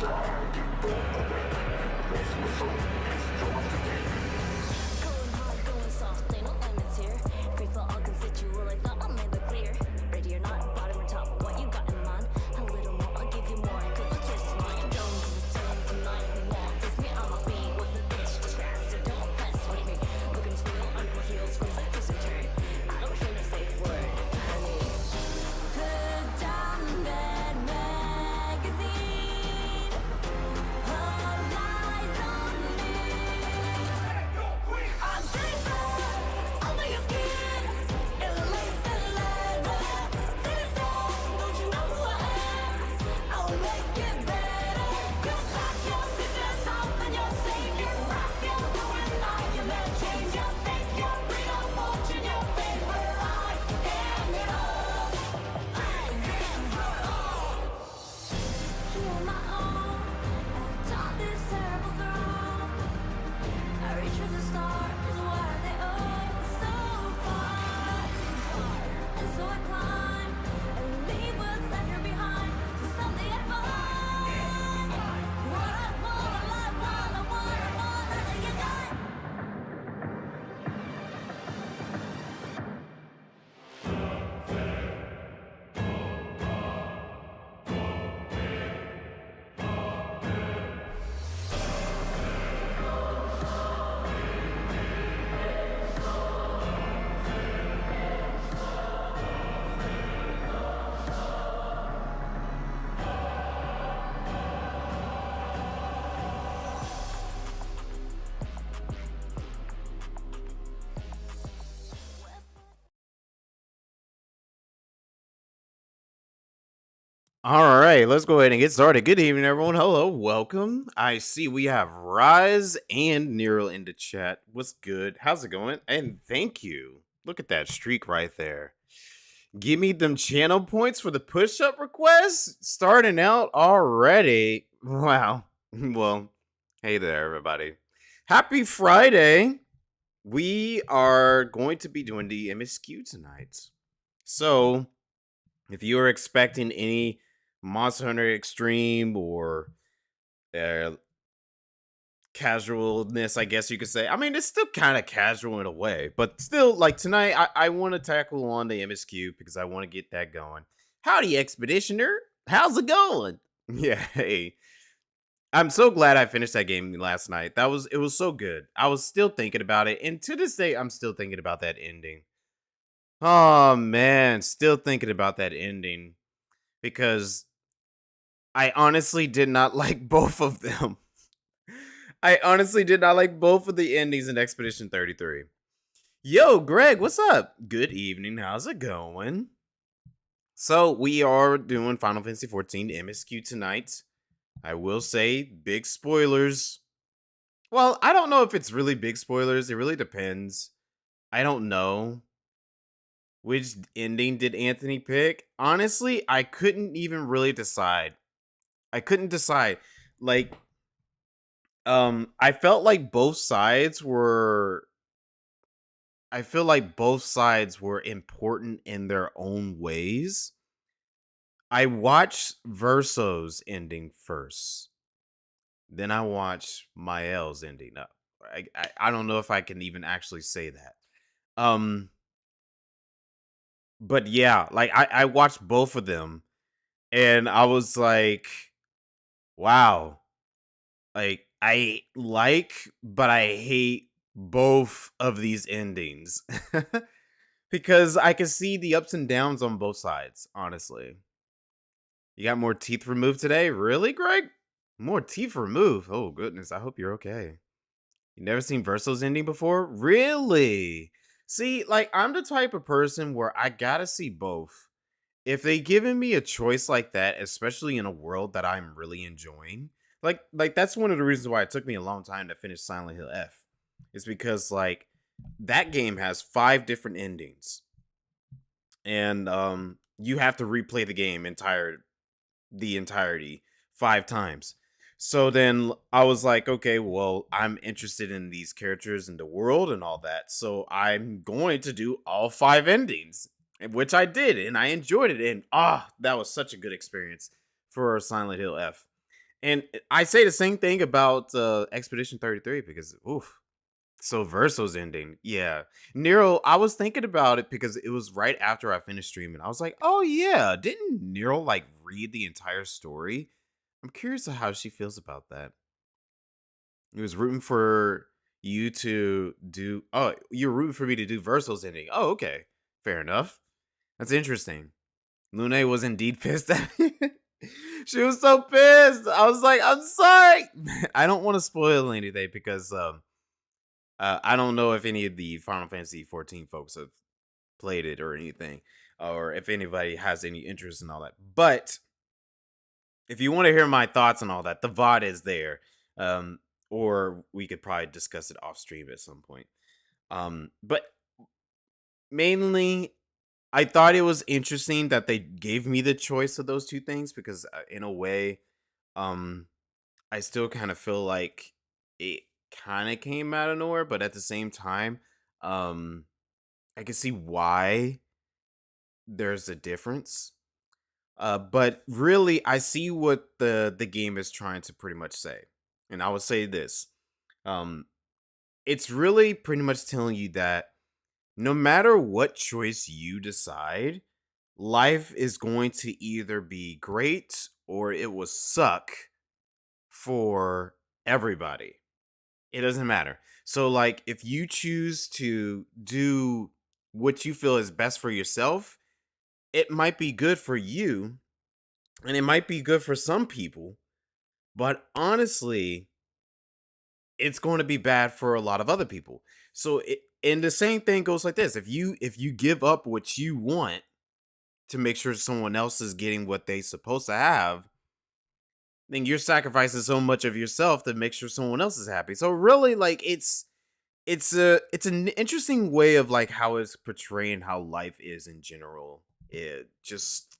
Going soft, ain't no limits here. Free for all constituent, I thought I made that clear. Ready or not, bottom or top, what you got in mind? A little more, I'll give you more, cause the choice is mine. Don't give it to them tonight, we want this. Me, I'm a beat with the bitch, just fast, so don't mess with me. Looking squeal under my heels, screams like twist and turn. I don't hear no safe word, honey. Put down that magazine. All eyes on me. I'm safer under your skin. It'll make the leather. Citizen, don't you know who I am? I'll make it better. You're back, your sister's off, and you're safe. You're rock, you're ruin life. You better change your faith, your freedom, fortune, your favor. I am it all. I am her all. You're my own. I've taught this terrible throne. I reach for the stars, where they own so far, and so I climb and leave what's left here behind to someday I find what I want, you got it. All right, let's go ahead and get started. Good evening, everyone. Hello, welcome. I see we have Rise and Neural in the chat. What's good? How's it going? And thank you. Look at that streak right there. Give me them channel points for the push-up request. Starting out already. Wow. Well, hey there, everybody. Happy Friday. We are going to be doing the MSQ tonight. So, if you are expecting any Monster Hunter Extreme or casualness, I guess you could say. I mean, it's still kind of casual in a way, but still, like tonight, I want to tackle on the MSQ because I want to get that going. Howdy, Expeditioner. How's it going? Yeah, hey. I'm so glad I finished that game last night. It was so good. I was still thinking about it, and to this day, I'm still thinking about that ending. Oh man, still thinking about that ending because I honestly did not like both of them. I honestly did not like both of the endings in Expedition 33. Yo, Greg, what's up? Good evening. How's it going? So, we are doing Final Fantasy XIV MSQ tonight. I will say, big spoilers. Well, I don't know if it's really big spoilers. It really depends. I don't know. Which ending did Anthony pick? Honestly, I couldn't even really decide. I couldn't decide. Like, I felt like both sides were. I feel like both sides were important in their own ways. I watched Verso's ending first. Then I watched Mael's ending. I don't know if I can even actually say that. But yeah, like I watched both of them and I was like, wow. Like but I hate both of these endings. Because I can see the ups and downs on both sides, honestly. You got more teeth removed today? Really, Greg? More teeth removed? Oh, goodness. I hope you're okay. You never seen Verso's ending before? Really? See, like, I'm the type of person where I gotta see both. If they given me a choice like that, especially in a world that I'm really enjoying, like that's one of the reasons why it took me a long time to finish Silent Hill F. Is because, like, that game has 5 different endings. And you have to replay the entirety 5 times. So then I was like, okay, well, I'm interested in these characters and the world and all that. So I'm going to do all 5 endings, which I did, and I enjoyed it. And that was such a good experience for Silent Hill F. And I say the same thing about Expedition 33 because oof. So Verso's ending. Yeah. Nero, I was thinking about it because it was right after I finished streaming. I was like, "Oh yeah, didn't Nero like read the entire story?" I'm curious of how she feels about that. He was rooting for you to do oh, you're rooting for me to do Verso's ending. Oh, okay. Fair enough. That's interesting. Lune was indeed pissed at me. She was so pissed. I was like, I'm sorry. I don't want to spoil anything because I don't know if any of the Final Fantasy XIV folks have played it or anything, or if anybody has any interest in all that. But if you want to hear my thoughts on all that, the VOD is there. Um, or we could probably discuss it off stream at some point. But mainly I thought it was interesting that they gave me the choice of those two things because in a way, um, I still kind of feel like it kind of came out of nowhere, but at the same time, um, I can see why there's a difference. But really, I see what the game is trying to pretty much say, and I would say this: um, it's really pretty much telling you that no matter what choice you decide, life is going to either be great or it will suck for everybody. It doesn't matter. So, like, if you choose to do what you feel is best for yourself, it might be good for you and it might be good for some people, but honestly, it's going to be bad for a lot of other people. So, and the same thing goes like this: if you give up what you want to make sure someone else is getting what they supposed to have, then you're sacrificing so much of yourself to make sure someone else is happy. So really, like it's an interesting way of like how it's portraying how life is in general. It just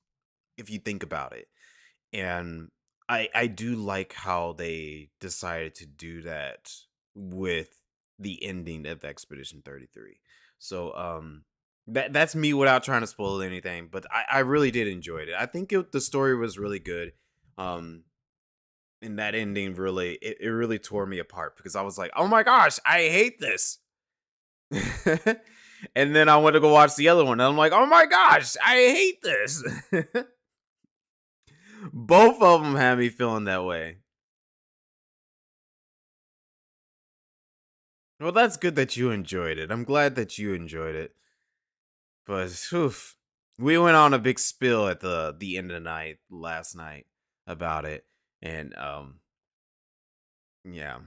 if you think about it, and I do like how they decided to do that with the ending of Expedition 33. So that's me without trying to spoil anything, but I really did enjoy it. I think the story was really good. Um and that ending really it really tore me apart because I was like, "Oh my gosh, I hate this." And then I went to go watch the other one and I'm like, "Oh my gosh, I hate this." Both of them had me feeling that way. Well, that's good that you enjoyed it. I'm glad that you enjoyed it. But oof, we went on a big spill at the end of the night last night about it, and yeah,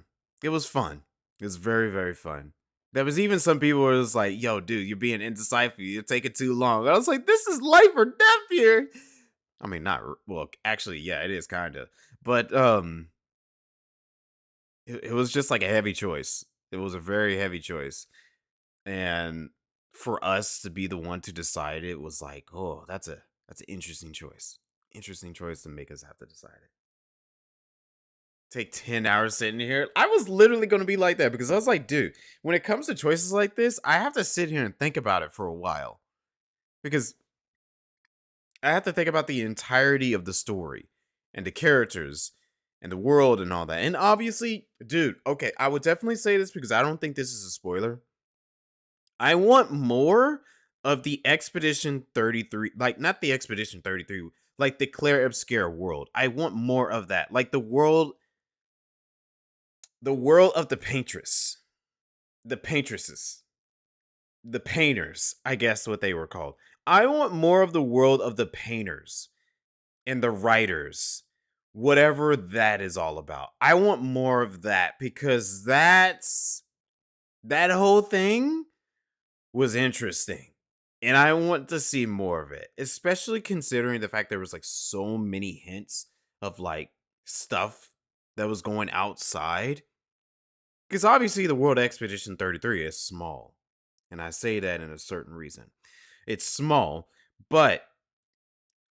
it was fun. It was very very fun. There was even some people who was like, "Yo, dude, you're being indecisive. You're taking too long." I was like, "This is life or death here." I mean, not well. Actually, yeah, it is kind of, but it was just like a heavy choice. It was a very heavy choice, and for us to be the one to decide it was like, oh, that's an interesting choice. Interesting choice to make us have to decide it. Take 10 hours sitting here. I was literally going to be like that because I was like, dude, when it comes to choices like this, I have to sit here and think about it for a while because I have to think about the entirety of the story and the characters and the world and all that. And obviously, dude, okay, I would definitely say this because I don't think this is a spoiler. I want more of the Expedition 33, like not the Expedition 33, like the Claire Obscure world. I want more of that. Like the world of the paintress, the paintresses, the painters, I guess what they were called. I want more of the world of the painters and the writers, whatever that is all about. I want more of that because that whole thing was interesting. And I want to see more of it, especially considering the fact there was like so many hints of like stuff that was going outside. Because obviously the World Expedition 33 is small. And I say that in a certain reason. It's small, but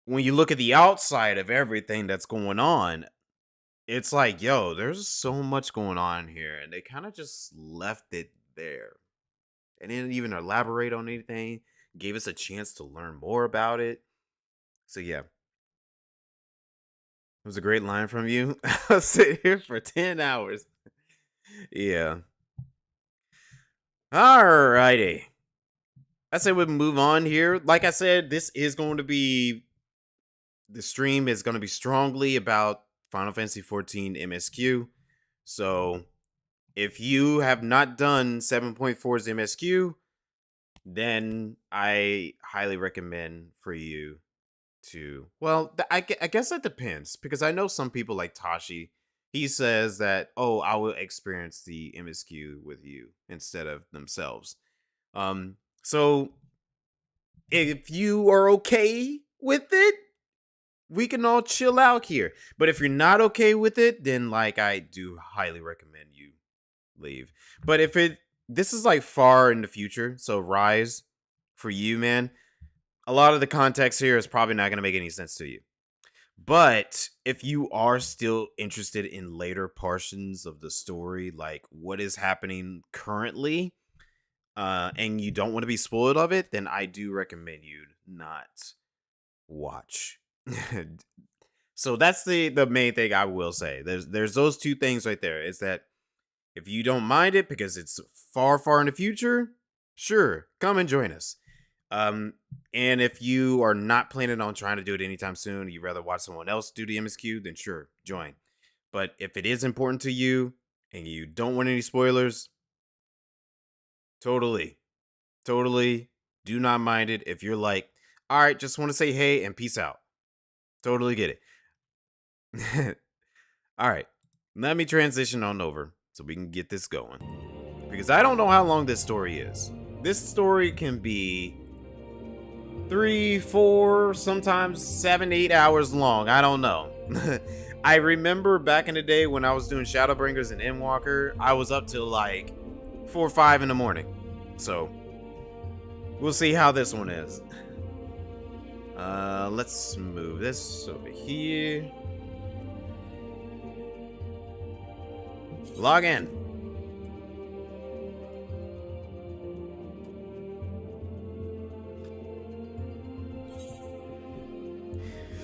when you look at the outside of everything that's going on, it's like, yo, there's so much going on here. And they kind of just left it there. They didn't even elaborate on anything, gave us a chance to learn more about it. So yeah. It was a great line from you. I'll sit here for 10 hours. Yeah. Alrighty. I say we move on here. Like I said, this is going to be the stream is going to be strongly about Final Fantasy XIV MSQ. So if you have not done 7.4's MSQ, then I highly recommend for you to. Well, I guess that depends because I know some people like Tashi. He says that, oh, I will experience the MSQ with you instead of themselves. So if you are okay with it, we can all chill out here. But if you're not okay with it, then like I do highly recommend you leave. But if this is like far in the future, so Rise for you, man, a lot of the context here is probably not going to make any sense to you. But if you are still interested in later portions of the story, like what is happening currently, and you don't want to be spoiled of it, then I do recommend you not watch. So that's the main thing I will say. There's those two things right there. Is that if you don't mind it because it's far in the future, sure, come and join us. And if you are not planning on trying to do it anytime soon, you'd rather watch someone else do the MSQ, then sure, join. But if it is important to you and you don't want any spoilers, totally do not mind it. If you're like, all right, just want to say hey and peace out. Totally get it. All right, let me transition on over so we can get this going. Because I don't know how long this story is. This story can be 3, 4, sometimes 7, 8 hours long. I don't know. I remember back in the day when I was doing Shadowbringers and Endwalker, I was up till like 4 or 5 in the morning. So we'll see how this one is. Let's move this over here. Log in.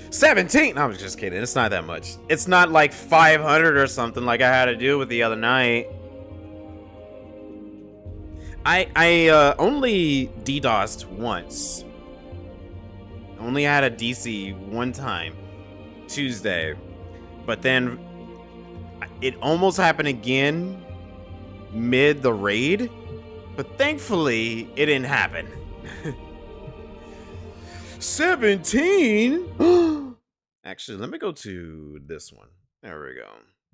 $17. I was just kidding. It's not that much. It's not like 500 or something like I had to do with the other night. I only DDoSed once. Only had a DC one time, Tuesday, but then it almost happened again mid the raid, but thankfully it didn't happen. 17? Actually, let me go to this one. There we go.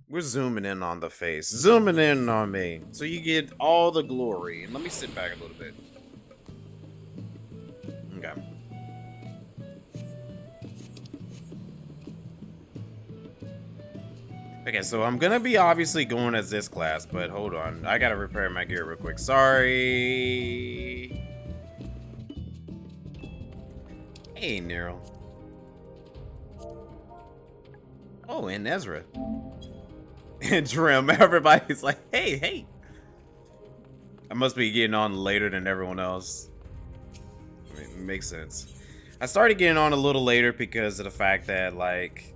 We're zooming in on the face, zooming in on me, so you get all the glory. And let me sit back a little bit. Okay. Okay, so I'm gonna be obviously going as this class, but hold on. I gotta repair my gear real quick. Sorry. Hey, Nero. Oh, and Ezra. And Trim. Everybody's like, hey. I must be getting on later than everyone else. I mean, it makes sense. I started getting on a little later because of the fact that, like,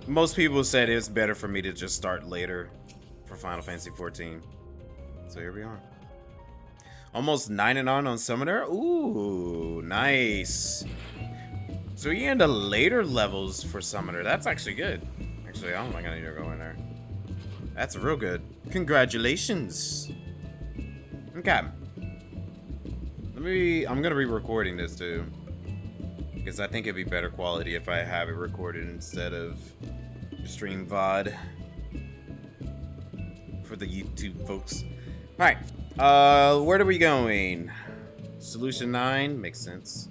most people said it's better for me to just start later for Final Fantasy XIV. So here we are. Almost 9-0 on Summoner. Ooh, nice. So you're in the later levels for Summoner. That's actually good. Actually, I don't think I need to go in there. That's real good. Congratulations. Okay. I'm gonna be recording this too, because I think it'd be better quality if I have it recorded instead of stream VOD for the YouTube folks. All right. Where are we going? Solution 9 makes sense.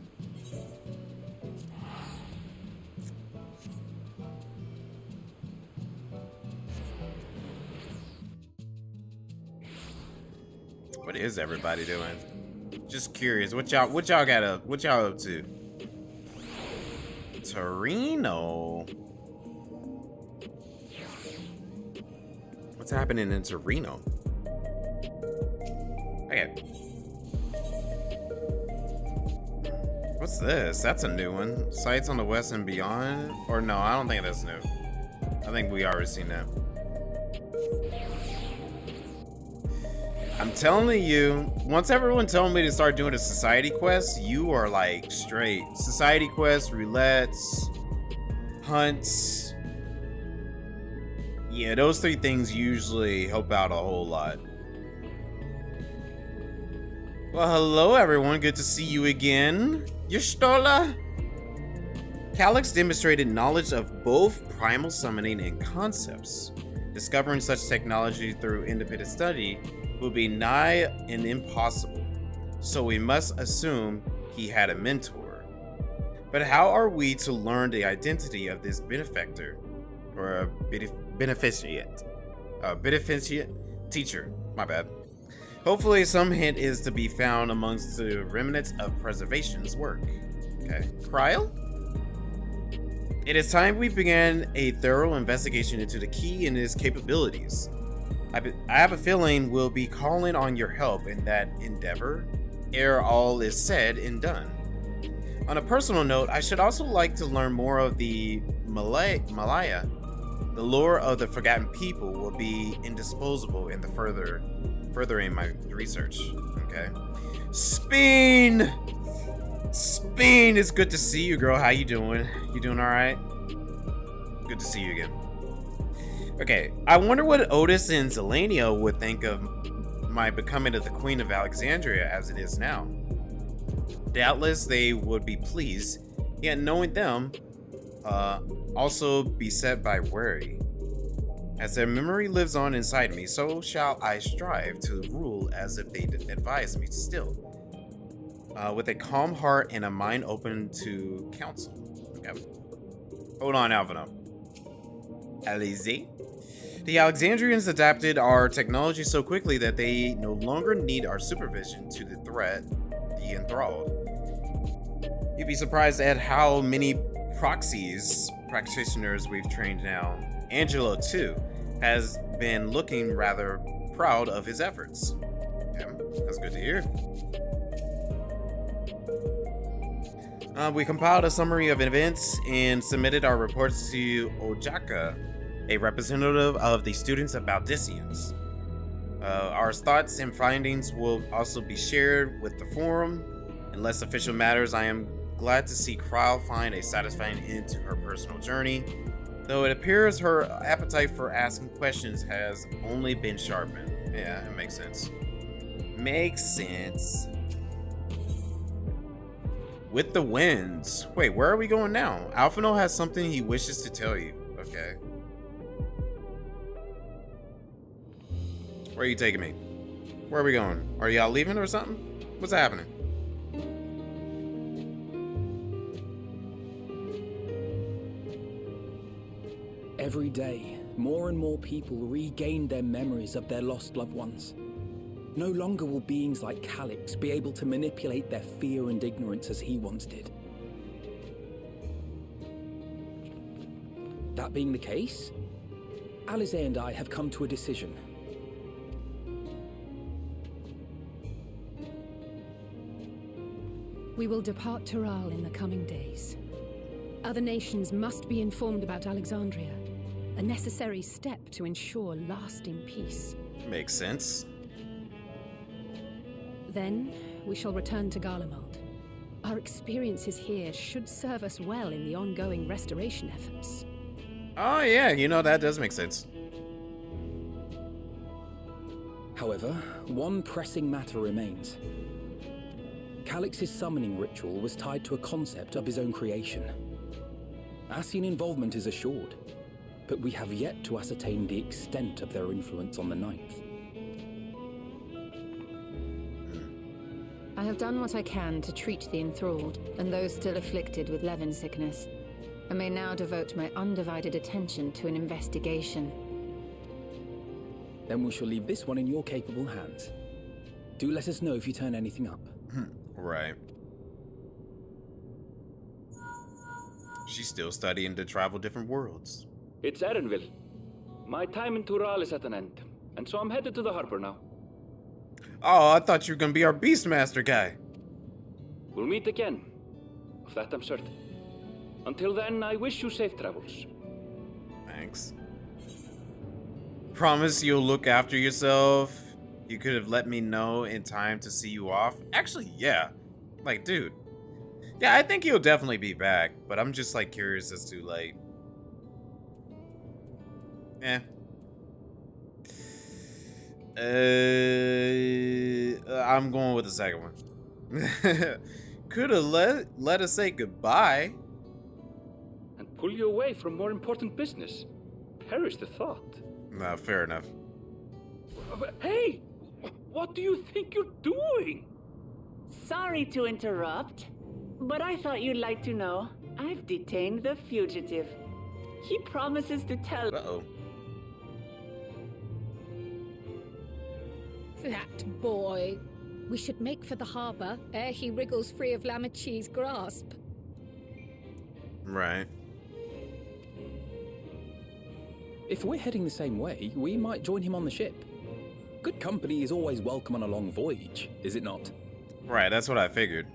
What is everybody doing? Just curious. What y'all up to? Torino. What's happening in Torino? Okay. What's this? That's a new one. Sights on the west and beyond? Or no, I don't think that's new. I think we already seen that. I'm telling you, once everyone told me to start doing a society quest, you are like straight. Society quests, roulettes, hunts. Yeah, those three things usually help out a whole lot. Well, hello everyone, good to see you again. Yestola? Calyx demonstrated knowledge of both primal summoning and concepts. Discovering such technology through independent study would be nigh and impossible, so we must assume he had a mentor. But how are we to learn the identity of this benefactor, or a beneficiate? A beneficiate teacher, my bad. Hopefully some hint is to be found amongst the remnants of preservation's work. Okay, Kryl? It is time we began a thorough investigation into the key and his capabilities. I have a feeling we'll be calling on your help in that endeavor, ere all is said and done. On a personal note, I should also like to learn more of the Malaya. The lore of the Forgotten People will be indisposable in the furthering my research. Okay. Speen! Speen, it's good to see you, girl. How you doing? You doing all right? Good to see you again. Okay, I wonder what Otis and Zelania would think of my becoming the Queen of Alexandria as it is now. Doubtless they would be pleased, yet knowing them, also beset by worry. As their memory lives on inside me, so shall I strive to rule as if they advised me still. With a calm heart and a mind open to counsel. Okay. Hold on, Alvino. Alize? The Alexandrians adapted our technology so quickly that they no longer need our supervision to the threat, the enthralled. You'd be surprised at how many practitioners we've trained now. Angelo, too, has been looking rather proud of his efforts. Okay, that's good to hear. We compiled a summary of events and submitted our reports to Ojaka, a representative of the students of Baldicians. Our thoughts and findings will also be shared with the forum. In less official matters, I am glad to see Kryl find a satisfying end to her personal journey, though it appears her appetite for asking questions has only been sharpened. Yeah, it makes sense. Makes sense. With the winds. Wait, where are we going now? Alphino has something he wishes to tell you. Okay. Where are you taking me? Where are we going? Are y'all leaving or something? What's happening? Every day, more and more people regain their memories of their lost loved ones. No longer will beings like Calyx be able to manipulate their fear and ignorance as he once did. That being the case, Alize and I have come to a decision. We will depart Tural in the coming days. Other nations must be informed about Alexandria, a necessary step to ensure lasting peace. Makes sense. Then, we shall return to Garlemald. Our experiences here should serve us well in the ongoing restoration efforts. Oh yeah, you know, that does make sense. However, one pressing matter remains. Calyx's summoning ritual was tied to a concept of his own creation. Ascian involvement is assured, but we have yet to ascertain the extent of their influence on the Ninth. I have done what I can to treat the enthralled and those still afflicted with Levin sickness. I may now devote my undivided attention to an investigation. Then we shall leave this one in your capable hands. Do let us know if you turn anything up. Right. She's still studying to travel different worlds. It's Erenville. My time in Tural is at an end, and so I'm headed to the harbor now. Oh, I thought you were gonna be our Beastmaster guy. We'll meet again. that I'm certain. Until then, I wish you safe travels. Thanks. Promise you'll look after yourself. You could have let me know in time to see you off. Actually, yeah. Like, dude. Yeah, I think he'll definitely be back, but I'm just like curious as to like I'm going with the second one. Could have let us say goodbye. And pull you away from more important business. Perish the thought. No, fair enough. Hey! What do you think you're doing? Sorry to interrupt, but I thought you'd like to know. I've detained the fugitive. He promises to tell. Uh-oh. That boy. We should make for the harbour ere he wriggles free of Lamachi's grasp. Right. If we're heading the same way, we might join him on the ship. Good company is always welcome on a long voyage, is it not? Right, that's what I figured.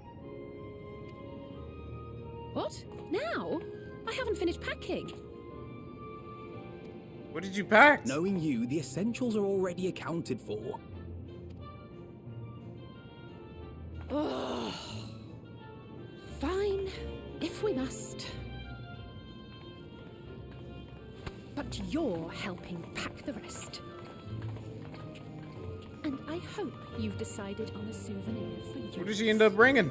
What? Now? I haven't finished packing. What did you pack? Knowing you, the essentials are already accounted for. Oh. Fine, if we must. But you're helping pack the rest. And I hope you've decided on a souvenir for you. What did she end up bringing?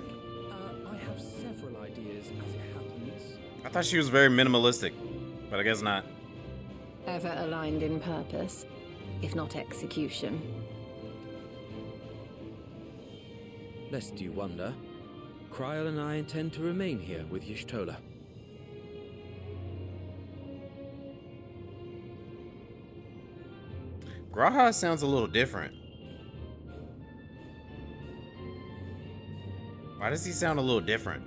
I have several ideas as it happens. I thought she was very minimalistic, but I guess not. Ever aligned in purpose, if not execution. Lest you wonder, Kryl and I intend to remain here with Y'shtola. Graha sounds a little different. Why does he sound a little different?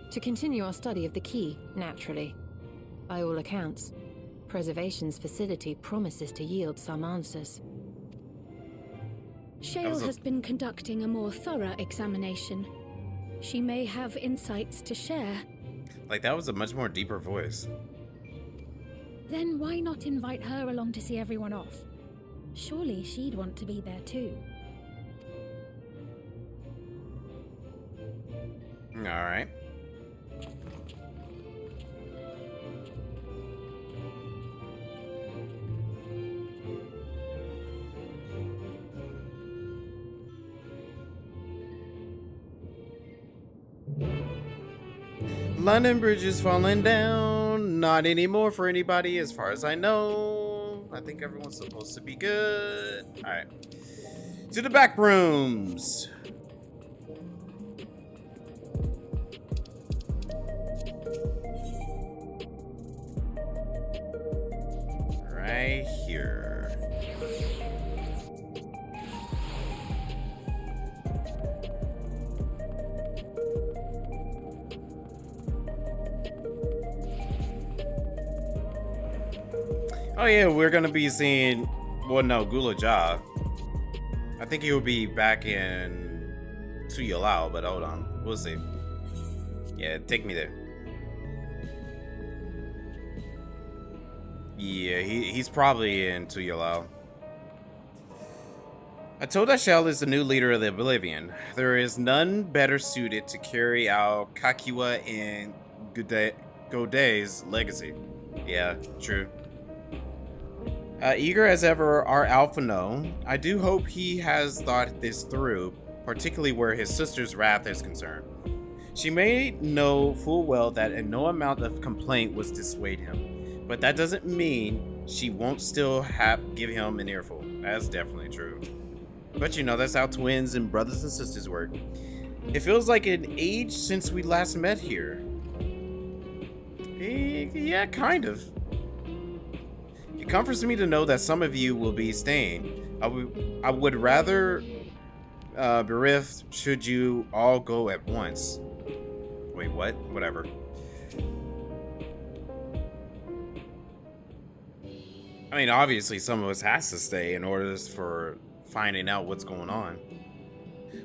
To continue our study of the key, naturally. By all accounts, Preservation's facility promises to yield some answers. Shale has been conducting a more thorough examination. She may have insights to share. Like, that was a much more deeper voice. Then why not invite her along to see everyone off? Surely she'd want to be there too. Alright. London Bridge is falling down. Not anymore for anybody as far as I know. I think everyone's supposed to be good. Alright. To the back rooms. Right here. Oh yeah, we're gonna be seeing, well no, Gula Ja. I think he'll be back in Tuyalao, but hold on, we'll see. Yeah, take me there. Yeah, he's probably in Tuyalao. I told Ashel is the new leader of the Oblivion. There is none better suited to carry out Kakiwa and Goday's legacy. Yeah, true. Eager as ever, our Alpha No. I do hope he has thought this through, particularly where his sister's wrath is concerned. She may know full well that no amount of complaint was dissuade him, but that doesn't mean she won't still give him an earful. That's definitely true. But you know, that's how twins and brothers and sisters work. It feels like an age since we last met here. Yeah, kind of. It comforts me to know that some of you will be staying. I would rather bereft should you all go at once. Wait, what? Whatever. I mean, obviously some of us has to stay in order for finding out what's going on.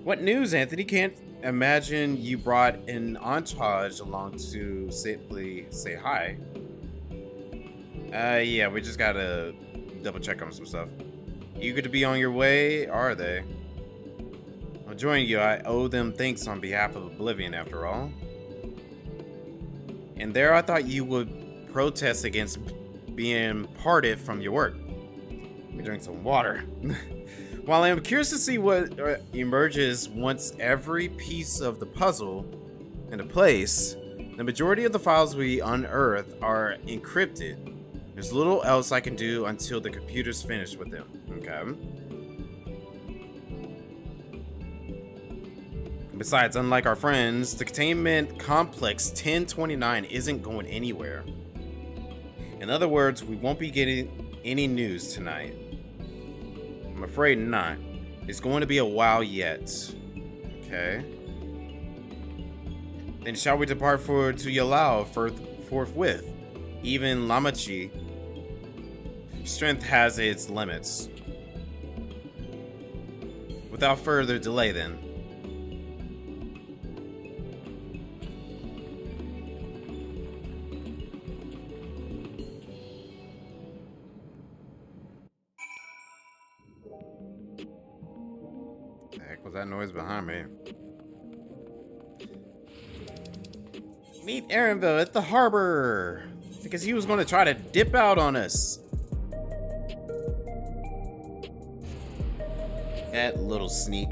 What news, Anthony? Can't imagine you brought an entourage along to simply say hi. Yeah, we just gotta double check on some stuff. Eager to be on your way, are they? I'll join you. I owe them thanks on behalf of Oblivion, after all. And there I thought you would protest against being parted from your work. Let me drink some water. While I am curious to see what emerges once every piece of the puzzle into place, the majority of the files we unearth are encrypted. There's little else I can do until the computer's finished with them. Okay. Besides, unlike our friends, the containment complex 1029 isn't going anywhere. In other words, we won't be getting any news tonight. I'm afraid not. It's going to be a while yet. Okay. Then shall we depart to Yalao forthwith? Even Lamachi strength has its limits. Without further delay then. The heck was that noise behind me? Meet Aaronville at the harbor. Because he was going to try to dip out on us. That little sneak.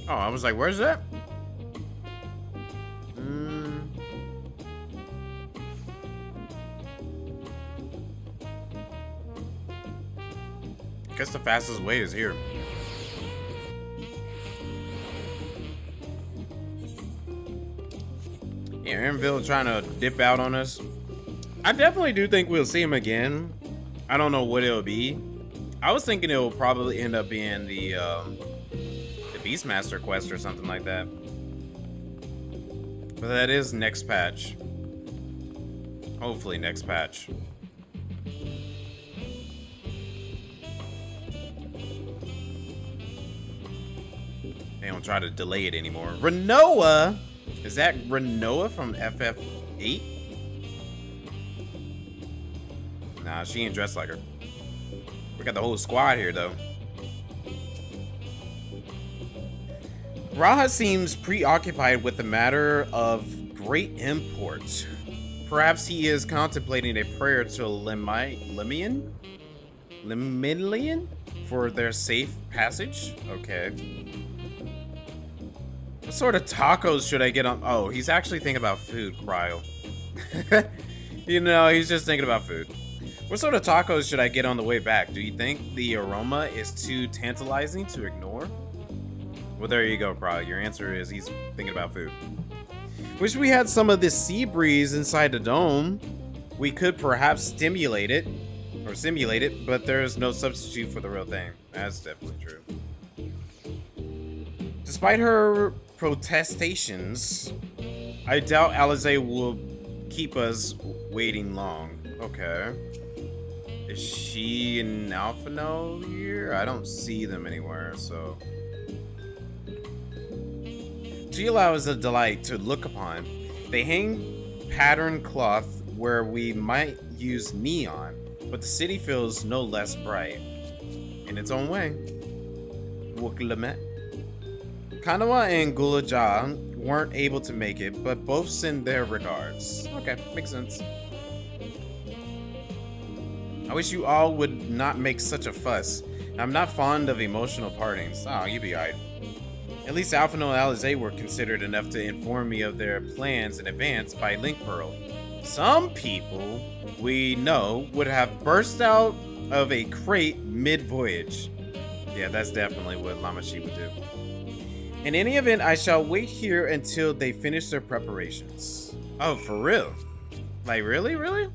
Oh, I was like, where's that? I guess the fastest way is here. Yeah, Aaronville trying to dip out on us. I definitely do think we'll see him again. I don't know what it'll be. I was thinking it will probably end up being the Beastmaster quest or something like that. But that is next patch. Hopefully next patch. They don't try to delay it anymore. Renoa? Is that Renoa from FF8? Nah, she ain't dressed like her. We got the whole squad here, though. Raha seems preoccupied with the matter of great import. Perhaps he is contemplating a prayer to Lemillion for their safe passage? Okay. What sort of tacos should I get on? Oh, he's actually thinking about food, Cryo. You know, he's just thinking about food. What sort of tacos should I get on the way back? Do you think the aroma is too tantalizing to ignore? Well, there you go, Cryo. Your answer is he's thinking about food. Wish we had some of this sea breeze inside the dome. We could perhaps simulate it, but there's no substitute for the real thing. That's definitely true. Despite her protestations, I doubt Eorzea will keep us waiting long. Okay. Is she in Alphino here? I don't see them anywhere, so... Yalao is a delight to look upon. They hang patterned cloth where we might use neon, but the city feels no less bright. In its own way. Wuklamet. Kanawa and Gulaja weren't able to make it, but both send their regards. Okay, makes sense. I wish you all would not make such a fuss. I'm not fond of emotional partings. Oh, you be alright. At least Alphino and Eorzea were considerate enough to inform me of their plans in advance by Link Pearl. Some people we know would have burst out of a crate mid-voyage. Yeah, that's definitely what Lamachi would do. In any event, I shall wait here until they finish their preparations. Oh, for real? Like, really? Really?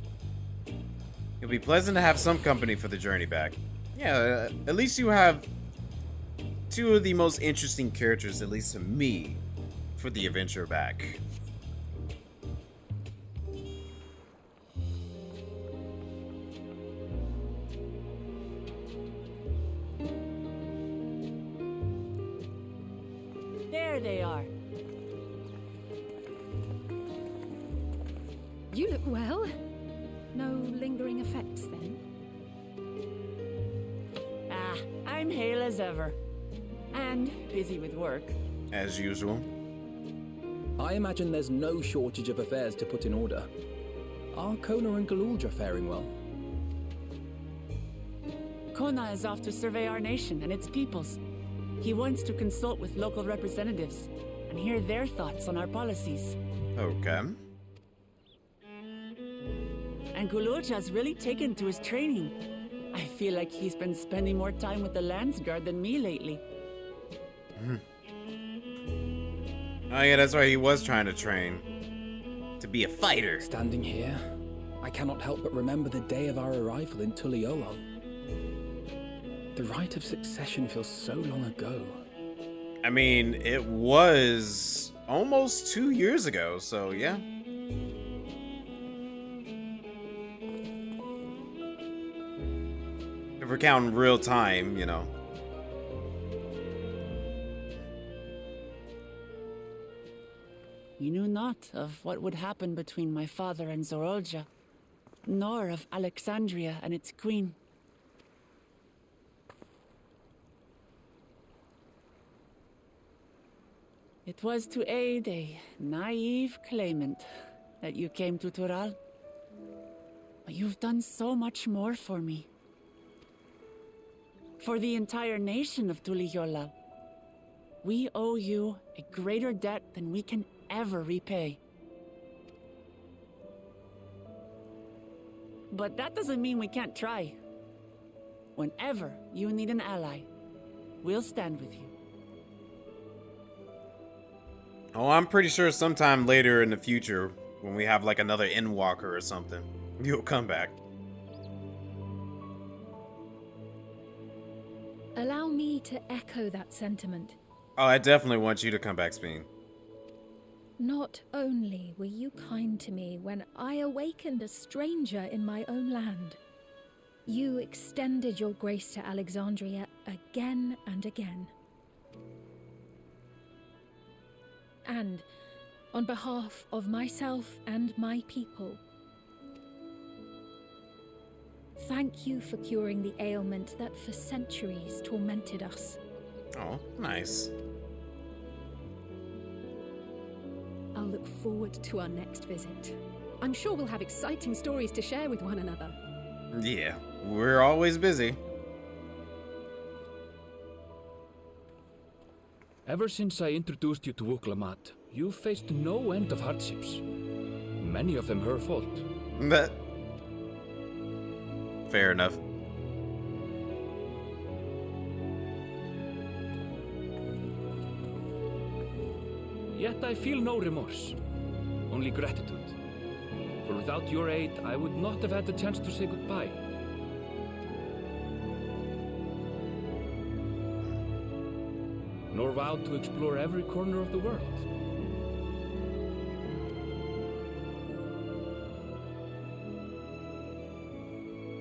It'll be pleasant to have some company for the journey back. Yeah, at least you have two of the most interesting characters, at least to me, for the adventure back. There they are. You look well. No lingering effects then? Ah, I'm hale as ever. And busy with work. As usual. I imagine there's no shortage of affairs to put in order. Are Kona and Galulja faring well? Kona is off to survey our nation and its peoples. He wants to consult with local representatives and hear their thoughts on our policies. Okay. And Galulja's really taken to his training. I feel like he's been spending more time with the Landsguard than me lately. Oh yeah, that's right, he was trying to train to be a fighter. Standing here, I cannot help but remember the day of our arrival in Tuliyollal. The rite of succession feels so long ago. I mean, it was almost 2 years ago, so yeah. If we're counting real time, you know. We knew not of what would happen between my father and Zorolja, nor of Alexandria and its queen. It was to aid a naive claimant that you came to Tural. But you've done so much more for me. For the entire nation of Tuliyollal. We owe you a greater debt than we can ever repay. But that doesn't mean we can't try. Whenever you need an ally, we'll stand with you. Oh, I'm pretty sure sometime later in the future, when we have like another Endwalker or something, you'll come back. Allow me to echo that sentiment. Oh, I definitely want you to come back, Speen. Not only were you kind to me when I awakened a stranger in my own land, you extended your grace to Alexandria again and again. And on behalf of myself and my people, thank you for curing the ailment that for centuries tormented us. Oh, nice. I'll look forward to our next visit. I'm sure we'll have exciting stories to share with one another. Yeah, we're always busy. Ever since I introduced you to Wuklamat, you've faced no end of hardships. Many of them her fault. That... Fair enough. Yet I feel no remorse, only gratitude. For without your aid, I would not have had the chance to say goodbye. Nor vowed to explore every corner of the world.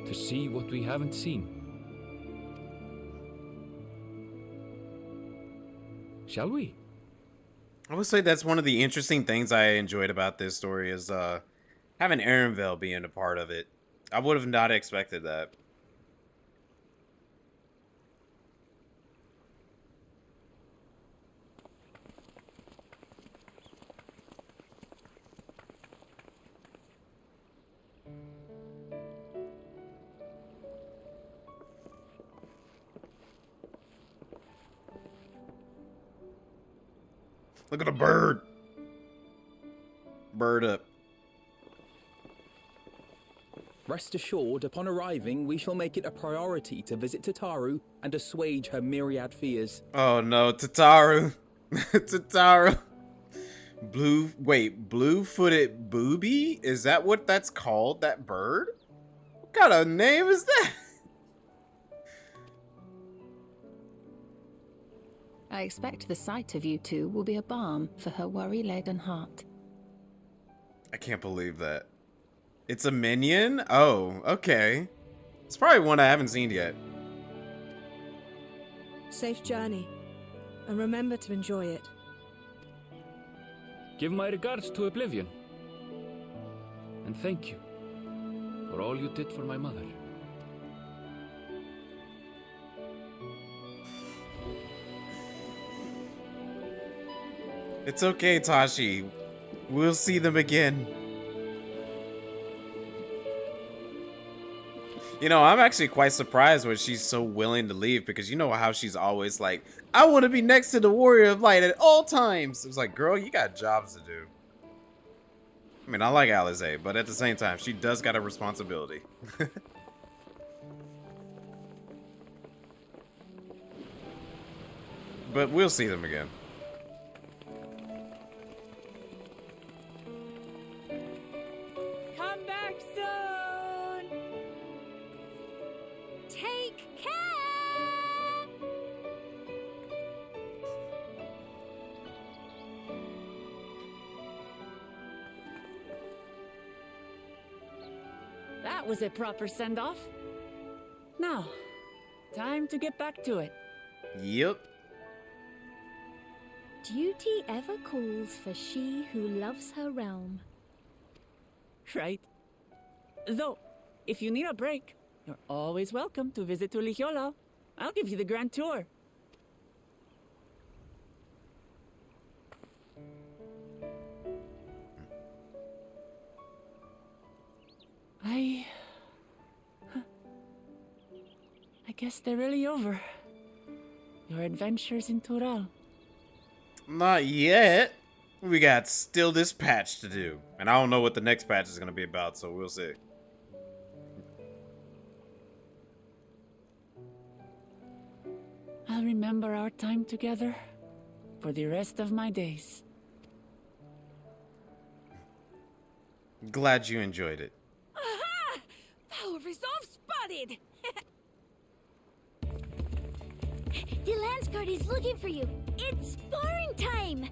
To see what we haven't seen. Shall we? I would say that's one of the interesting things I enjoyed about this story is having Erenvale being a part of it. I would have not expected that. Look at the bird. Bird up. Rest assured, upon arriving, we shall make it a priority to visit Tataru and assuage her myriad fears. Oh no, Tataru. Tataru. Blue-footed booby? Is that what that's called, that bird? What kind of name is that? I expect the sight of you two will be a balm for her worry-laden heart. I can't believe that. It's a minion? Oh, okay. It's probably one I haven't seen yet. Safe journey, and remember to enjoy it. Give my regards to Oblivion. And thank you for all you did for my mother. It's okay, Tashi. We'll see them again. You know, I'm actually quite surprised when she's so willing to leave, because you know how she's always like, I want to be next to the Warrior of Light at all times. It's like, girl, you got jobs to do. I mean, I like Eorzea, but at the same time, she does got a responsibility. But we'll see them again. Come back soon! Take care! That was a proper send-off. Now, time to get back to it. Yep. Duty ever calls for she who loves her realm. Right. Though, if you need a break, you're always welcome to visit Ulihiolo. I'll give you the grand tour. I guess they're really over. Your adventures in Tural. Not yet. We got still this patch to do. And I don't know what the next patch is going to be about, so we'll see. I'll remember our time together for the rest of my days. Glad you enjoyed it. Aha! Power resolve spotted! The Lance Guard is looking for you. It's sparring time!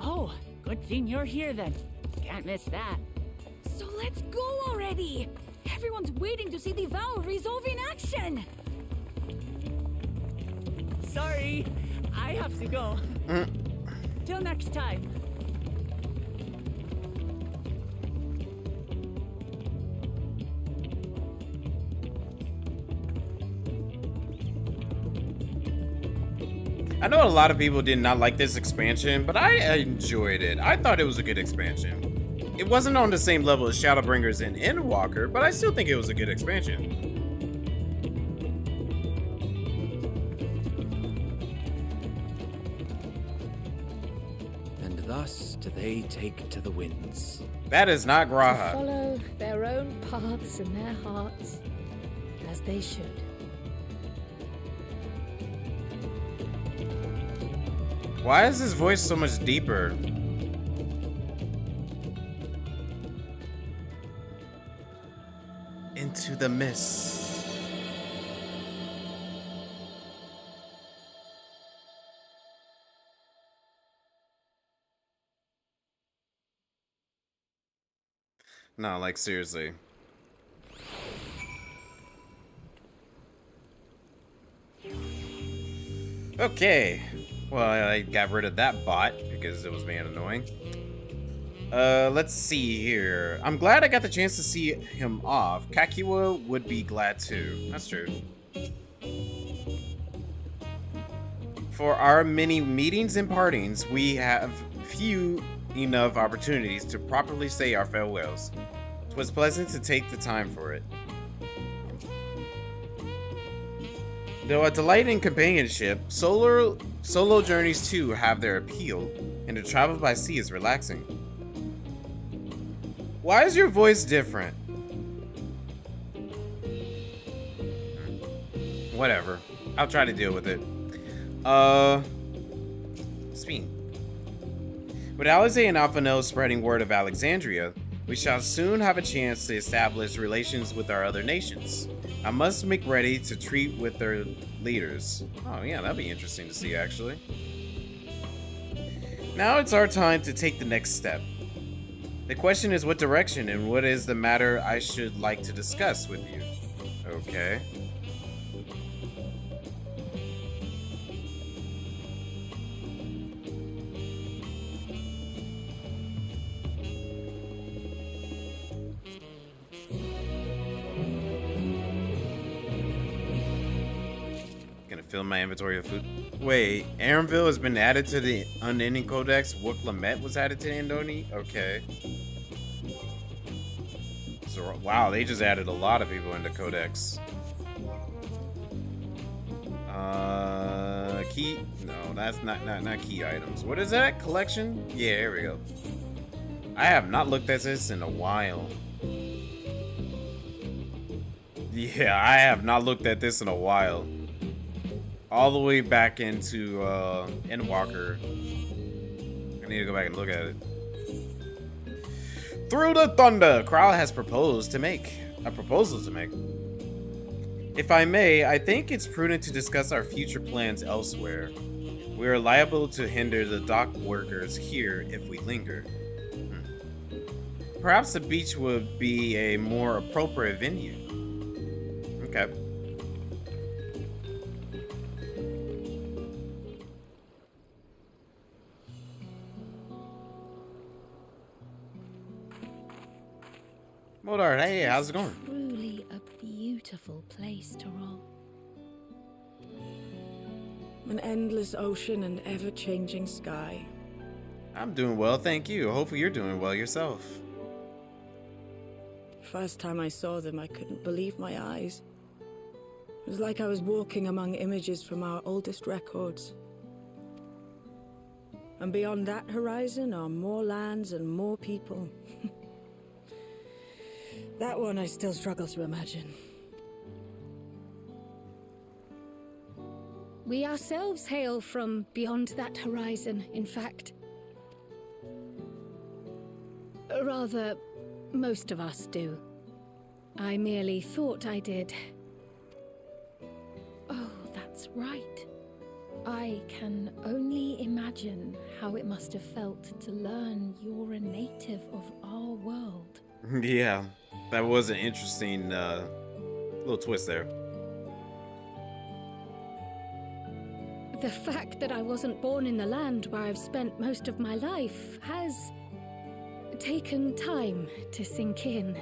Oh, good thing you're here then. Can't miss that. So let's go already! Everyone's waiting to see the Vow resolve in action! Sorry, I have to go. Till next time. I know a lot of people did not like this expansion, but I enjoyed it. I thought it was a good expansion. It wasn't on the same level as Shadowbringers and Endwalker, but I still think it was a good expansion. And thus do they take to the winds. That is not To Graha. follow their own paths in their hearts, as they should. Why is his voice so much deeper? Into the mist. No, like seriously. Okay. Well, I got rid of that bot because it was being annoying. Let's see here. I'm glad I got the chance to see him off. Kakiwa would be glad too. That's true. For our many meetings and partings, we have few enough opportunities to properly say our farewells. It was pleasant to take the time for it. Though a delight in companionship, solo journeys too have their appeal, and to travel by sea is relaxing. Why is your voice different? Whatever. I'll try to deal with it. Speed. With Eorzea and Alphanel spreading word of Alexandria, We shall soon have a chance to establish relations with our other nations. I must make ready to treat with their leaders. Oh yeah, that'd be interesting to see actually. Now it's our time to take the next step. The question is what direction and what is the matter I should like to discuss with you. Okay. Fill my inventory of food. Wait, Aramville has been added to the Unending Codex. Wooklamet was added to Andoni? Okay. So, wow, they just added a lot of people into Codex. Key? No, that's not key items. What is that? Collection? Yeah, here we go. I have not looked at this in a while. Yeah, I have not looked at this in a while. All the way back into Endwalker. I need to go back and look at it. Through the thunder, Kral has a proposal to make. If I may, I think it's prudent to discuss our future plans elsewhere. We are liable to hinder the dock workers here if we linger. Perhaps the beach would be a more appropriate venue. Okay. Modard, hey, how's it going? Truly a beautiful place to roll. An endless ocean and ever-changing sky. I'm doing well, thank you. Hopefully you're doing well yourself. First time I saw them, I couldn't believe my eyes. It was like I was walking among images from our oldest records. And beyond that horizon are more lands and more people. That one I still struggle to imagine. We ourselves hail from beyond that horizon, in fact. Rather, most of us do. I merely thought I did. Oh, that's right. I can only imagine how it must have felt to learn you're a native of our world. Yeah, that was an interesting little twist there. The fact that I wasn't born in the land where I've spent most of my life has taken time to sink in.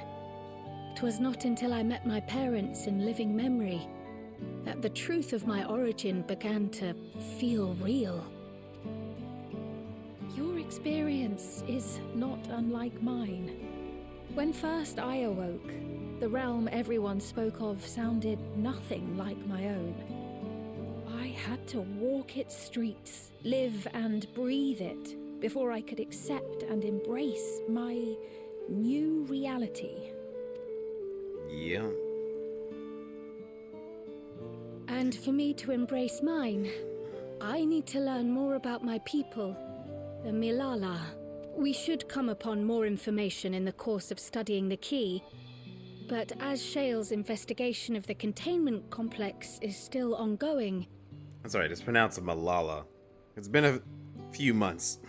'Twas not until I met my parents in living memory that the truth of my origin began to feel real. Your experience is not unlike mine. When first I awoke, the realm everyone spoke of sounded nothing like my own. I had to walk its streets, live and breathe it, before I could accept and embrace my new reality. Yeah. And for me to embrace mine, I need to learn more about my people, the Milala. We should come upon more information in the course of studying the key, but as Shale's investigation of the containment complex is still ongoing... That's alright, it's pronounced Malala. It's been a few months.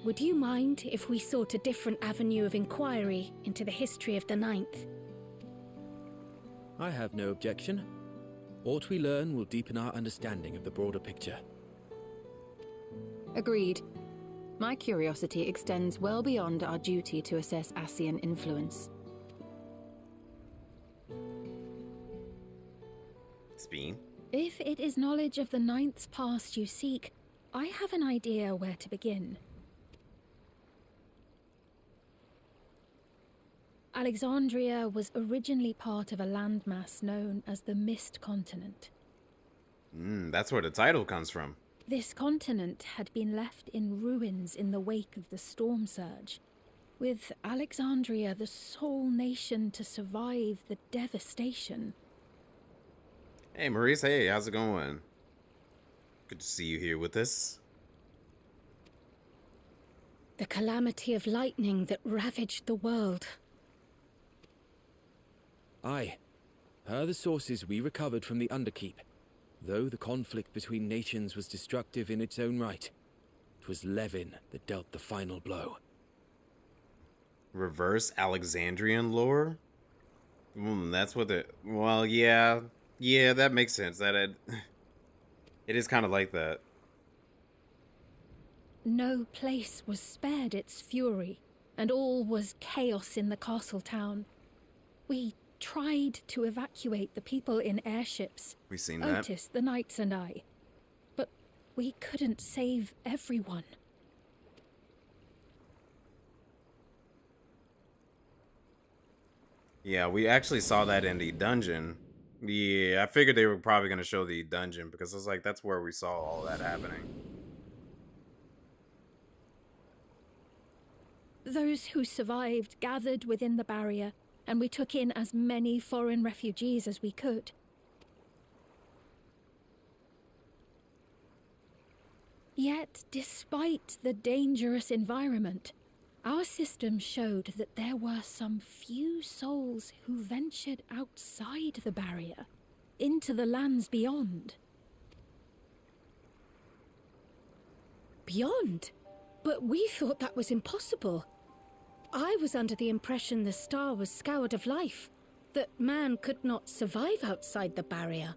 Would you mind if we sought a different avenue of inquiry into the history of the Ninth? I have no objection. What we learn will deepen our understanding of the broader picture. Agreed. My curiosity extends well beyond our duty to assess Ascian influence. Speen? If it is knowledge of the Ninth's past you seek, I have an idea where to begin. Alexandria was originally part of a landmass known as the Mist Continent. That's where the title comes from. This continent had been left in ruins in the wake of the storm surge, with Alexandria the sole nation to survive the devastation. Hey Maurice, hey, how's it going? Good to see you here with us. The calamity of lightning that ravaged the world. Aye. Per the sources we recovered from the Underkeep, though the conflict between nations was destructive in its own right, it was Levin that dealt the final blow. Reverse Alexandrian lore? That's what the... Well, yeah. Yeah, that makes sense. It is kind of like that. No place was spared its fury, and all was chaos in the castle town. We tried to evacuate the people in airships. We seen that. Otis, the knights, and I. But we couldn't save everyone. Yeah, we actually saw that in the dungeon. Yeah, I figured they were probably going to show the dungeon because I was like, that's where we saw all that happening. Those who survived gathered within the barrier, and we took in as many foreign refugees as we could. Yet, despite the dangerous environment, our system showed that there were some few souls who ventured outside the barrier, into the lands beyond. Beyond? But we thought that was impossible. I was under the impression the star was scoured of life, that man could not survive outside the barrier.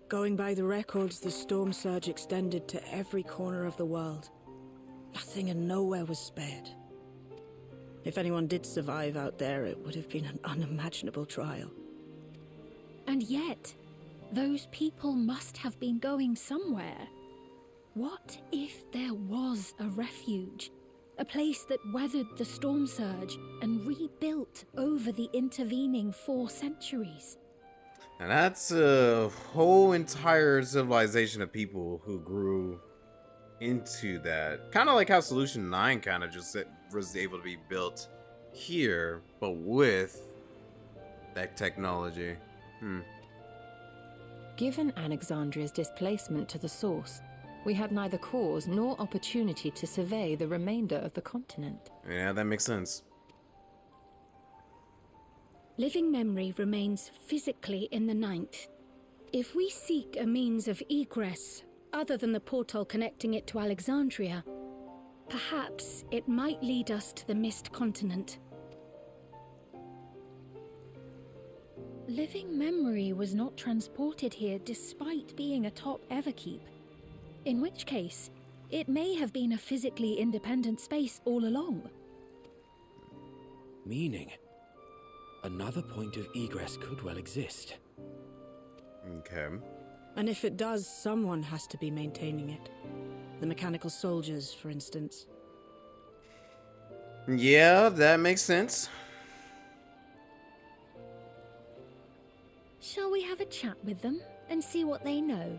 Going by the records, the storm surge extended to every corner of the world. Nothing and nowhere was spared. If anyone did survive out there, it would have been an unimaginable trial. And yet, those people must have been going somewhere. What if there was a refuge? A place that weathered the storm surge and rebuilt over the intervening 4 centuries. And that's a whole entire civilization of people who grew into that. Kind of like how Solution 9 kind of just was able to be built here, but with that technology. Given Alexandria's displacement to the source, we had neither cause nor opportunity to survey the remainder of the continent. Yeah, that makes sense. Living memory remains physically in the 9th. If we seek a means of egress, other than the portal connecting it to Alexandria, perhaps it might lead us to the Mist Continent. Living memory was not transported here despite being a top Everkeep. In which case, it may have been a physically independent space all along. Meaning, another point of egress could well exist. Okay. And if it does, someone has to be maintaining it. The mechanical soldiers, for instance. Yeah, that makes sense. Shall we have a chat with them and see what they know?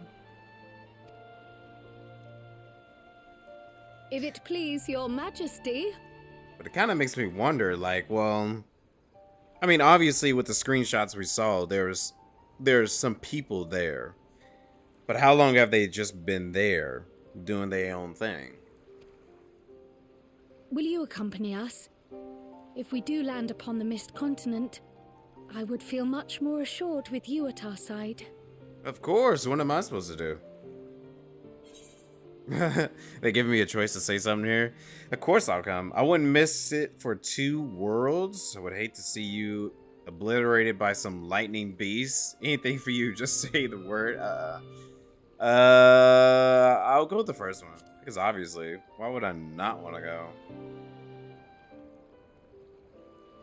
If it please your majesty. But it kind of makes me wonder, like, well, I mean, obviously with the screenshots we saw, there's some people there. But how long have they just been there doing their own thing? Will you accompany us? If we do land upon the Mist Continent, I would feel much more assured with you at our side. Of course, what am I supposed to do? They give me a choice to say something here. Of course I'll come. I wouldn't miss it for 2 worlds. I would hate to see you obliterated by some lightning beasts. Anything for you, just say the word. I'll go with the first one. Because obviously, why would I not want to go?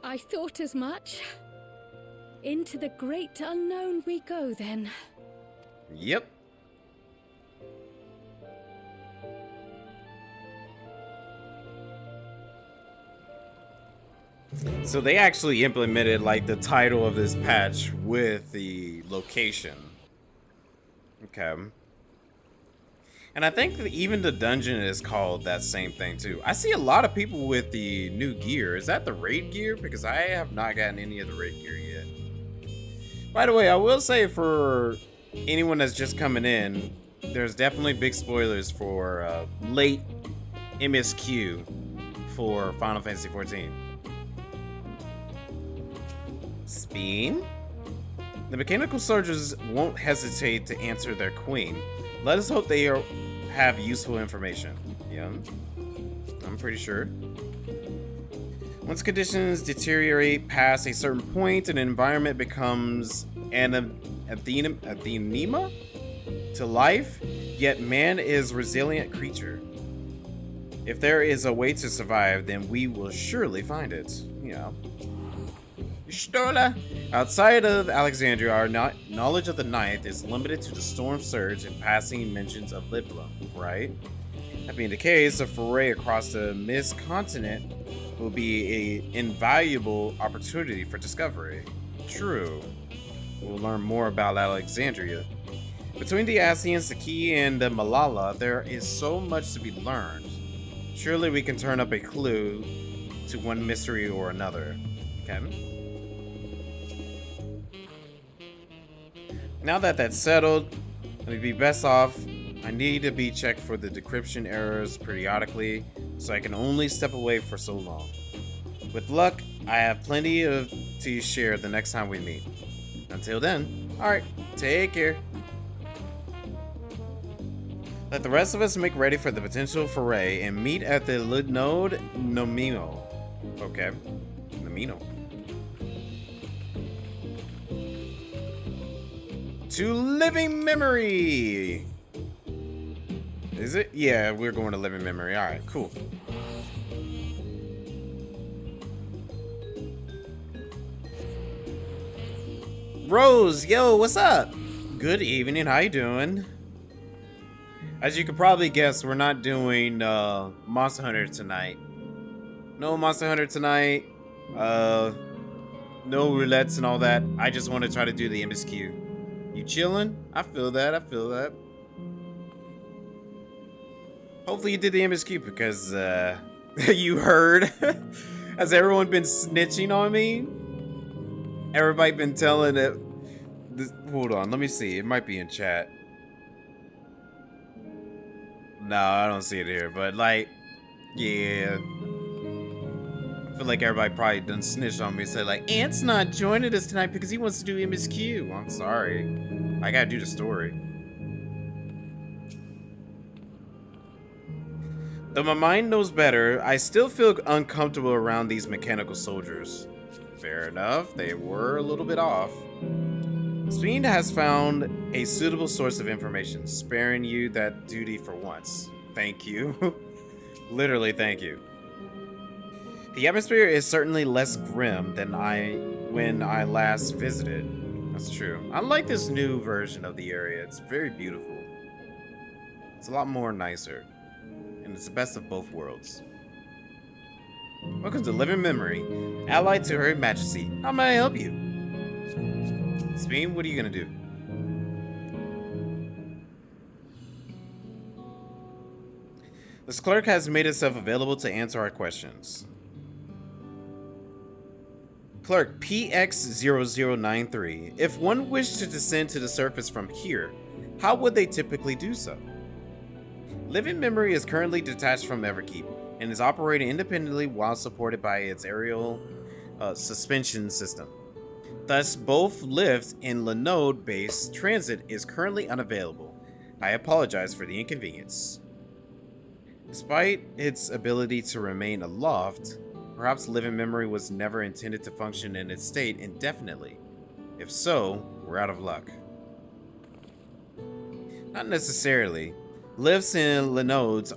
I thought as much. Into the great unknown we go then. Yep. So they actually implemented like the title of this patch with the location. Okay. And I think that even the dungeon is called that same thing too. I see a lot of people with the new gear. Is that the raid gear? Because I have not gotten any of the raid gear yet. By the way, I will say for anyone that's just coming in, there's definitely big spoilers for late MSQ for Final Fantasy XIV. Speen? The mechanical soldiers won't hesitate to answer their queen. Let us hope they have useful information. Yeah, I'm pretty sure. Once conditions deteriorate past a certain point, an environment becomes anathema to life, yet man is a resilient creature. If there is a way to survive, then we will surely find it. You know. Stola. Outside of Alexandria, our knowledge of the Ninth is limited to the storm surge and passing mentions of Libra, right? That being the case, a foray across the Mist continent will be an invaluable opportunity for discovery. True. We'll learn more about Alexandria. Between the Ascians, the Key, and the Malala, there is so much to be learned. Surely we can turn up a clue to one mystery or another. Okay. Now that that's settled, it'd be best off. I need to be checked for the decryption errors periodically, so I can only step away for so long. With luck, I have plenty to share the next time we meet. Until then, alright, take care. Let the rest of us make ready for the potential foray and meet at the Node Nomino. Okay, Nomino. To Living Memory! Is it? Yeah, we're going to Living Memory. Alright, cool. Rose, yo, what's up? Good evening, how you doing? As you could probably guess, we're not doing Monster Hunter tonight. No Monster Hunter tonight. No roulettes and all that. I just want to try to do the MSQ. You chilling? I feel that, I feel that. Hopefully you did the MSQ because you heard. Has everyone been snitching on me? Everybody been telling it. Hold on, let me see. It might be in chat. No, I don't see it here, but like, yeah. I feel like everybody probably done snitched on me and said like, Ant's not joining us tonight because he wants to do MSQ. I'm sorry. I gotta do the story. Though my mind knows better, I still feel uncomfortable around these mechanical soldiers. Fair enough, they were a little bit off. Speen has found a suitable source of information, sparing you that duty for once. Thank you. Literally, thank you. The atmosphere is certainly less grim than when I last visited. That's true. I like this new version of the area. It's very beautiful. It's a lot more nicer. And it's the best of both worlds. Welcome to Living Memory, allied to Her Majesty. How may I help you? Speen, what are you gonna do? This clerk has made itself available to answer our questions. Clerk PX0093. If one wished to descend to the surface from here, how would they typically do so? Living Memory is currently detached from Everkeep and is operating independently while supported by its aerial suspension system. Thus, both lift and Linode-based transit is currently unavailable. I apologize for the inconvenience. Despite its ability to remain aloft, perhaps Living Memory was never intended to function in its state indefinitely. If so, we're out of luck. Not necessarily. Lifts and Linodes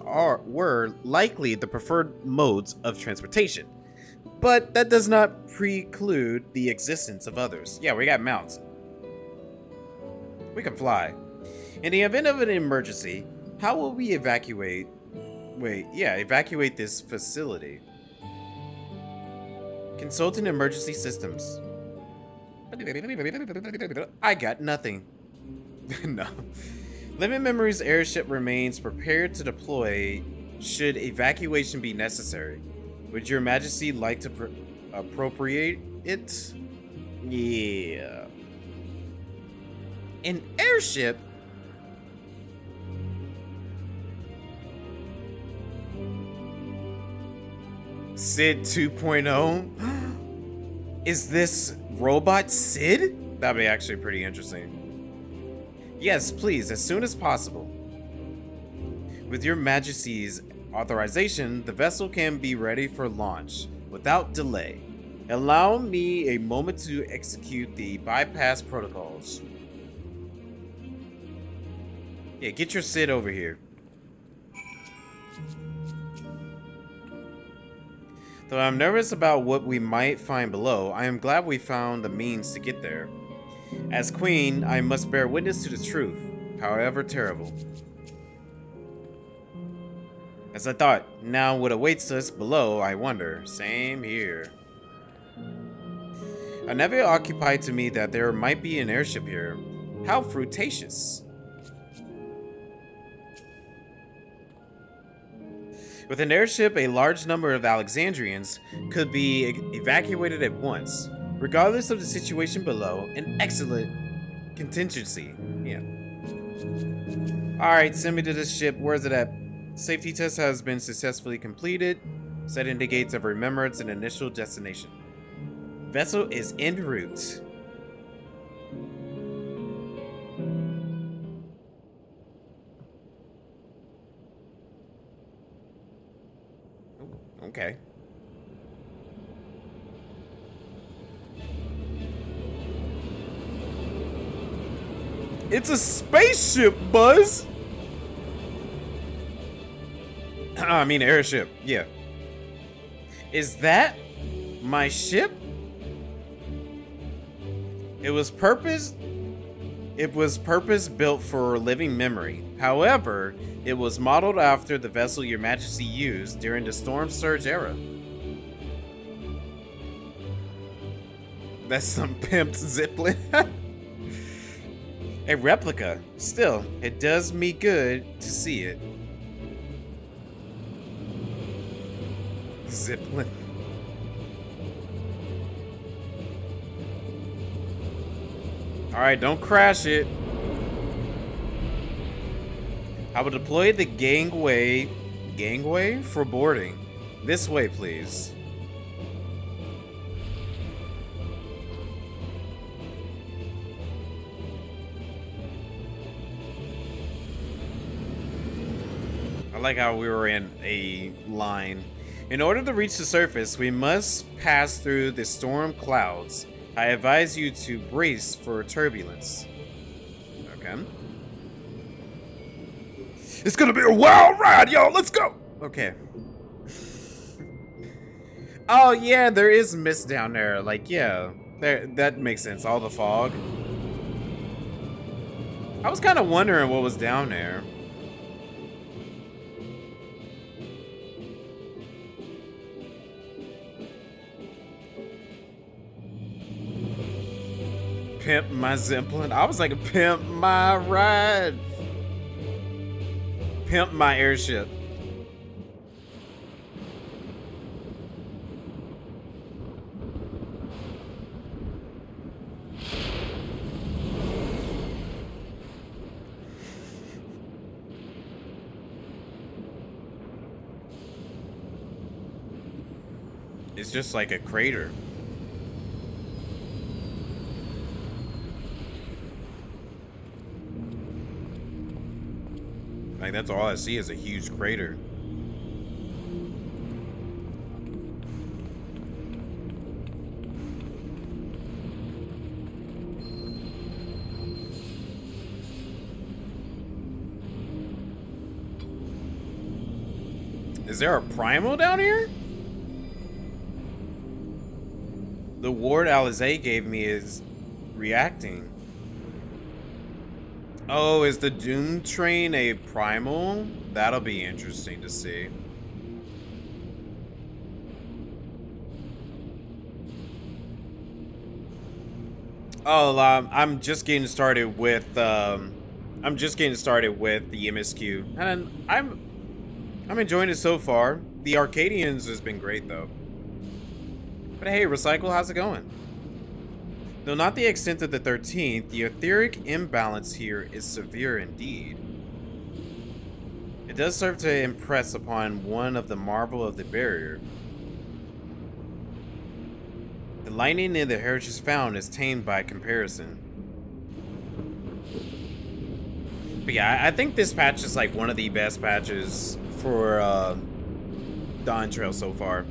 were likely the preferred modes of transportation, but that does not preclude the existence of others. Yeah, we got mounts. We can fly. In the event of an emergency, how will we evacuate? Evacuate this facility. Consulting emergency systems. I got nothing. No. Living Memory's airship remains prepared to deploy should evacuation be necessary. Would Your Majesty like to appropriate it? Yeah. An airship? Sid 2.0? Is this robot Sid? That'd be actually pretty interesting. Yes, please, as soon as possible. With your Majesty's authorization, the vessel can be ready for launch without delay. Allow me a moment to execute the bypass protocols. Yeah, get your Sid over here. Though I'm nervous about what we might find below, I am glad we found the means to get there. As Queen, I must bear witness to the truth, however terrible. As I thought, now what awaits us below, I wonder. Same here. A nephew occupied to me that there might be an airship here. How fruitacious. With an airship, a large number of Alexandrians could be evacuated at once. Regardless of the situation below, an excellent contingency. Yeah. Alright, send me to this ship. Where's it at? Safety test has been successfully completed. Set indicates of remembrance and initial destination. Vessel is en route. Ooh, okay. It's a spaceship, Buzz! I mean airship, yeah. Is that my ship? It was purpose built for living memory. However, it was modeled after the vessel Your Majesty used during the Storm Surge era. That's some pimped Zeppelin. A replica. Still, it does me good to see it. Zeppelin. Alright, don't crash it. I will deploy the gangway for boarding. This way, please. I like how we were in a line. In order to reach the surface, we must pass through the storm clouds. I advise you to brace for turbulence. Okay. It's gonna be a wild ride, y'all. Let's go. Okay. Oh yeah, there is mist down there. Like, yeah, that makes sense. All the fog. I was kind of wondering what was down there. Pimp my Zeppelin. I was like, pimp my ride. Pimp my airship. It's just like a crater. Like, that's all I see is a huge crater. Is there a primal down here? The ward Eorzea gave me is reacting. Oh, is the Doom Train a primal? That'll be interesting to see. Oh, I'm just getting started with the MSQ, and I'm enjoying it so far. The Arcadians has been great though. But hey, Recycle, how's it going? Though not the extent of the 13th, the etheric imbalance here is severe indeed. It does serve to impress upon one of the marvel of the barrier. lightning in the heritage found is tamed by comparison. But yeah, I think this patch is like one of the best patches for Dawntrail so far.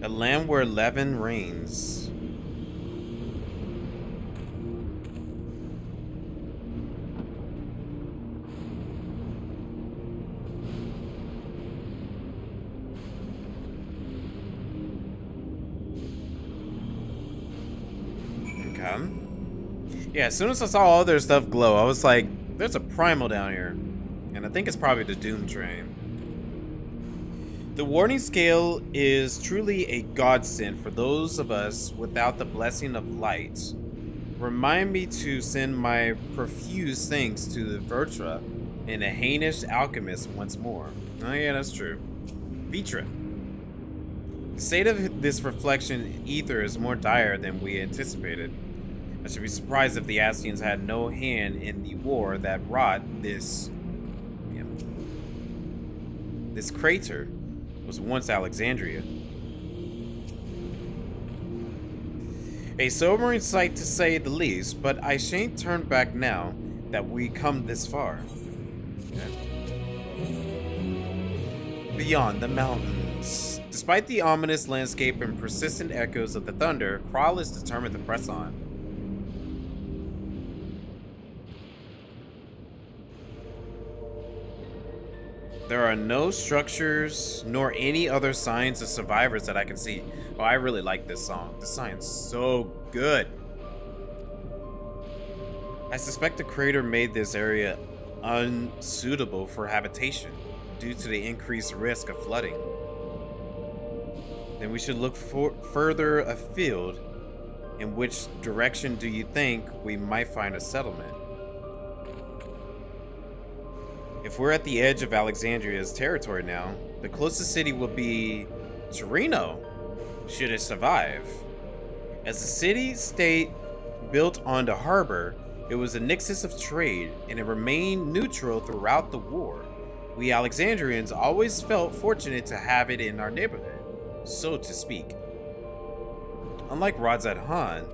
A land where Levin reigns. Okay. Yeah, as soon as I saw all their stuff glow, I was like, there's a primal down here. And I think it's probably the Doom Train. The warning scale is truly a godsend for those of us without the blessing of light. Remind me to send my profuse thanks to the Vertra and the heinous alchemist once more. Oh yeah, that's true. Vitra. The state of this reflection ether is more dire than we anticipated. I should be surprised if the Ascians had no hand in the war that wrought this... Yeah, this crater. Was once Alexandria. A sobering sight to say the least, but I shan't turn back now that we come this far. Okay. Beyond the mountains. Despite the ominous landscape and persistent echoes of the thunder, Kral is determined to press on. There are no structures nor any other signs of survivors that I can see. Oh, I really like this song. This song is so good. I suspect the creator made this area unsuitable for habitation due to the increased risk of flooding. Then we should look further afield. In which direction do you think we might find a settlement? If we're at the edge of Alexandria's territory now, the closest city will be Torino, should it survive. As a city-state built on the harbor, it was a nexus of trade, and it remained neutral throughout the war. We Alexandrians always felt fortunate to have it in our neighborhood, so to speak. Unlike Radzad-Han.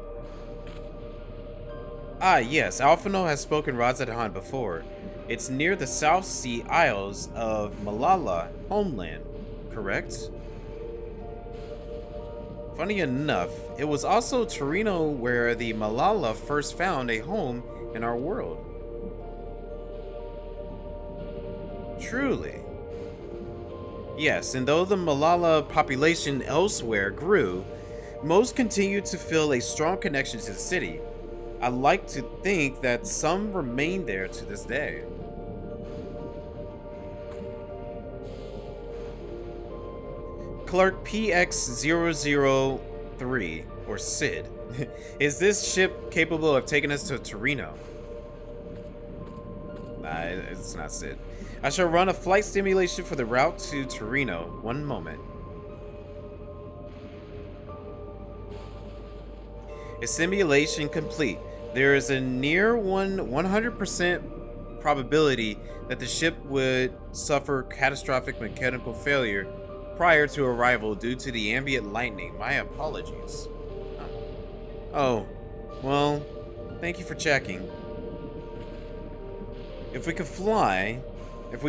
Ah yes, Alphino has spoken Radzad-Han before. It's near the South Sea Isles of Malala homeland, correct? Funny enough, it was also Torino where the Malala first found a home in our world. Truly. Yes, and though the Malala population elsewhere grew, most continued to feel a strong connection to the city. I like to think that some remain there to this day. Clerk PX003, or Sid, is this ship capable of taking us to Torino? Nah, it's not Sid. I shall run a flight simulation for the route to Torino. One moment. A simulation complete. There is a near 100% probability that the ship would suffer catastrophic mechanical failure prior to arrival due to the ambient lightning. My apologies. Oh, well, thank you for checking. If we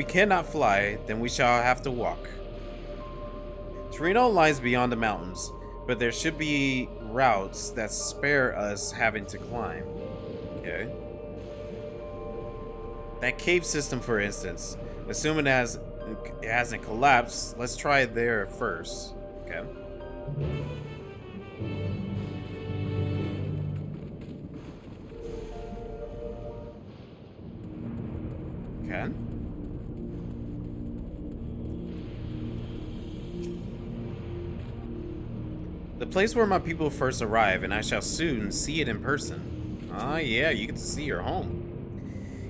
cannot fly, then we shall have to walk. Torino lies beyond the mountains, but there should be routes that spare us having to climb. Okay. That cave system, for instance, assuming it hasn't collapsed, let's try it there first. Okay. Okay. The place where my people first arrive, and I shall soon see it in person. Ah, yeah, you get to see your home.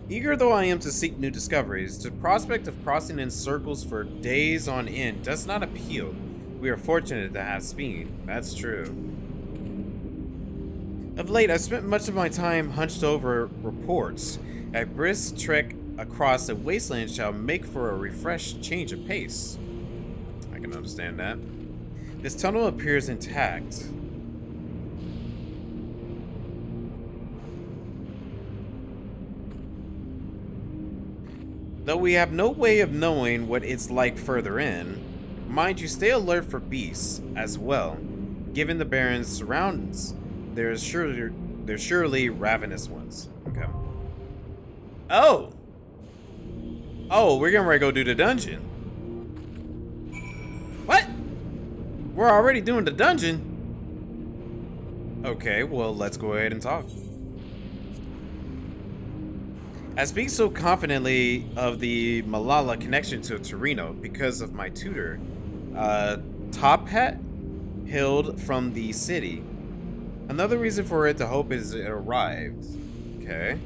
Eager though I am to seek new discoveries, the prospect of crossing in circles for days on end does not appeal. We are fortunate to have speed. That's true. Of late, I spent much of my time hunched over reports. A brisk trek across the wasteland shall make for a refreshed change of pace. can understand that. This tunnel appears intact. Though we have no way of knowing what it's like further in, mind you, stay alert for beasts as well. Given the Baron's surroundings, there's surely ravenous ones. Okay. Oh! Oh, we're getting ready to go do the dungeon. What? We're already doing the dungeon? Okay, well, let's go ahead and talk. I speak so confidently of the Malala connection to Torino because of my tutor, Top Hat, hailed from the city. Another reason for it to hope is it arrived. Okay.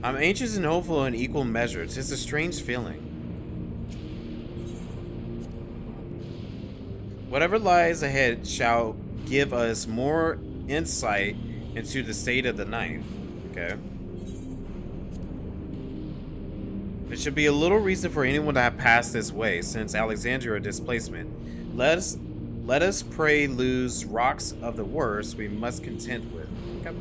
I'm anxious and hopeful in equal measure. It's a strange feeling. Whatever lies ahead shall give us more insight into the state of the ninth. Okay. There should be a little reason for anyone to have passed this way since Alexandria displacement. Let us pray lose rocks of the worst we must contend with. Okay.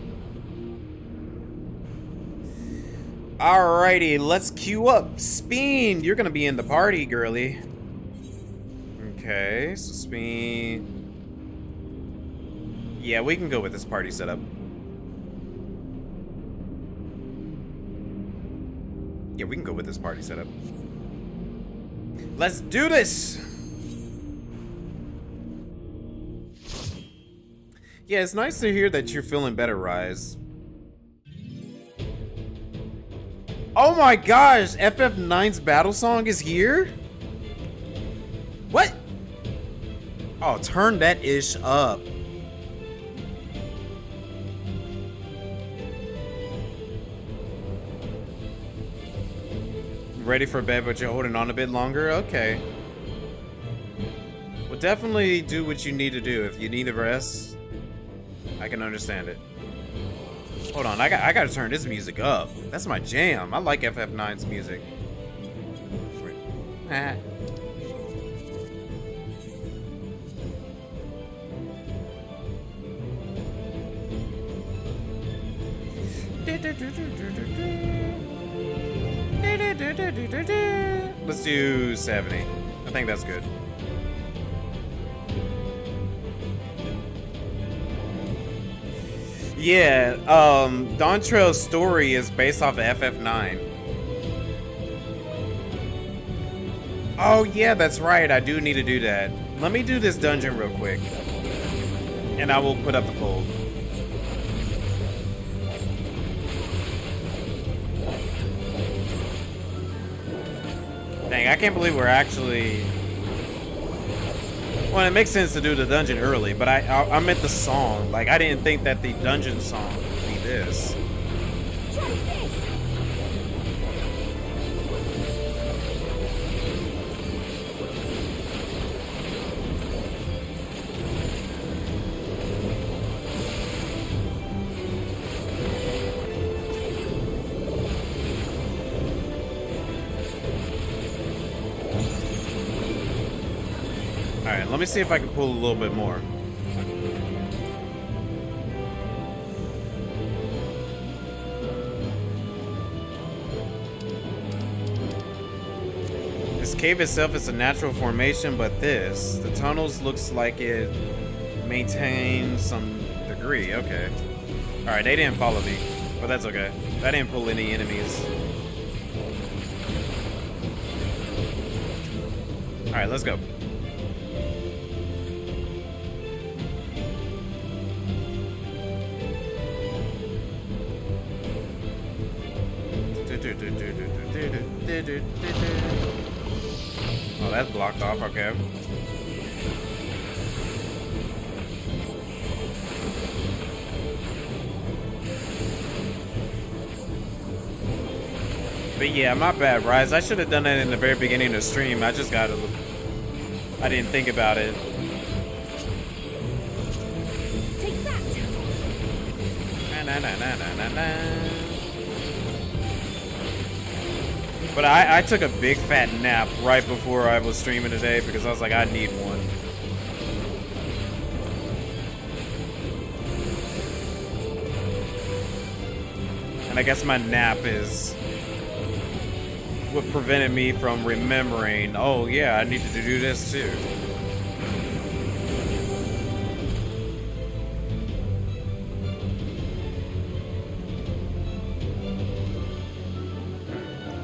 Alrighty, let's queue up. Speen, you're gonna be in the party, girly. Okay, so Speen. Yeah, we can go with this party setup. Yeah, we can go with this party setup. Let's do this! Yeah, it's nice to hear that you're feeling better, Rise. Oh my gosh, FF9's battle song is here? What? Oh, turn that ish up. Ready for bed, but you're holding on a bit longer? Okay. Well, definitely do what you need to do. If you need a rest, I can understand it. Hold on, I gotta turn this music up. That's my jam. I like FF9's music. Ah. Let's do 70. I think that's good. Yeah, Dawntrail's story is based off of FF9. Oh yeah, that's right. I do need to do that. Let me do this dungeon real quick, and I will put up the poll. Dang, I can't believe we're actually... Well, it makes sense to do the dungeon early, but I meant the song. Like, I didn't think that the dungeon song would be this. Alright, let me see if I can pull a little bit more. This cave itself is a natural formation, but the tunnels looks like it maintains some degree. Okay. Alright, they didn't follow me, but that's okay. I didn't pull any enemies. Alright, let's go. Oh, that's blocked off, okay. But yeah, my bad, Rise. I should have done that in the very beginning of the stream. I just got to... I didn't think about it. Take that. Na na na na na na. But I took a big fat nap right before I was streaming today because I was like, I need one. And I guess my nap is what prevented me from remembering, oh yeah, I needed to do this too.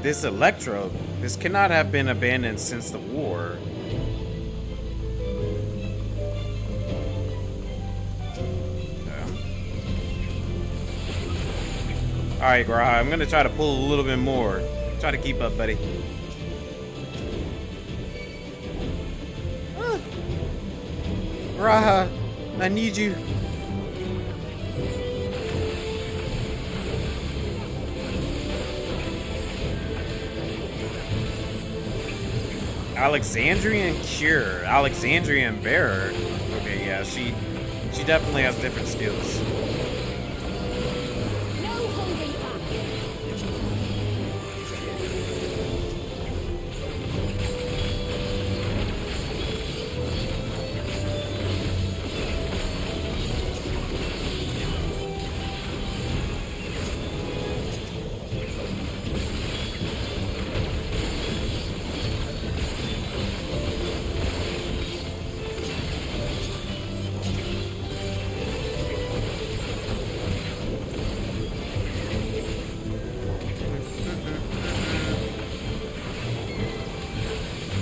This electrode, this cannot have been abandoned since the war. Alright, Graha, I'm gonna try to pull a little bit more. Try to keep up, buddy. Graha, I need you. Alexandrian Cure, Alexandrian Bearer. Okay, yeah, she definitely has different skills. No holding back.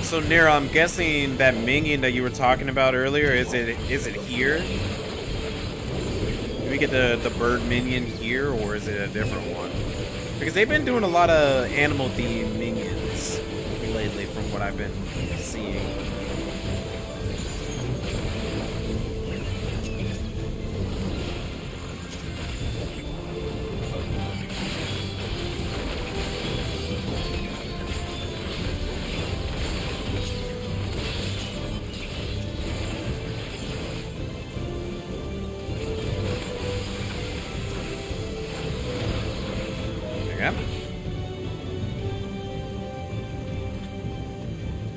So Nero, I'm guessing that minion that you were talking about earlier, is it here? Do we get the bird minion here, or is it a different one? Because they've been doing a lot of animal themed minions lately from what I've been seeing.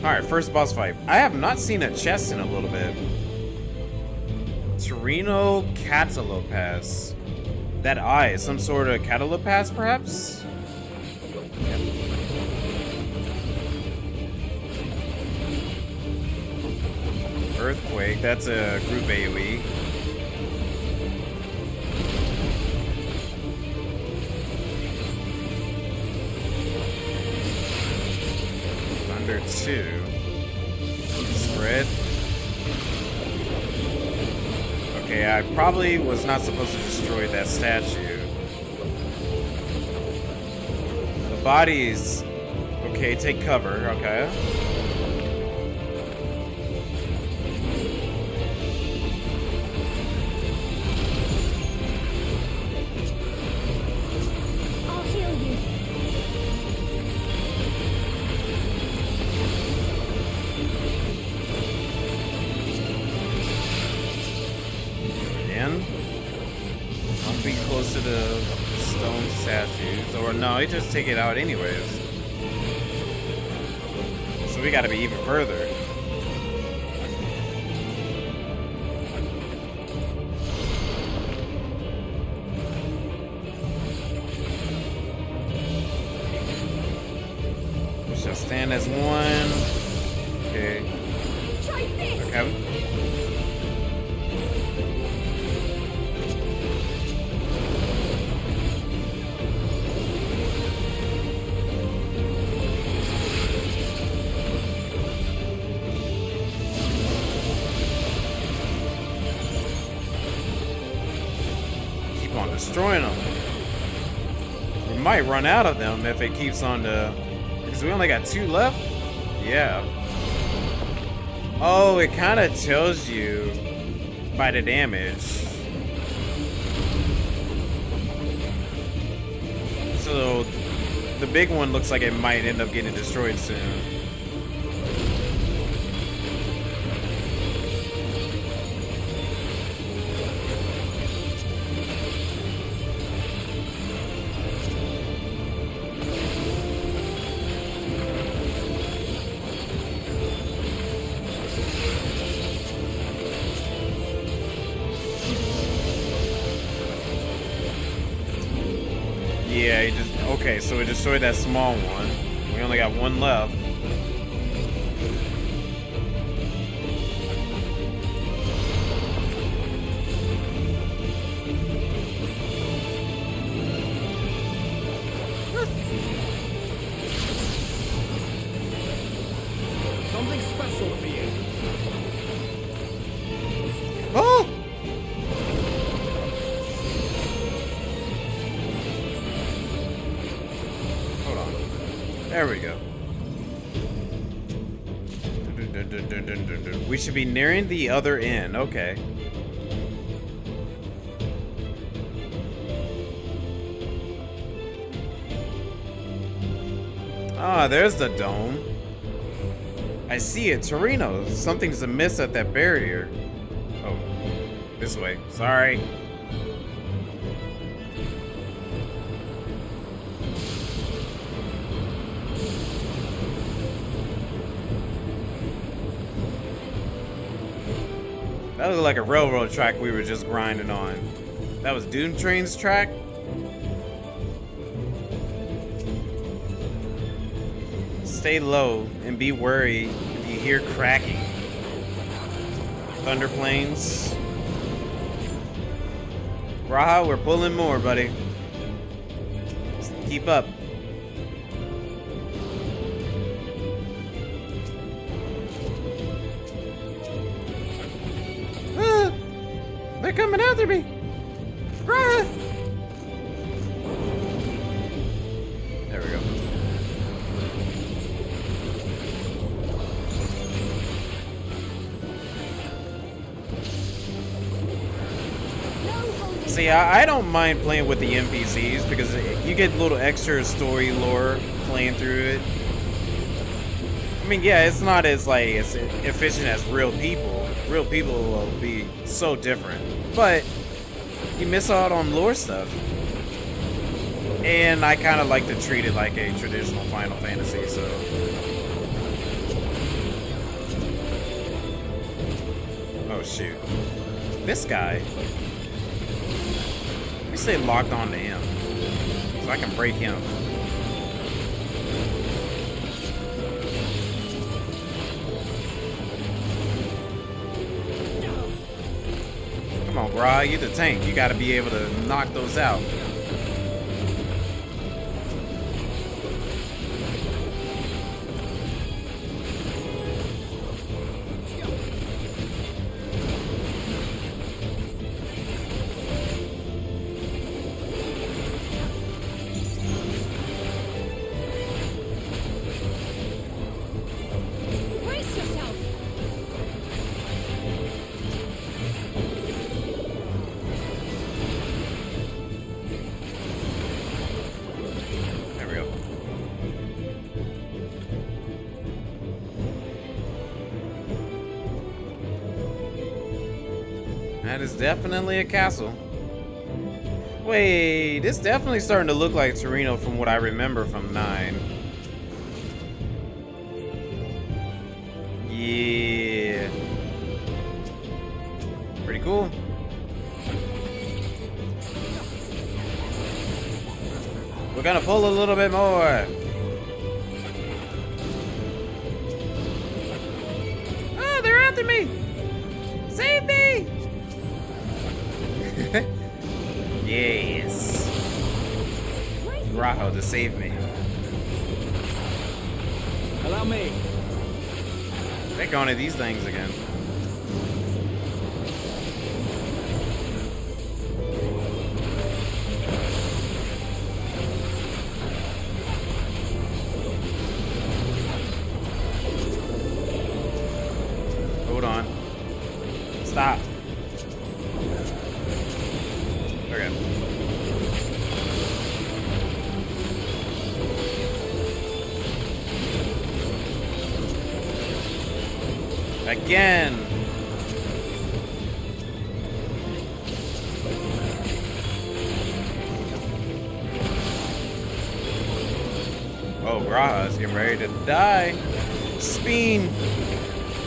Alright, first boss fight. I have not seen a chest in a little bit. Torino Catalopass. That eye, some sort of Catalopass, perhaps? Yep. Earthquake, that's a group AoE. Thunder 2. Spread. Okay, I probably was not supposed to destroy that statue. The bodies. Okay, take cover, okay. I'll heal you. Don't be close to the stone statues. Or no, you just take it out anyways. So we gotta be even further. We shall stand as one. Okay. Try this. Okay. Destroying them. We might run out of them if it keeps on to, because we only got 2 left. Yeah. Oh, it kind of tells you by the damage. So the big one looks like it might end up getting destroyed soon. yeah, he just... Okay, so we destroyed that small one. We only got one left. Something special for you. Oh! Hold on. There we go. We should be nearing the other end. Okay. Ah, there's the dome. I see it. Torino. Something's amiss at that barrier. Oh, this way. Sorry. That was like a railroad track we were just grinding on. That was Doom Train's track? Stay low and be wary if you hear cracking. Thunder planes. Raha, we're pulling more, buddy. Just keep up. Ah, they're coming after me. Raha. There we go. See, I don't mind playing with the NPCs because you get a little extra story lore playing through it. I mean, yeah, it's not as like as efficient as real people. Real people will be so different, but you miss out on lore stuff. And I kind of like to treat it like a traditional Final Fantasy, so. Oh shoot, this guy. Let me stay locked on to him so I can break him. Come on, Gra, you're the tank. You gotta be able to knock those out. Brace yourself! There we go. That is definitely a castle. Wait, this definitely starting to look like Torino from what I remember from 9. Yeah. Pretty cool. We're gonna pull a little bit more. Oh, they're after me! Save me! Yes. Raho to save me. Allow me. They're going to these things again. Hold on. Stop. Okay. Again. Oh, Graha's getting ready to die. Speen.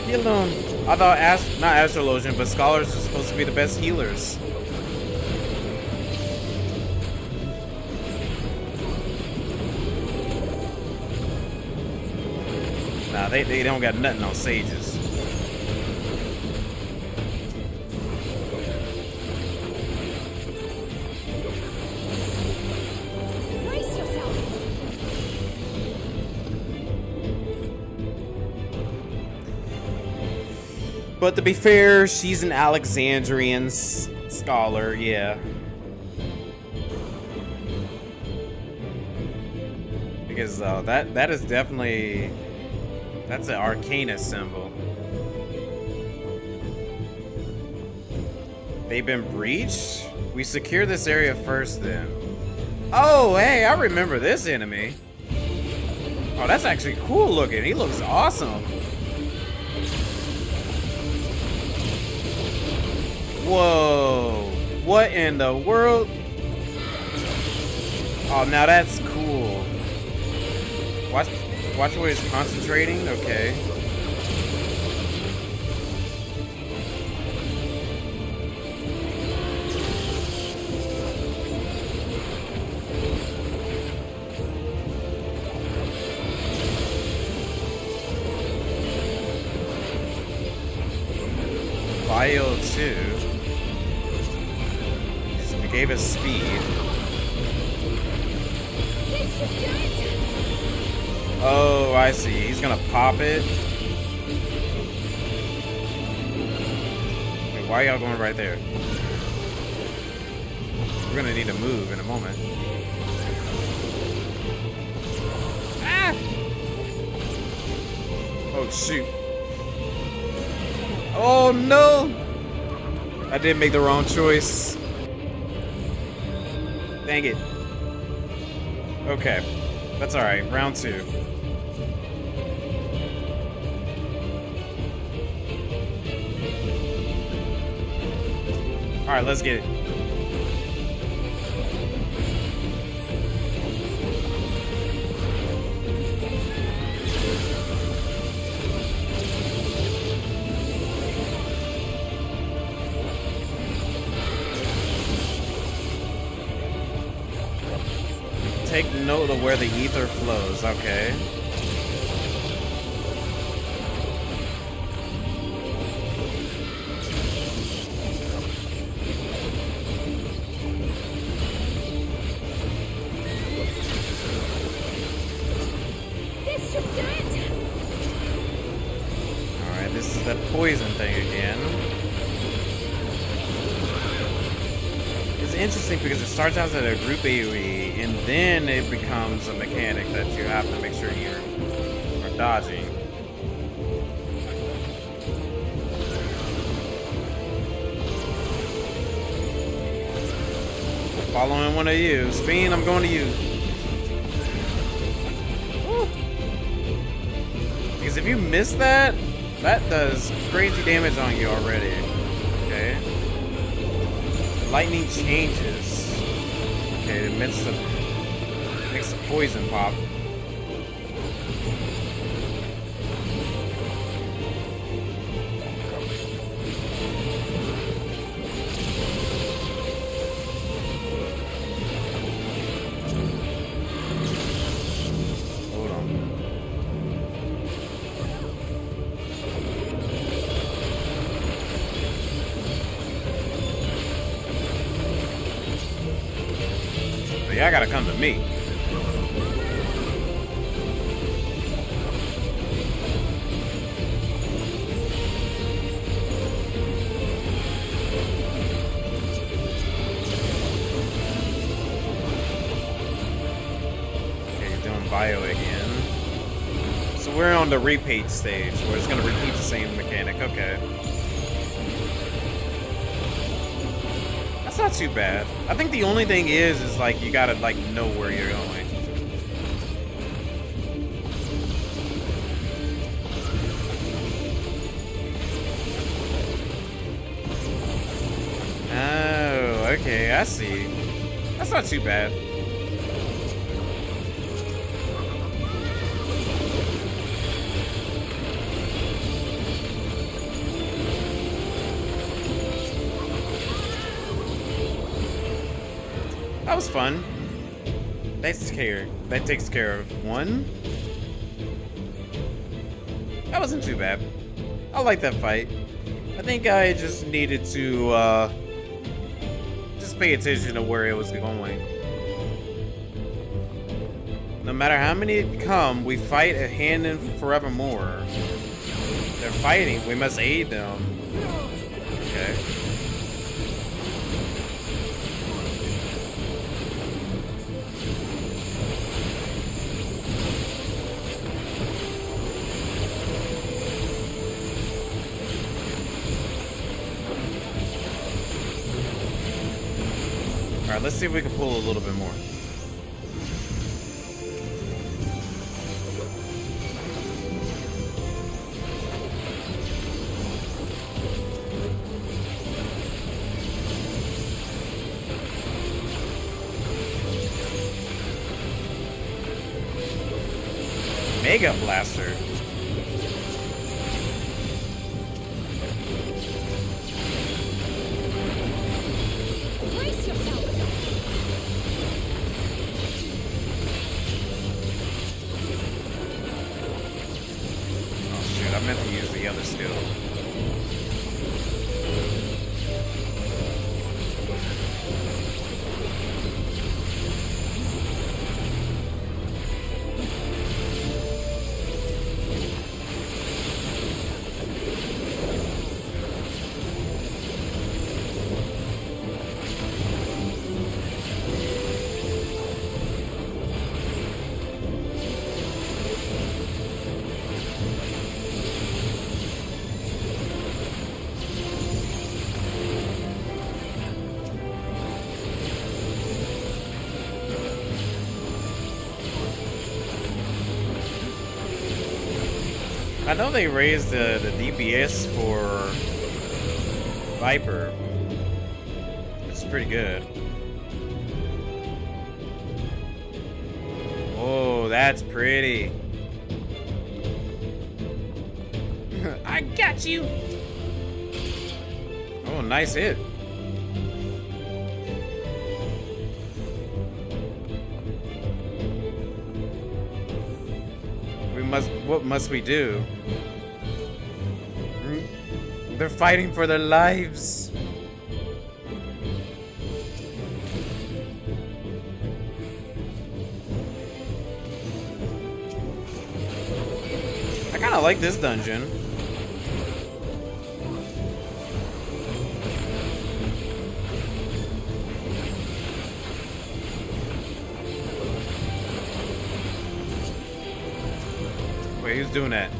Heal him. I thought not Astrologian, but scholars are supposed to be the best healers. Nah, they don't got nothing on sages. Brace yourself. But to be fair, she's an Alexandrian scholar, yeah. Because that is definitely, that's an Arcana symbol. They've been breached? We secure this area first then. Oh, hey, I remember this enemy. Oh, that's actually cool looking. He looks awesome. Whoa, what in the world? Oh, now that's cool. Watch where he's concentrating, okay. Bio 2. We gave us speed. Oh, I see. He's gonna pop it. Wait, why are y'all going right there? We're gonna need to move in a moment. Ah! Oh, shoot. Oh, no! I did make the wrong choice. Dang it. Okay. That's alright. Round 2. Alright, let's get it. Take note of where the ether flows, okay. This should do it. Alright, this is that poison thing again. It's interesting because it starts out as a group AoE and then it becomes a mechanic that you have to make sure you are dodging. Following one of you. Fiend, I'm going to you. Woo. Because if you miss that, that does crazy damage on you already. Okay. Lightning changes. Okay, it makes the poison pop. Hold on. So y'all gotta come to me. Bio again. So we're on the repeat stage where it's gonna repeat the same mechanic. Okay. That's not too bad. I think the only thing is like you gotta like know where you're going. Oh, okay, I see. That's not too bad. That was fun. That takes care of one. That wasn't too bad. I like that fight. I think I just needed to just pay attention to where it was going. No matter how many come, we fight a hand in forevermore. They're fighting, we must aid them. Okay. Alright, let's see if we can pull a little bit more. Mega Blaster. Brace yourself! Oh shoot, I meant to use the other skill. I know they raised the DPS for Viper. It's pretty good. Oh, that's pretty. I got you. Oh, nice hit. What must we do? They're fighting for their lives. I kind of like this dungeon. Wait, who's doing that?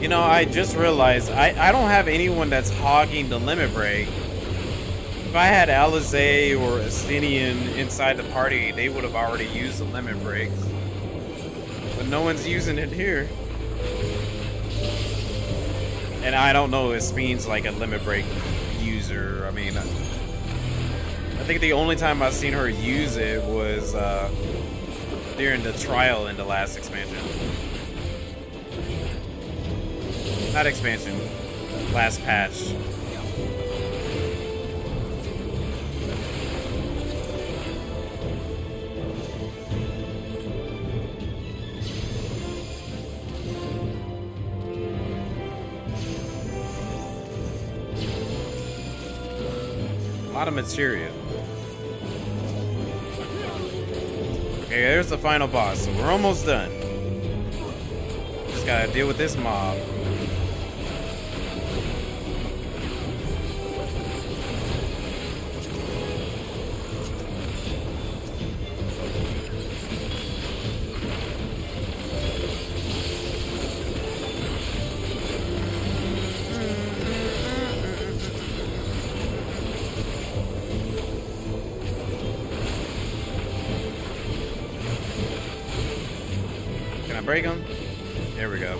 You know, I just realized I don't have anyone that's hogging the limit break. If I had Eorzea or Astinian inside the party, they would have already used the limit break. But no one's using it here. And I don't know if Speen's like a limit break user. I mean, I think the only time I've seen her use it was during the trial in the last expansion. Not expansion, last patch. A lot of materia. Okay, there's the final boss, so we're almost done. Just gotta deal with this mob. Break him. There we go.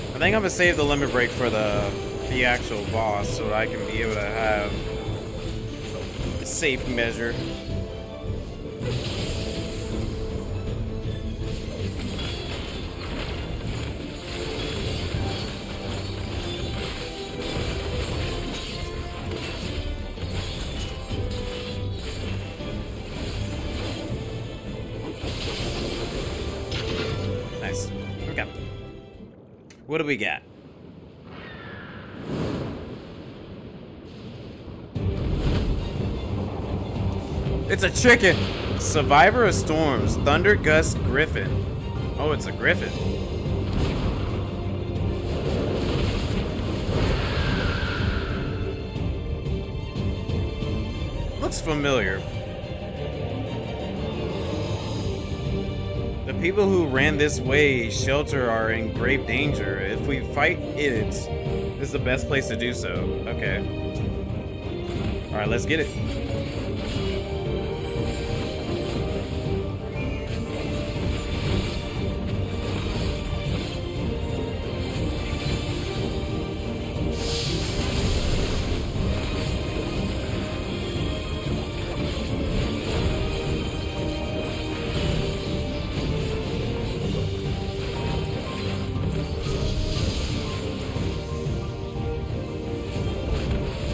I think I'm gonna save the limit break for the actual boss so I can be able to have safe measure. Nice. Okay. What do we got? It's a chicken! Survivor of Storms, Thunder Gust Griffin. Oh, it's a griffin. Looks familiar. The people who ran this way shelter are in grave danger. If we fight it, this is the best place to do so. Okay. Alright, let's get it.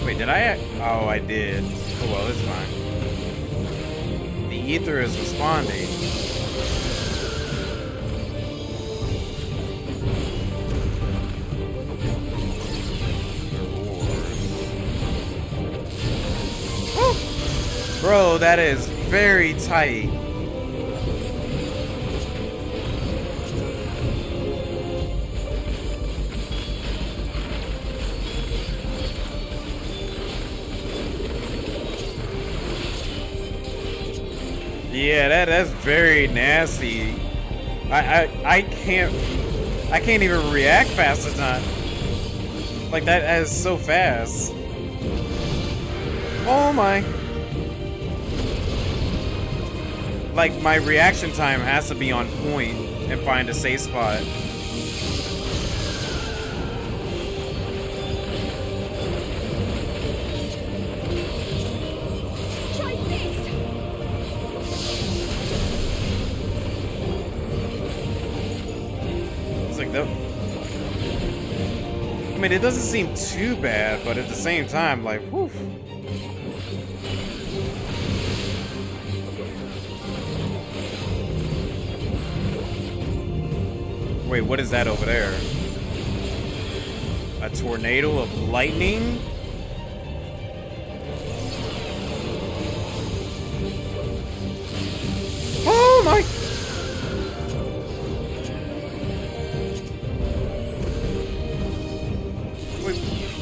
Wait, did I? Oh, I did. Oh, well, it's fine. The ether is responding. Woo! Bro, that is very tight. Yeah, that's very nasty. I can't even react fast enough. Like that is so fast. Oh my. Like my reaction time has to be on point and find a safe spot. I mean, it doesn't seem too bad, but at the same time, like, whew. Wait, what is that over there? A tornado of lightning? Oh my!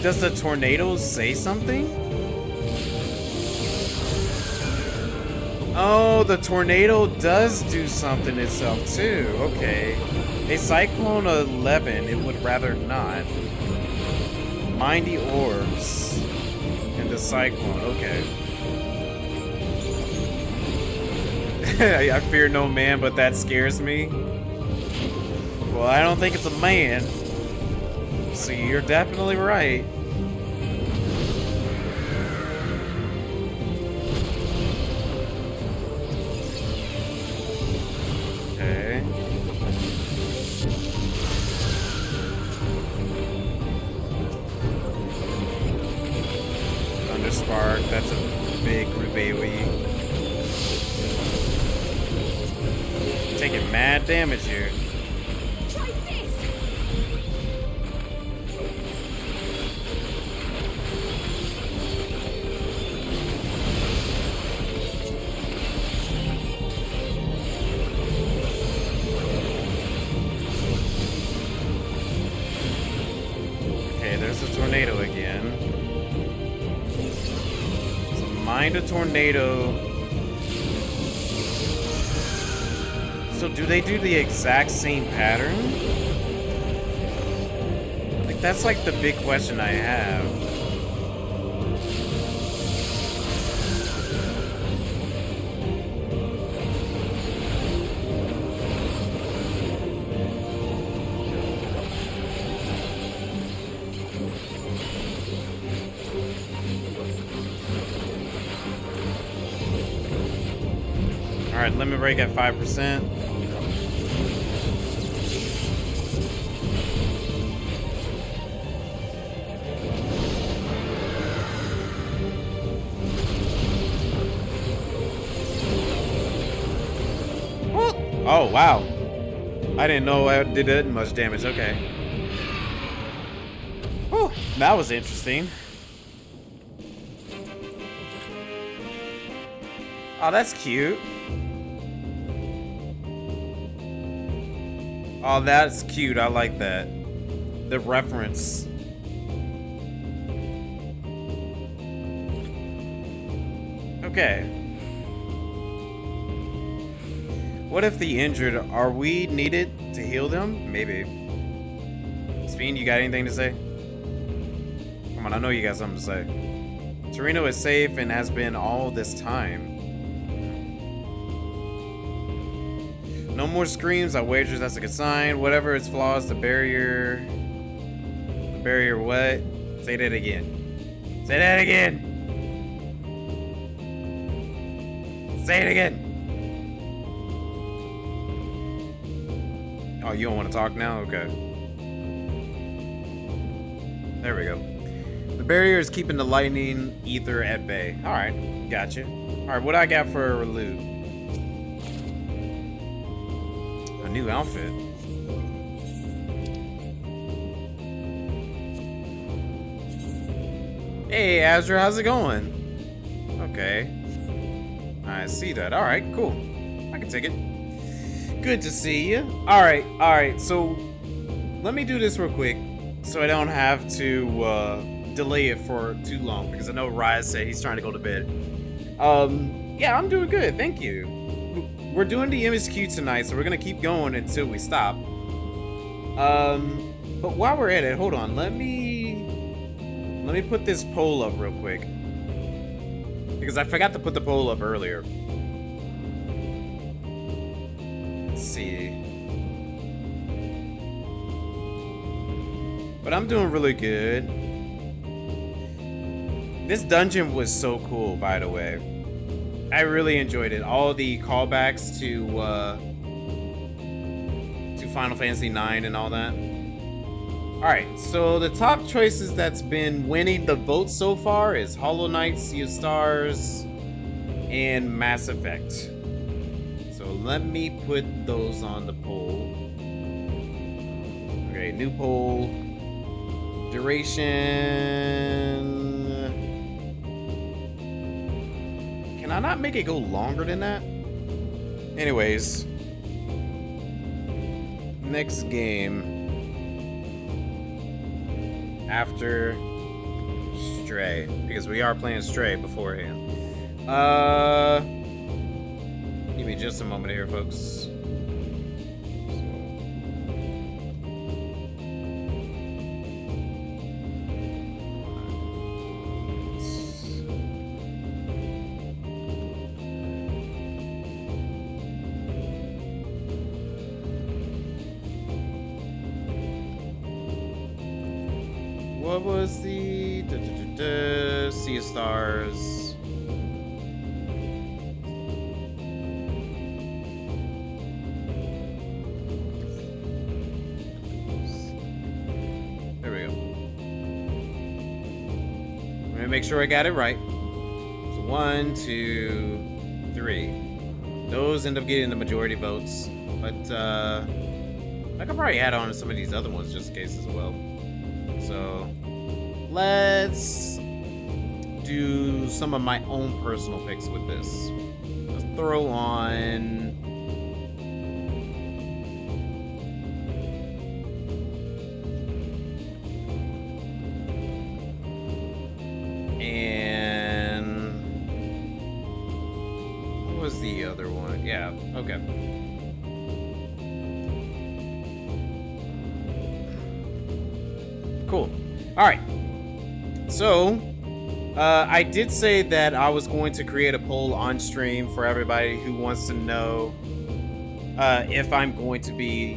Does the tornado say something? Oh, the tornado does do something itself too. Okay. A Cyclone 11, it would rather not. Mindy orbs. And the Cyclone, okay. I fear no man, but that scares me. Well, I don't think it's a man. So you're definitely right. Okay. Thunderspark, that's a big baby. Taking mad damage here. Tornado again. So mind a tornado. So do they do the exact same pattern? Like that's like the big question I have. Alright, limit break at 5%. Oh, wow. I didn't know I did that much damage. Okay. Whew, that was interesting. Oh, that's cute. Oh, that's cute. I like that. The reference. Okay. What if the injured, are we needed to heal them? Maybe. Speen, you got anything to say? Come on, I know you got something to say. Torino is safe and has been all this time. No more screams, I wager that's a good sign. Whatever its flaws, the barrier... The barrier what? Say that again. Say that again! Say it again! Oh, you don't want to talk now? Okay. There we go. The barrier is keeping the lightning ether at bay. Alright, gotcha. Alright, what I got for loot? A new outfit. Hey, Azra, how's it going? Okay. I see that. Alright, cool. I can take it. Good to see you. Alright, so let me do this real quick so I don't have to delay it for too long because I know Rise said he's trying to go to bed. Yeah, I'm doing good, thank you. We're doing the MSQ tonight, so we're gonna keep going until we stop. But while we're at it, hold on, let me put this poll up real quick. Because I forgot to put the poll up earlier. Let's see. But I'm doing really good. This dungeon was so cool, by the way. I really enjoyed it. All the callbacks to Final Fantasy IX and all that. Alright, so the top choices that's been winning the vote so far is Hollow Knight, Sea of Stars, and Mass Effect. So let me put those on the poll. Okay, new poll. Duration. Can I not make it go longer than that? Anyways. Next game. After Stray, because we are playing Stray beforehand. Give me just a moment here, folks. What was the Sea of Stars? There we go. I'm gonna make sure I got it right. So 1, 2, 3. Those end up getting the majority votes, but I could probably add on to some of these other ones just in case as well. So let's do some of my own personal picks with this. Let's throw on and what was the other one? Yeah, okay. Cool. All right. So, I did say that I was going to create a poll on stream for everybody who wants to know if I'm going to be,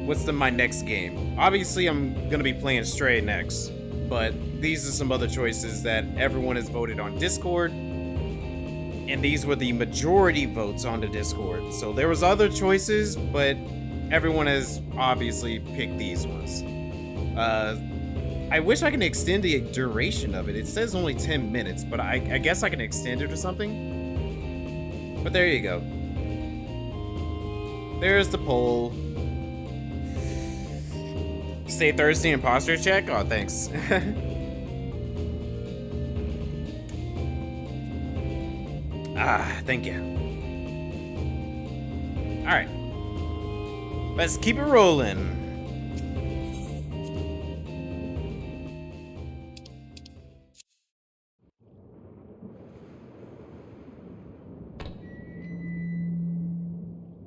what's my next game. Obviously, I'm going to be playing Stray next, but these are some other choices that everyone has voted on Discord. And these were the majority votes on the Discord. So there was other choices, but everyone has obviously picked these ones. I wish I can extend the duration of it. It says only 10 minutes, but I guess I can extend it or something. But there you go. There's the poll. Stay thirsty and posture check? Oh, thanks. Thank you. Alright. Let's keep it rolling.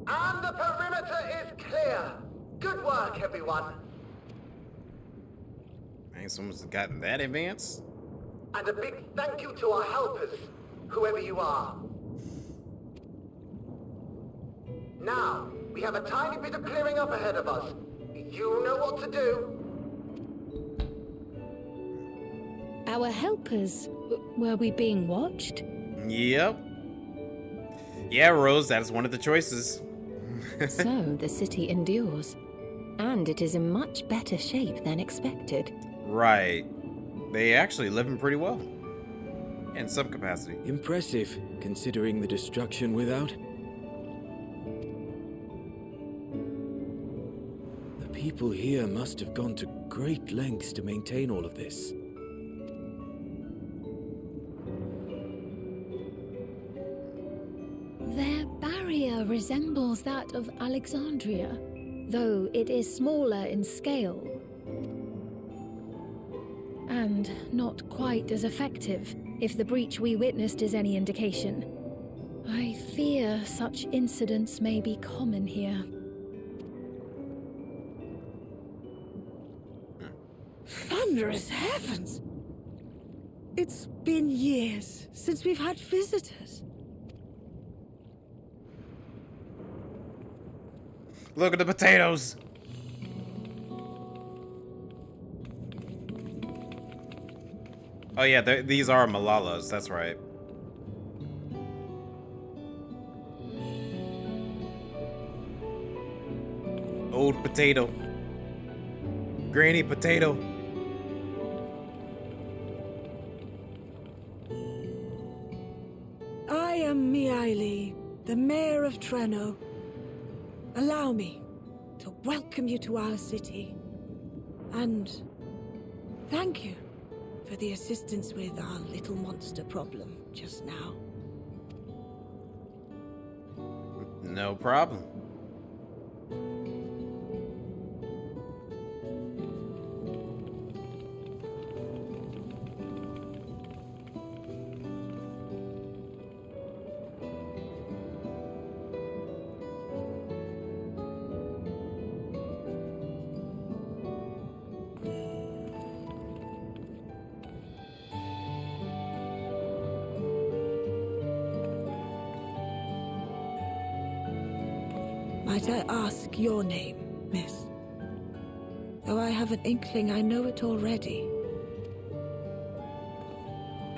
And the perimeter is clear. Good work, everyone. Ain't someone's gotten that advanced? And a big thank you to our helpers, whoever you are. Now, we have a tiny bit of clearing up ahead of us. You know what to do. Our helpers, were we being watched? Yep. Yeah, Rose, that is one of the choices. So the city endures. And it is in much better shape than expected. Right. They actually living pretty well. In some capacity. Impressive, considering the destruction without. The people here must have gone to great lengths to maintain all of this. Their barrier resembles that of Alexandria, though it is smaller in scale. And not quite as effective, if the breach we witnessed is any indication. I fear such incidents may be common here. Thunderous heavens! It's been years since we've had visitors. Look at the potatoes. Oh yeah, these are Malalas, that's right. Old potato. Granny potato. I am Miaili, the mayor of Treno. Allow me to welcome you to our city. And thank you for the assistance with our little monster problem just now. No problem. Might I ask your name, miss? Though I have an inkling I know it already.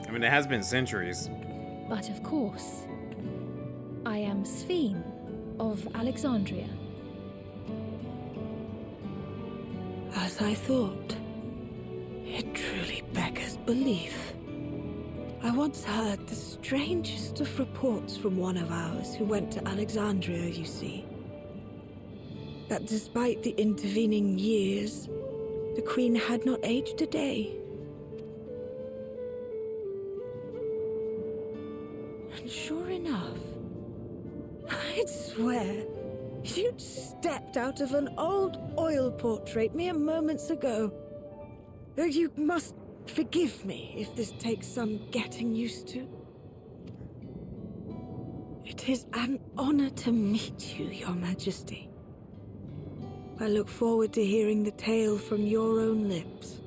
I mean, it has been centuries. But of course, I am Sphene of Alexandria. As I thought. It truly beggars belief. I once heard the strangest of reports from one of ours who went to Alexandria, you see. That despite the intervening years, the Queen had not aged a day. And sure enough, I'd swear you'd stepped out of an old oil portrait mere moments ago. Though you must forgive me if this takes some getting used to. It is an honor to meet you, Your Majesty. I look forward to hearing the tale from your own lips.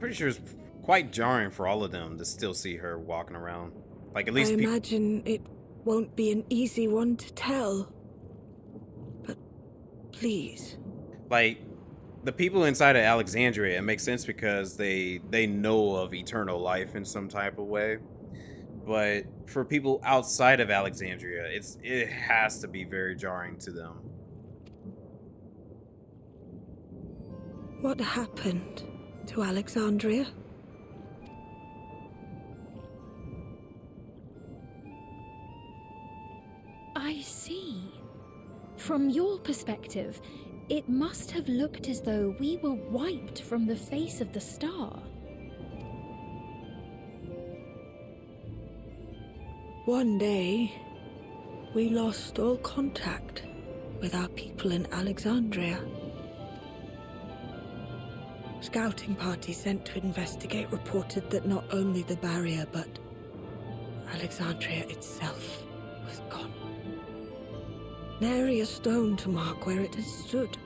Pretty sure it's quite jarring for all of them to still see her walking around. Like, at least I imagine it won't be an easy one to tell. But please. Like, the people inside of Alexandria, it makes sense because they know of eternal life in some type of way. But for people outside of Alexandria, it has to be very jarring to them. What happened to Alexandria? I see. From your perspective, it must have looked as though we were wiped from the face of the star. One day, we lost all contact with our people in Alexandria. Scouting parties sent to investigate reported that not only the barrier, but Alexandria itself was gone. Nary a stone to mark where it had stood.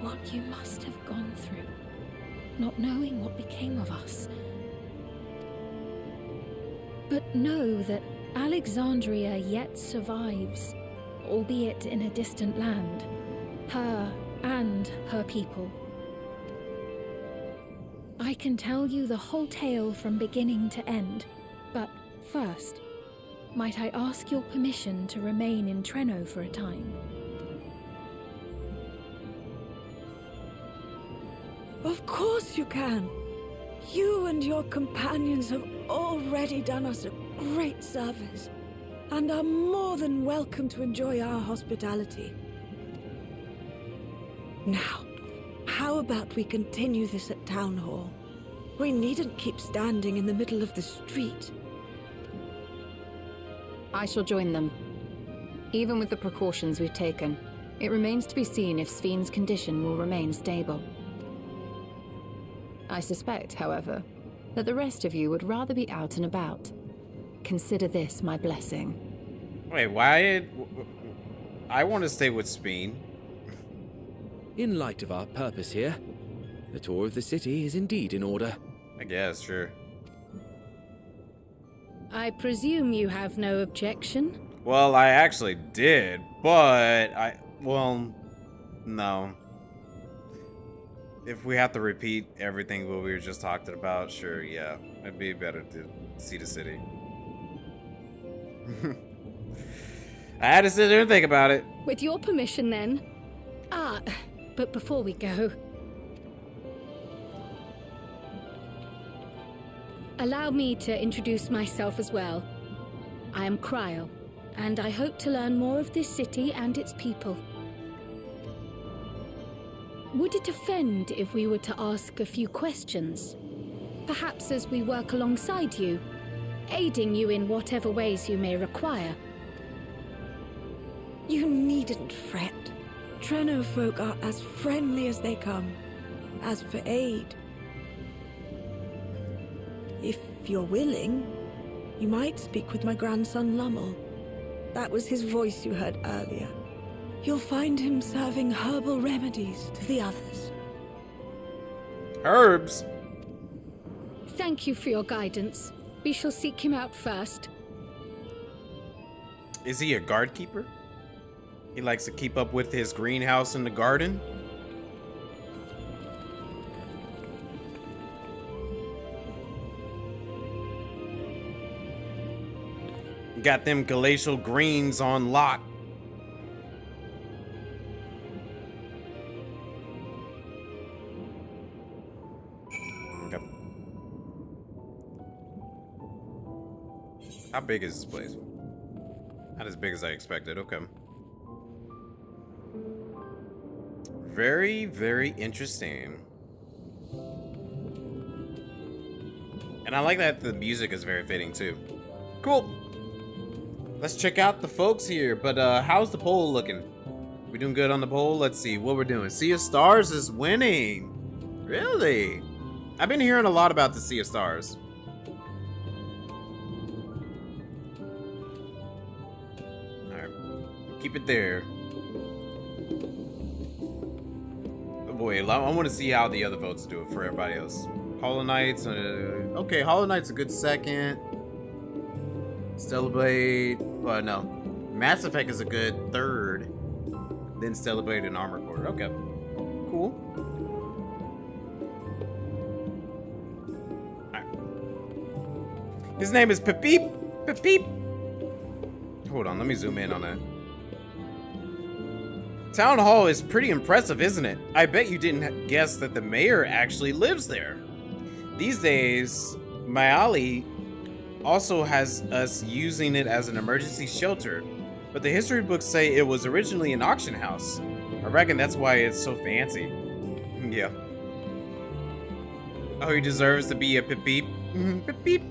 What you must have gone through, not knowing what became of us. But know that Alexandria yet survives, albeit in a distant land. Her and her people. I can tell you the whole tale from beginning to end, but first, might I ask your permission to remain in Treno for a time? Of course you can. You and your companions have already done us a great service, and are more than welcome to enjoy our hospitality. Now, how about we continue this at Town Hall? We needn't keep standing in the middle of the street. I shall join them. Even with the precautions we've taken, it remains to be seen if Sven's condition will remain stable. I suspect, however, that the rest of you would rather be out and about. Consider this my blessing. Wait, why? I want to stay with Sven. In light of our purpose here, the tour of the city is indeed in order. I guess, sure. I presume you have no objection? Well, I actually did, but well, no. If we have to repeat everything what we were just talking about, sure, yeah. It'd be better to see the city. I had to sit there and think about it. With your permission, then. But before we go, allow me to introduce myself as well. I am Kryl, and I hope to learn more of this city and its people. Would it offend if we were to ask a few questions? Perhaps as we work alongside you, aiding you in whatever ways you may require. You needn't fret. Treno folk are as friendly as they come. As for aid, if you're willing, you might speak with my grandson Lummel. That was his voice you heard earlier. You'll find him serving herbal remedies to the others. Herbs? Thank you for your guidance. We shall seek him out first. Is he a guard keeper? He likes to keep up with his greenhouse in the garden? Got them glacial greens on lock. Okay. How big is this place? Not as big as I expected. Okay. Very, very interesting. And I like that the music is very fitting too. Cool. Let's check out the folks here. But how's the poll looking? We doing good on the poll? Let's see what we're doing. Sea of Stars is winning. Really? I've been hearing a lot about the Sea of Stars. Alright. Keep it there. wait, I want to see how the other votes do it for everybody else. Hollow Knight's, okay, Hollow Knight's a good second. Stellar Blade, well, no. Mass Effect is a good third. Then Stellar Blade and Armor Core. Okay, cool. His name is Peep. Peep. Hold on, let me zoom in on that. Town Hall is pretty impressive, isn't it? I bet you didn't guess that the mayor actually lives there. These days, Mayali also has us using it as an emergency shelter, but the history books say it was originally an auction house. I reckon that's why it's so fancy. Yeah. Oh, he deserves to be a Peep. Peep. Peep.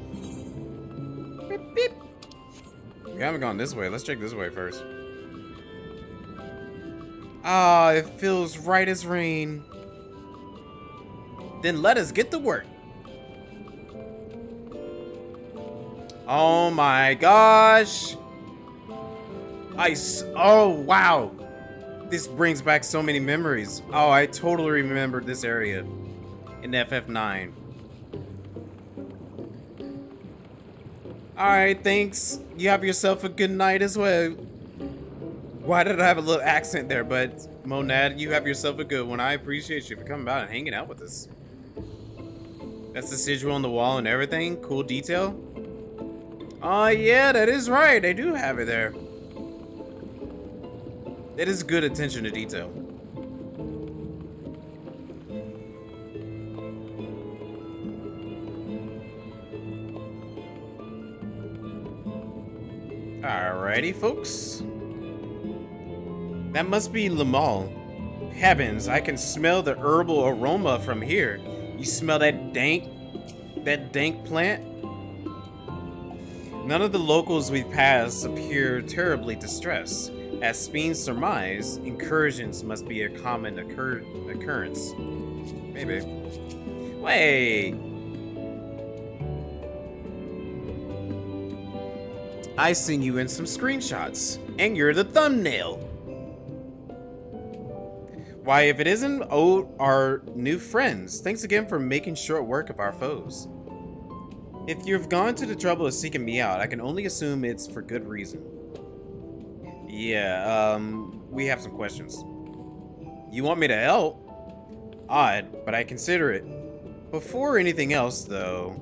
Beep. We haven't gone this way. Let's check this way first. Ah, it feels right as rain. Then let us get to work. Oh my gosh. Oh wow. This brings back so many memories. Oh, I totally remember this area in FF9. Alright, thanks. You have yourself a good night as well. Why did I have a little accent there? But Monad, you have yourself a good one. I appreciate you for coming by and hanging out with us. That's the sigil on the wall and everything. Cool detail. Oh yeah, that is right. I do have it there. It is good attention to detail. Alrighty, folks. That must be Lamal. Heavens, I can smell the herbal aroma from here. You smell that dank plant? None of the locals we pass appear terribly distressed. As Speen surmised, incursions must be a common occurrence. Maybe. Wait. I seen you in some screenshots, and you're the thumbnail. Why, if it isn't our new friends, thanks again for making short work of our foes. If you've gone to the trouble of seeking me out, I can only assume it's for good reason. Yeah, we have some questions. You want me to help? Odd, but I consider it. Before anything else, though,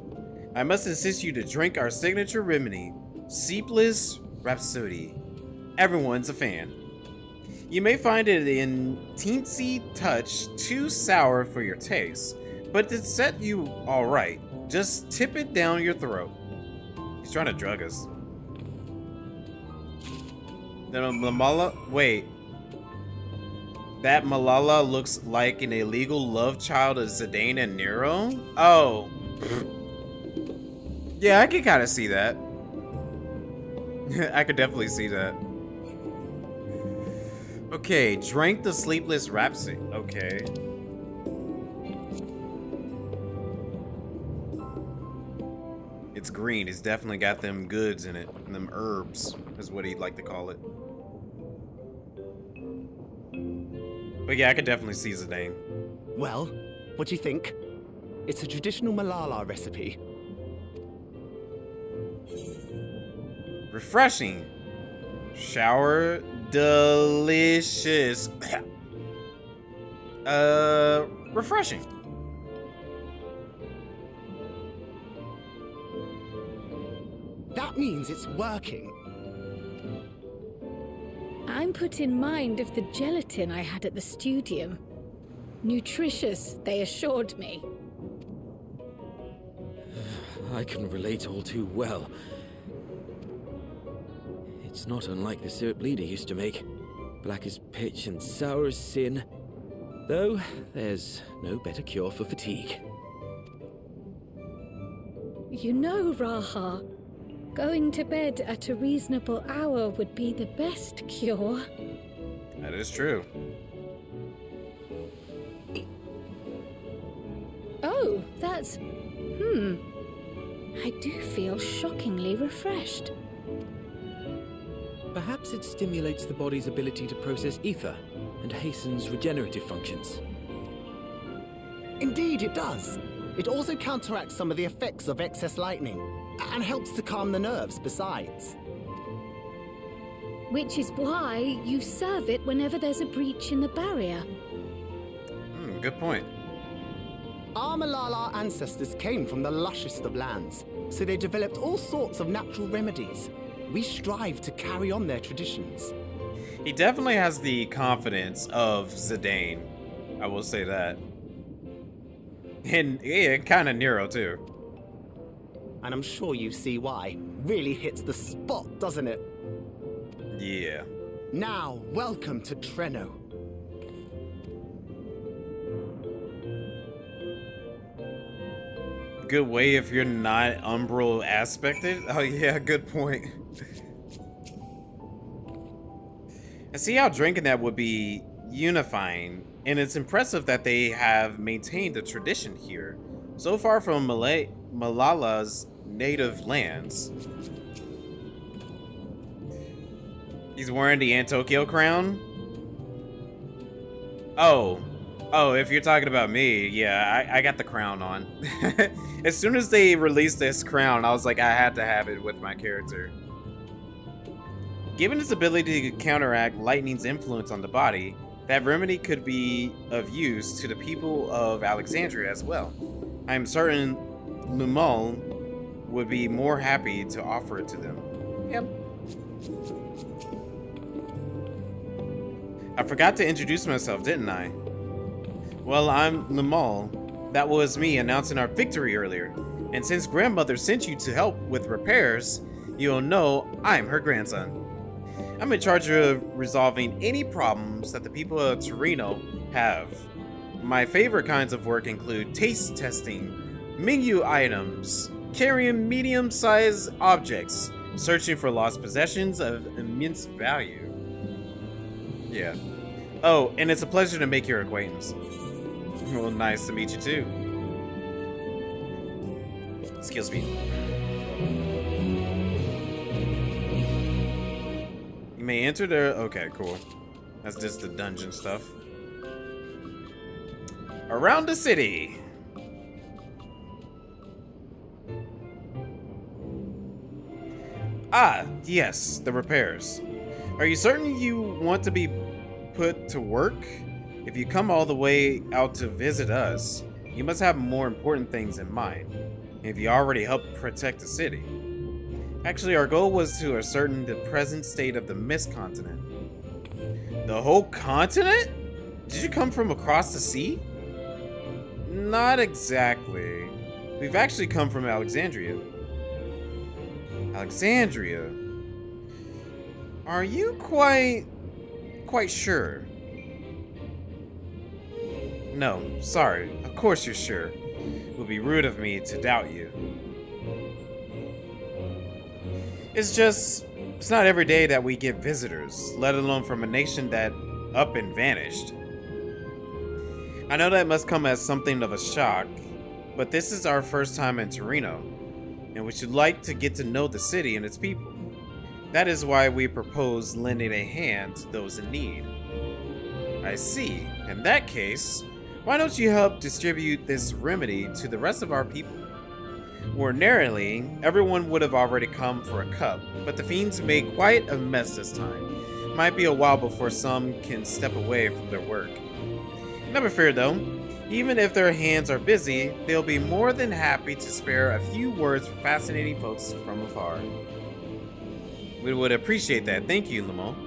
I must insist you to drink our signature remedy, Sleepless Rhapsody. Everyone's a fan. You may find it in teensy touch too sour for your taste, but to set you alright, just tip it down your throat. He's trying to drug us. The Malala? Wait. That Malala looks like an illegal love child of Zidane and Nero? Oh. Yeah, I can kind of see that. I could definitely see that. Okay, drank the Sleepless Rhapsody. Okay. It's green. It's definitely got them goods in it. And them herbs is what he'd like to call it. But yeah, I could definitely see Zidane. Well, what do you think? It's a traditional Malala recipe. Refreshing. Shower. Delicious. Refreshing. That means it's working. I'm put in mind of the gelatin I had at the studium. Nutritious, they assured me. I can relate all too well. It's not unlike the syrup Leader used to make. Black as pitch and sour as sin. Though, there's no better cure for fatigue. You know, Raha, going to bed at a reasonable hour would be the best cure. That is true. Oh, that's... I do feel shockingly refreshed. Perhaps it stimulates the body's ability to process ether and hastens regenerative functions. Indeed, it does. It also counteracts some of the effects of excess lightning, and helps to calm the nerves besides. Which is why you serve it whenever there's a breach in the barrier. Good point. Our Malala ancestors came from the lushest of lands, so they developed all sorts of natural remedies. We strive to carry on their traditions. He definitely has the confidence of Zidane. I will say that. And yeah, kind of Nero too. And I'm sure you see why. Really hits the spot, doesn't it? Yeah. Now, welcome to Treno. Good way if you're not umbral aspected. Oh yeah, good point. I see how drinking that would be unifying, and it's impressive that they have maintained a tradition here, so far from Malala's native lands. He's wearing the Antokyo crown? Oh, if you're talking about me, yeah, I got the crown on. As soon as they released this crown, I was like, I had to have it with my character. Given its ability to counteract lightning's influence on the body, that remedy could be of use to the people of Alexandria as well. I am certain Lumal would be more happy to offer it to them. Yep. I forgot to introduce myself, didn't I? Well, I'm Lumal. That was me announcing our victory earlier. And since grandmother sent you to help with repairs, you'll know I'm her grandson. I'm in charge of resolving any problems that the people of Torino have. My favorite kinds of work include taste testing, menu items, carrying medium-sized objects, searching for lost possessions of immense value. Yeah. Oh, and it's a pleasure to make your acquaintance. Well, nice to meet you too. Skill speed. You may enter there. Okay, cool. That's just the dungeon stuff. Around the city. Ah, yes, the repairs. Are you certain you want to be put to work? If you come all the way out to visit us, you must have more important things in mind. If you already helped protect the city. Actually, our goal was to ascertain the present state of the Mist Continent. The whole continent? Did you come from across the sea? Not exactly. We've actually come from Alexandria. Alexandria? Are you quite sure? No, sorry. Of course you're sure. It would be rude of me to doubt you. It's not every day that we get visitors, let alone from a nation that up and vanished. I know that must come as something of a shock, but this is our first time in Torino, and we should like to get to know the city and its people. That is why we propose lending a hand to those in need. I see. In that case, why don't you help distribute this remedy to the rest of our people? Ordinarily, everyone would have already come for a cup, but the fiends made quite a mess this time. Might be a while before some can step away from their work. Never fear though, even if their hands are busy, they'll be more than happy to spare a few words for fascinating folks from afar. We would appreciate that. Thank you, Lamont.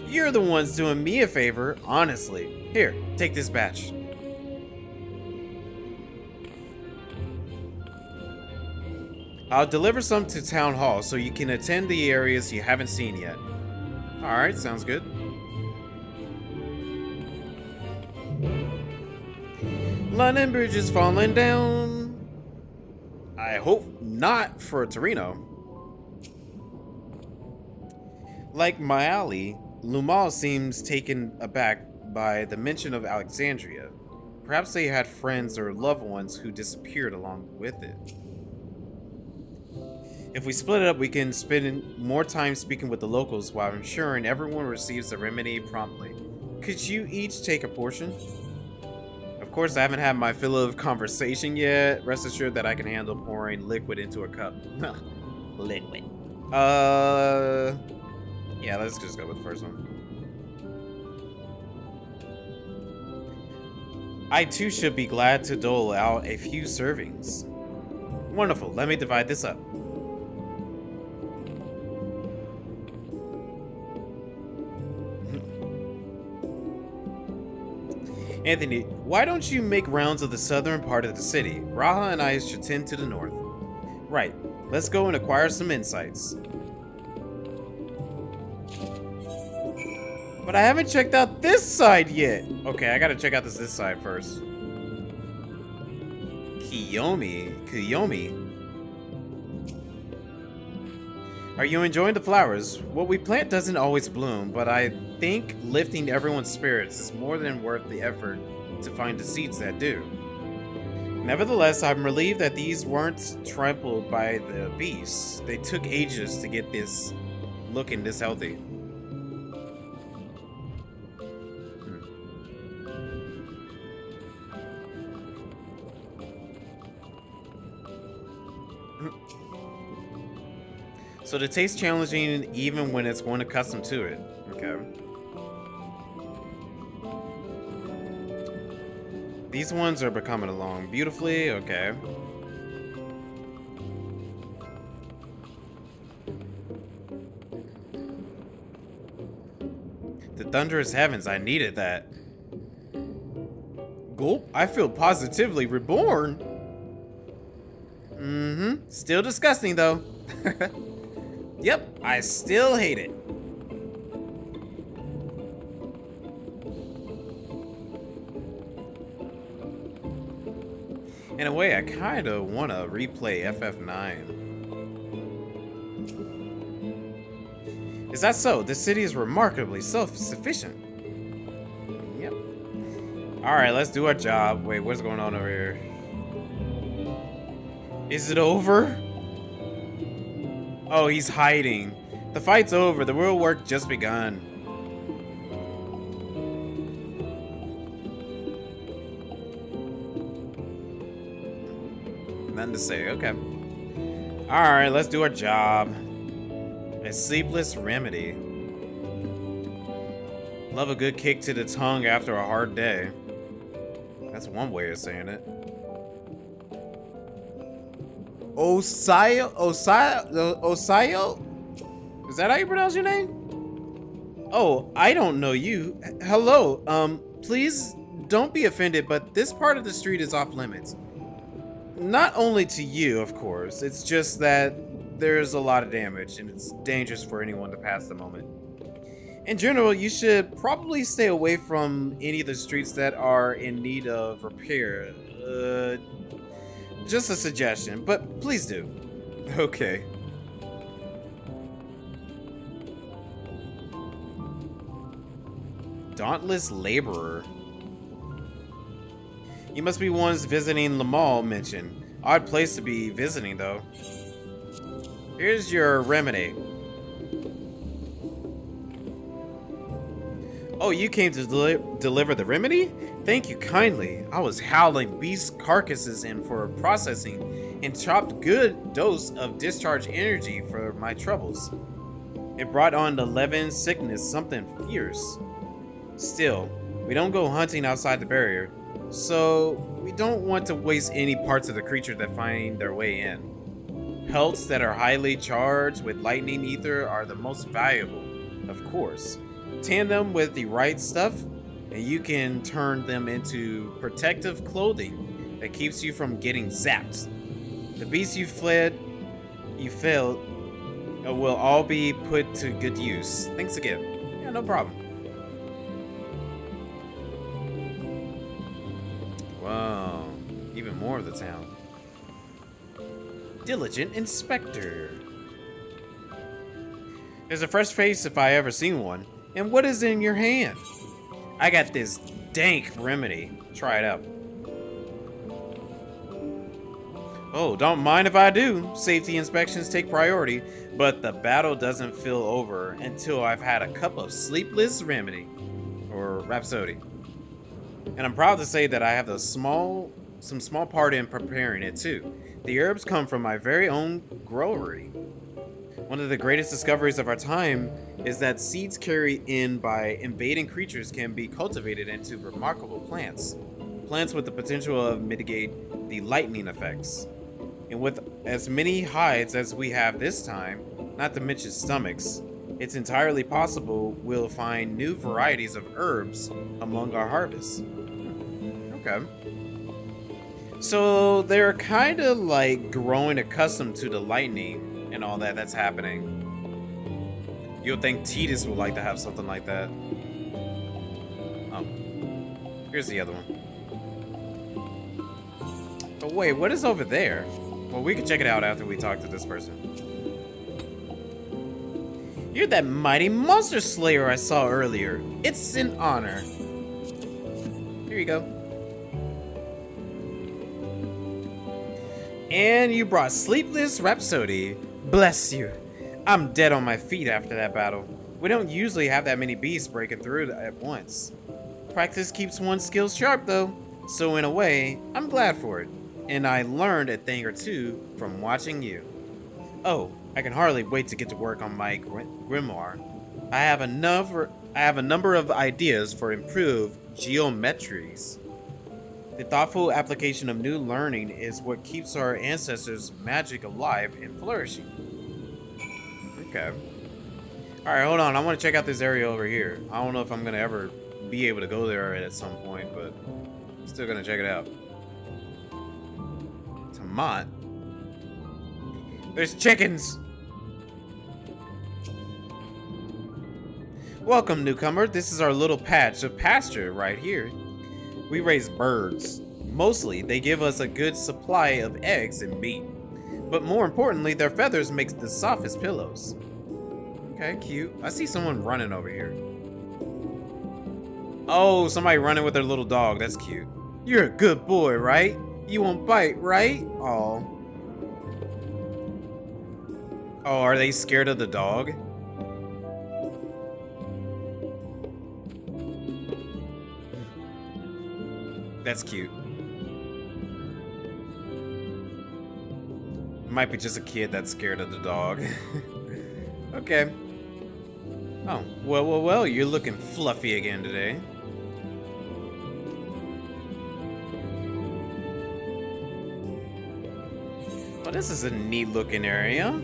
You're the ones doing me a favor, honestly. Here, take this batch. I'll deliver some to Town Hall so you can attend the areas you haven't seen yet. Alright, sounds good. London Bridge is falling down. I hope not for Torino. Like Maali, Lumal seems taken aback by the mention of Alexandria. Perhaps they had friends or loved ones who disappeared along with it. If we split it up, we can spend more time speaking with the locals while ensuring everyone receives the remedy promptly. Could you each take a portion? Of Of course, I haven't had my fill of conversation yet. Rest assured that I can handle pouring liquid into a cup. Liquid. Yeah, let's just go with the first one. I too should be glad to dole out a few servings. Wonderful, let me divide this up. Anthony, why don't you make rounds of the southern part of the city? Raha and I should tend to the north. Right, let's go and acquire some insights. But I haven't checked out this side yet. Okay, I gotta check out this side first. Kiyomi. Are you enjoying the flowers? What we plant doesn't always bloom, but I think lifting everyone's spirits is more than worth the effort to find the seeds that do. Nevertheless, I'm relieved that these weren't trampled by the beasts. They took ages to get this looking this healthy. So the taste challenging even when it's one accustomed to it. Okay. These ones are becoming along beautifully. Okay. The thunderous heavens, I needed that. Gulp, I feel positively reborn. Mm-hmm. Still disgusting though. Yep, I still hate it. In a way, I kind of want to replay FF9. Is that so? This city is remarkably self-sufficient. Yep. Alright, let's do our job. Wait, what's going on over here? Is it over? Oh, he's hiding. The fight's over. The real work just begun. Nothing to say. Okay. Alright, let's do our job. A sleepless remedy. Love a good kick to the tongue after a hard day. That's one way of saying it. Osayo? Is that how you pronounce your name? Oh, I don't know you. Hello, please don't be offended, but this part of the street is off limits. Not only to you, of course, it's just that there's a lot of damage and it's dangerous for anyone to pass the moment. In general, you should probably stay away from any of the streets that are in need of repair. Just a suggestion, but please do. Okay. Dauntless Laborer. You must be ones visiting Lamal mentioned. Odd place to be visiting, though. Here's your remedy. Oh, you came to deliver the remedy? Thank you kindly. I was howling beast carcasses in for processing and chopped good dose of discharge energy for my troubles. It brought on the Levin sickness, something fierce. Still, we don't go hunting outside the barrier, so we don't want to waste any parts of the creature that find their way in. Pelts that are highly charged with lightning ether are the most valuable, of course. Tan them with the right stuff, and you can turn them into protective clothing that keeps you from getting zapped. The beasts you failed, will all be put to good use. Thanks again. Yeah, no problem. Wow, even more of the town. Diligent Inspector. There's a fresh face if I ever seen one. And what is in your hand? I got this dank remedy. Try it out. Oh, don't mind if I do. Safety inspections take priority, but the battle doesn't feel over until I've had a cup of sleepless remedy. Or rhapsody. And I'm proud to say that I have some small part in preparing it too. The herbs come from my very own growery. One of the greatest discoveries of our time is that seeds carried in by invading creatures can be cultivated into remarkable plants. Plants with the potential of mitigate the lightning effects. And with as many hides as we have this time, not to mention stomachs, it's entirely possible we'll find new varieties of herbs among our harvests. Okay. So they're kind of like growing accustomed to the lightning and all that's happening. You'll think Titus would like to have something like that. Oh. Here's the other one. But wait, what is over there? Well, we can check it out after we talk to this person. You're that mighty monster slayer I saw earlier. It's an honor. Here you go. And you brought Sleepless Rhapsody. Bless you. I'm dead on my feet after that battle. We don't usually have that many beasts breaking through at once. Practice keeps one's skills sharp though, so in a way, I'm glad for it. And I learned a thing or two from watching you. Oh, I can hardly wait to get to work on my grimoire. I have a number of ideas for improved geometries. The thoughtful application of new learning is what keeps our ancestors' magic alive and flourishing. Okay. Alright, hold on. I want to check out this area over here. I don't know if I'm going to ever be able to go there at some point, but I'm still going to check it out. Tomat. There's chickens! Welcome, newcomer. This is our little patch of pasture right here. We raise birds. Mostly, they give us a good supply of eggs and meat. But more importantly, their feathers make the softest pillows. Okay, cute. I see someone running over here. Oh, somebody running with their little dog. That's cute. You're a good boy, right? You won't bite, right? Oh. Oh, are they scared of the dog? That's cute. Might be just a kid that's scared of the dog. Okay. Oh, well, you're looking fluffy again today. Well, this is a neat looking area.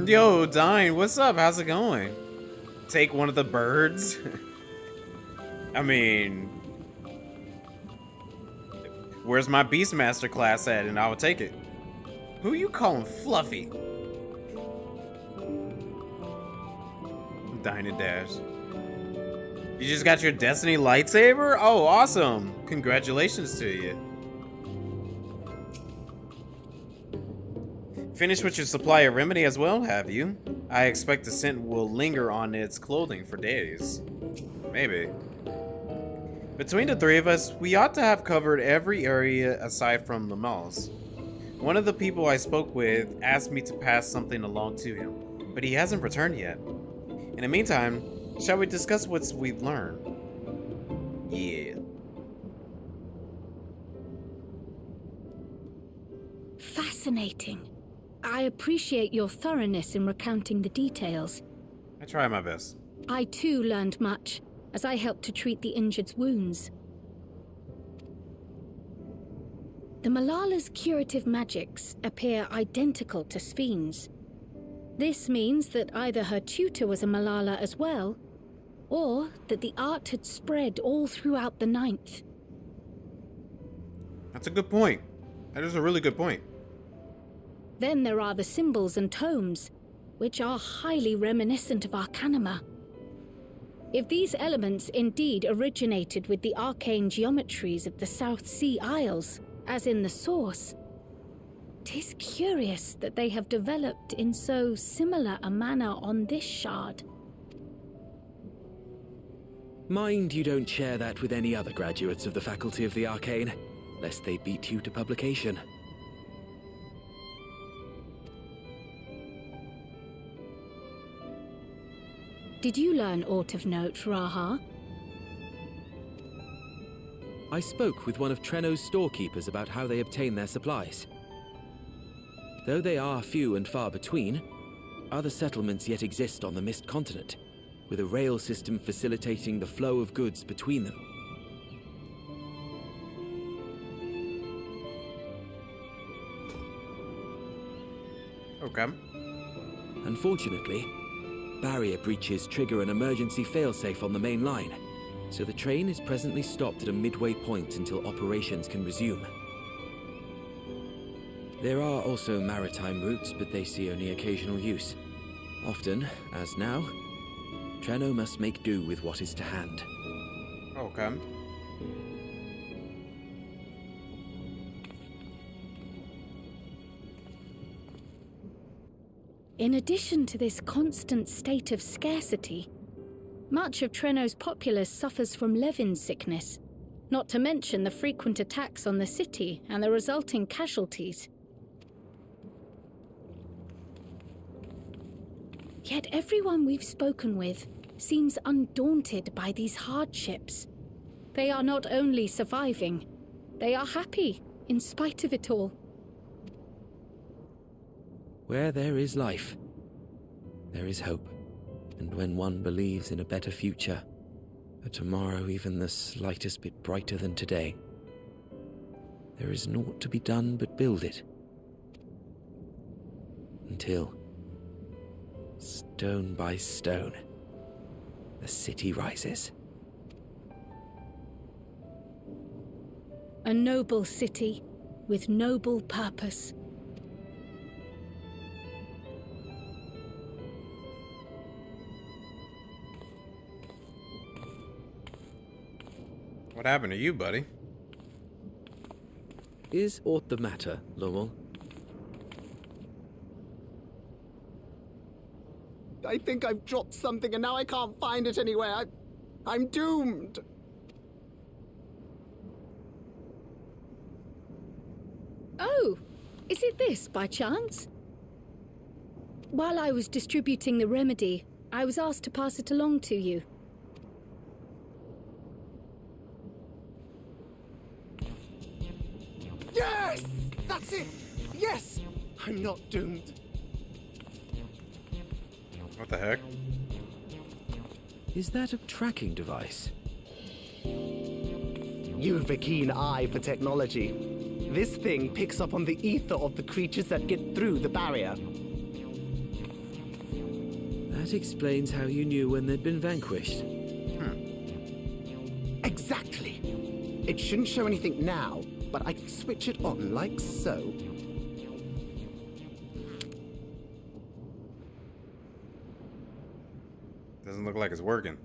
Yo, Dine, what's up? How's it going? Take one of the birds? I mean, where's my Beastmaster class at? And I will take it. Who you calling Fluffy? Dine and Dash. You just got your Destiny lightsaber? Oh, awesome. Congratulations to you. Finished with your supply of remedy as well, have you? I expect the scent will linger on its clothing for days. Maybe. Between the three of us, we ought to have covered every area aside from Lamel's. One of the people I spoke with asked me to pass something along to him, but he hasn't returned yet. In the meantime, shall we discuss what we've learned? Yeah. Fascinating. I appreciate your thoroughness in recounting the details. I try my best. I too learned much, as I helped to treat the injured's wounds. The Malala's curative magics appear identical to Spheen's. This means that either her tutor was a Malala as well, or that the art had spread all throughout the Ninth. That's a good point. That is a really good point. Then there are the symbols and tomes, which are highly reminiscent of Arcanima. If these elements indeed originated with the arcane geometries of the South Sea Isles, as in the source, 'tis curious that they have developed in so similar a manner on this shard. Mind you don't share that with any other graduates of the Faculty of the Arcane, lest they beat you to publication. Did you learn aught of note, Raha? I spoke with one of Treno's storekeepers about how they obtain their supplies. Though they are few and far between, other settlements yet exist on the Mist Continent, with a rail system facilitating the flow of goods between them. Okay. Unfortunately, barrier breaches trigger an emergency failsafe on the main line, so the train is presently stopped at a midway point until operations can resume. There are also maritime routes, but they see only occasional use. Often, as now, Treno must make do with what is to hand. Okay. In addition to this constant state of scarcity, much of Treno's populace suffers from Levin sickness, not to mention the frequent attacks on the city and the resulting casualties. Yet everyone we've spoken with seems undaunted by these hardships. They are not only surviving, they are happy in spite of it all. Where there is life, there is hope. And when one believes in a better future, a tomorrow even the slightest bit brighter than today, there is naught to be done but build it. Until, stone by stone, the city rises. A noble city with noble purpose. What happened to you, buddy? Is aught the matter, Lowell? I think I've dropped something and now I can't find it anywhere. I'm doomed. Oh, is it this by chance? While I was distributing the remedy, I was asked to pass it along to you. Yes! That's it! Yes! I'm not doomed. What the heck? Is that a tracking device? You've a keen eye for technology. This thing picks up on the ether of the creatures that get through the barrier. That explains how you knew when they'd been vanquished. Exactly. It shouldn't show anything now, but I can switch it on like so. Doesn't look like it's working.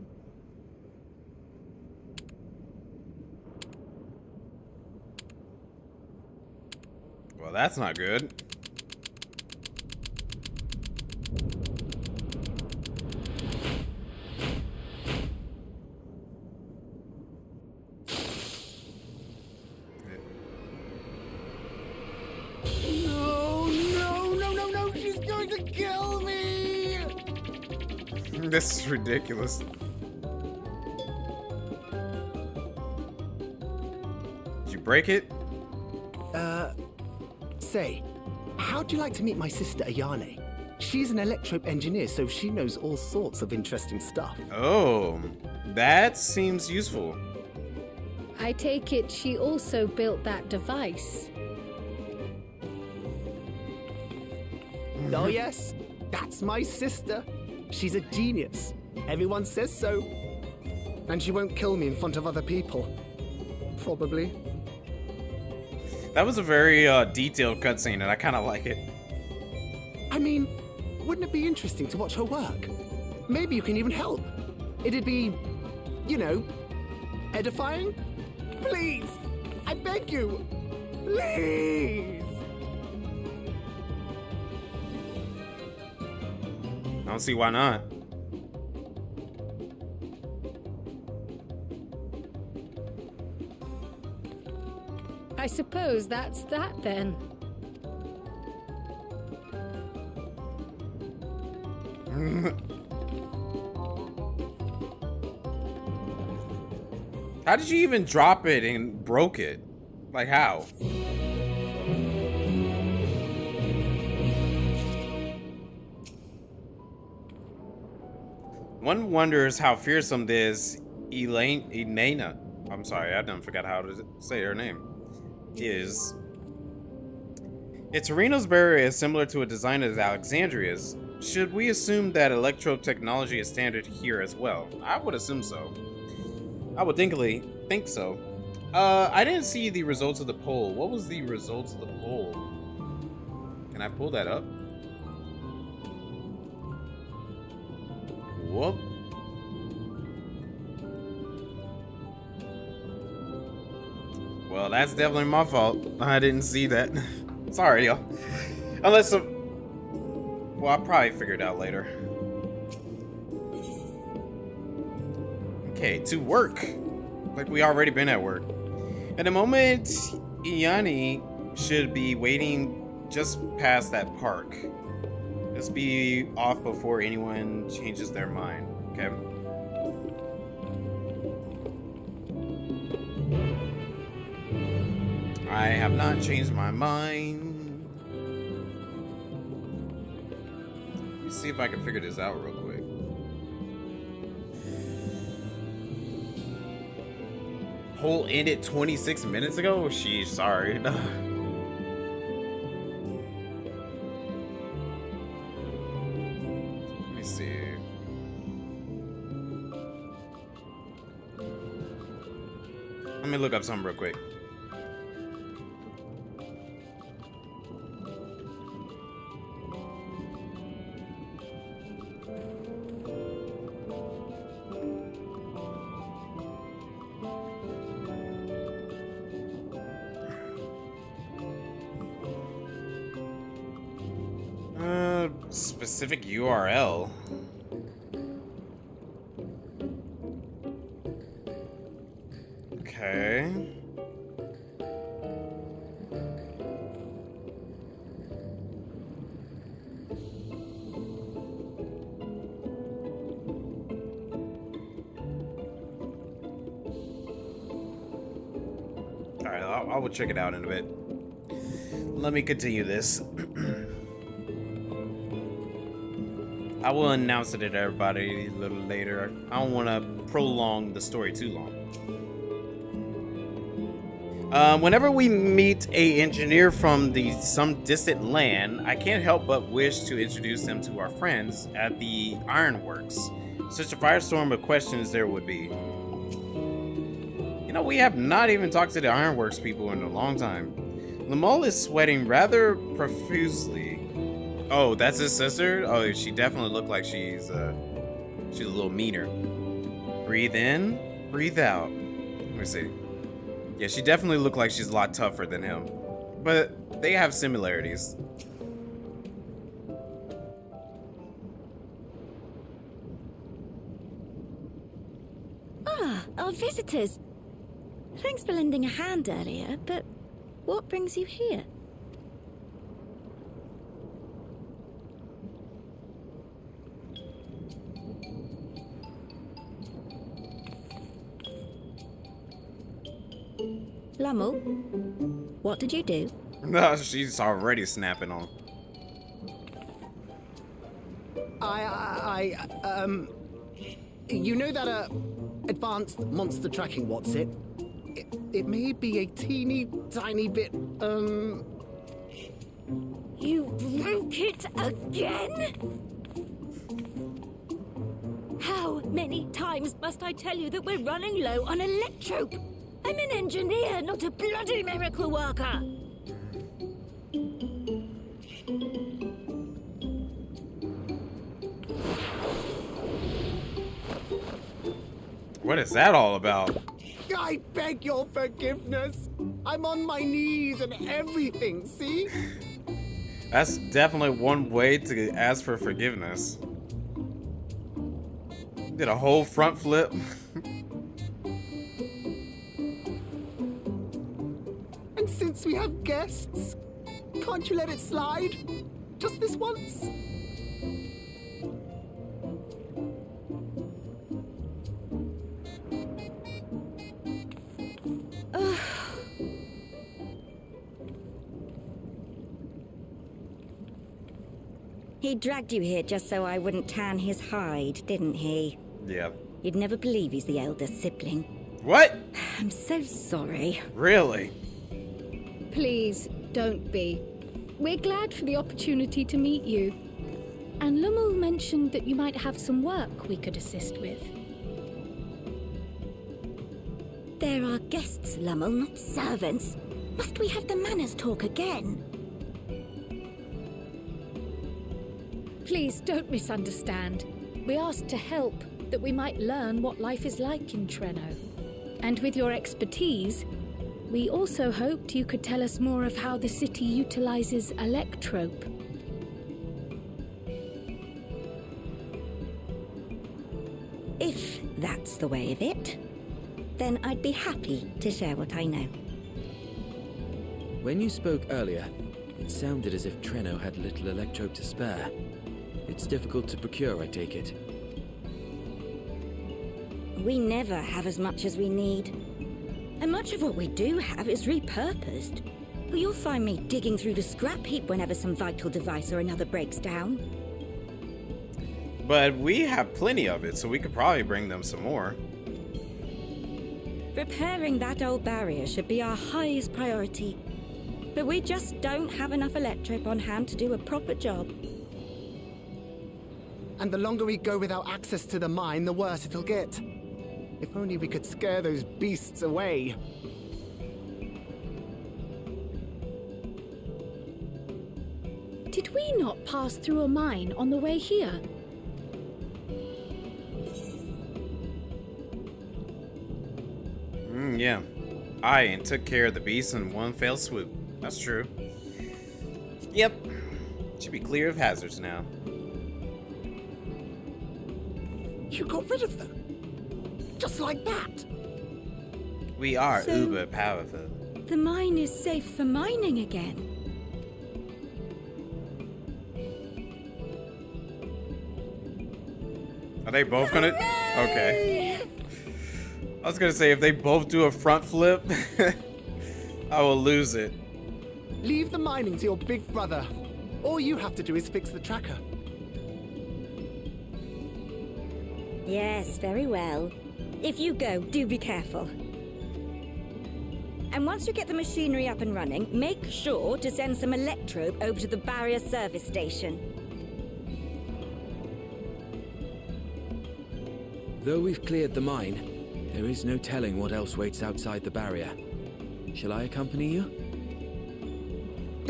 Well, that's not good. No, she's going to kill me! This is ridiculous. Did you break it? Say, how'd you like to meet my sister Ayane? She's an electrope engineer, so she knows all sorts of interesting stuff. Oh, that seems useful. I take it she also built that device. Oh yes, that's my sister. She's a genius. Everyone says so. And she won't kill me in front of other people. Probably. That was a very detailed cutscene, and I kind of like it. I mean, wouldn't it be interesting to watch her work? Maybe you can even help. It'd be, you know, edifying? Please! I beg you! Please! I don't see why not. I suppose that's that then. How did you even drop it and broke it? Like how? One wonders how fearsome this Elena, I'm sorry, I done forgot how to say her name, is. Its Torino's barrier is similar to a design as Alexandria's. Should we assume that electro technology is standard here as well? I would assume so. I would think so. I didn't see the results of the poll. What was the results of the poll? Can I pull that up? Whoop. Well, that's definitely my fault. I didn't see that. Sorry, y'all. Unless well, I'll probably figure it out later. Okay, to work. Like we already been at work. At the moment, Iani should be waiting just past that park. Let's be off before anyone changes their mind, okay? I have not changed my mind. Let me see if I can figure this out real quick. Poll ended 26 minutes ago? Oh, sheesh, sorry. Let me see. Let me look up something real quick. Specific URL. Okay. All right, I will check it out in a bit. Let me continue this. I will announce it to everybody a little later. I don't want to prolong the story too long. Whenever we meet a engineer from some distant land, I can't help but wish to introduce them to our friends at the Ironworks. Such a firestorm of questions there would be. You know, we have not even talked to the Ironworks people in a long time. Lamol is sweating rather profusely. Oh, that's his sister? Oh, she definitely looked like she's a little meaner. Breathe in, breathe out. Let me see. Yeah, she definitely looked like she's a lot tougher than him. But they have similarities. Ah, our visitors. Thanks for lending a hand earlier, but what brings you here? Lamel, what did you do? No, she's already snapping on. You know that, advanced monster tracking, what's it? It may be a teeny tiny bit, You broke it again? How many times must I tell you that we're running low on electrope? I'm an engineer, not a bloody miracle worker. What is that all about? I beg your forgiveness. I'm on my knees and everything, see? That's definitely one way to ask for forgiveness. Did a whole front flip. And since we have guests, can't you let it slide? Just this once? He dragged you here just so I wouldn't tan his hide, didn't he? Yeah. You'd never believe he's the elder sibling. What? I'm so sorry. Really? Please, don't be. We're glad for the opportunity to meet you. And Lummel mentioned that you might have some work we could assist with. There are guests, Lummel, not servants. Must we have the manners talk again? Please don't misunderstand. We asked to help, that we might learn what life is like in Treno. And with your expertise, we also hoped you could tell us more of how the city utilizes Electrope. If that's the way of it, then I'd be happy to share what I know. When you spoke earlier, it sounded as if Treno had little Electrope to spare. It's difficult to procure, I take it. We never have as much as we need. And much of what we do have is repurposed. You'll find me digging through the scrap heap whenever some vital device or another breaks down. But we have plenty of it, so we could probably bring them some more. Repairing that old barrier should be our highest priority. But we just don't have enough Electrope on hand to do a proper job. And the longer we go without access to the mine, the worse it'll get. If only we could scare those beasts away. Did we not pass through a mine on the way here? Yeah. And took care of the beast in one fell swoop. That's true. Yep. Should be clear of hazards now. You got rid of them? Just like that? We are So- uber powerful. The mine is safe for mining again. Are they both gonna? Okay. I was gonna say, if they both do a front flip, I will lose it. Leave the mining to your big brother. All you have to do is fix the tracker. Yes, very well. If you go, do be careful. And once you get the machinery up and running, make sure to send some Electrope over to the barrier service station. Though we've cleared the mine, there is no telling what else waits outside the barrier. Shall I accompany you?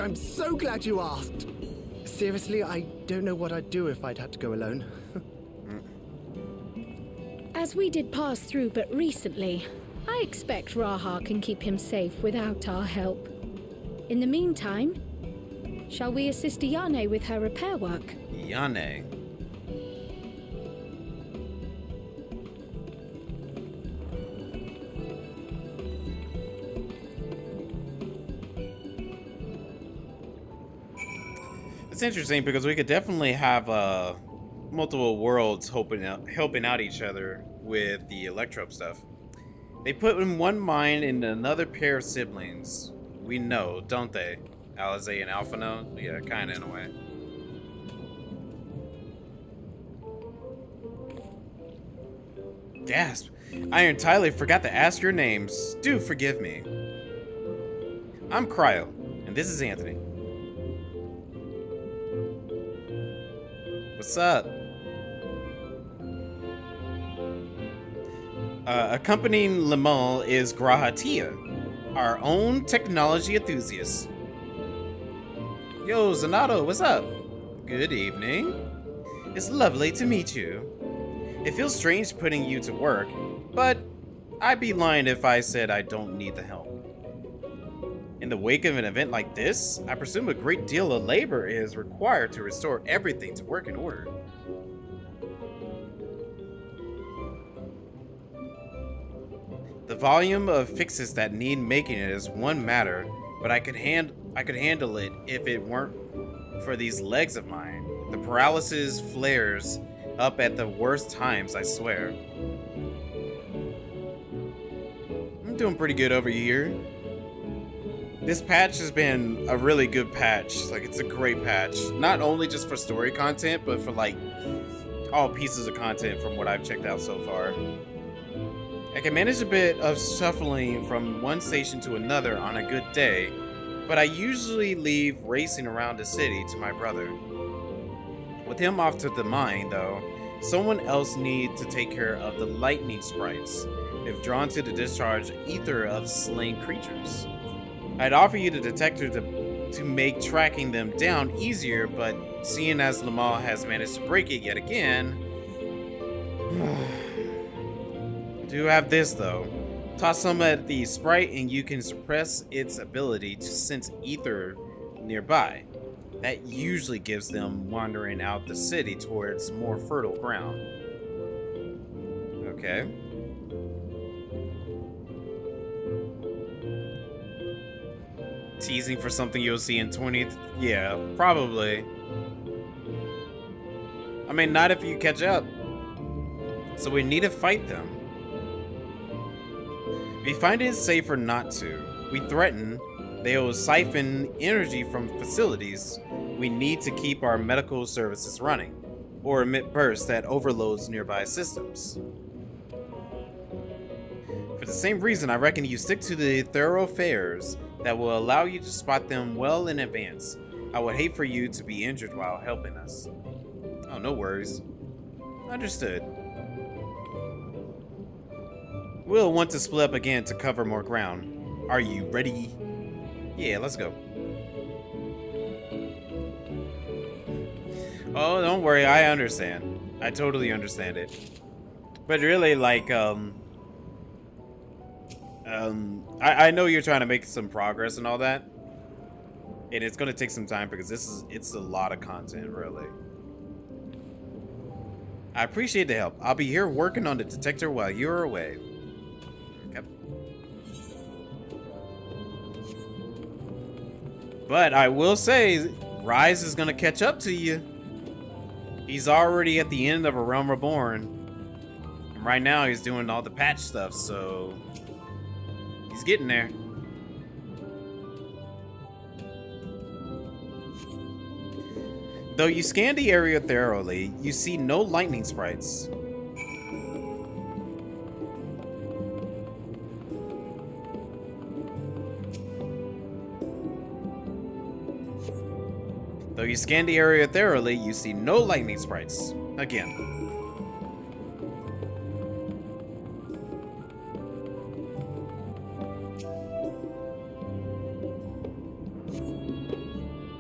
I'm so glad you asked. Seriously, I don't know what I'd do if I'd had to go alone. As we did pass through but recently, I expect Raha can keep him safe without our help. In the meantime, shall we assist Yane with her repair work? Yane. It's interesting because we could definitely have multiple worlds helping out each other with the Electrope stuff. They put in one mind in another pair of siblings. We know, don't they? Eorzea and Alphino? Yeah, kinda in a way. Gasp! I entirely forgot to ask your names. Do forgive me. I'm Cryo, and this is Anthony. What's up? Accompanying Lemol is Grahatia, our own technology enthusiast. Yo, Zanado, what's up? Good evening. It's lovely to meet you. It feels strange putting you to work, but I'd be lying if I said I don't need the help. In the wake of an event like this, I presume a great deal of labor is required to restore everything to work in order. The volume of fixes that need making is one matter, but I could handle it if it weren't for these legs of mine. The paralysis flares up at the worst times, I swear. I'm doing pretty good over here. This patch has been a really good patch. Like, it's a great patch. Not only just for story content, but for, like, all pieces of content from what I've checked out so far. I can manage a bit of shuffling from one station to another on a good day, but I usually leave racing around the city to my brother. With him off to the mine, though, someone else needs to take care of the lightning sprites if drawn to the discharge ether of slain creatures. I'd offer you the detector to make tracking them down easier, but seeing as Lamal has managed to break it yet again... Do have this, though. Toss some at the sprite and you can suppress its ability to sense ether nearby. That usually gives them wandering out the city towards more fertile ground. Okay. Teasing for something you'll see in 20th? Yeah, probably. I mean, not if you catch up. So we need to fight them. We find it safer not to. We threaten, they will siphon energy from facilities. We need to keep our medical services running, or emit bursts that overloads nearby systems. For the same reason, I reckon you stick to the thoroughfares that will allow you to spot them well in advance. I would hate for you to be injured while helping us. Oh, no worries. Understood. We'll want to split up again to cover more ground. Are you ready? Yeah, let's go. Oh, don't worry, I understand. I totally understand it. But really, like, I know you're trying to make some progress and all that. And it's gonna take some time because it's a lot of content, really. I appreciate the help. I'll be here working on the detector while you're away. Yep. But I will say, Rise is gonna catch up to you. He's already at the end of A Realm Reborn. And right now he's doing all the patch stuff, so he's getting there. Though you scan the area thoroughly, you see no lightning sprites. Though you scan the area thoroughly, you see no lightning sprites. Again.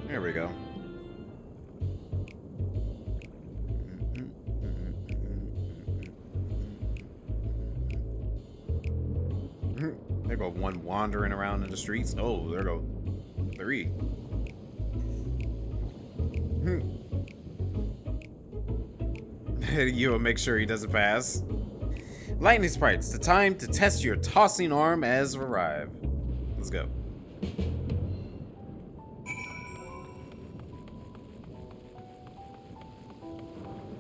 There we go. There go one wandering around in the streets. Oh, there go three. You will make sure he doesn't pass. Lightning sprites, the time to test your tossing arm has arrived. Let's go.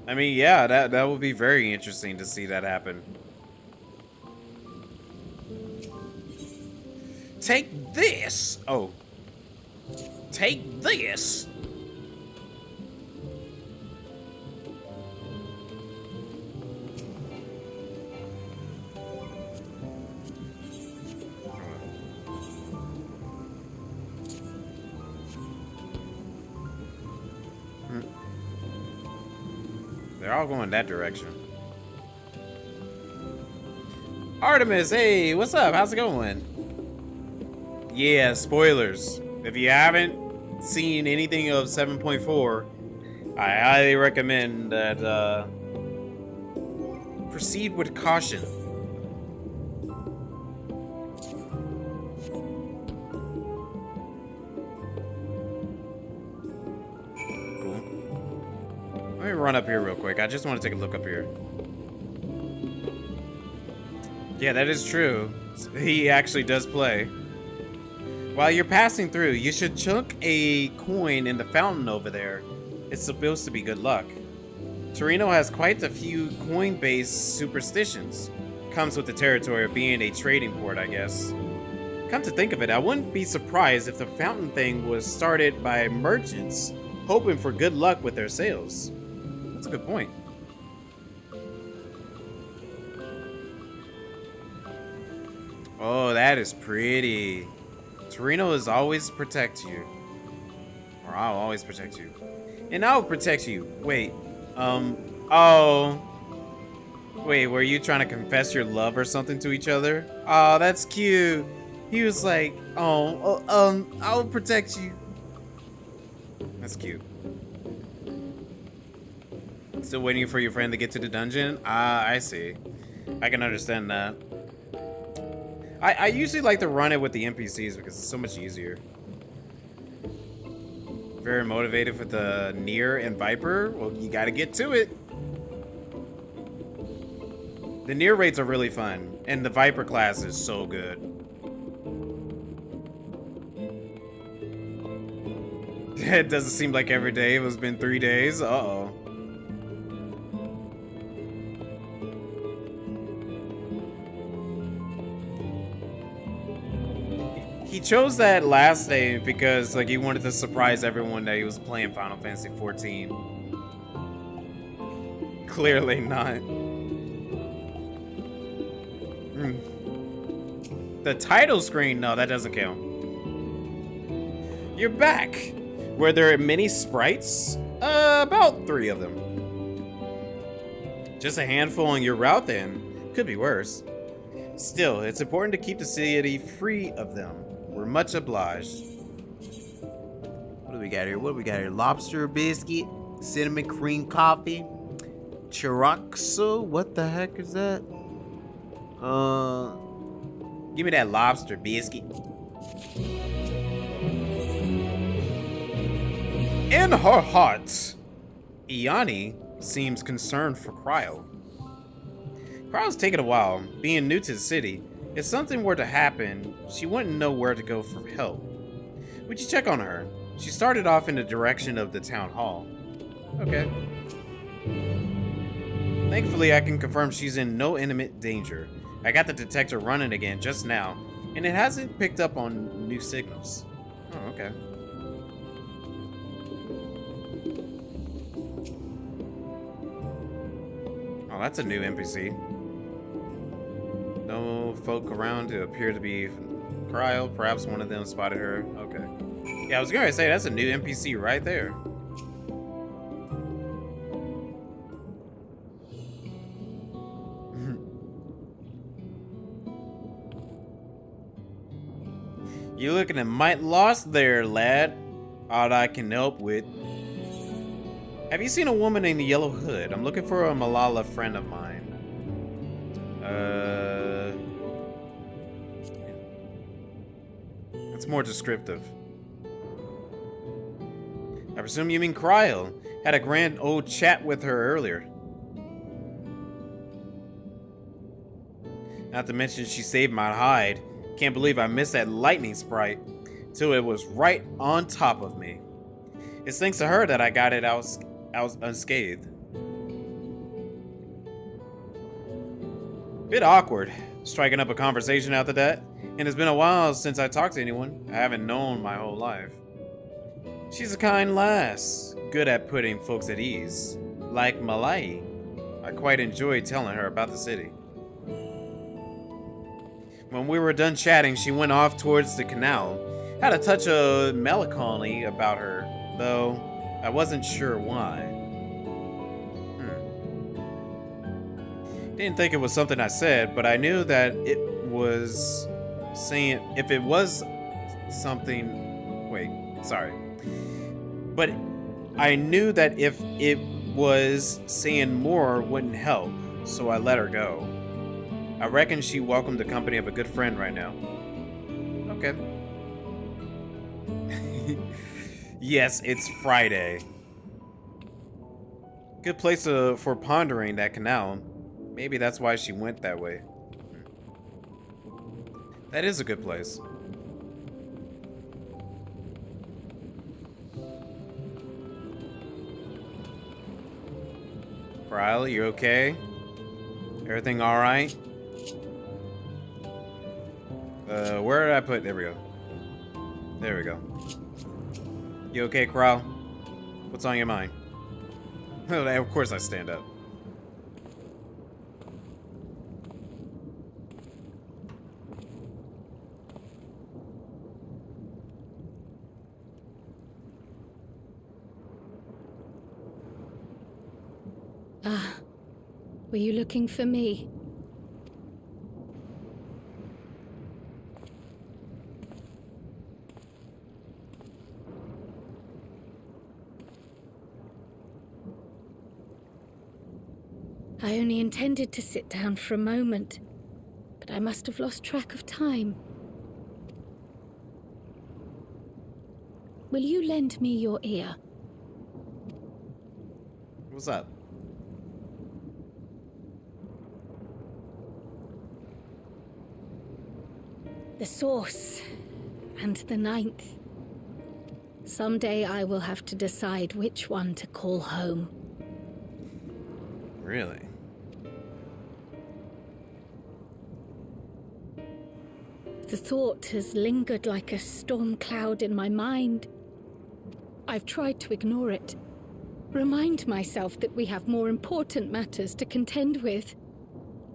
I mean, yeah, that would be very interesting to see that happen. Take this! Oh. Take this! They're all going that direction. Artemis, hey, what's up? How's it going? Yeah, spoilers. If you haven't seen anything of 7.4, I highly recommend that proceed with caution. Let me run up here real quick. I just want to take a look up here. Yeah, that is true. He actually does play. While you're passing through, you should chunk a coin in the fountain over there. It's supposed to be good luck. Torino has quite a few coin-based superstitions. Comes with the territory of being a trading port, I guess. Come to think of it, I wouldn't be surprised if the fountain thing was started by merchants hoping for good luck with their sales. That's a good point. Oh, that is pretty. Torino is always protect you. Or I'll always protect you. And I'll protect you. Wait. Oh. Wait, were you trying to confess your love or something to each other? Oh, that's cute. He was like, I'll protect you. That's cute. Still waiting for your friend to get to the dungeon? Ah, I see. I can understand that. I usually like to run it with the NPCs because it's so much easier. Very motivated for the Nier and Viper. Well, you gotta get to it. The Nier raids are really fun, and the Viper class is so good. It doesn't seem like every day. It's been 3 days. Uh-oh. He chose that last day because like he wanted to surprise everyone that he was playing Final Fantasy XIV. Clearly not. The title screen? No, that doesn't count. You're back. Were there many sprites? About 3 of them. Just a handful on your route then. Could be worse. Still, it's important to keep the city free of them. We're much obliged. What do we got here? What do we got here? Lobster biscuit, cinnamon cream coffee, chorizo. What the heck is that? Give me that lobster biscuit. In her heart, Iani seems concerned for Cryo. Cryo's taking a while. Being new to the city, if something were to happen, she wouldn't know where to go for help. Would you check on her? She started off in the direction of the town hall. Okay. Thankfully, I can confirm she's in no imminent danger. I got the detector running again just now, and it hasn't picked up on new signals. Oh, okay. Oh, that's a new NPC. No folk around to appear to be Cryo. Perhaps one of them spotted her. Okay. Yeah, I was gonna say, that's a new NPC right there. You looking a mite lost there, lad. Aught I can help with. Have you seen a woman in the yellow hood? I'm looking for a Malala friend of mine. It's more descriptive. I presume you mean Cryo. Had a grand old chat with her earlier. Not to mention she saved my hide. Can't believe I missed that lightning sprite till it was right on top of me. It's thanks to her that I got it out unscathed. Bit awkward, striking up a conversation after that, and it's been a while since I talked to anyone I haven't known my whole life. She's a kind lass, good at putting folks at ease. Like Malai, I quite enjoyed telling her about the city. When we were done chatting, she went off towards the canal. Had a touch of melancholy about her, though I wasn't sure why. Didn't think it was something I said, but I knew that it was saying, if it was something, wait, sorry. But I knew that if it was saying more wouldn't help, so I let her go. I reckon she welcomed the company of a good friend right now. Okay. Yes, it's Friday. Good place for pondering that canal. Maybe that's why she went that way. That is a good place. Riley, you okay? Everything alright? Where did I put? There we go. There we go. You okay, Corral? What's on your mind? Of course I stand up. Ah, were you looking for me? I only intended to sit down for a moment, but I must have lost track of time. Will you lend me your ear? What's up? The source and the ninth. Someday I will have to decide which one to call home. Really? The thought has lingered like a storm cloud in my mind. I've tried to ignore it, remind myself that we have more important matters to contend with.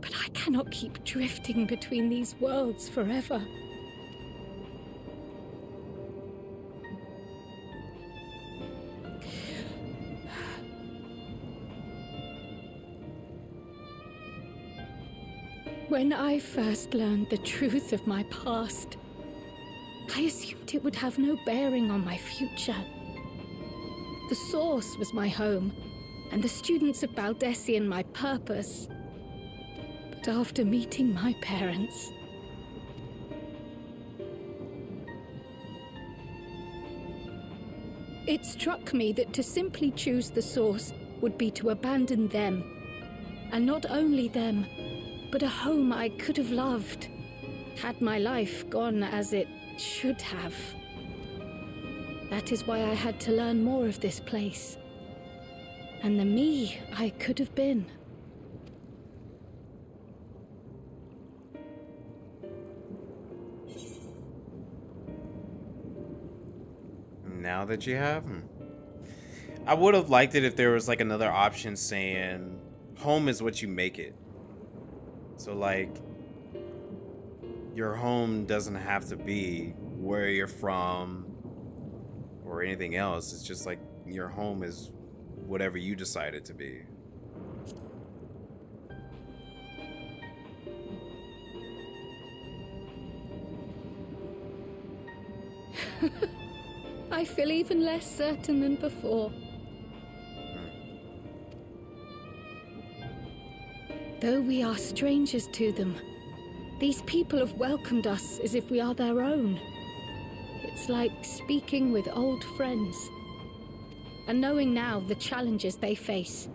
But I cannot keep drifting between these worlds forever. When I first learned the truth of my past, I assumed it would have no bearing on my future. The source was my home, and the students of Baldessian my purpose. But after meeting my parents, it struck me that to simply choose the source would be to abandon them. And not only them, but a home I could have loved, had my life gone as it should have. That is why I had to learn more of this place, and the me I could have been. Now that you have? I would have liked it if there was like another option saying home is what you make it. So like your home doesn't have to be where you're from or anything else. It's just like your home is whatever you decide it to be. I feel even less certain than before. Though we are strangers to them, these people have welcomed us as if we are their own. It's like speaking with old friends. And knowing now the challenges they face,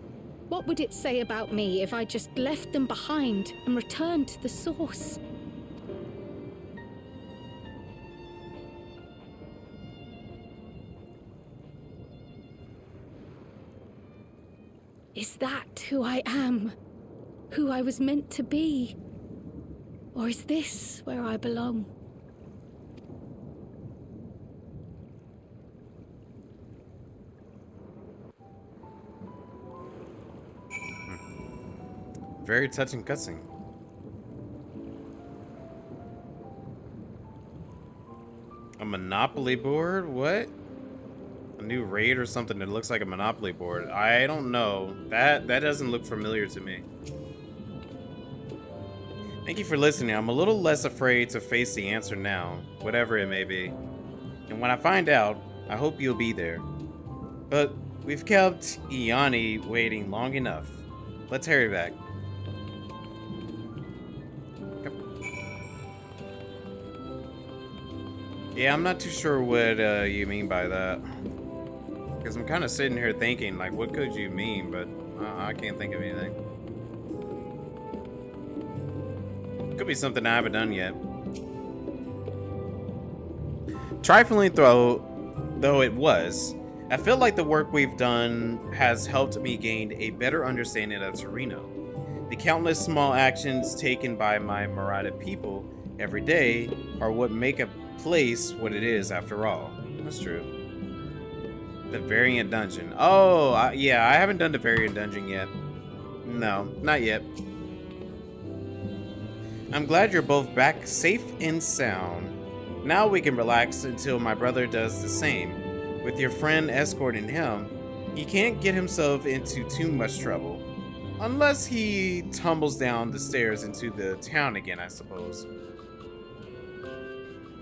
what would it say about me if I just left them behind and returned to the source? Is that who I am? Who I was meant to be? Or is this where I belong? Very touching cutscene. A Monopoly board? What? A new raid or something that looks like a Monopoly board. I don't know. That doesn't look familiar to me. Thank you for listening. I'm a little less afraid to face the answer now, whatever it may be. And when I find out, I hope you'll be there. But we've kept Iani waiting long enough. Let's hurry back. Yeah, I'm not too sure what you mean by that. Because I'm kind of sitting here thinking, like, what could you mean? But I can't think of anything. Could be something I haven't done yet. Trifling though it was, I feel like the work we've done has helped me gain a better understanding of Torino. The countless small actions taken by my Murata people every day are what make a place what it is after all. That's true. The variant dungeon. Oh, yeah, I haven't done the variant dungeon yet. No, not yet. I'm glad you're both back safe and sound. Now we can relax until my brother does the same. With your friend escorting him, he can't get himself into too much trouble. Unless he tumbles down the stairs into the town again, I suppose.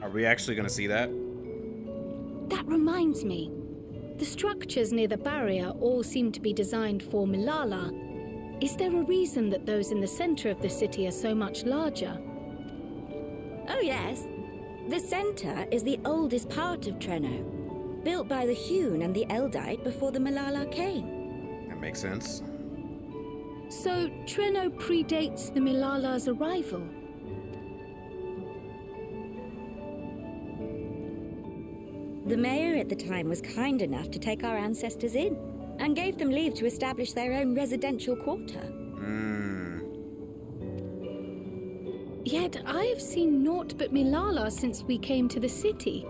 Are we actually going to see that? That reminds me. The structures near the barrier all seem to be designed for Milala. Is there a reason that those in the center of the city are so much larger? Oh yes. The center is the oldest part of Treno, built by the Hewn and the Eldite before the Milala came. That makes sense. So Treno predates the Milala's arrival? The mayor at the time was kind enough to take our ancestors in, and gave them leave to establish their own residential quarter. Yet I have seen naught but Milala since we came to the city.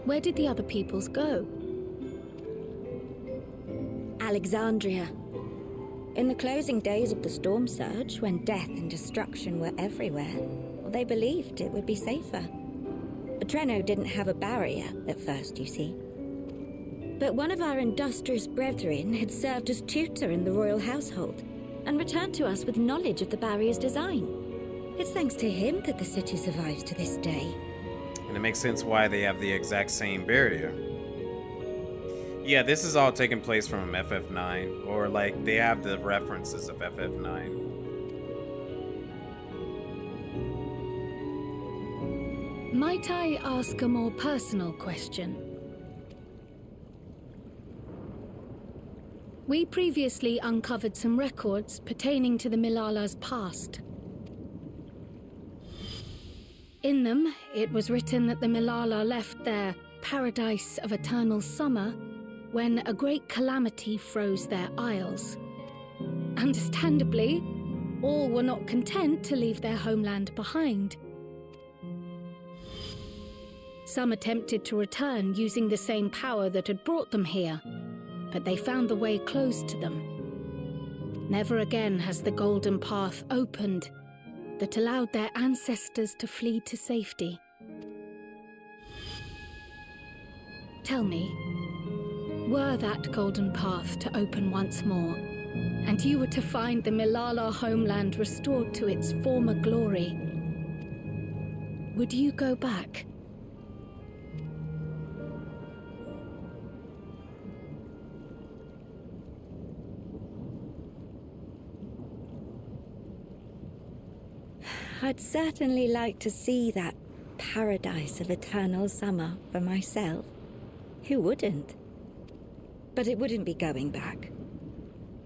Where did the other peoples go? Alexandria. In the closing days of the storm surge, when death and destruction were everywhere, they believed it would be safer. Treno didn't have a barrier at first, you see. But one of our industrious brethren had served as tutor in the royal household and returned to us with knowledge of the barrier's design. It's thanks to him that the city survives to this day. And it makes sense why they have the exact same barrier. Yeah, this is all taking place from FF9, or like they have the references of FF9. Might I ask a more personal question? We previously uncovered some records pertaining to the Milala's past. In them, it was written that the Milala left their paradise of eternal summer when a great calamity froze their isles. Understandably, all were not content to leave their homeland behind. Some attempted to return using the same power that had brought them here, but they found the way closed to them. Never again has the golden path opened that allowed their ancestors to flee to safety. Tell me, were that golden path to open once more, and you were to find the Milala homeland restored to its former glory, would you go back? I'd certainly like to see that paradise of eternal summer for myself. Who wouldn't? But it wouldn't be going back.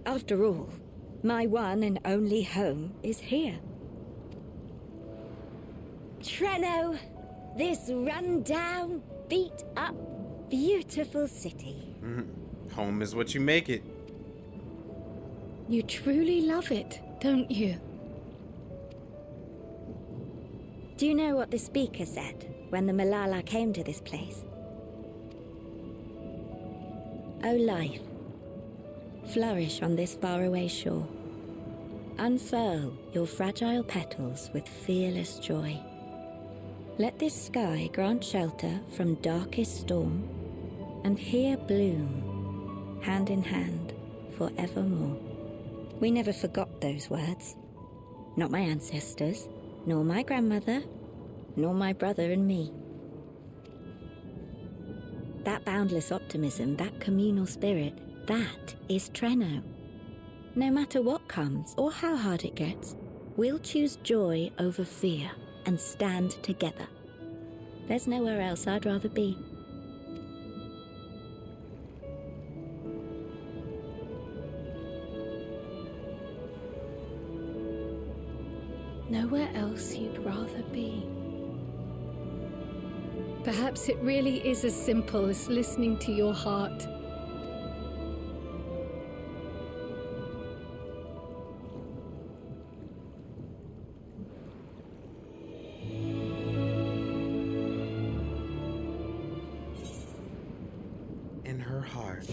After all, my one and only home is here. Treno, this run-down, beat-up, beautiful city. Home is what you make it. You truly love it, don't you? Do you know what the speaker said when the Milala came to this place? O life, flourish on this faraway shore. Unfurl your fragile petals with fearless joy. Let this sky grant shelter from darkest storm, and here bloom, hand in hand, forevermore. We never forgot those words. Not my ancestors, nor my grandmother, nor my brother and me. That boundless optimism, that communal spirit, that is Treno. No matter what comes or how hard it gets, we'll choose joy over fear and stand together. There's nowhere else I'd rather be. Nowhere else you'd rather be. Perhaps it really is as simple as listening to your heart. in her heart.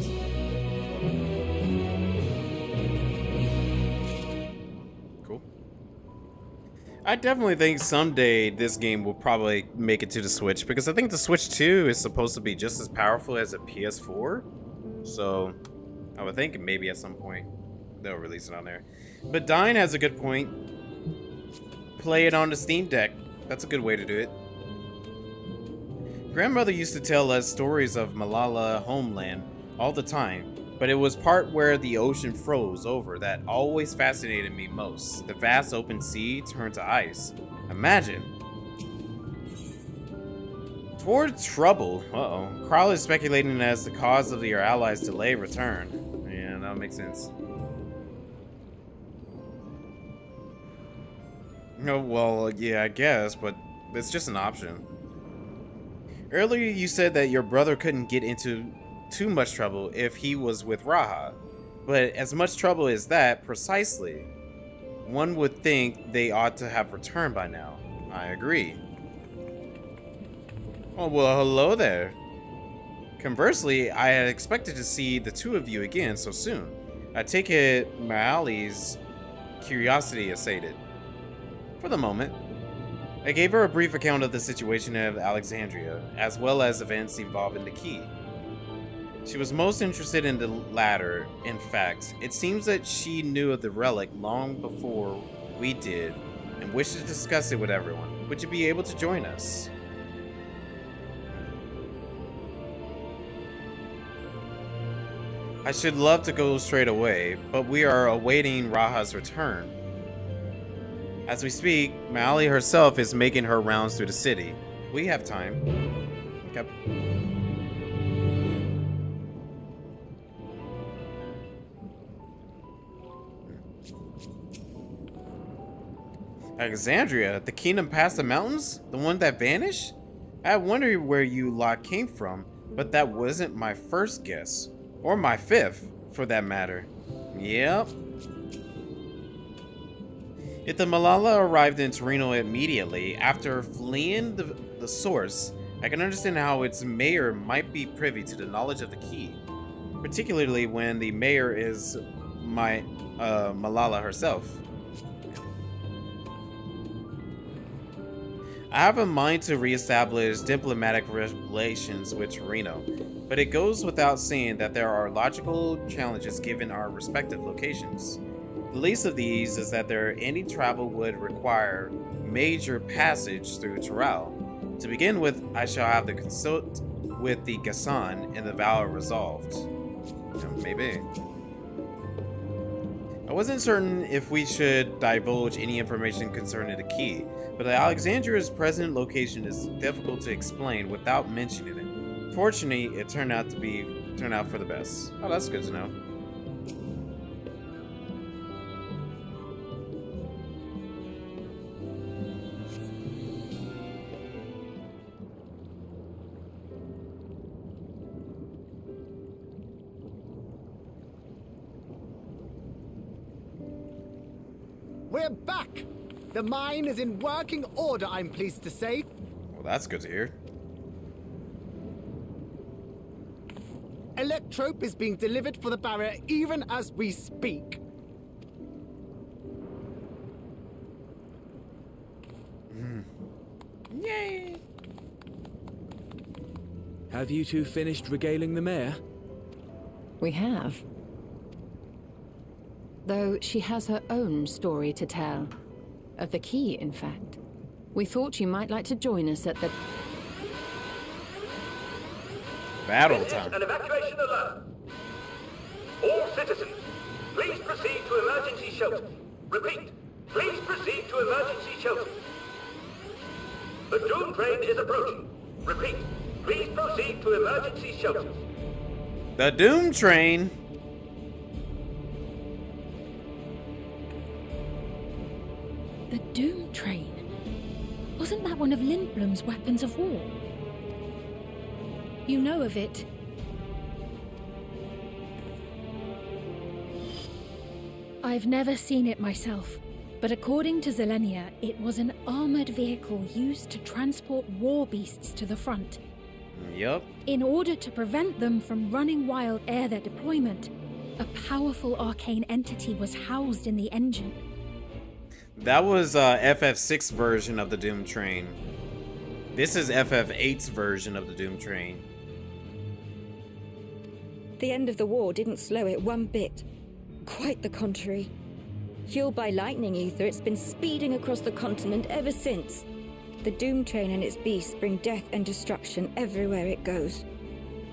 Cool. I definitely think someday this game will probably make it to the Switch, because I think the Switch 2 is supposed to be just as powerful as a PS4. So I would think maybe at some point they'll release it on there. But Dine has a good point. Play it on the Steam Deck. That's a good way to do it. Grandmother used to tell us stories of Malala homeland all the time, but it was part where the ocean froze over that always fascinated me most. The vast open sea turned to ice. Imagine. Toward trouble. Uh-oh. Kral is speculating as the cause of your allies' delayed return. Yeah, that makes sense. Oh, well, yeah, I guess, but it's just an option. Earlier you said that your brother couldn't get into too much trouble if he was with Raha. But as much trouble as that, precisely. One would think they ought to have returned by now. I agree. Oh, well, hello there. Conversely, I had expected to see the two of you again so soon. I take it Maali's curiosity is sated. For the moment. I gave her a brief account of the situation of Alexandria, as well as events involving the key. She was most interested in the latter. In fact, it seems that she knew of the relic long before we did, and wished to discuss it with everyone. Would you be able to join us? I should love to go straight away, but we are awaiting Raha's return. As we speak, Maali herself is making her rounds through the city. We have time. Okay. Alexandria, the kingdom past the mountains? The one that vanished? I wondered where you lot came from, but that wasn't my first guess. Or my fifth, for that matter. Yep. If the Malala arrived in Torino immediately after fleeing the source, I can understand how its mayor might be privy to the knowledge of the key. Particularly when the mayor is Malala herself. I have a mind to re-establish diplomatic relations with Torino, but it goes without saying that there are logical challenges given our respective locations. The least of these is that any travel would require major passage through Toral. To begin with, I shall have to consult with the Gassan and the vow resolved. Maybe. I wasn't certain if we should divulge any information concerning the key, but Alexandria's present location is difficult to explain without mentioning it. Fortunately, it turned out for the best. Oh, that's good to know. We're back! The mine is in working order, I'm pleased to say. Well, that's good to hear. Electrope is being delivered for the barrier even as we speak. Yay! Have you two finished regaling the mayor? We have. Though she has her own story to tell. Of the key, in fact. We thought you might like to join us at the... Battle time. An evacuation alert. All citizens, please proceed to emergency shelters. Repeat, please proceed to emergency shelters. The Doom train is approaching. Repeat, please proceed to emergency shelters. The Doom train. The Doom train? Wasn't that one of Lindblom's weapons of war? You know of it. I've never seen it myself, but according to Zelenia, it was an armored vehicle used to transport war beasts to the front. Yep. In order to prevent them from running wild ere their deployment, a powerful arcane entity was housed in the engine. That was FF6 version of the Doom Train. This is FF8's version of the Doom Train. The end of the war didn't slow it one bit. Quite the contrary. Fueled by lightning ether, it's been speeding across the continent ever since. The Doom Train and its beasts bring death and destruction everywhere it goes.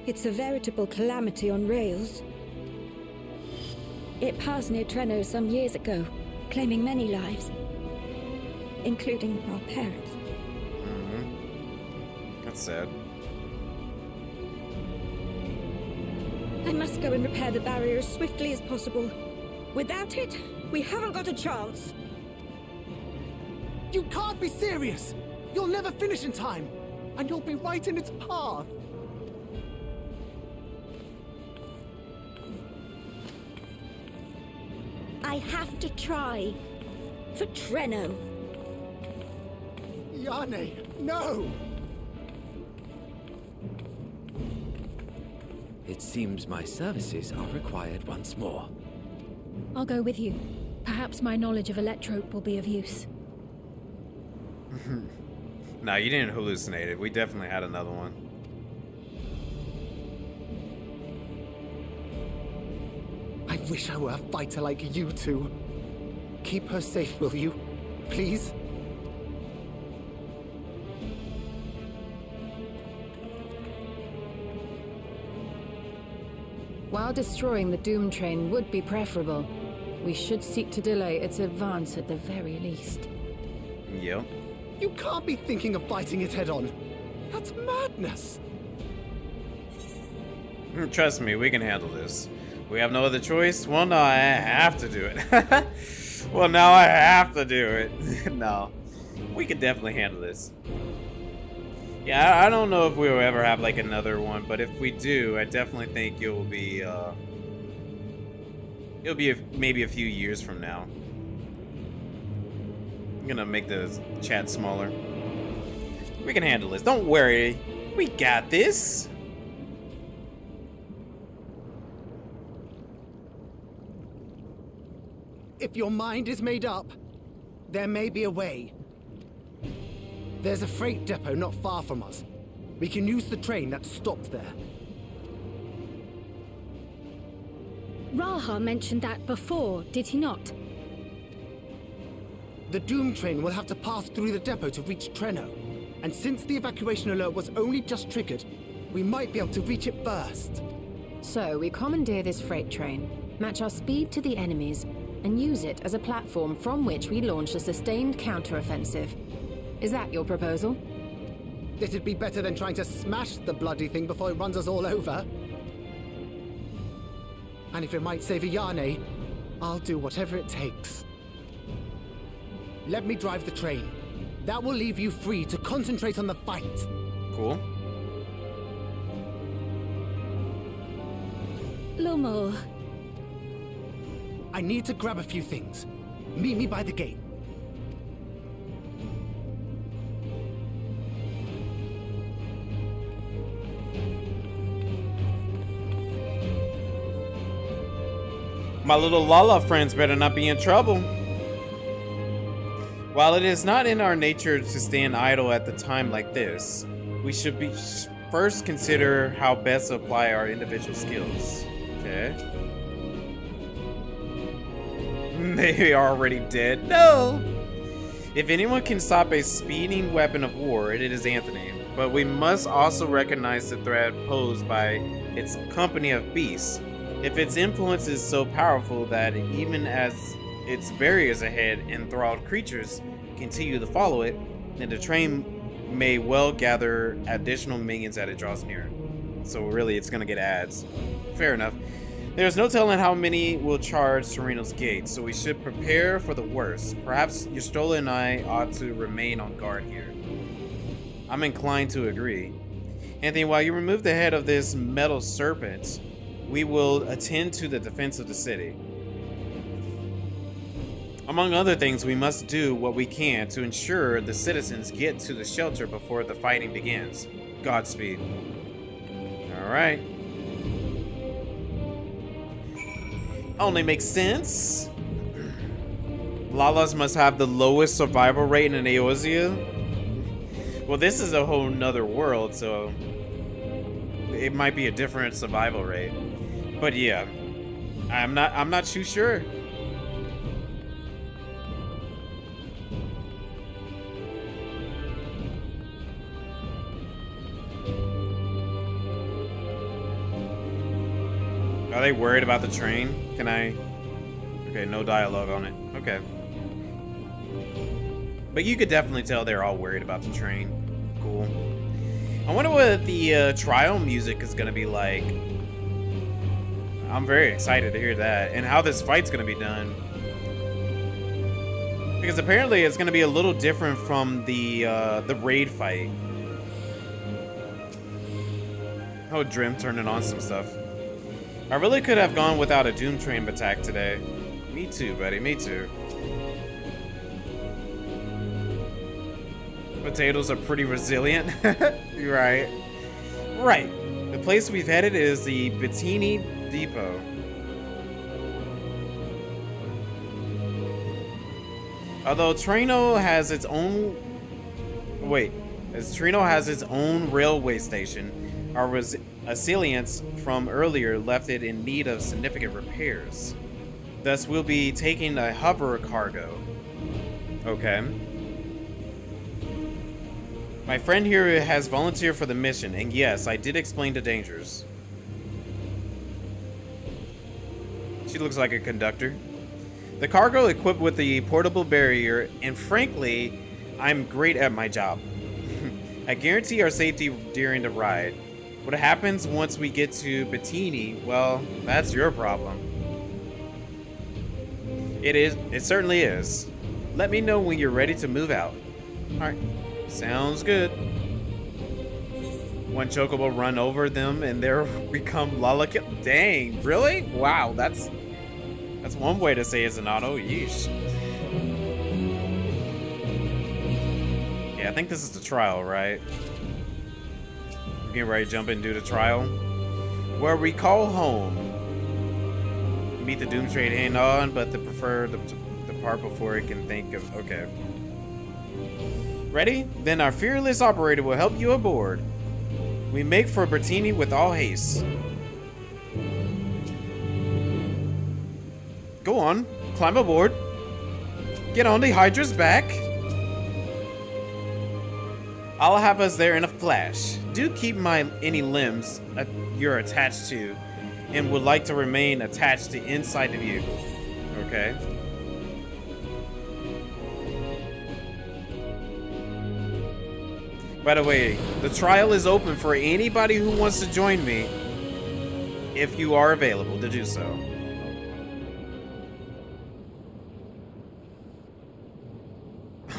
It's a veritable calamity on rails. It passed near Treno some years ago, claiming many lives, including our parents. That's sad. I must go and repair the barrier as swiftly as possible. Without it, we haven't got a chance. You can't be serious! You'll never finish in time, and you'll be right in its path. I have to try. For Treno. Yane, no! It seems my services are required once more. I'll go with you. Perhaps my knowledge of Electrope will be of use. No, you didn't hallucinate it. We definitely had another one. I wish I were a fighter like you two. Keep her safe, will you? Please? While destroying the Doom Train would be preferable, we should seek to delay its advance at the very least. Yep. You can't be thinking of fighting it head-on. That's madness. Trust me, we can handle this. We have no other choice. Well, no, I have to do it. Well, now I have to do it. No, we can definitely handle this. Yeah, I don't know if we'll ever have like another one, but if we do, I definitely think it'll be maybe a few years from now. I'm gonna make the chat smaller. We can handle this. Don't worry. We got this. If your mind is made up, there may be a way. There's a freight depot not far from us. We can use the train that stopped there. Raha mentioned that before, did he not? The Doom Train will have to pass through the depot to reach Treno. And since the evacuation alert was only just triggered, we might be able to reach it first. So we commandeer this freight train, match our speed to the enemy's, and use it as a platform from which we launch a sustained counter-offensive. Is that your proposal? This'd be better than trying to smash the bloody thing before it runs us all over. And if it might save Yane, I'll do whatever it takes. Let me drive the train. That will leave you free to concentrate on the fight. Cool. Lumel. I need to grab a few things. Meet me by the gate. My little Lala friends better not be in trouble. While it is not in our nature to stand idle at the time like this, we should be first consider how best to apply our individual skills. Okay. They are already dead. No! If anyone can stop a speeding weapon of war, it is Anthony. But we must also recognize the threat posed by its company of beasts. If its influence is so powerful that even as its barriers ahead, enthralled creatures continue to follow it, then the train may well gather additional minions as it draws near. So really, it's gonna get ads. Fair enough. There's no telling how many will charge Sereno's gate, so we should prepare for the worst. Perhaps Yastrola and I ought to remain on guard here. I'm inclined to agree. Anthony, while you remove the head of this metal serpent, we will attend to the defense of the city. Among other things, we must do what we can to ensure the citizens get to the shelter before the fighting begins. Godspeed. Alright. Only makes sense. Lalas must have the lowest survival rate in Eorzea. Well, this is a whole nother world, so it might be a different survival rate. But yeah, I'm not too sure. Are they worried about the train? Can I? Okay, no dialogue on it. Okay. But you could definitely tell they're all worried about the train. Cool. I wonder what the trial music is gonna be like. I'm very excited to hear that, and how this fight's gonna be done. Because apparently it's gonna be a little different from the raid fight. Oh, Drim turning on some stuff. I really could have gone without a Doom Train attack today. Me too, buddy. Me too. Potatoes are pretty resilient. You're right. Right. The place we've headed is the Bettini Depot. Although Trino has its own... Wait. As Trino has its own railway station, our Assailants from earlier left it in need of significant repairs. Thus, we'll be taking a hover cargo. Okay. My friend here has volunteered for the mission, and yes, I did explain the dangers. She looks like a conductor. The cargo equipped with the portable barrier, and frankly, I'm great at my job. I guarantee our safety during the ride. What happens once we get to Bettini, well, that's your problem. It certainly is. Let me know when you're ready to move out. Alright, sounds good. One chocobo run over them and they're become Lala. Dang, really? Wow, that's one way to say it's an auto. Yeesh. Yeah, I think this is the trial, right? Getting ready to jump in and do the trial. Where we call home. Meet the Doom Train hang on, but they prefer the part before it can think of... Okay. Ready? Then our fearless operator will help you aboard. We make for Bettini with all haste. Go on. Climb aboard. Get on the Hydra's back. I'll have us there in a flash. Do keep any limbs you're attached to and would like to remain attached to inside the vehicle. Okay. By the way, the trial is open for anybody who wants to join me if you are available to do so.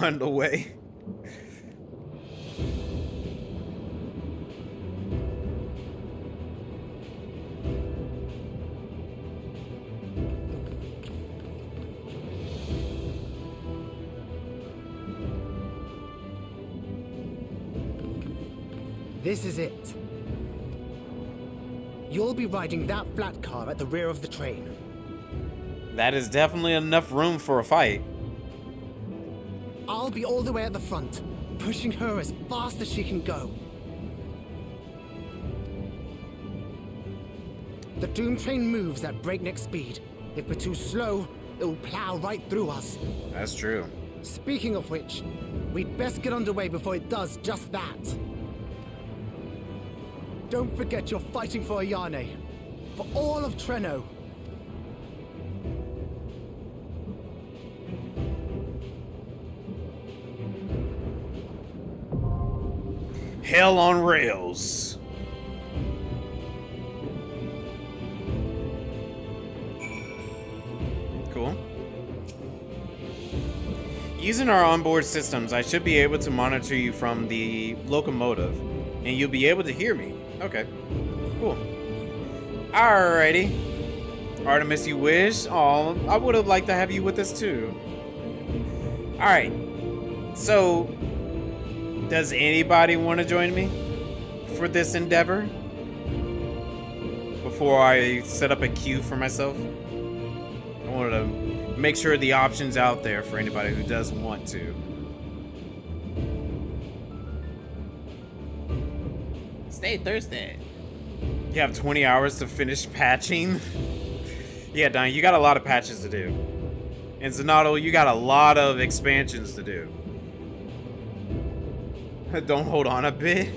On the way. This is it. You'll be riding that flat car at the rear of the train. That is definitely enough room for a fight. I'll be all the way at the front, pushing her as fast as she can go. The Doom Train moves at breakneck speed. If we're too slow, it'll plow right through us. That's true. Speaking of which, we'd best get underway before it does just that. Don't forget you're fighting for Ayane. For all of Treno. Hell on rails. Cool. Using our onboard systems, I should be able to monitor you from the locomotive, and you'll be able to hear me. Okay, cool. Alrighty. Artemis, you wish? Oh, I would have liked to have you with us too. Alright. So, does anybody want to join me for this endeavor? before I set up a queue for myself. I wanted to make sure the option's out there for anybody who does want to. Stay thirsty. You have 20 hours to finish patching. Yeah, Don, you got a lot of patches to do. And Zanotto, you got a lot of expansions to do. Don't hold on a bit.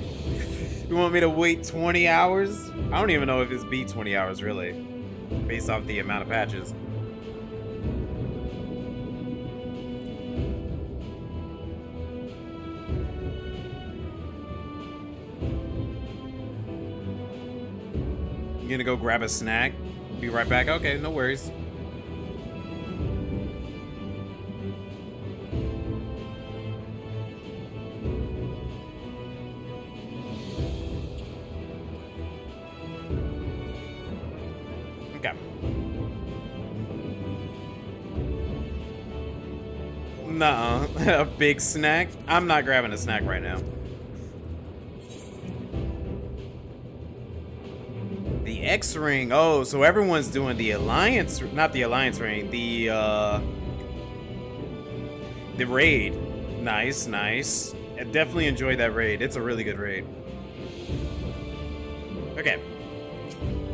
You want me to wait 20 hours? I don't even know if it's be 20 hours, really. Based off the amount of patches. You gonna go grab a snack? Be right back? Okay, no worries. Okay. Nuh-uh. A big snack? I'm not grabbing a snack right now. The X-Ring. Oh, so everyone's doing the Alliance, not the Alliance Ring, the raid. Nice, nice. I definitely enjoyed that raid. It's a really good raid. Okay.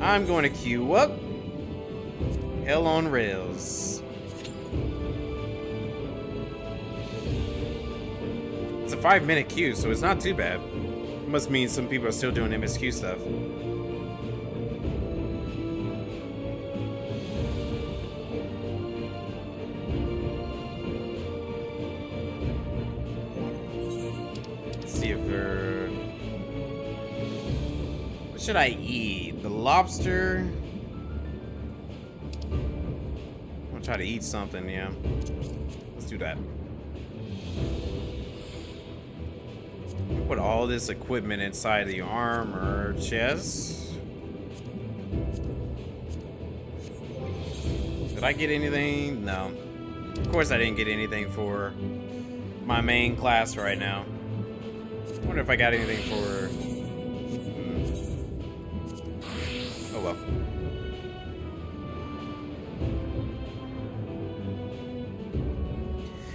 I'm going to queue up. Hell on Rails. It's a 5-minute queue, so it's not too bad. Must mean some people are still doing MSQ stuff. What should I eat? The lobster? I'm gonna try to eat something, yeah. Let's do that. Put all this equipment inside the armor chest. Did I get anything? No. Of course I didn't get anything for my main class right now. I wonder if I got anything for... Oh well.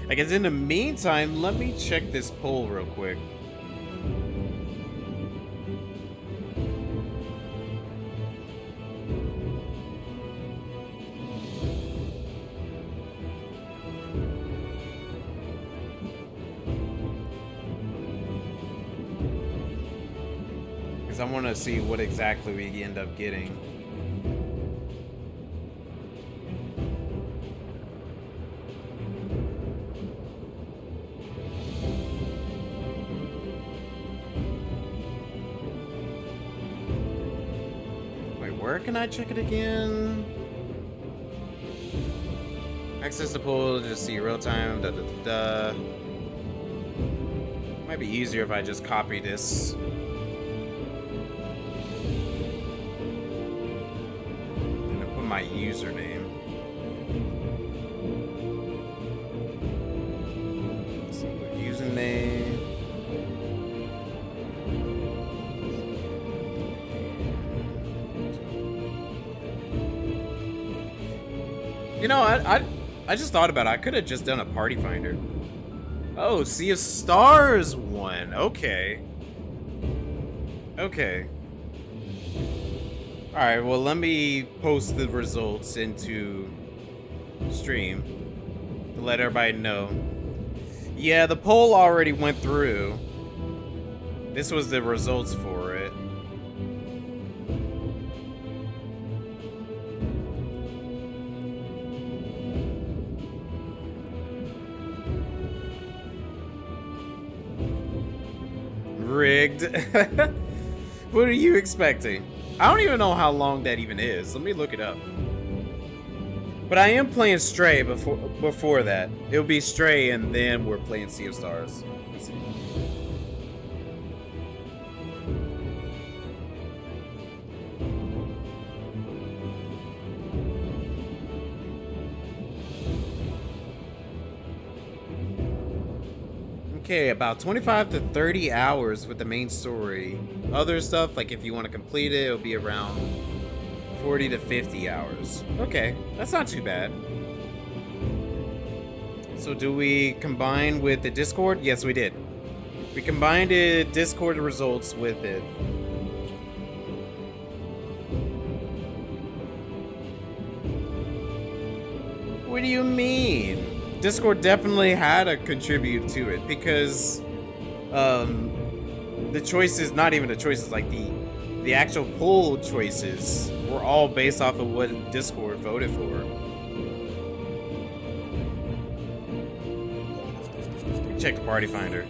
I guess in the meantime, let me check this poll real quick. I want to see what exactly we end up getting. Wait, where can I check it again? Access the poll to just see real time. Da, da, da, da. Might be easier if I just copy this. My username. Username. You know, I just thought about it. I could have just done a party finder. Oh, Sea of Stars one. Okay. Okay. Alright, well, let me post the results into stream to let everybody know. Yeah, the poll already went through. This was the results for it. Rigged. What are you expecting? I don't even know how long that even is. Let me look it up. But I am playing Stray before that. It'll be Stray and then we're playing Sea of Stars. Let's see. Okay, about 25 to 30 hours with the main story. Other stuff, like if you want to complete it, it'll be around 40 to 50 hours. Okay, that's not too bad. So do we combine with the Discord? Yes, we did. We combined the Discord results with it. What do you mean? Discord definitely had to contribute to it because the choices, not even the choices, like the actual poll choices were all based off of what Discord voted for. Check the party finder.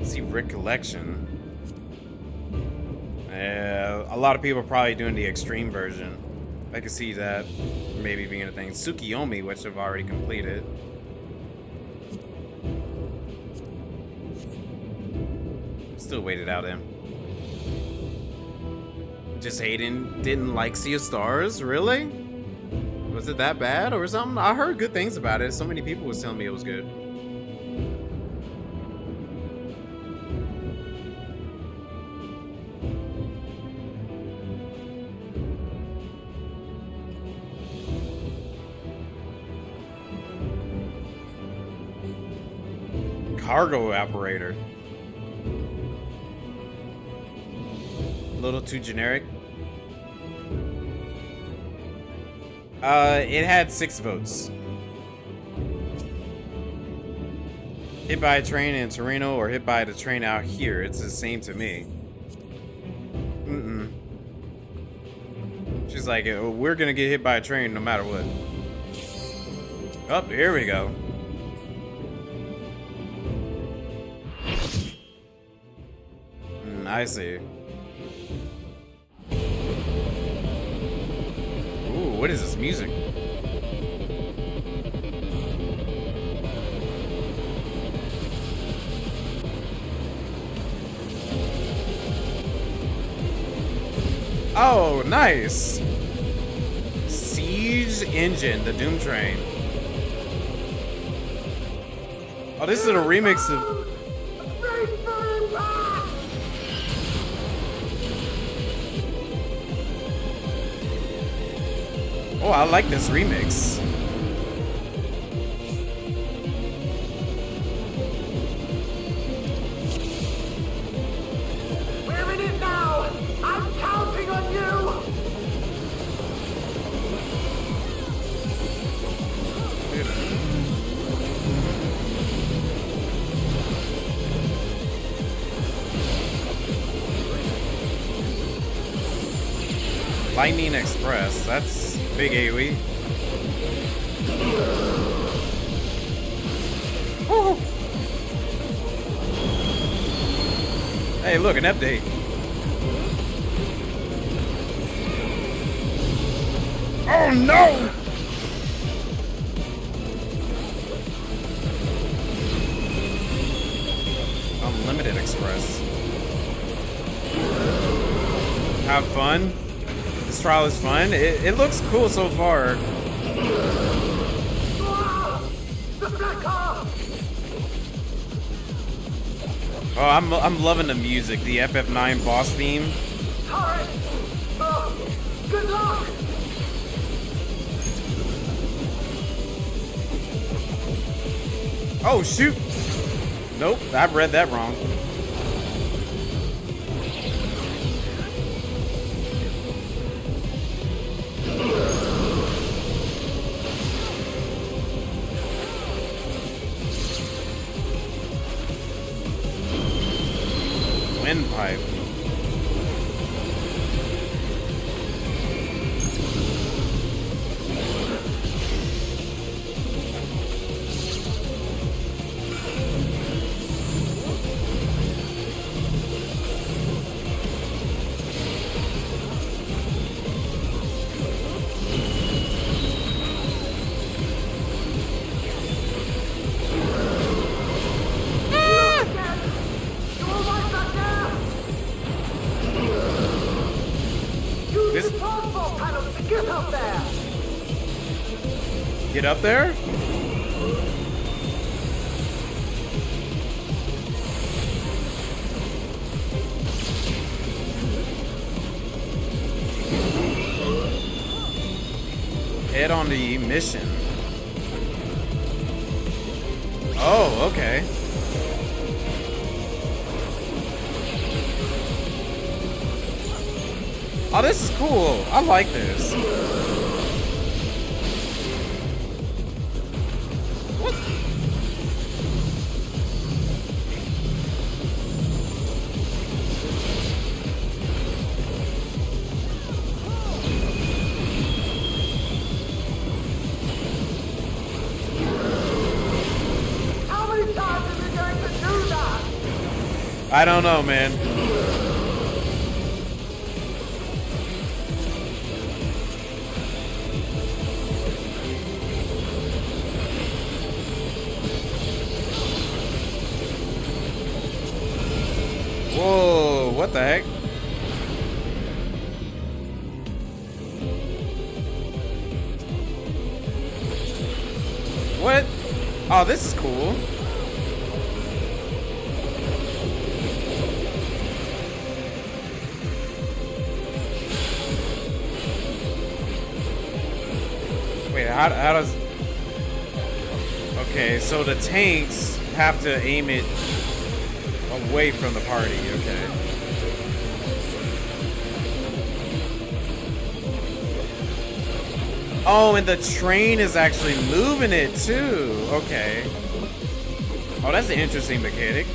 See recollection. A lot of people are probably doing the extreme version. I can see that maybe being a thing. Tsukiyomi, which I've already completed. Still waited out him. Just Hayden didn't like Sea of Stars? Really? Was it that bad or something? I heard good things about it. So many people was telling me it was good. Cargo operator. A little too generic. It had 6 votes. Hit by a train in Torino or hit by the train out here. It's the same to me. She's like, we're gonna get hit by a train no matter what. Oh, here we go. I see. Ooh, what is this music? Oh, nice. Siege Engine, the Doom Train. Oh, this is a remix of... Oh, I like this remix. We're in it now! I'm counting on you! Lightning Express, that's big AoE. Woo. Hey, look, an update. Oh no! Unlimited Express. Have fun. This trial is fun. It looks cool so far. Oh, I'm loving the music. The FF9 boss theme. Good luck! Oh shoot! Nope, I read that wrong. Windpipe. Get up there? Head on the mission. Oh, okay. Oh, this is cool. I like this. What? How many times are we going to do that? I don't know, man. Whoa, what the heck? What? Oh, this is cool. Wait, how does... Okay, so the tanks have to aim it away from the party, okay. Oh, and the train is actually moving it too. Okay. Oh, that's an interesting mechanic.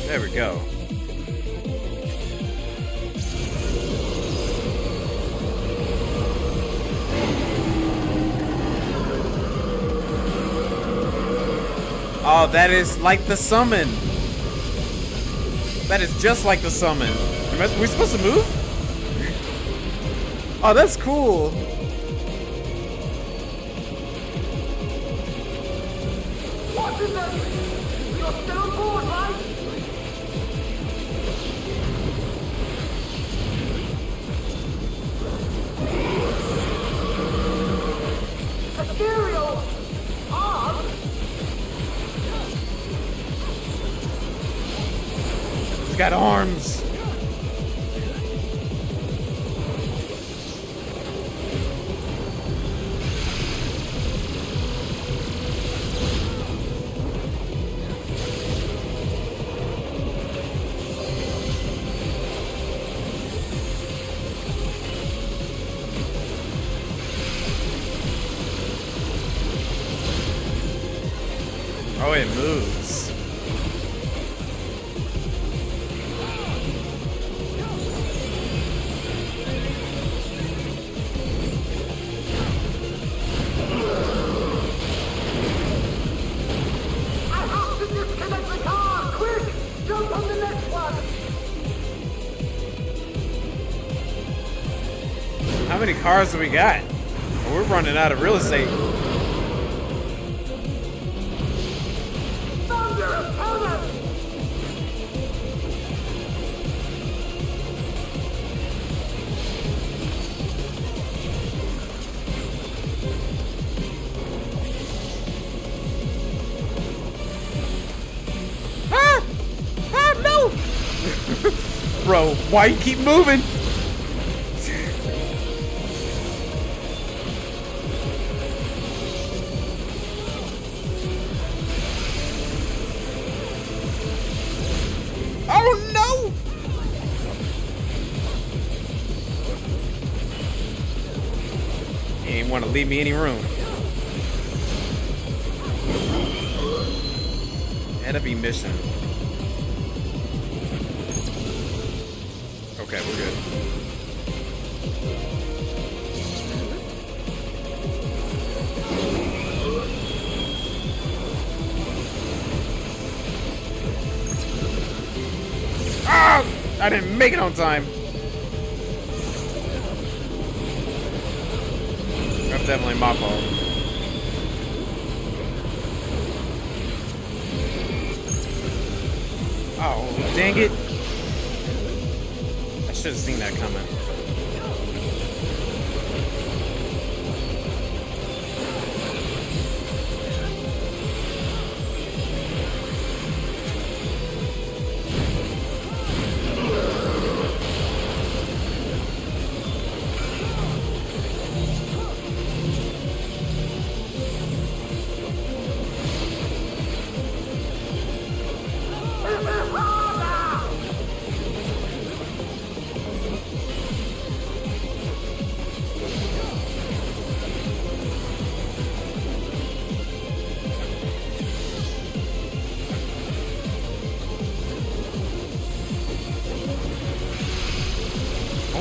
There we go. Oh, that is like the summon. That is just like the summon. Are we supposed to move? Oh, that's cool. What is it? You're still on board, right? Ethereal! Arm? He's got arms. Oh, it moves. I have to disconnect the car! Quick! Jump on the next one! How many cars do we got? Oh, we're running out of real estate. Thunder is coming! Ah! Ah, no! Bro, why you keep moving? Oh no! He ain't want to leave me any room. Enemy mission. Okay, we're good. Ah! I didn't make it on time. That's definitely my fault. Oh, dang it. I should have seen that coming.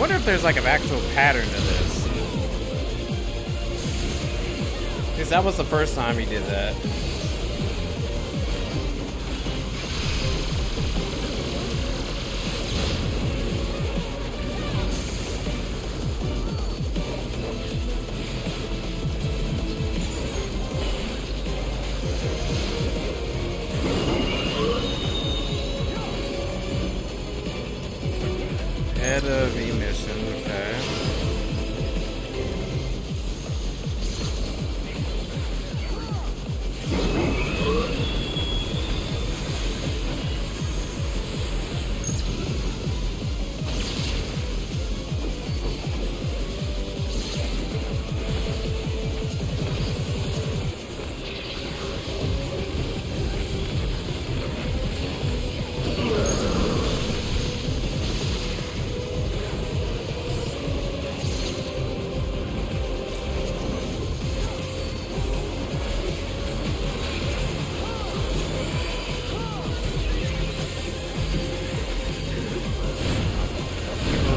wonder if there's like an actual pattern to this. Because that was the first time he did that. Head of emission, okay.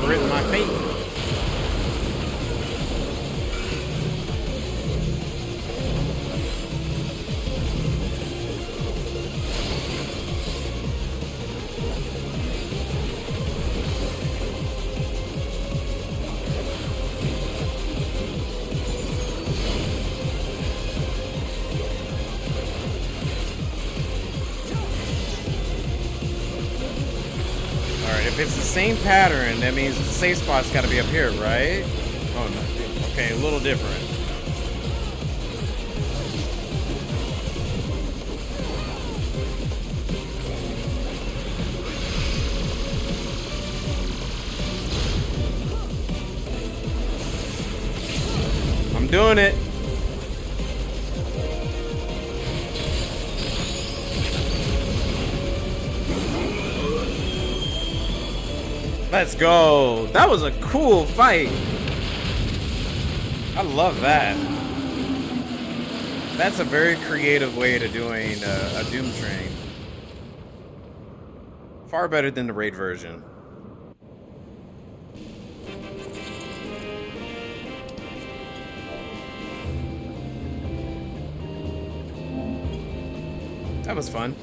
Written my fate. If it's the same pattern, that means the safe spot's got to be up here, right? Oh, no. Okay, a little different. I'm doing it. Let's go. That was a cool fight. I love that. That's a very creative way to doing a Doom Train. Far better than the raid version. That was fun.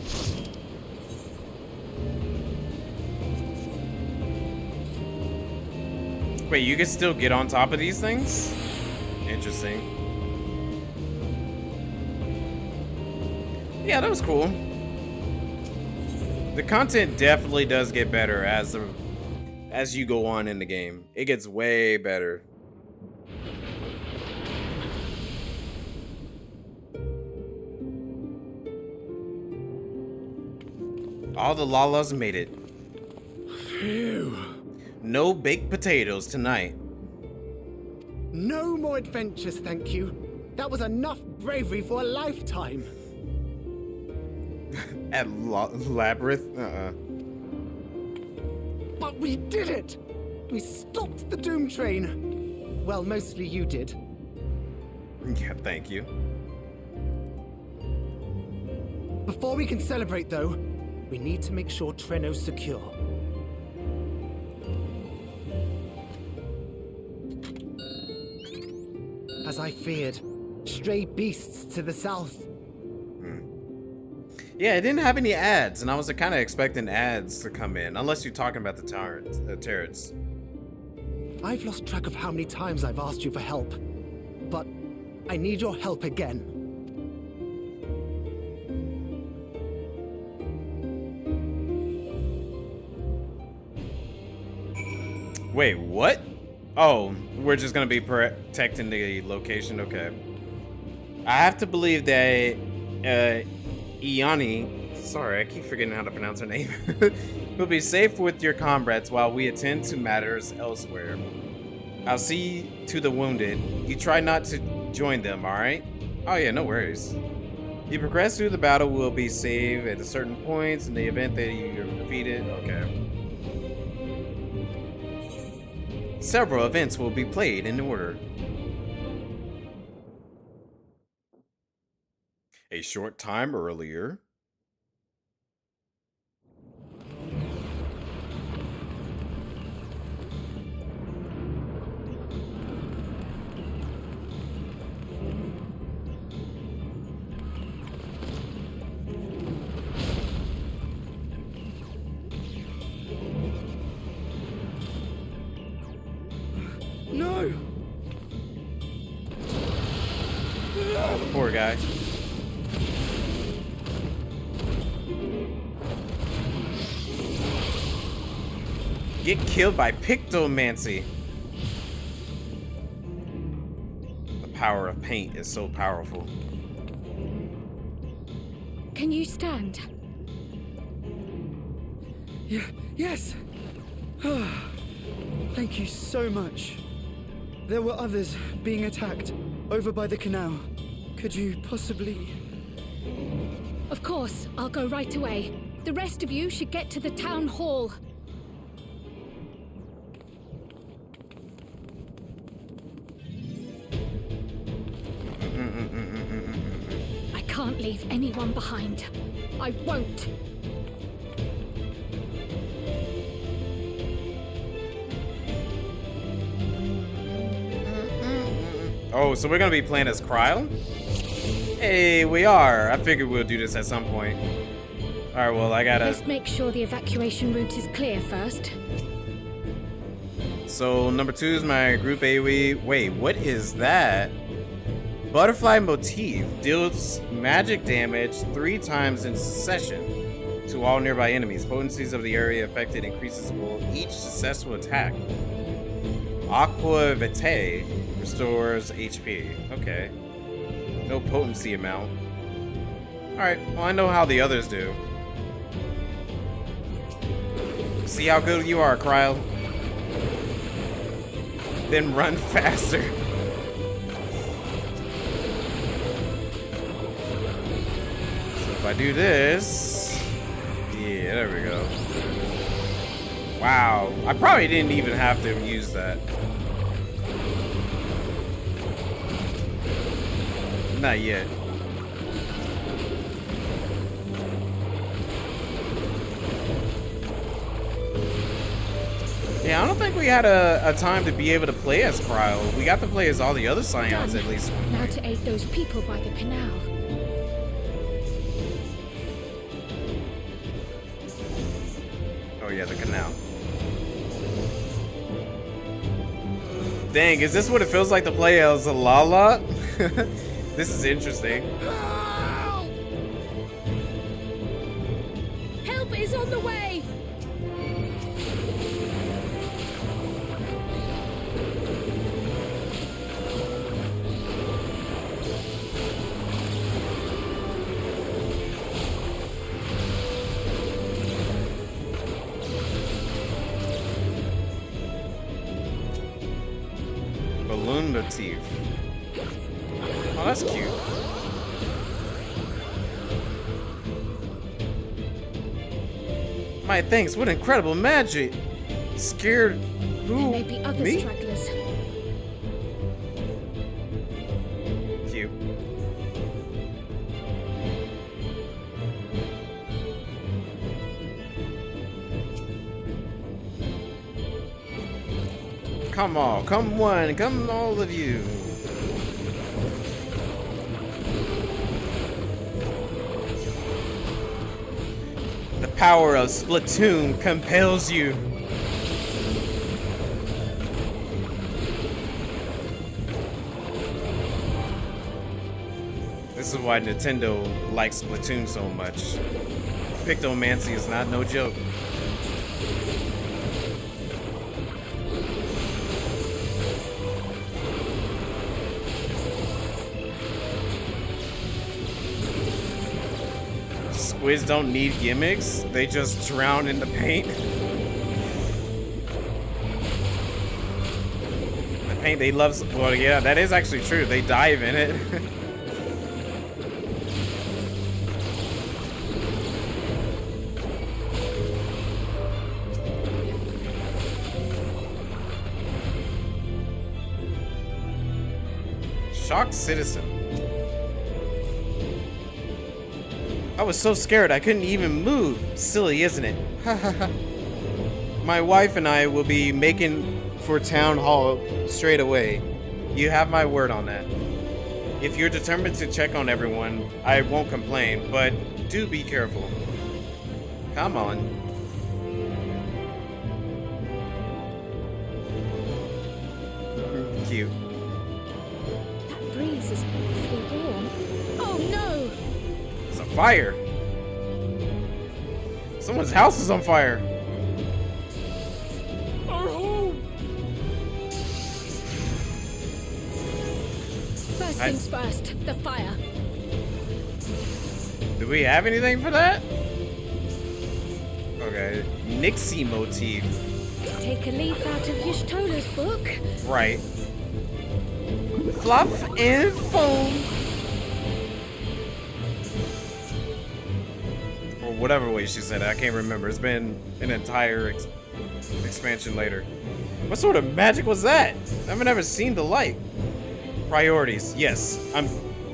Wait, you can still get on top of these things? Interesting. Yeah, that was cool. The content definitely does get better as you go on in the game. It gets way better. All the Lalas made it. Phew. No baked potatoes tonight. No more adventures, thank you. That was enough bravery for a lifetime. At Labyrinth? But we did it! We stopped the Doom Train. Well, mostly you did. Yeah, thank you. Before we can celebrate, though, we need to make sure Treno's secure. As I feared, stray beasts to the south. Yeah, it didn't have any ads, and I was kind of expecting ads to come in, unless you're talking about the turrets. I've lost track of how many times I've asked you for help, but I need your help again. Wait, what? Oh, we're just gonna be protecting the location? Okay. I have to believe that Iani, sorry, I keep forgetting how to pronounce her name, will be safe with your comrades while we attend to matters elsewhere. I'll see to the wounded. You try not to join them, alright? Oh yeah, no worries. You progress through the battle will be saved at certain points in the event that you're defeated. Okay. Several events will be played in order. A short time earlier. guy. Get killed by pictomancy. The power of paint is so powerful. Can you stand? Yeah, yes. Thank you so much. There were others being attacked over by the canal. Could you possibly... Of course, I'll go right away. The rest of you should get to the town hall. I can't leave anyone behind. I won't. Oh, so we're gonna be playing as Kryle? Hey, we are. I figured we'll do this at some point. Alright, well, I gotta... Let's make sure the evacuation route is clear first. So, number 2 is my group AoE. Wait, what is that? Butterfly motif deals magic damage 3 times in succession to all nearby enemies. Potencies of the area affected increases with each successful attack. Aqua Vitae restores HP. Okay. No potency amount. Alright, well I know how the others do. See how good you are, Kryle. Then run faster. So if I do this... Yeah, there we go. Wow. I probably didn't even have to use that. Not yet. Yeah, I don't think we had a time to be able to play as Kryle. We got to play as all the other scions at least. Now to aid those people by the canal. Oh yeah, the canal. Dang, is this what it feels like to play as a Lala? This is interesting. Help is on the way! Balloon motif. Oh, that's cute. My thanks, what incredible magic! Scared who? There may be other Me? stragglers. Cute. Come on, come one, come all of you. The power of Splatoon compels you. This is why Nintendo likes Splatoon so much. Pictomancy is not no joke. Squids don't need gimmicks, they just drown in the paint. The paint they love, well yeah, that is actually true, they dive in it. Shocked citizen. I was so scared I couldn't even move. Silly, isn't it? My wife and I will be making for town hall straight away. You have my word on that. If you're determined to check on everyone, I won't complain, but do be careful. Come on. Cute. That breeze is awfully warm. Fire! Someone's house is on fire! Our home! First things first, the fire. Do we have anything for that? Okay, Nixie motif. Take a leaf out of Y'shtola's book. Right. Fluff and foam. Or whatever way she said it, I can't remember. It's been an entire expansion later. What sort of magic was that? I've never seen the like. Priorities, yes. I'm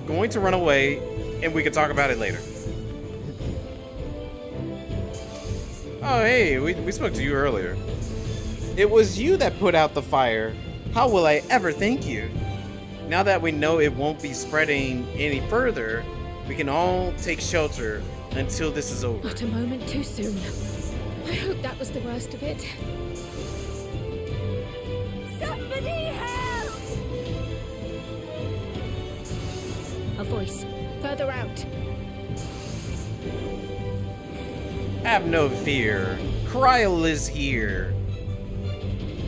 going to run away, and we can talk about it later. Oh, hey, we spoke to you earlier. It was you that put out the fire. How will I ever thank you? Now that we know it won't be spreading any further, we can all take shelter until this is over. Not a moment too soon. I hope that was the worst of it. Somebody help! A voice. Further out. Have no fear. Kryl is here.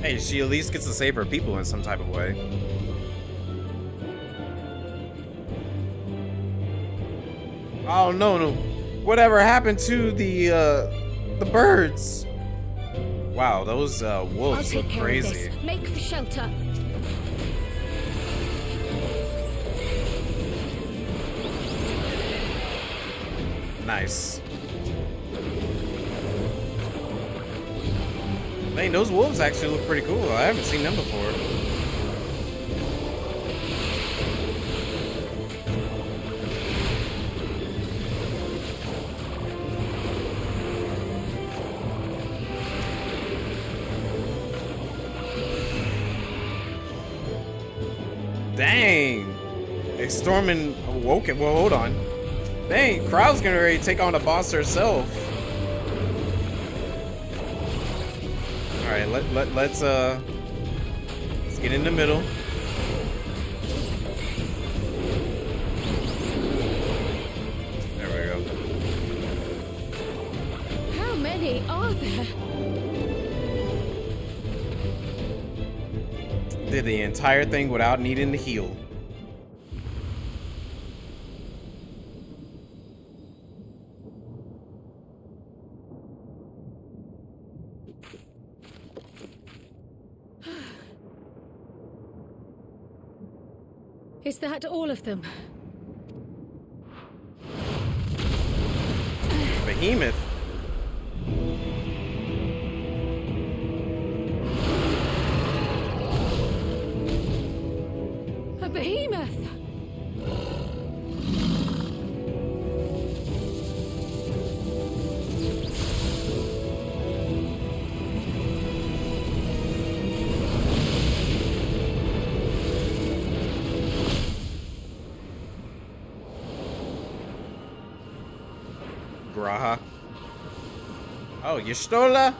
Hey, she at least gets to save her people in some type of way. Oh no. Whatever happened to the birds? Wow, those I'll wolves take look care crazy. of this. Make for shelter. Nice. Man, those wolves actually look pretty cool. I haven't seen them before. Dang. A Stormin awoken. Well, hold on. Dang, Kryl's gonna ready to take on the boss herself. Alright, let's get in the middle. There we go. How many are there? Did the entire thing without needing to heal. Is that all of them? Behemoth. A behemoth! Graha. Oh, Y'shtola?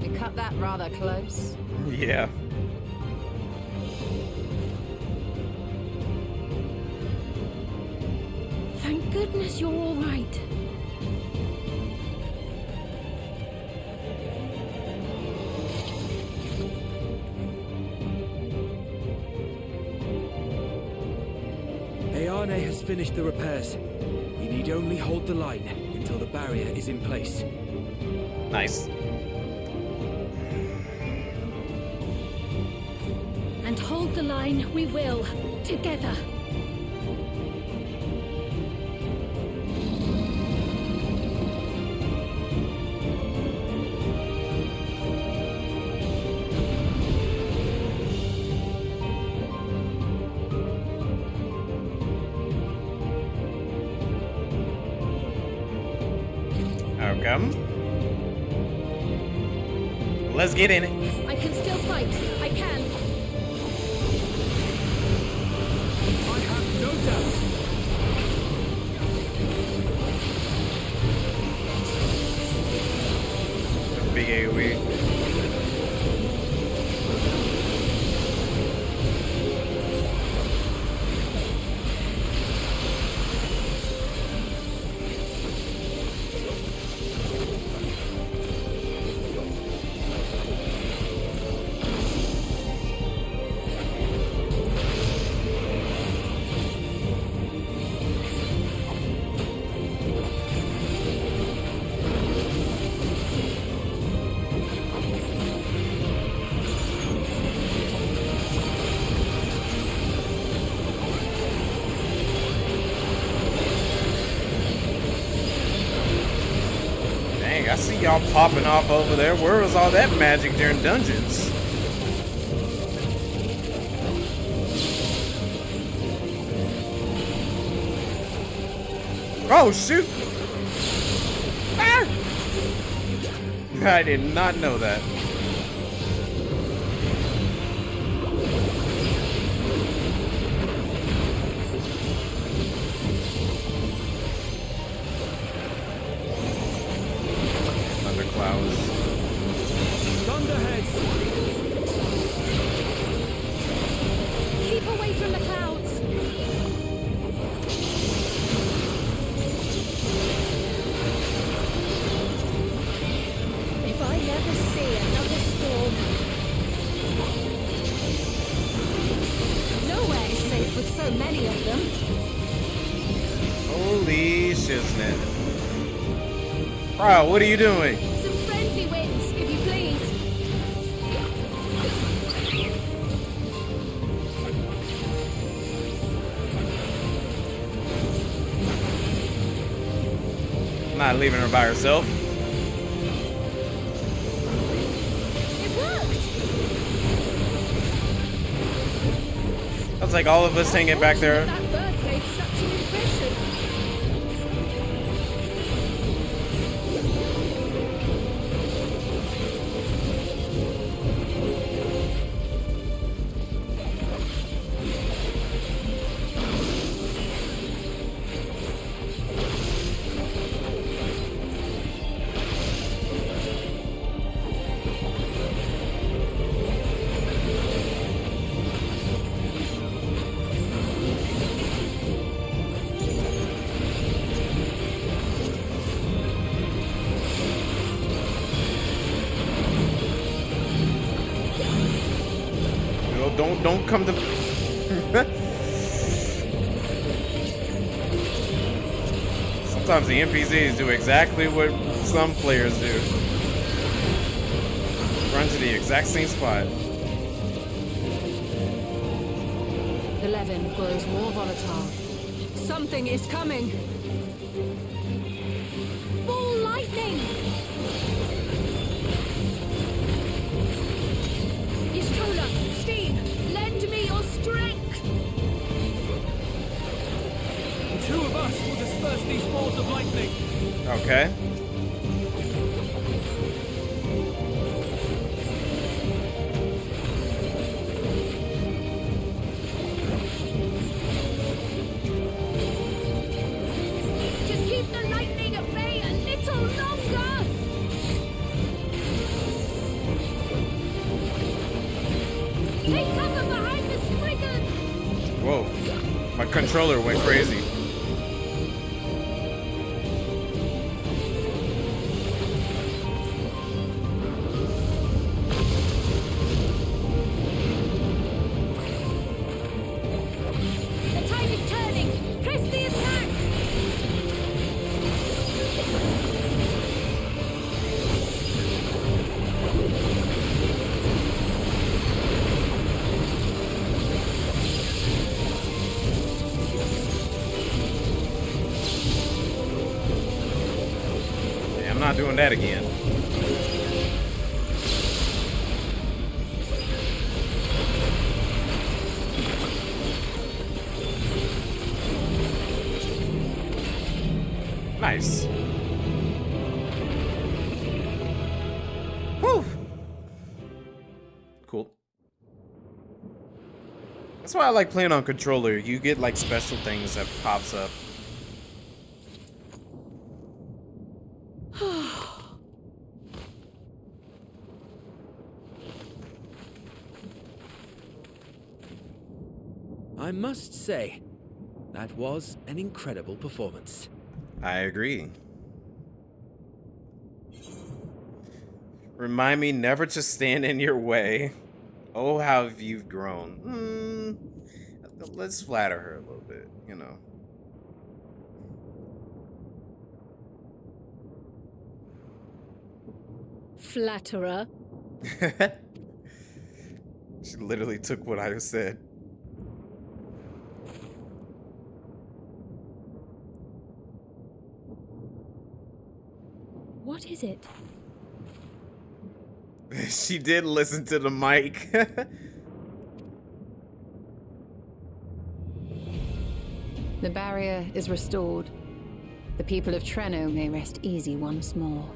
You cut that rather close. Yeah. Thank goodness you're all right. Ayane has finished the repairs. We need only hold the line until the barrier is in place. Nice. And hold the line we will, together. Okay. Let's get in it. I can still fight. I can. I have no doubt. Big AoE. y'all popping off over there. Where was all that magic during dungeons? Oh, shoot! Ah! I did not know that. Thunderclouds. Thunderheads! Keep away from the clouds! If I never see another storm... Nowhere is safe with so many of them. Holy shiznit. Bro, what are you doing? Some friendly winds, if you please. I'm not leaving her by herself. It worked! That's like all of us hanging back there. That bird made such an impression. Don't come to. Sometimes the NPCs do exactly what some players do. Run to the exact same spot. The Levin grows more volatile. Something is coming. Ball lightning! Ishtola, Steve, lend me your strength! Two of us will disperse these balls of lightning. Okay. Just keep the lightning at bay a little longer! Take cover behind the Spriggan! Whoa. My controller went crazy. The tide is turning! Press the attack! Yeah, I'm not doing that again. Nice. Whew. Cool. That's why I like playing on controller. You get like special things that pops up. I must say, that was an incredible performance. I agree. Remind me never to stand in your way. Oh, how you've grown. Let's flatter her a little bit, you know. Flatterer. She literally took what I said. What is it? She did listen to the mic. The barrier is restored. The people of Treno may rest easy once more.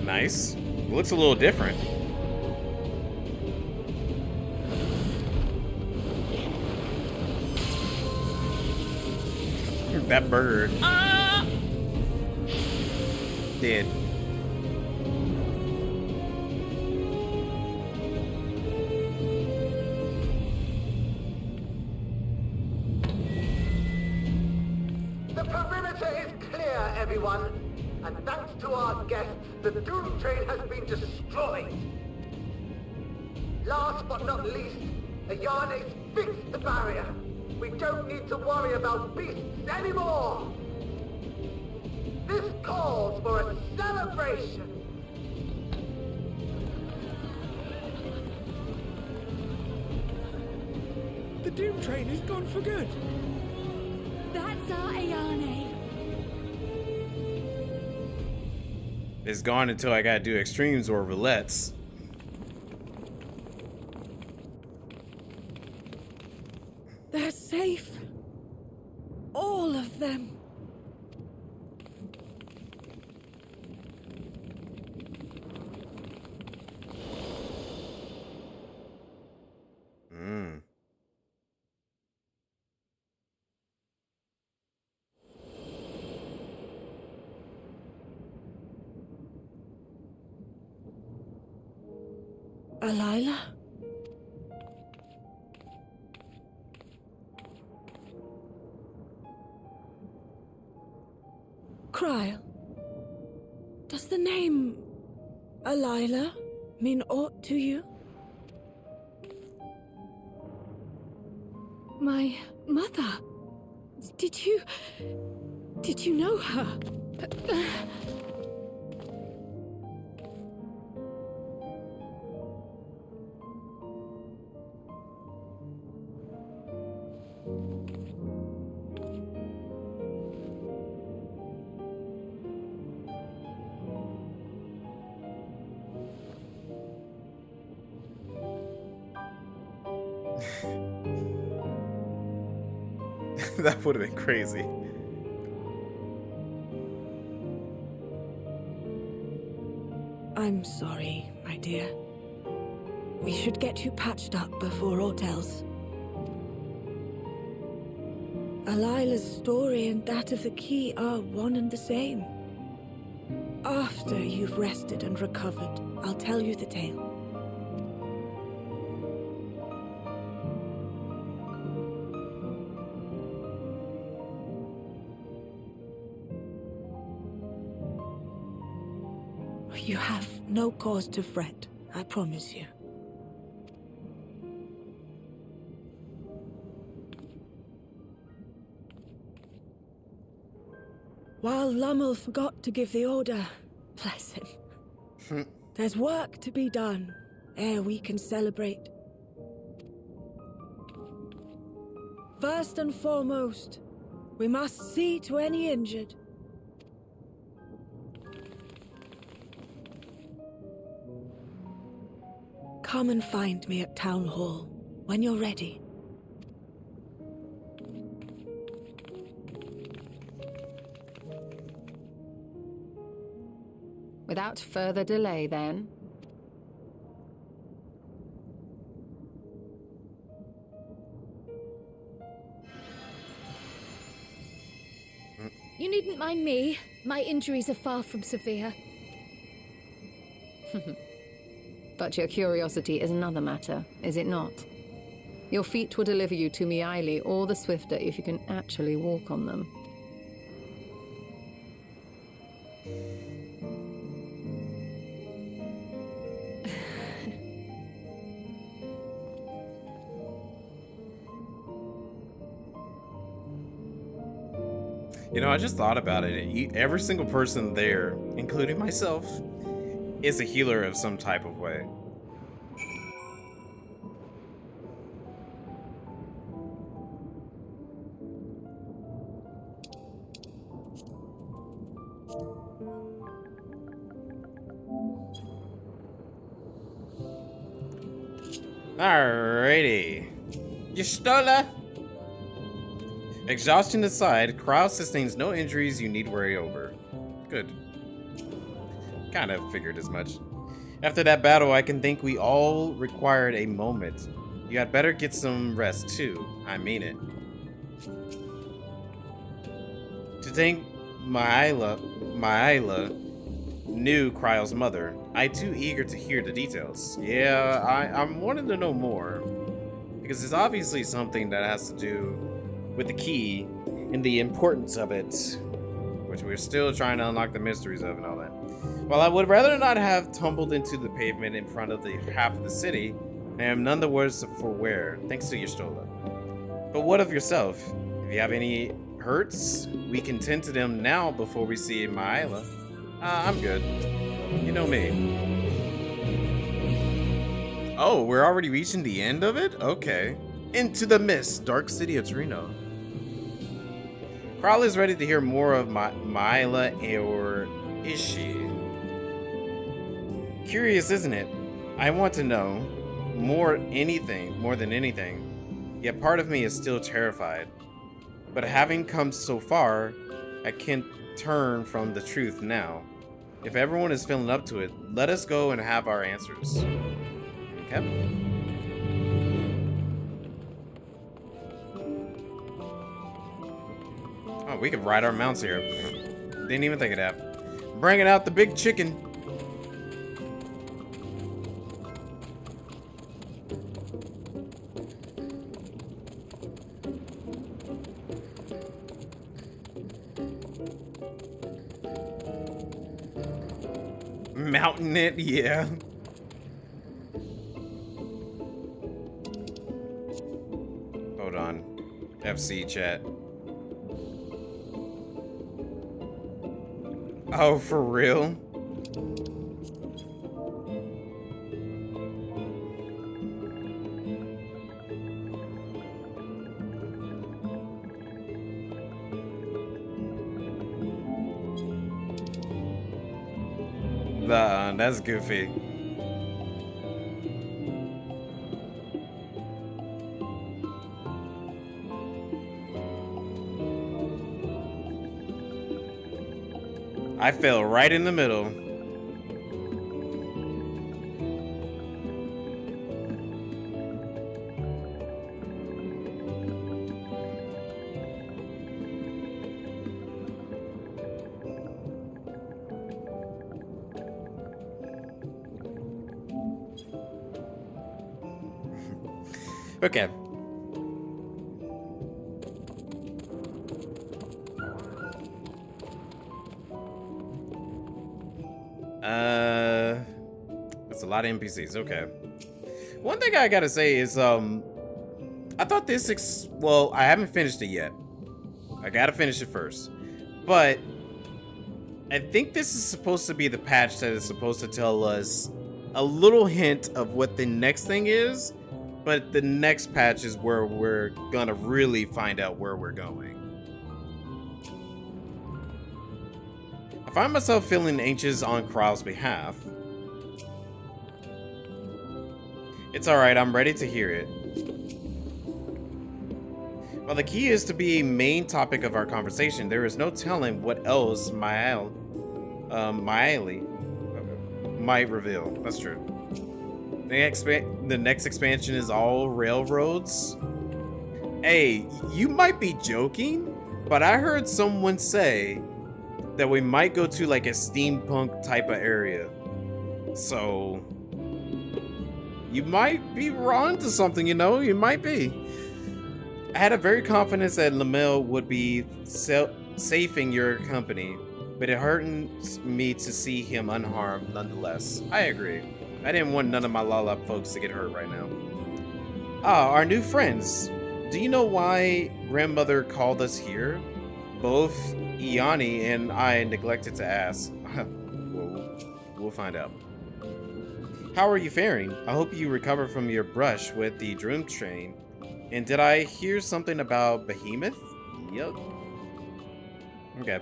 Nice. Looks a little different. That bird. Dead. The perimeter is clear, everyone. And thanks to our guests, the Dawntrail has been destroyed. Last but not least, Ayane's fixed the barrier. We don't need to worry about beasts anymore. This calls for a celebration. The Doom Train is gone for good. That's our Ayane. It's gone until I gotta do extremes or roulettes. They're safe. All of them. Alila? Kryl, does the name Alila mean aught to you? My mother. Did you know her? That would have been crazy. I'm sorry, my dear. We should get you patched up before aught else. Alila's story and that of the key are one and the same. After you've rested and recovered, I'll tell you the tale. You have no cause to fret, I promise you. While Lummel forgot to give the order, bless him, there's work to be done ere we can celebrate. First and foremost, we must see to any injured. Come and find me at Town Hall when you're ready. Without further delay, then. You needn't mind me. My injuries are far from severe. But your curiosity is another matter, is it not? Your feet will deliver you to Miaili all the swifter if you can actually walk on them. You know, I just thought about it. Every single person there, including myself, is a healer of some type of way. Alrighty. Yestola! Exhaustion aside, Kryle sustains no injuries you need worry over. Good. Kind of figured as much. After that battle, I can think we all required a moment. You had better get some rest too. I mean it. To think Maila knew Kryle's mother. I too eager to hear the details. Yeah, I'm wanting to know more. Because it's obviously something that has to do with the key and the importance of it. Which we're still trying to unlock the mysteries of and all that. While I would rather not have tumbled into the pavement in front of the half of the city, I am none the worse for wear, thanks to Yestola. But what of yourself? If you have any hurts, we can tend to them now before we see Maila. I'm good. You know me. Oh, we're already reaching the end of it? Okay. Into the mist, dark city of Torino. Kryle is ready to hear more of Maila, or is she? Curious, isn't it? I want to know more than anything. Yet part of me is still terrified. But having come so far, I can't turn from the truth now. If everyone is feeling up to it, let us go and have our answers. Okay. Oh, we could ride our mounts here. Didn't even think of that. Bringing out the big chicken. Mountain it, yeah. Hold on. FC chat. Oh, for real? That's goofy. I fell right in the middle. Okay. That's a lot of NPCs. Okay. One thing I gotta say is, I thought this, well, I haven't finished it yet. I gotta finish it first. But I think this is supposed to be the patch that is supposed to tell us a little hint of what the next thing is. But the next patch is where we're gonna really find out where we're going. I find myself feeling anxious on Kryle's behalf. It's alright, I'm ready to hear it. While the key is to be a main topic of our conversation, there is no telling what else Maila might reveal. That's true. The next expansion is all railroads. Hey, you might be joking, but I heard someone say that we might go to like a steampunk type of area. So you might be wrong to something, you know, you might be. I had a very confidence that Lamel would be safe in your company, but it hurts me to see him unharmed nonetheless. I agree. I didn't want none of my Lala folks to get hurt right now. Ah, our new friends. Do you know why grandmother called us here? Both Iani and I neglected to ask. We'll find out. How are you faring? I hope you recover from your brush with the Dawntrail. And did I hear something about Behemoth? Yep. Okay.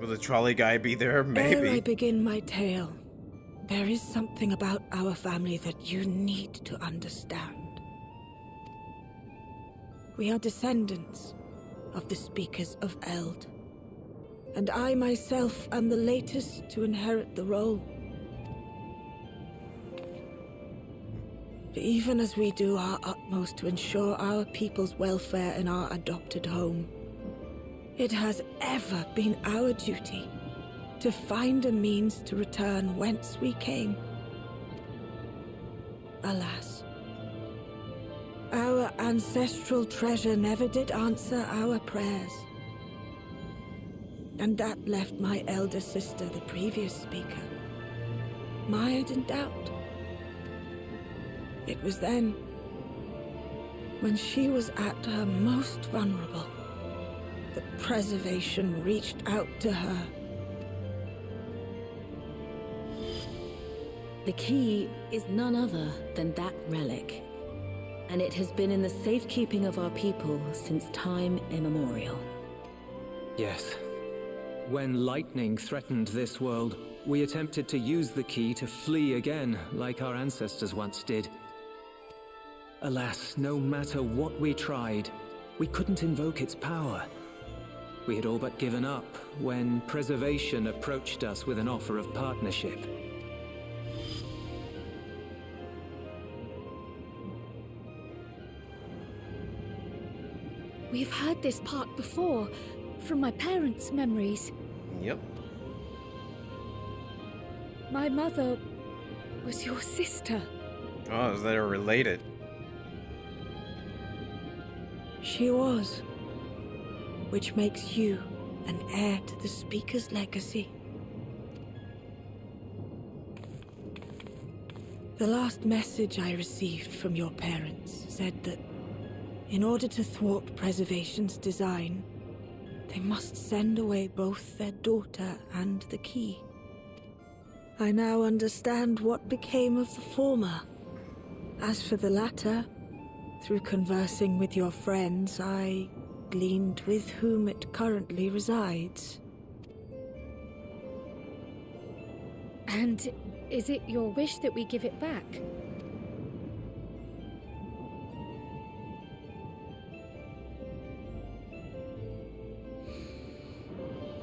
Will the trolley guy be there? Maybe. Ere I begin my tale, There is something about our family that you need to understand. We are descendants of the Speakers of Eld, and I myself am the latest to inherit the role. Even as we do our utmost to ensure our people's welfare in our adopted home, it has ever been our duty to find a means to return whence we came. Alas, our ancestral treasure never did answer our prayers. And that left my elder sister, the previous speaker, mired in doubt. It was then, when she was at her most vulnerable, that preservation reached out to her. The key is none other than that relic, and it has been in the safekeeping of our people since time immemorial. Yes. When lightning threatened this world, we attempted to use the key to flee again, like our ancestors once did. Alas, no matter what we tried, we couldn't invoke its power. We had all but given up when Preservation approached us with an offer of partnership. We've heard this part before, from my parents' memories. Yep. My mother was your sister. Oh, is that related? She was, which makes you an heir to the Speaker's legacy. The last message I received from your parents said that in order to thwart Preservation's design, they must send away both their daughter and the key. I now understand what became of the former. As for the latter, through conversing with your friends, I gleaned with whom it currently resides. And is it your wish that we give it back?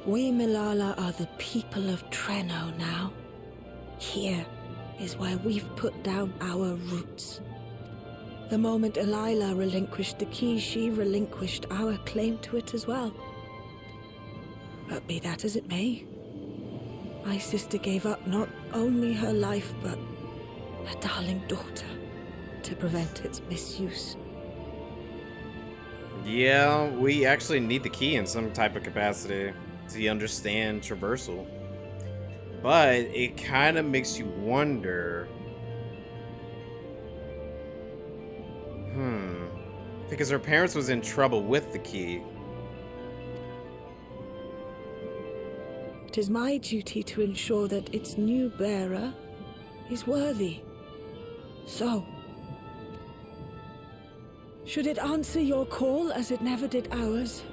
We Milala are the people of Treno now. Here is where we've put down our roots. The moment Elila relinquished the key, she relinquished our claim to it as well. But be that as it may, my sister gave up not only her life, but her darling daughter, to prevent its misuse. Yeah, we actually need the key in some type of capacity to understand traversal. But it kind of makes you wonder... Because her parents was in trouble with the key. It is my duty to ensure that its new bearer is worthy. So, should it answer your call as it never did ours,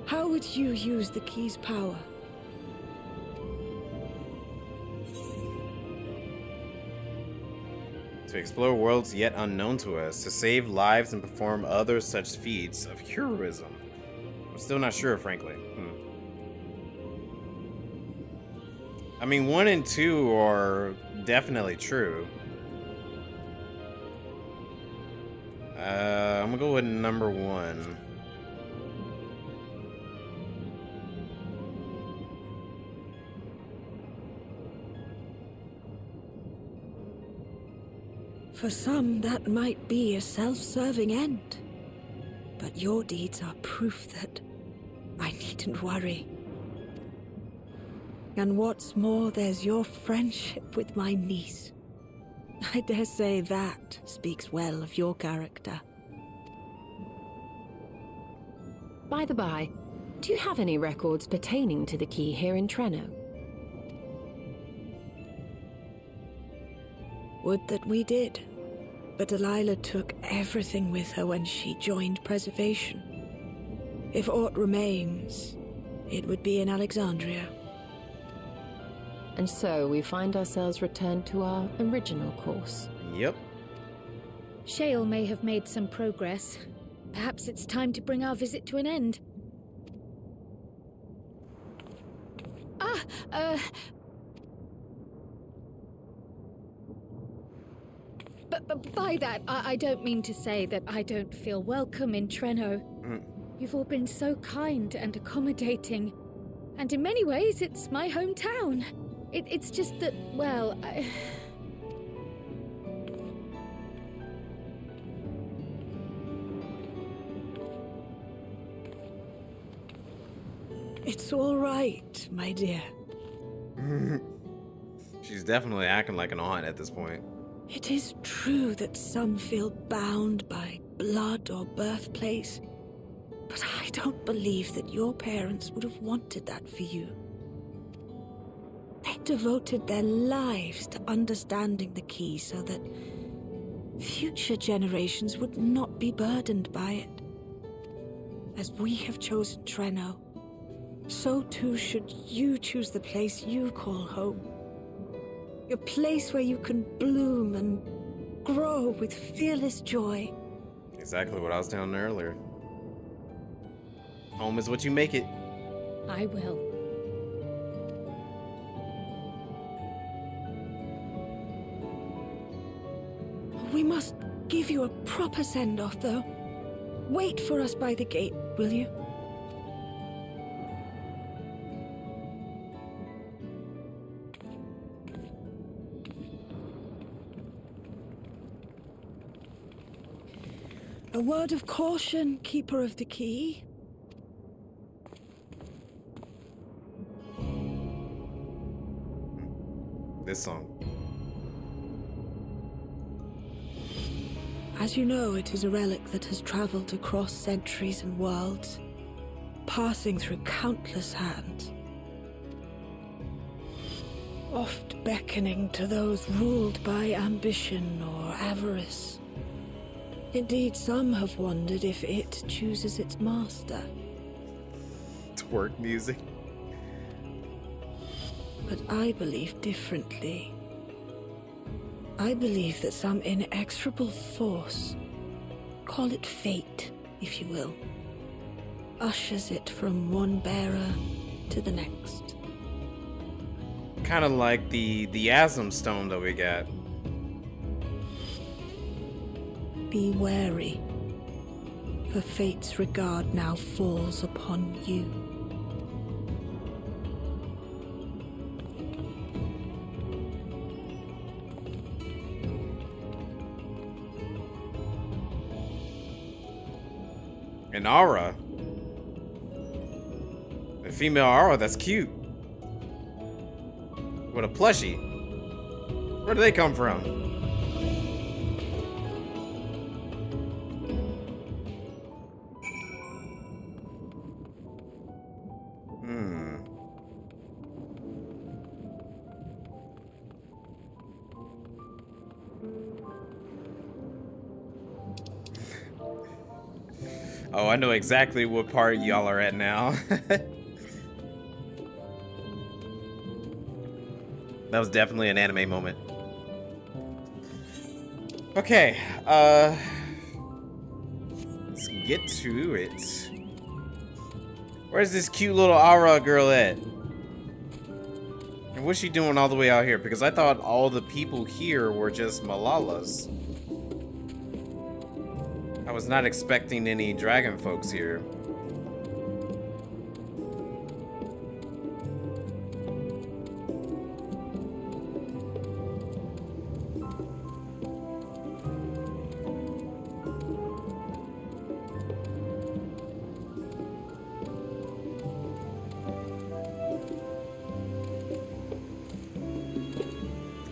how would you use the key's power? To explore worlds yet unknown to us, to save lives and perform other such feats of heroism. I'm still not sure, frankly. I mean, 1 and 2 are definitely true. I'm gonna go with number 1. For some, that might be a self-serving end. But your deeds are proof that I needn't worry. And what's more, there's your friendship with my niece. I dare say that speaks well of your character. By the by, do you have any records pertaining to the key here in Treno? Would that we did. But Delilah took everything with her when she joined Preservation. If aught remains, it would be in Alexandria. And so we find ourselves returned to our original course. Yep. Shale may have made some progress. Perhaps it's time to bring our visit to an end. But by that, I don't mean to say that I don't feel welcome in Treno. You've all been so kind and accommodating. And in many ways, it's my hometown. It's just that, well, It's all right, my dear. She's definitely acting like an aunt at this point. It is true that some feel bound by blood or birthplace, but I don't believe that your parents would have wanted that for you. They devoted their lives to understanding the key so that future generations would not be burdened by it. As we have chosen Treno, so too should you choose the place you call home. A place where you can bloom and grow with fearless joy. Exactly what I was telling her earlier. Home is what you make it. I will. We must give you a proper send-off, though. Wait for us by the gate, will you? A word of caution, Keeper of the Key. This song. As you know, it is a relic that has traveled across centuries and worlds, passing through countless hands, oft beckoning to those ruled by ambition or avarice. Indeed, some have wondered if it chooses its master. Twerk music. But I believe differently. I believe that some inexorable force, call it fate, if you will, ushers it from one bearer to the next. Kind of like the Asm stone that we got. Be wary, for fate's regard now falls upon you. An aura. A female aura, that's cute. What a plushie. Where do they come from? Oh, I know exactly what part y'all are at now. That was definitely an anime moment. Okay, let's get to it. Where's this cute little Aura girl at? And what's she doing all the way out here? Because I thought all the people here were just Malalas. I was not expecting any dragon folks here.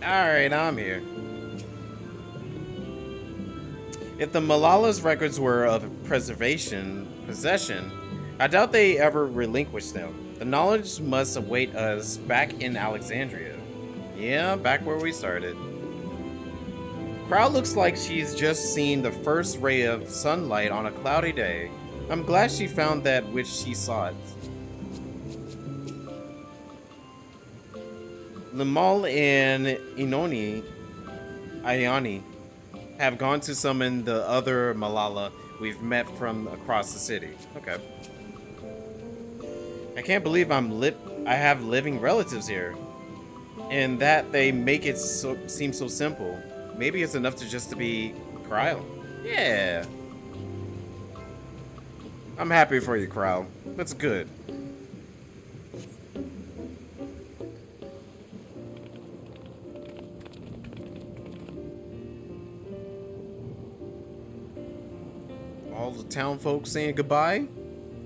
Alright, I'm here. If the Malala's records were of possession, I doubt they ever relinquished them. The knowledge must await us back in Alexandria. Yeah, back where we started. Crowd looks like she's just seen the first ray of sunlight on a cloudy day. I'm glad she found that which she sought. Limal and Ayani have gone to summon the other Malala we've met from across the city. Okay. I can't believe I have living relatives here. And that they make it seem so simple. Maybe it's enough to be Cryle. Yeah. I'm happy for you, Cryle. That's good. All the town folks saying goodbye.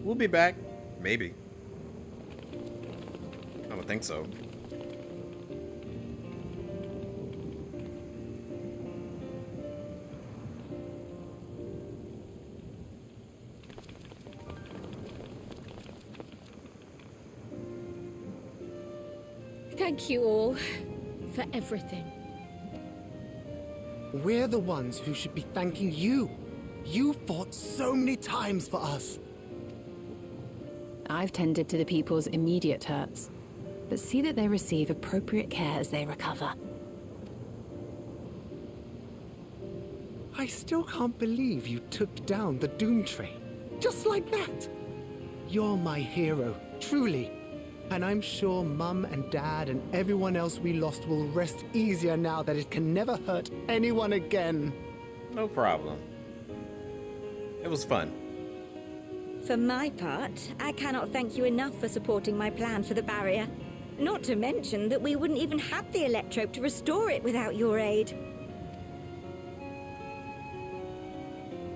We'll be back. Maybe. I don't think so. Thank you all for everything. We're the ones who should be thanking you. You fought so many times for us. I've tended to the people's immediate hurts, but see that they receive appropriate care as they recover. I still can't believe you took down the Dawntrail. Just like that. You're my hero, truly. And I'm sure Mum and Dad and everyone else we lost will rest easier now that it can never hurt anyone again. No problem. It was fun. For my part, I cannot thank you enough for supporting my plan for the barrier. Not to mention that we wouldn't even have the electrope to restore it without your aid.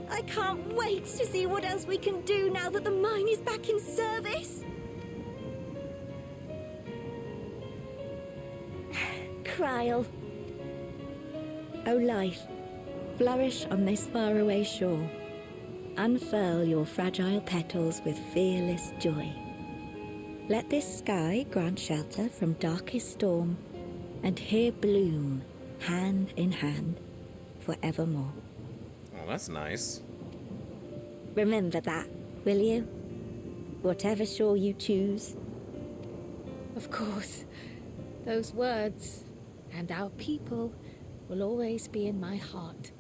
I can't wait to see what else we can do now that the mine is back in service. Cryle. O life, flourish on this faraway shore. Unfurl your fragile petals with fearless joy. Let this sky grant shelter from darkest storm, and here bloom, hand in hand, forevermore. Oh, that's nice. Remember that, will you? Whatever shore you choose. Of course. Those words and our people will always be in my heart.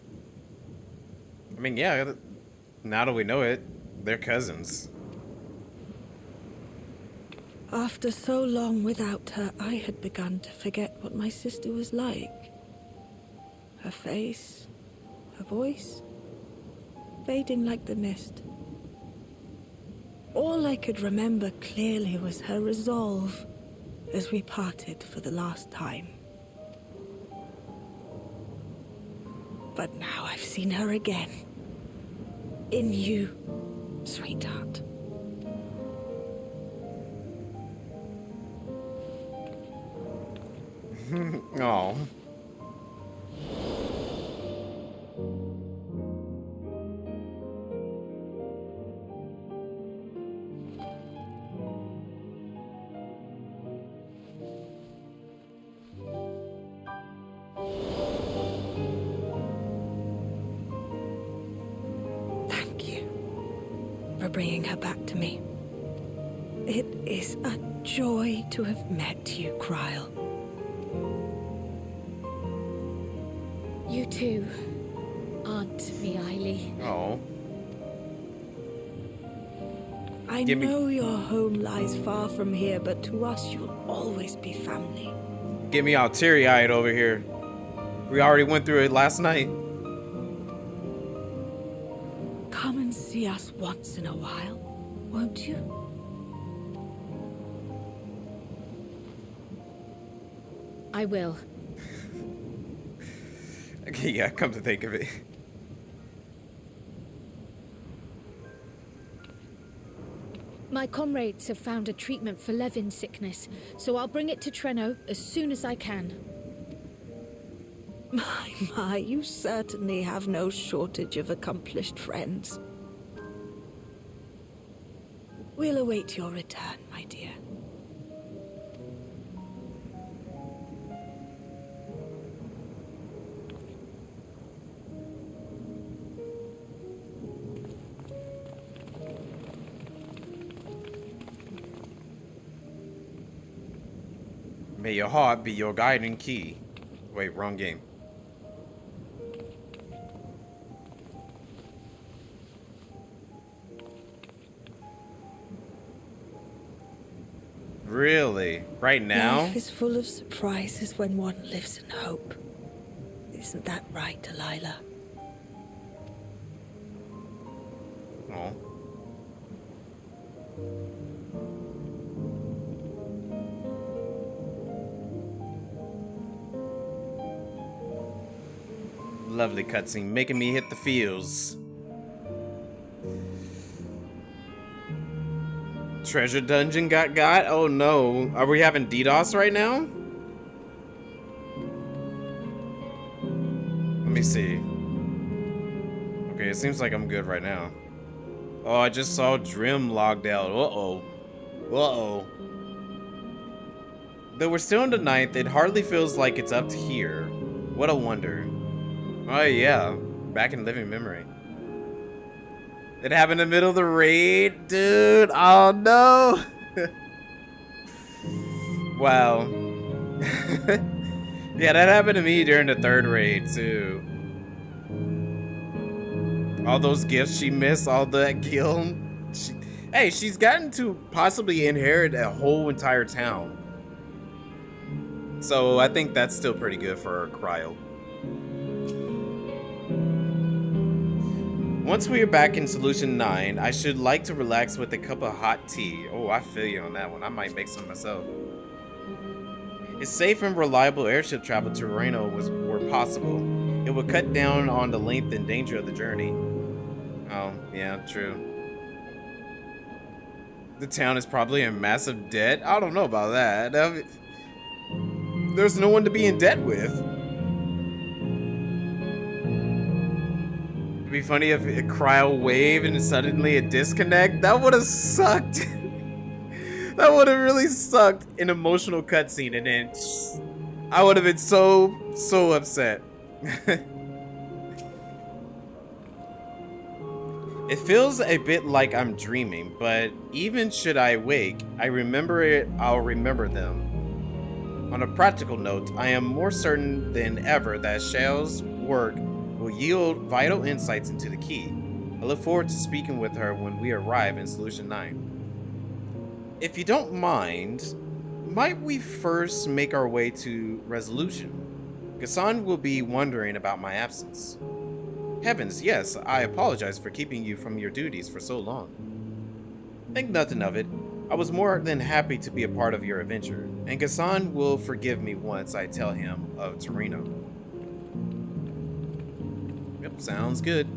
I mean, yeah, now that we know it, they're cousins. After so long without her, I had begun to forget what my sister was like. Her face, her voice, fading like the mist. All I could remember clearly was her resolve as we parted for the last time. But now I've seen her again. In you, sweetheart. Oh. Thank you for bringing her back to me. It is a joy to have met you, Cryle. You too, Aunt Miaili. Oh. I know your home lies far from here, but to us you'll always be family. Get me all teary-eyed over here. We already went through it last night. Come and see us once in a while, won't you? I will. Okay, yeah, come to think of it. My comrades have found a treatment for Levin sickness, so I'll bring it to Treno as soon as I can. My, you certainly have no shortage of accomplished friends. We'll await your return, my dear. May your heart be your guiding key. Wait, wrong game. Really? Right now? Life is full of surprises when one lives in hope. Isn't that right, Delilah? Oh. Lovely cutscene, making me hit the feels. Treasure dungeon got? Oh no. Are we having DDoS right now? Let me see. Okay, it seems like I'm good right now. Oh, I just saw Drim logged out. Uh-oh. Uh-oh. Though we're still in the 9th, it hardly feels like it's up to here. What a wonder. Oh yeah, back in living memory. It happened in the middle of the raid, dude. Oh no. Wow. Yeah, that happened to me during the 3rd raid too. All those gifts she missed, all that kill. Hey, she's gotten to possibly inherit a whole entire town. So I think that's still pretty good for her cryo. Once we are back in Solution 9, I should like to relax with a cup of hot tea. Oh, I feel you on that one. I might make some myself. If safe and reliable airship travel to Reno were possible, it would cut down on the length and danger of the journey. Oh, yeah, true. The town is probably in massive debt. I don't know about that. There's no one to be in debt with. It'd be funny if it cryo wave and suddenly a disconnect. That would have sucked. That would have really sucked. An emotional cutscene, and then I would have been so upset. It feels a bit like I'm dreaming, but even should I wake, I remember it, I'll remember them. On a practical note, I am more certain than ever that Shell's work will yield vital insights into the key. I look forward to speaking with her when we arrive in Solution 9. If you don't mind, might we first make our way to Resolution? Ghassan will be wondering about my absence. Heavens, yes, I apologize for keeping you from your duties for so long. Think nothing of it. I was more than happy to be a part of your adventure, and Ghassan will forgive me once I tell him of Torino. Yep, sounds good.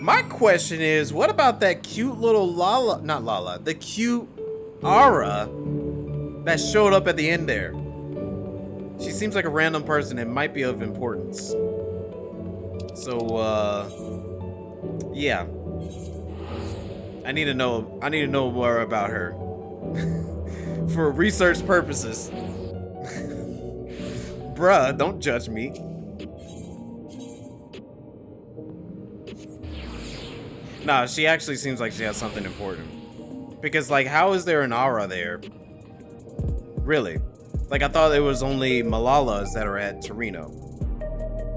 My question is, what about that cute little the cute Aura that showed up at the end there? She seems like a random person and might be of importance. So, yeah. I need to know more about her. For research purposes. Bruh, don't judge me. Nah, she actually seems like she has something important. Because, like, how is there an aura there? Really? Like, I thought it was only Malalas that are at Torino.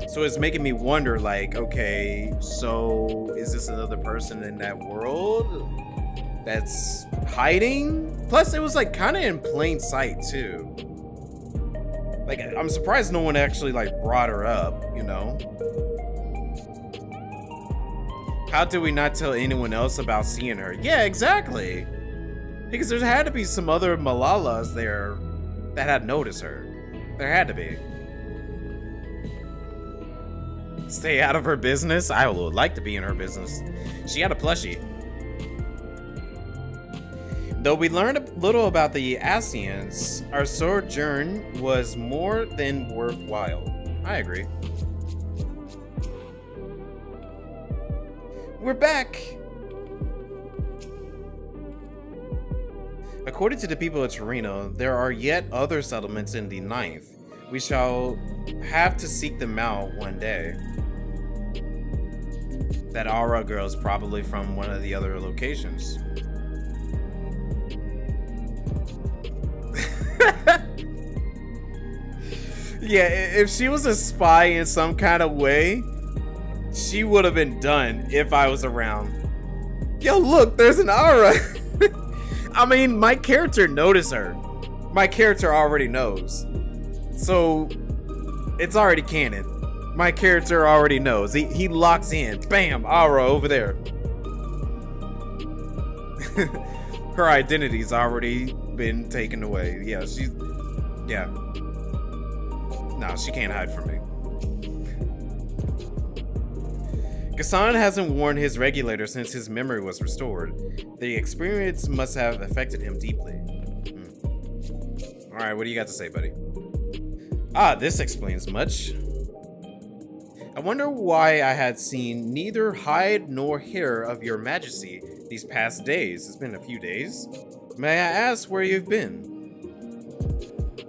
So it's making me wonder, like, okay, so is this another person in that world that's hiding? Plus, it was, like, kind of in plain sight, too. Like, I'm surprised no one actually, like, brought her up, you know? How did we not tell anyone else about seeing her? Yeah, exactly. Because there had to be some other Malalas there that had noticed her. There had to be. Stay out of her business? I would like to be in her business. She had a plushie. Though we learned a little about the Ascians, our sojourn was more than worthwhile. I agree. We're back! According to the people of Torino, there are yet other settlements in the 9th. We shall have to seek them out one day. That Aura girl is probably from one of the other locations. Yeah, if she was a spy in some kind of way, she would have been done if I was around. Yo, look, there's an aura. I mean, my character noticed her. My character already knows. So, it's already canon. My character already knows. He locks in. Bam, aura over there. Her identity's already been taken away. Yeah, yeah. No, she can't hide from me. Ghassan hasn't worn his regulator since his memory was restored. The experience must have affected him deeply. Alright, what do you got to say, buddy? Ah, this explains much. I wonder why I had seen neither hide nor hair of your majesty these past days. It's been a few days. May I ask where you've been?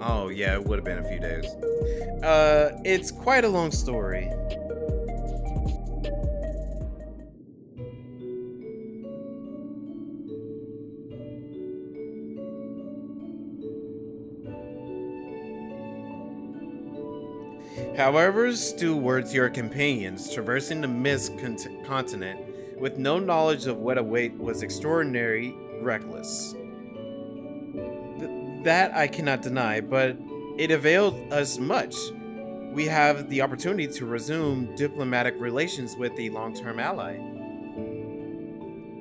Oh, yeah, it would have been a few days. It's quite a long story. However, still worth your companions traversing the mist continent with no knowledge of what await was extraordinary reckless. That I cannot deny, but it availed us much. We have the opportunity to resume diplomatic relations with a long-term ally.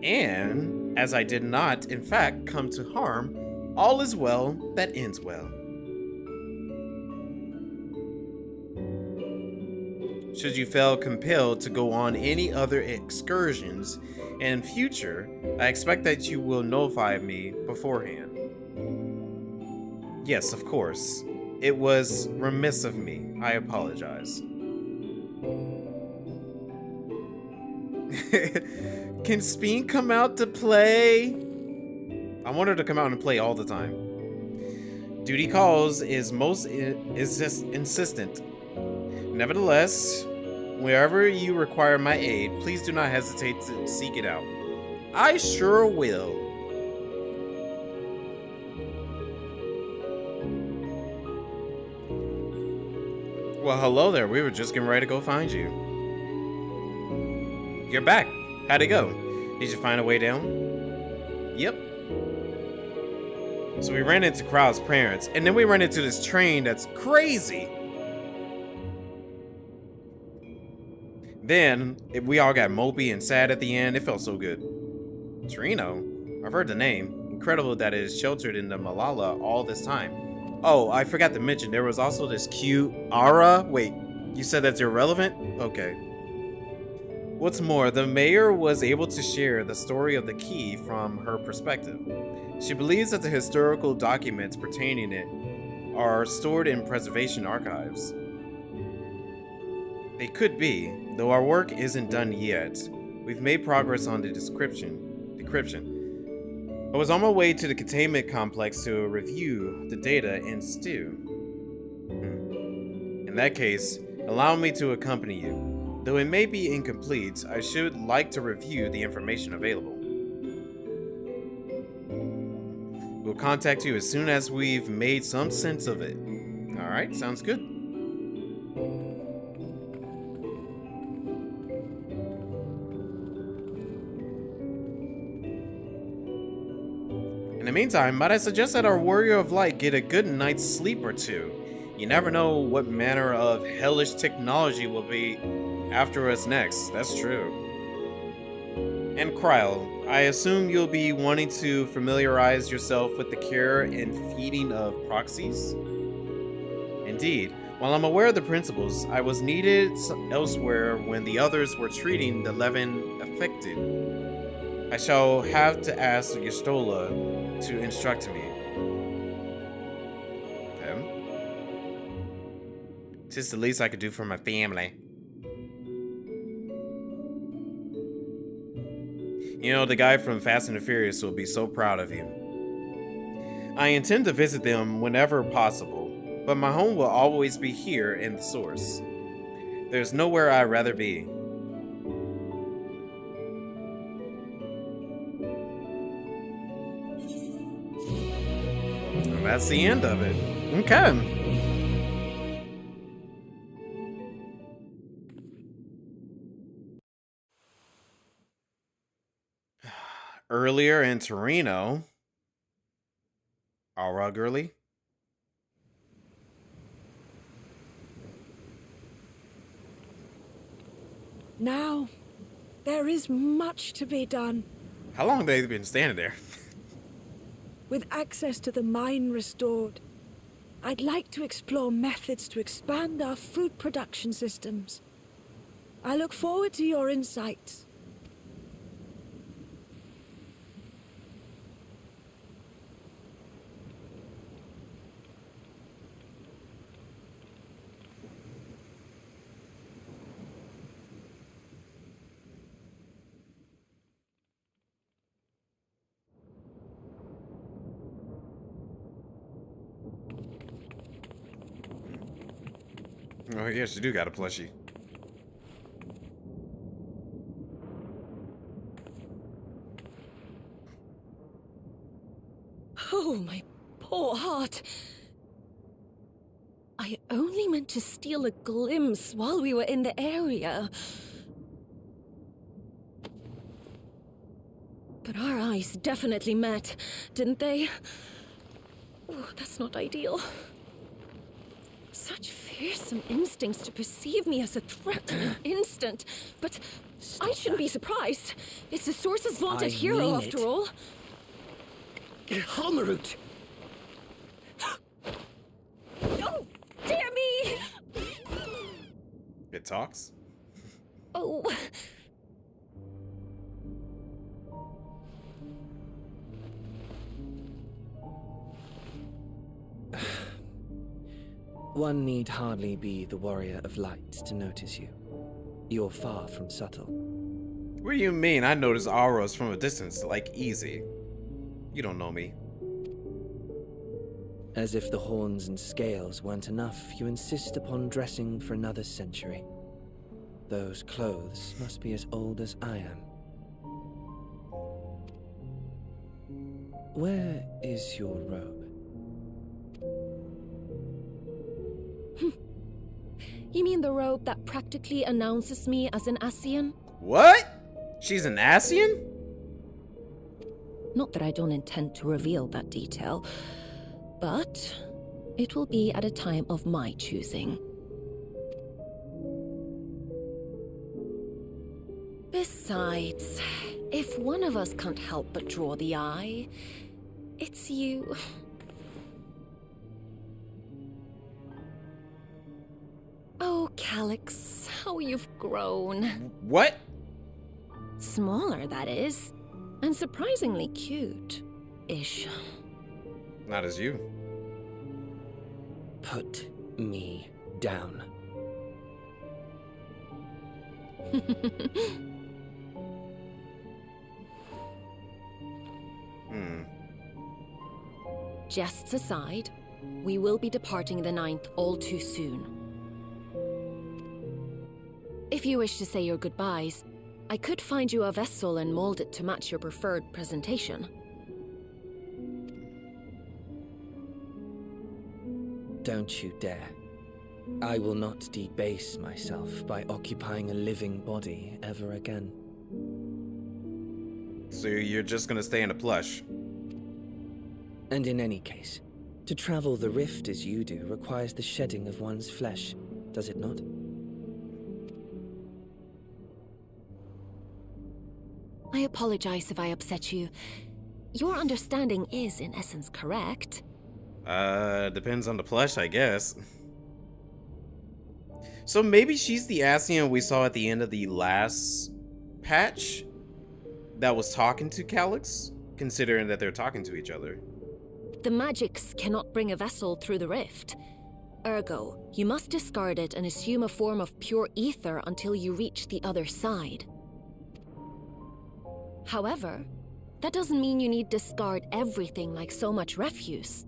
And, as I did not, in fact, come to harm, all is well that ends well. Should you feel compelled to go on any other excursions in future, I expect that you will notify me beforehand. Yes, of course. It was remiss of me. I apologize. Can Speen come out to play? I want her to come out and play all the time. Duty calls is just insistent. Nevertheless, wherever you require my aid, please do not hesitate to seek it out. I sure will. Well, hello there. We were just getting ready to go find you. You're back. How'd it go? Did you find a way down? Yep. So we ran into Crowd's parents, and then we ran into this train that's crazy. Then, we all got mopey and sad at the end. It felt so good. Trino? I've heard the name. Incredible that it is sheltered in the Malala all this time. Oh, I forgot to mention, there was also this cute Aura. Wait, you said that's irrelevant? Okay. What's more, the mayor was able to share the story of the key from her perspective. She believes that the historical documents pertaining it are stored in preservation archives. They could be, though our work isn't done yet. We've made progress on the decryption. I was on my way to the containment complex to review the data in stew. In that case, allow me to accompany you. Though it may be incomplete, I should like to review the information available. We'll contact you as soon as we've made some sense of it. Alright, sounds good. In the meantime, might I suggest that our Warrior of Light get a good night's sleep or two? You never know what manner of hellish technology will be after us next. That's true. And Kryl, I assume you'll be wanting to familiarize yourself with the care and feeding of proxies? Indeed. While I'm aware of the principles, I was needed elsewhere when the others were treating the Levin affected. I shall have to ask Gistola to instruct me. Okay. 'Tis the least I could do for my family. You know, the guy from Fast and the Furious will be so proud of you. I intend to visit them whenever possible, but my home will always be here in the source. There's nowhere I'd rather be. And that's the end of it. Okay. earlier in Torino. Aura girly. Now, there is much to be done. How long have they been standing there? With access to the mine restored, I'd like to explore methods to expand our food production systems. I look forward to your insights. Oh, yes, you do got a plushie. Oh, my poor heart. I only meant to steal a glimpse while we were in the area. But our eyes definitely met, didn't they? Oh, that's not ideal. Such fearsome instincts to perceive me as a threat in an instant. But I shouldn't be surprised. It's the Source's vaunted hero, after all. Halmarut! Oh, dear me! It talks? Oh. One need hardly be the warrior of light to notice you. You're far from subtle. What do you mean? I notice auras from a distance, like easy. You don't know me. As if the horns and scales weren't enough, you insist upon dressing for another century. Those clothes must be as old as I am. Where is your robe? You mean the robe that practically announces me as an Ascian? What? She's an Ascian? Not that I don't intend to reveal that detail, but it will be at a time of my choosing. Besides, if one of us can't help but draw the eye, it's you. Oh, Calyx, how you've grown. What? Smaller, that is. And surprisingly cute-ish. Not as you. Put me down. Jests aside, we will be departing the 9th all too soon. If you wish to say your goodbyes, I could find you a vessel and mold it to match your preferred presentation. Don't you dare. I will not debase myself by occupying a living body ever again. So you're just gonna stay in a plush? And in any case, to travel the rift as you do requires the shedding of one's flesh, does it not? I apologize if I upset you. Your understanding is, in essence, correct. Depends on the plush, I guess. So maybe she's the Ascian we saw at the end of the last patch that was talking to Calyx, considering that they're talking to each other. The magics cannot bring a vessel through the rift. Ergo, you must discard it and assume a form of pure ether until you reach the other side. However, that doesn't mean you need discard everything like so much refuse.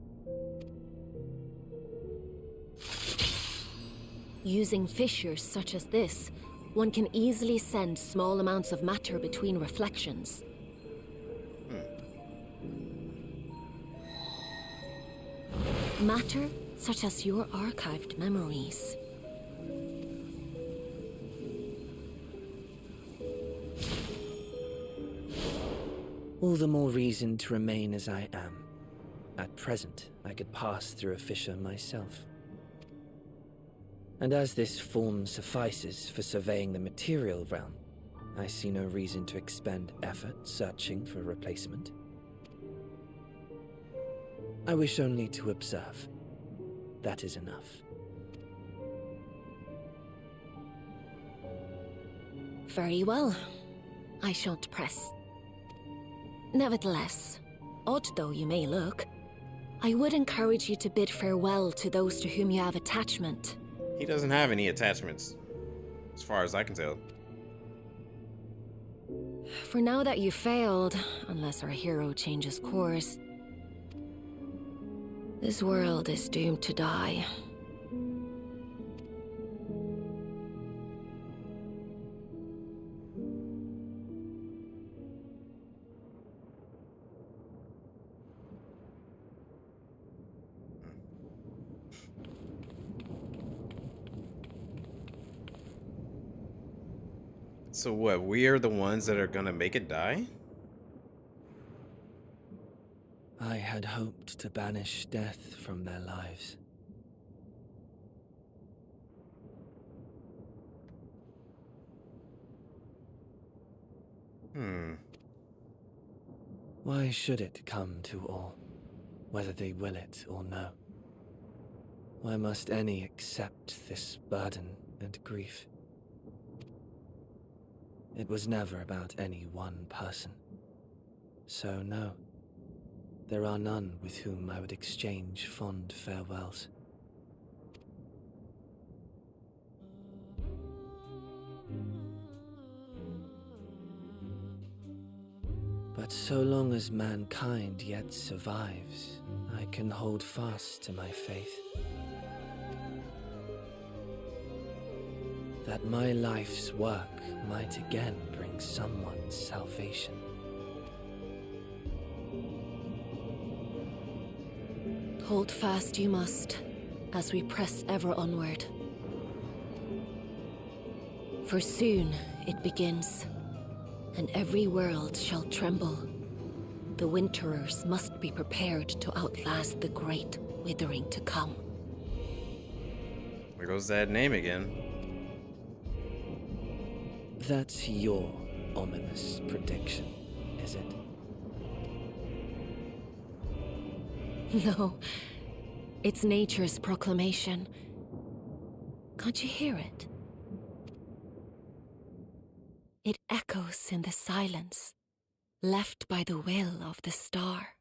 Using fissures such as this, one can easily send small amounts of matter between reflections. Matter such as your archived memories. All the more reason to remain as I am. At present, I could pass through a fissure myself. And as this form suffices for surveying the material realm, I see no reason to expend effort searching for a replacement. I wish only to observe. That is enough. Very well. I shan't press. Nevertheless, odd though you may look, I would encourage you to bid farewell to those to whom you have attachment. He doesn't have any attachments, as far as I can tell. For now that you've failed, unless our hero changes course, this world is doomed to die. So what, we are the ones that are gonna make it die? I had hoped to banish death from their lives. Why should it come to all, whether they will it or no? Why must any accept this burden and grief? It was never about any one person. So no, there are none with whom I would exchange fond farewells. But so long as mankind yet survives, I can hold fast to my faith. That my life's work might again bring someone salvation. Hold fast you must, as we press ever onward. For soon it begins, and every world shall tremble. The Winterers must be prepared to outlast the great withering to come. There goes that name again. That's your ominous prediction, is it? No, it's nature's proclamation. Can't you hear it? It echoes in the silence, left by the will of the star.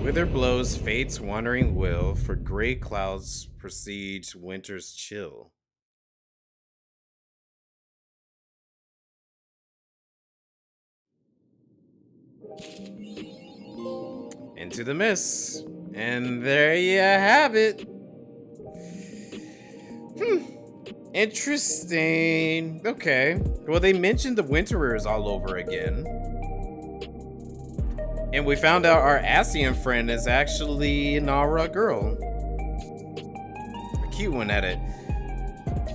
Wither blows fate's wandering will, for gray clouds precedes winter's chill. Into the mist. And there you have it. Interesting. Okay. Well, they mentioned the Winterers all over again. And we found out our Ascian friend is actually an Aura girl. A cute one at it.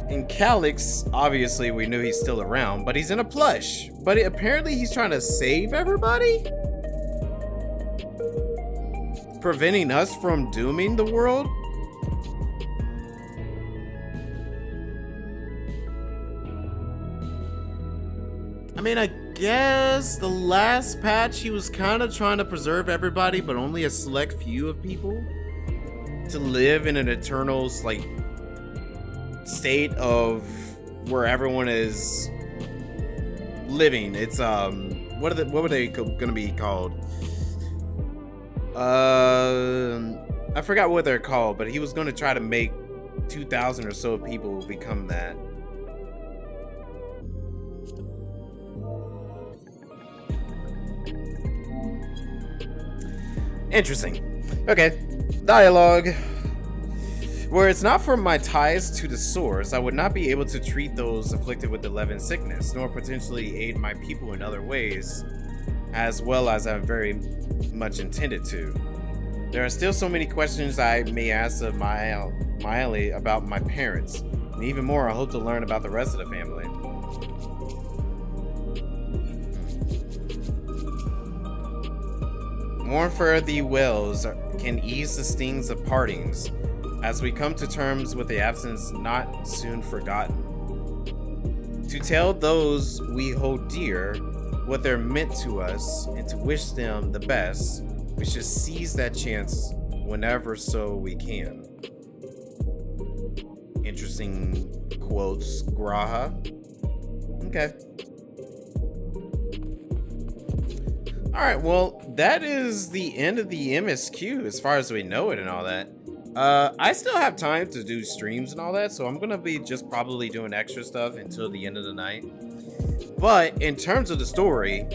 And Calix, obviously we knew he's still around, but he's in a plush. But apparently he's trying to save everybody? Preventing us from dooming the world? I mean, I guess the last patch he was kind of trying to preserve everybody, but only a select few of people to live in an eternal like state of where everyone is living. It's what were they gonna be called? I forgot what they're called, but he was gonna try to make 2,000 or so people become that. Interesting. Okay. Dialogue. Were it not for my ties to the source, I would not be able to treat those afflicted with the Levin sickness, nor potentially aid my people in other ways, as well as I very much intended to. There are still so many questions I may ask of Miley about my parents, and even more I hope to learn about the rest of the family. Mourn for the wills can ease the stings of partings, as we come to terms with the absence not soon forgotten. To tell those we hold dear what they're meant to us, and to wish them the best, we should seize that chance whenever so we can. Interesting quotes, Graha. Okay. Alright, well, that is the end of the MSQ as far as we know it and all that. I still have time to do streams and all that, so I'm gonna be just probably doing extra stuff until the end of the night. But in terms of the story,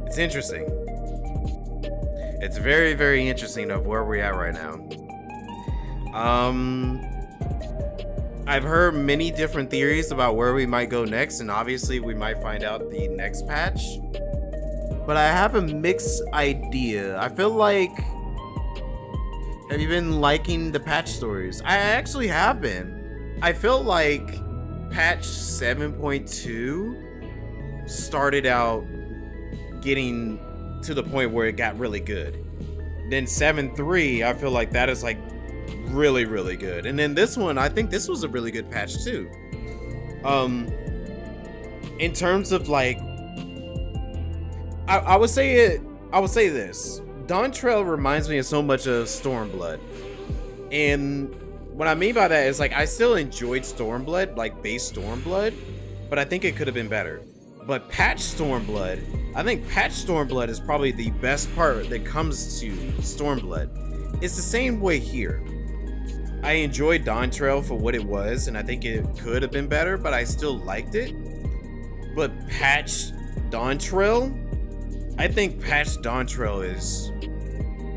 it's interesting. It's very, very interesting of where we're at right now. I've heard many different theories about where we might go next, and obviously we might find out the next patch. But I have a mixed idea. I feel like... Have you been liking the patch stories? I actually have been. I feel like patch 7.2 started out getting to the point where it got really good. Then 7.3, I feel like that is like really, really good. And then this one, I think this was a really good patch too. In terms of like, I would say this. Dawntrail reminds me of so much of Stormblood. And what I mean by that is like, I still enjoyed Stormblood, like base Stormblood, but I think it could have been better. But patch Stormblood, I think patch Stormblood is probably the best part that comes to Stormblood. It's the same way here. I enjoyed Dawntrail for what it was, and I think it could have been better, but I still liked it. But patch Dawntrail, I think patch Dawntrail is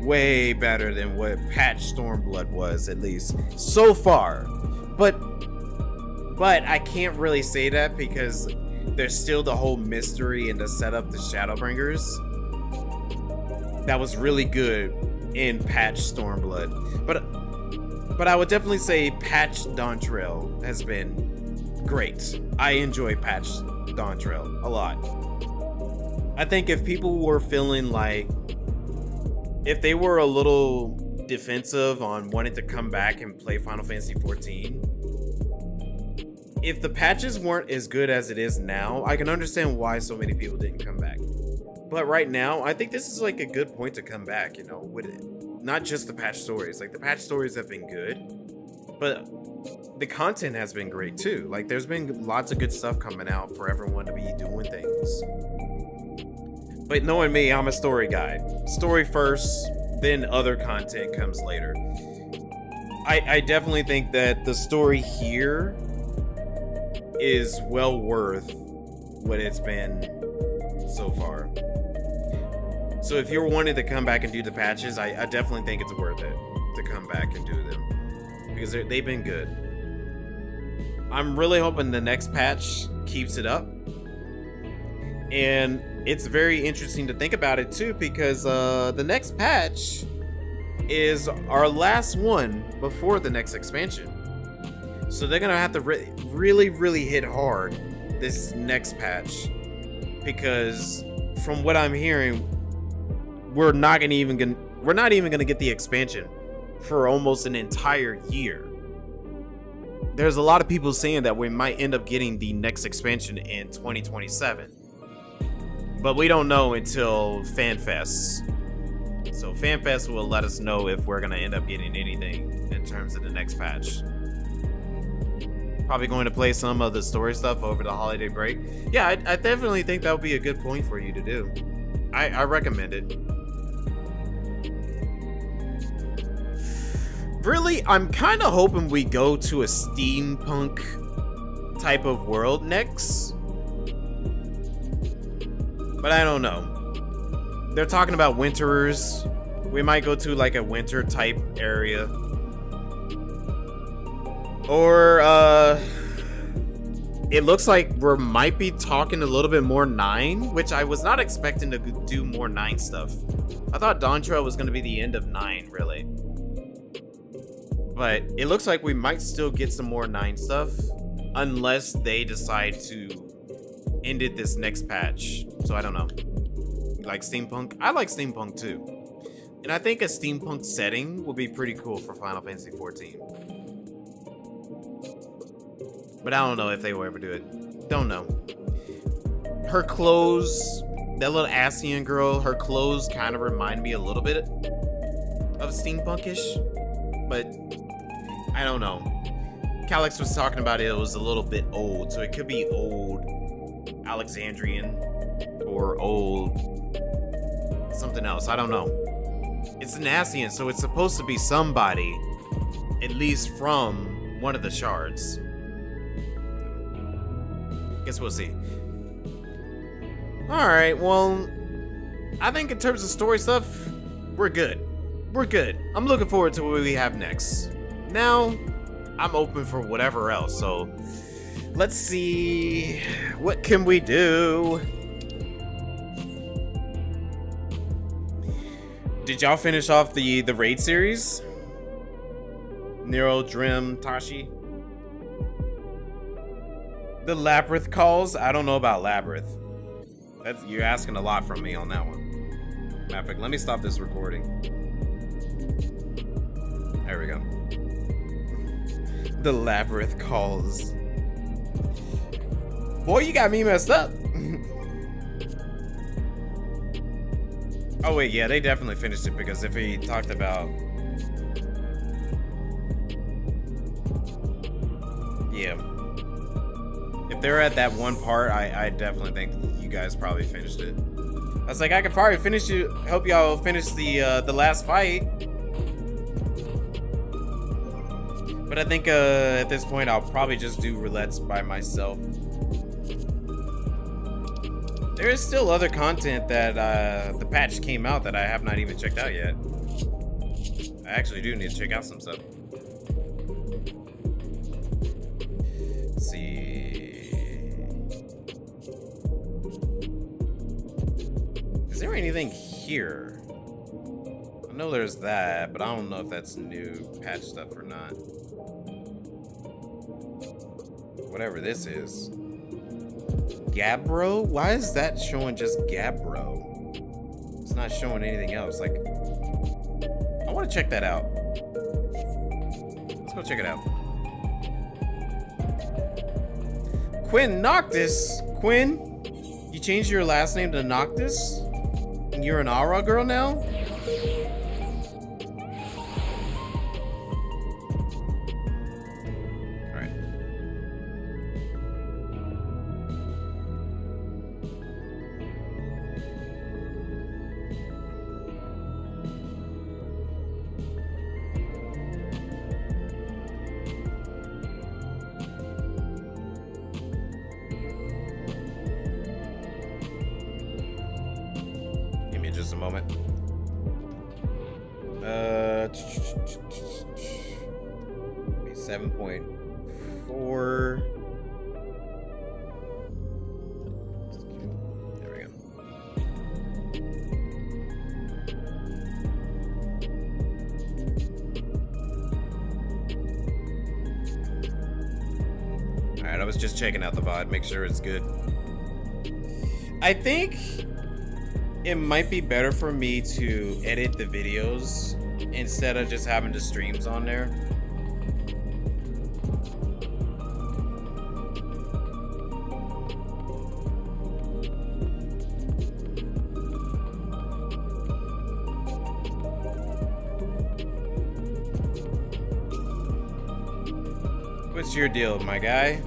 way better than what patch Stormblood was, at least so far. But I can't really say that because there's still the whole mystery and the setup, the Shadowbringers. That was really good in patch Stormblood. But I would definitely say patch Dawntrail has been great. I enjoy patch Dawntrail a lot. I think if people were feeling like, if they were a little defensive on wanting to come back and play Final Fantasy XIV, if the patches weren't as good as it is now, I can understand why so many people didn't come back. But right now, I think this is like a good point to come back, you know, with it. Not just the patch stories. Like the patch stories have been good, but the content has been great too. Like there's been lots of good stuff coming out for everyone to be doing things. But knowing me, I'm a story guy. Story first, then other content comes later. I definitely think that the story here is well worth what it's been so far. So if you're wanting to come back and do the patches, I definitely think it's worth it to come back and do them. Because they've been good. I'm really hoping the next patch keeps it up. And it's very interesting to think about it too, because the next patch is our last one before the next expansion. So they're gonna have to really hit hard this next patch, because from what I'm hearing, we're not even gonna get the expansion for almost an entire year. There's a lot of people saying that we might end up getting the next expansion in 2027. But we don't know until FanFest. So FanFest will let us know if we're gonna end up getting anything in terms of the next patch. Probably going to play some of the story stuff over the holiday break. Yeah, I definitely think that would be a good point for you to do. I recommend it. Really, I'm kind of hoping we go to a steampunk type of world next. But I don't know. They're talking about winterers. We might go to like a winter type area. Or it looks like we might be talking a little bit more 9, which I was not expecting to do more 9 stuff. I thought Dawntrail was going to be the end of 9, really. But it looks like we might still get some more 9 stuff, unless they decide to end it this next patch. So I don't know. You like steampunk? I like steampunk too. And I think a steampunk setting would be pretty cool for Final Fantasy XIV. But I don't know if they will ever do it. Don't know. Her clothes, that little Ascian girl, her clothes kind of remind me a little bit of steampunkish. But I don't know. Calix was talking about it was a little bit old. So it could be old Alexandrian or old something else. I don't know. It's an Ascian, so it's supposed to be somebody, at least from one of the shards. Guess we'll see. Alright, well, I think in terms of story stuff, we're good. We're good. I'm looking forward to what we have next. Now, I'm open for whatever else, so let's see. What can we do? Did y'all finish off the raid series? Nero, Drim, Tashi? The Labyrinth calls? I don't know about Labyrinth. You're asking a lot from me on that one. Matter of fact, let me stop this recording. There we go. The Labyrinth calls. Boy, you got me messed up. Oh wait, yeah, they definitely finished it, because if he talked about... Yeah. If they're at that one part, I definitely think you guys probably finished it. I was like, I could probably finish it, help y'all finish the last fight. But I think at this point, I'll probably just do roulettes by myself. There is still other content that the patch came out that I have not even checked out yet. I actually do need to check out some stuff. Let's see. Is there anything here? I know there's that, but I don't know if that's new patch stuff or not. Whatever this is. Gabbro? Why is that showing just Gabbro? It's not showing anything else. Like, I want to check that out. Let's go check it out. Quinn Noctis. Quinn, you changed your last name to Noctis? And you're an Aura girl now? Just a moment. 7.4. There we go. Alright, I was just checking out the VOD, make sure it's good. I think it might be better for me to edit the videos instead of just having the streams on there. What's your deal, my guy?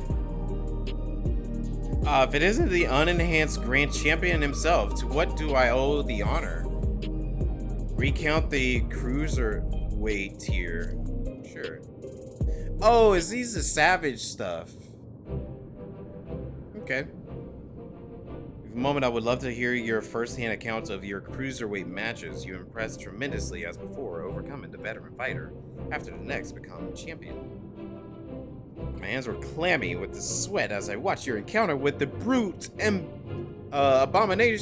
If it isn't the unenhanced Grand Champion himself, to what do I owe the honor? Recount the cruiserweight tier. Sure. Oh, is these the Savage stuff? Okay. For a moment, I would love to hear your first-hand accounts of your cruiserweight matches. You impressed tremendously as before, overcoming the veteran fighter after the next become champion. My hands were clammy with the sweat as I watched your encounter with the brute and abominator.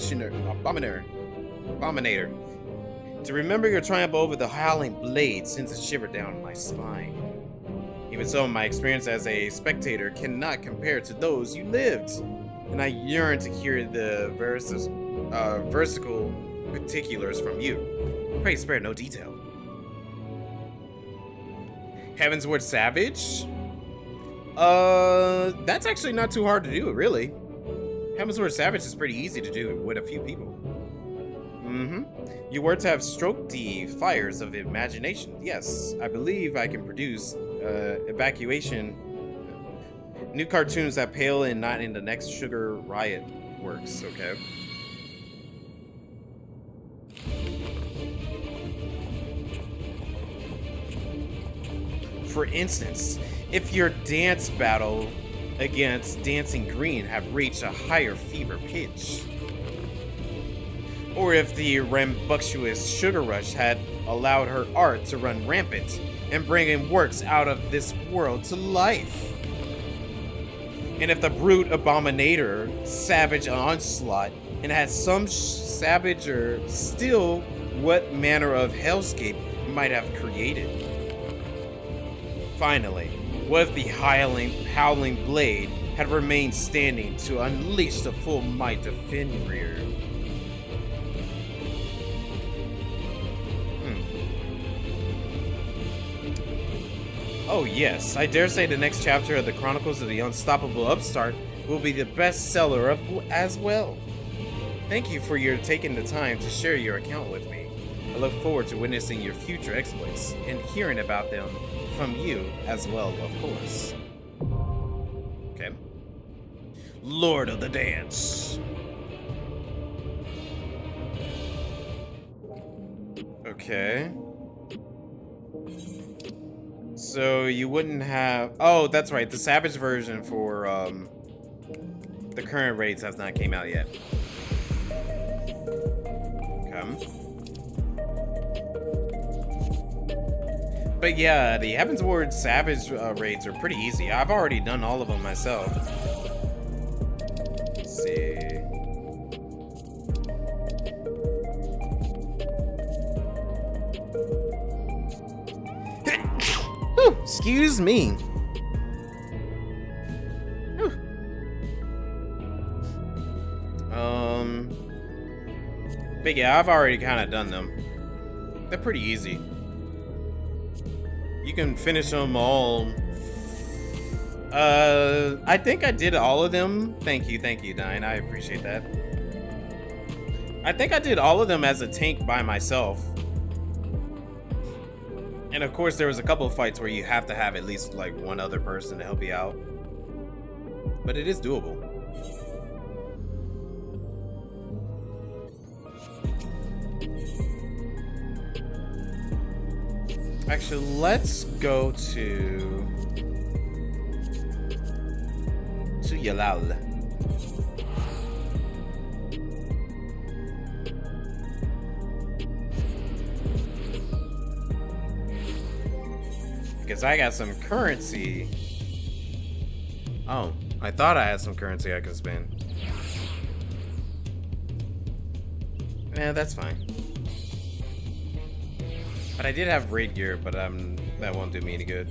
To remember your triumph over the howling blade sends a shiver down my spine. Even so, my experience as a spectator cannot compare to those you lived, and I yearn to hear the versical particulars from you. Pray spare no detail. Heavensward Savage? That's actually not too hard to do, really. Heavensward Savage is pretty easy to do with a few people. You were to have stroked the fires of imagination. Yes, I believe I can produce evacuation. New cartoons that pale and not in the next Sugar Riot works, okay? For instance, if your dance battle against Dancing Green have reached a higher fever pitch, or if the rambunctious Sugar Rush had allowed her art to run rampant and bringing works out of this world to life, and if the brute abominator savage onslaught and had some savager still, what manner of hellscape might have created? Finally, what if the howling blade had remained standing to unleash the full might of Fenrir? Oh yes, I dare say the next chapter of the Chronicles of the Unstoppable Upstart will be the bestseller as well. Thank you for your taking the time to share your account with me. I look forward to witnessing your future exploits and hearing about them from you as well, of course. Okay. Lord of the Dance. Okay. So you wouldn't have... Oh, that's right. The Savage version for the current raids has not came out yet. Okay. But yeah, the Heavensward Savage raids are pretty easy. I've already done all of them myself. Let's see. Excuse me. But yeah, I've already kind of done them. They're pretty easy. You can finish them all. I think I did all of them. Thank you, Dine. I appreciate that. I think I did all of them as a tank by myself. And of course, there was a couple of fights where you have to have at least like one other person to help you out. But it is doable. Actually, let's go to Yalal. Because I got some currency. Oh, I thought I had some currency I could spend. Yeah, that's fine. But I did have raid gear, but that won't do me any good.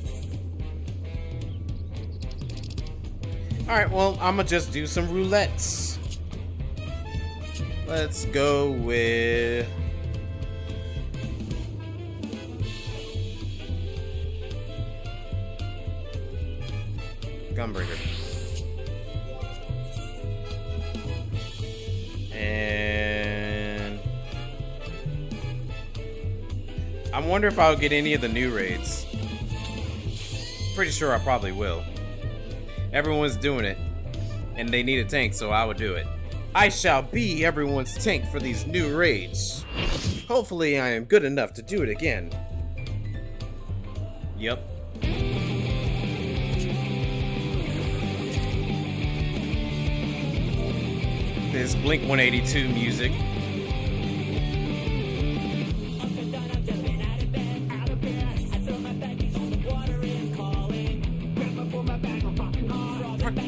Alright, well, I'm gonna just do some roulettes. Let's go with... Gunbreaker. And... I wonder if I'll get any of the new raids. Pretty sure I probably will. Everyone's doing it, and they need a tank, so I will do it. I shall be everyone's tank for these new raids. Hopefully I am good enough to do it again. Yep. This Blink-182 music.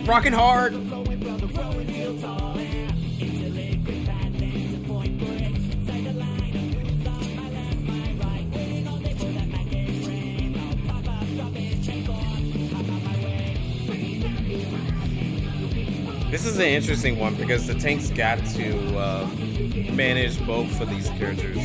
Rocking hard. This is an interesting one because the tank's got to manage both of these characters.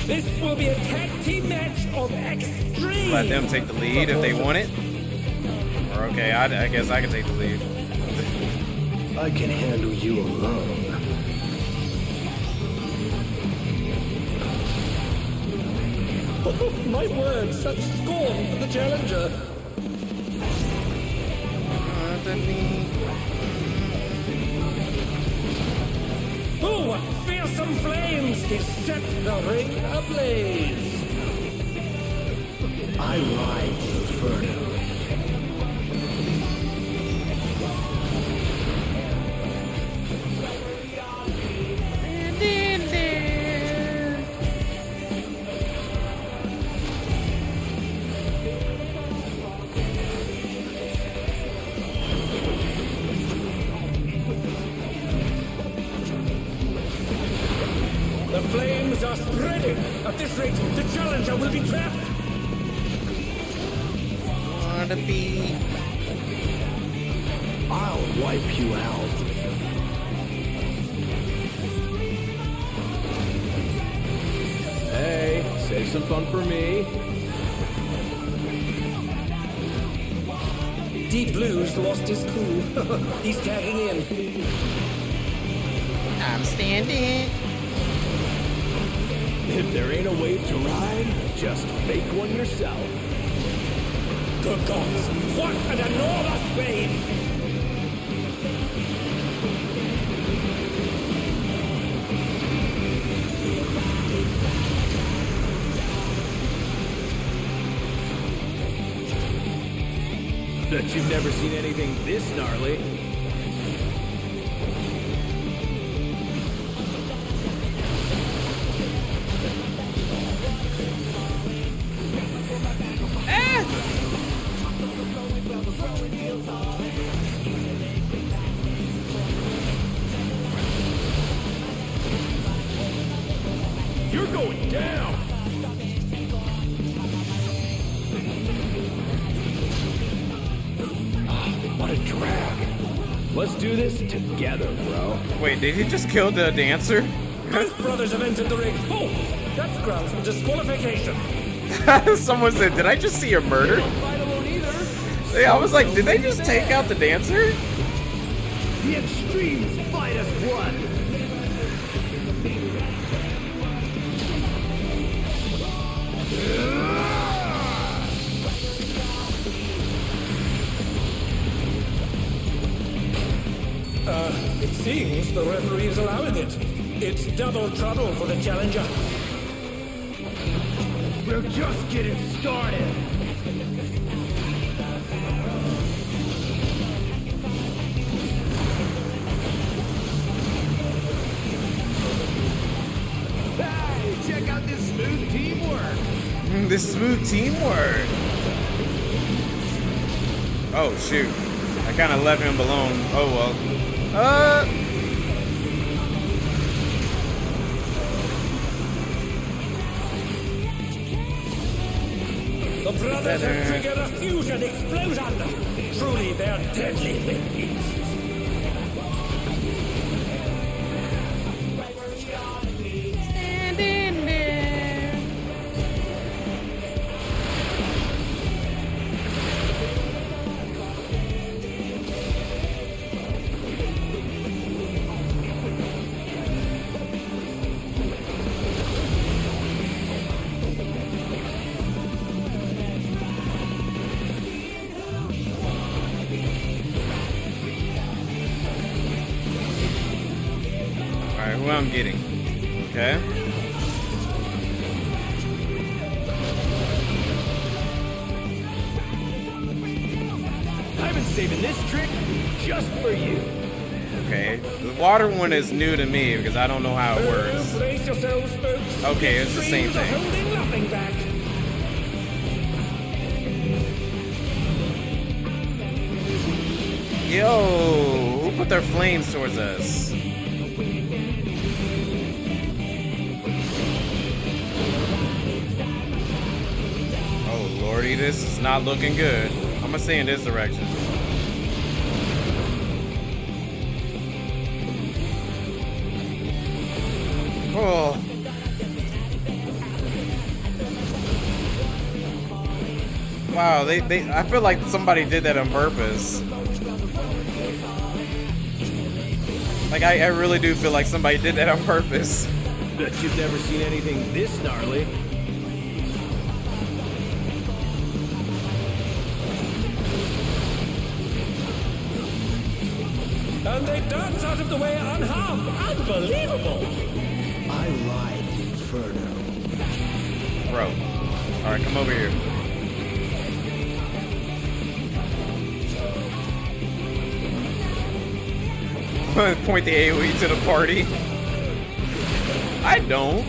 This will be a tag team match of extreme. Let them take the lead if they want it. Or okay, I guess I can take the lead. I can handle you alone. My word, such scorn for the challenger. Oh, what fearsome flames! He set the ring ablaze! I ride the inferno. The flames are spreading! At this rate, the challenger will be trapped! Wanna be? I'll wipe you out. Hey, save some fun for me. Deep Blue's lost his cool. He's tagging in. I'm standing. If there ain't a wave to ride, just make one yourself. Good gods, what an enormous wave! Bet you've never seen anything this gnarly. You're going down! What a drag. Let's do this together, bro. Wait, did he just kill the dancer? Both brothers have entered the ring. Oh, that's grounds for disqualification. Someone said, did I just see a murder? Yeah, I was like, did they just take out the dancer? The extremes fight as one. It seems the referee is allowing it. It's double trouble for the challenger. We're just getting started. Hey, check out this smooth teamwork. This smooth teamwork. Oh shoot. I kind of left him alone. Oh well. The brothers have triggered a fusion explosion. Truly, they're deadly beasts. Standing there. what I'm getting. Okay. I've been saving this trick just for you. Okay. The water one is new to me because I don't know how it works. Brace yourselves, folks. Okay, it's the same Streams are thing. holding nothing back. Yo, who put their flames towards us? Oh lordy, this is not looking good. I'm gonna stay in this direction. Oh. Wow, I feel like somebody did that on purpose. Like, I really do feel like somebody did that on purpose. Bet you've never seen anything this gnarly. And they dance out of the way unharmed. Unbelievable! I ride the inferno. Bro. Alright, come over here. Point the AoE to the party. I don't.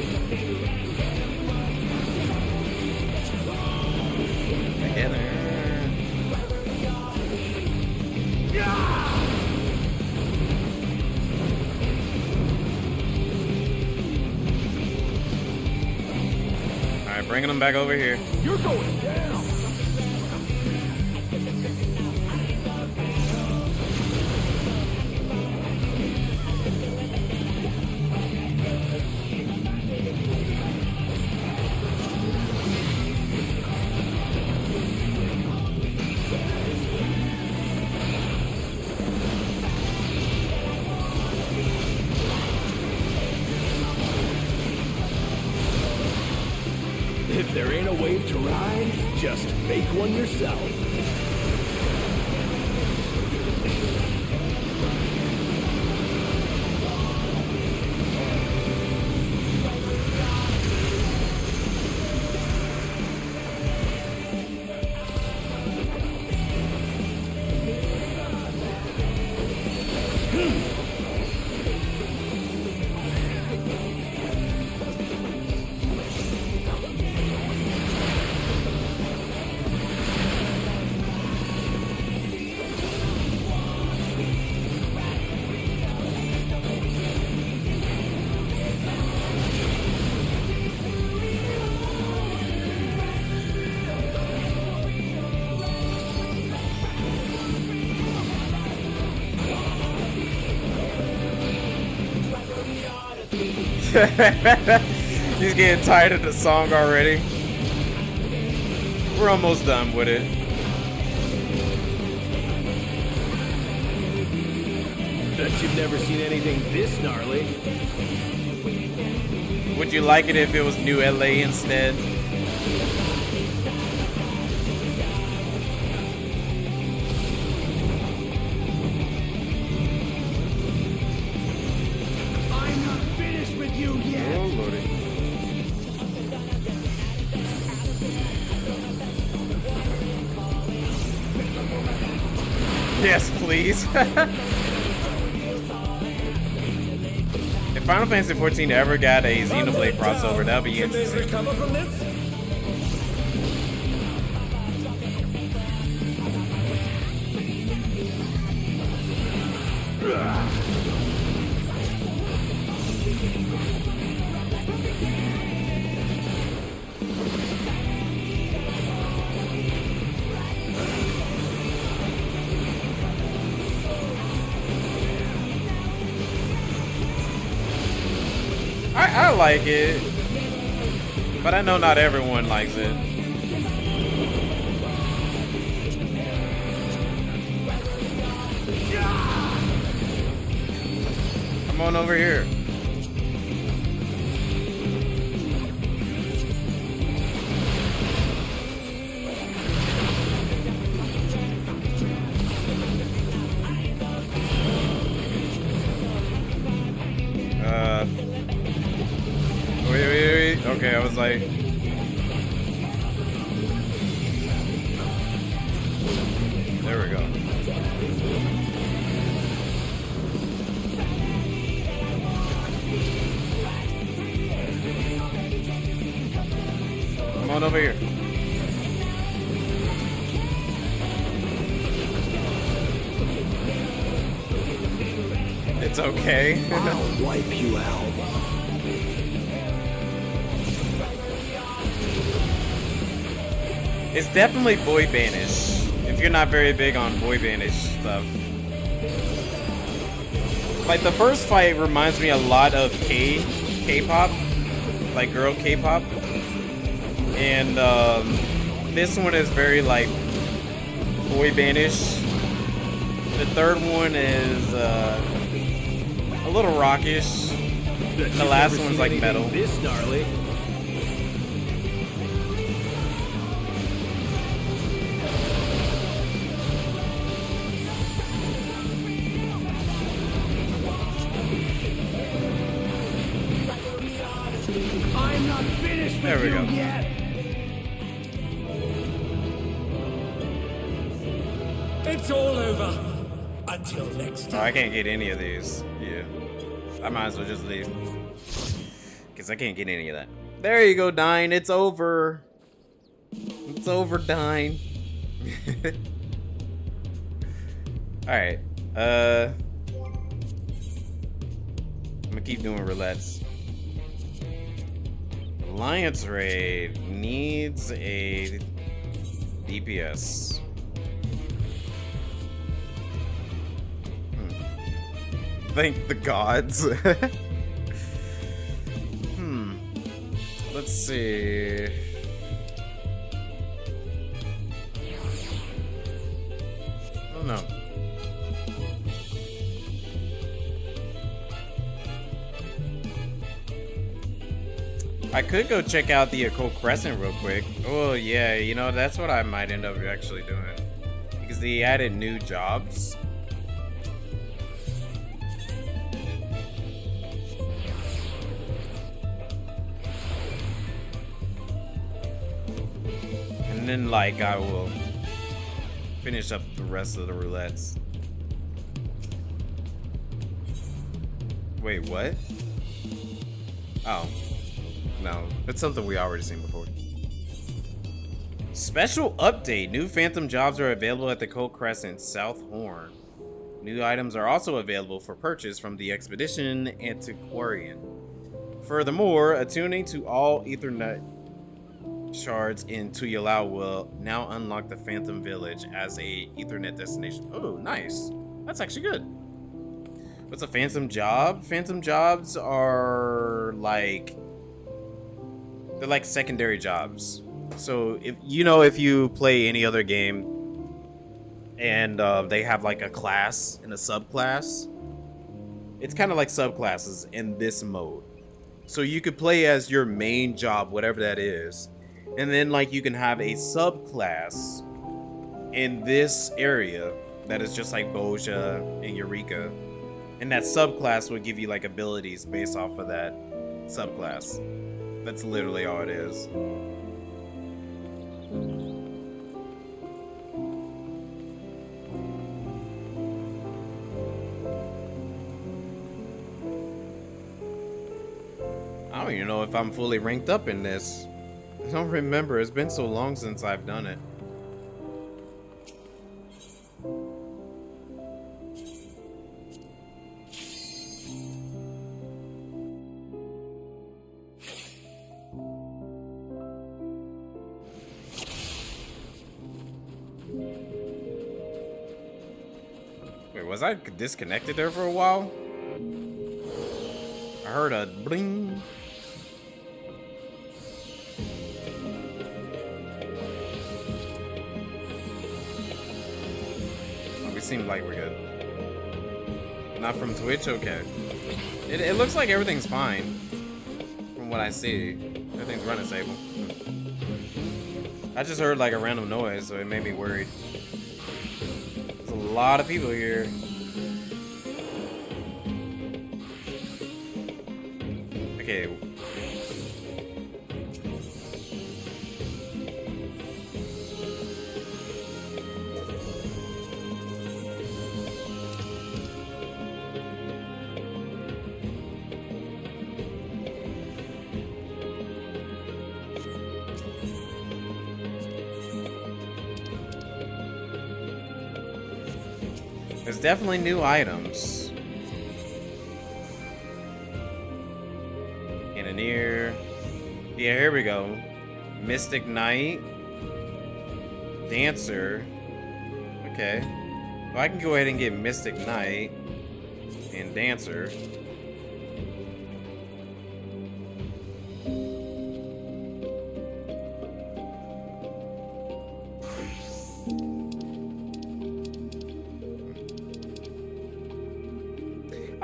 Together. Alright, bringing them back over here. You're going down. If there ain't a wave to ride, just make one yourself. He's getting tired of the song already. We're almost done with it. Bet you've never seen anything this gnarly. Would you like it if it was New LA instead? I'm not finished with you yet. Oh, lordy. Yes, please. If Final Fantasy XIV ever got a Xenoblade crossover, that'd be interesting. Recover from this? I like it, but I know not everyone likes it. Come on over here. sounds like. There we go. Come on over here. It's okay. I'll wipe you out. It's definitely boy banish. If you're not very big on boy banish stuff. Like the first fight reminds me a lot of K-pop. Like girl K-pop. And this one is very like boy banish. The third one is a little rockish. The last one's like metal. This gnarly. I'm not finished There with we you go. yet. It's all over. Until next Oh, time. I can't get any of these. Yeah. I might as well just leave. Because I can't get any of that. There you go, Dine. It's over. It's over, Dine. Alright. I'm gonna keep doing roulettes. Alliance raid needs a DPS. Thank the gods. Let's see. Oh no. I could go check out the Occult Crescent real quick. Oh yeah, you know, that's what I might end up actually doing. Because they added new jobs. And then like I will finish up the rest of the roulettes. Wait, what? Oh. No, it's something we already seen before. Special update. New Phantom jobs are available at the Cold Crescent South Horn. New items are also available for purchase from the Expedition Antiquarian. Furthermore, attuning to all Ethernet shards in Tuyalao will now unlock the Phantom Village as a Ethernet destination. Oh, nice. That's actually good. What's a Phantom job? Phantom jobs are like... they're like secondary jobs. So if you play any other game and they have like a class and a subclass, it's kind of like subclasses in this mode. So you could play as your main job, whatever that is, and then like you can have a subclass in this area that is just like Boja and Eureka, and that subclass will give you like abilities based off of that subclass. That's literally all it is. I don't even know if I'm fully ranked up in this. I don't remember. It's been so long since I've done it. Wait, was I disconnected there for a while? I heard a bling. Oh, we seem like we're good. Not from Twitch? Okay. It looks like everything's fine. From what I see. Everything's running stable. I just heard like a random noise, so it made me worried. There's a lot of people here. Okay. There's definitely new items. Cannoneer. Yeah, here we go. Mystic Knight. Dancer. Okay. Well, I can go ahead and get Mystic Knight and Dancer.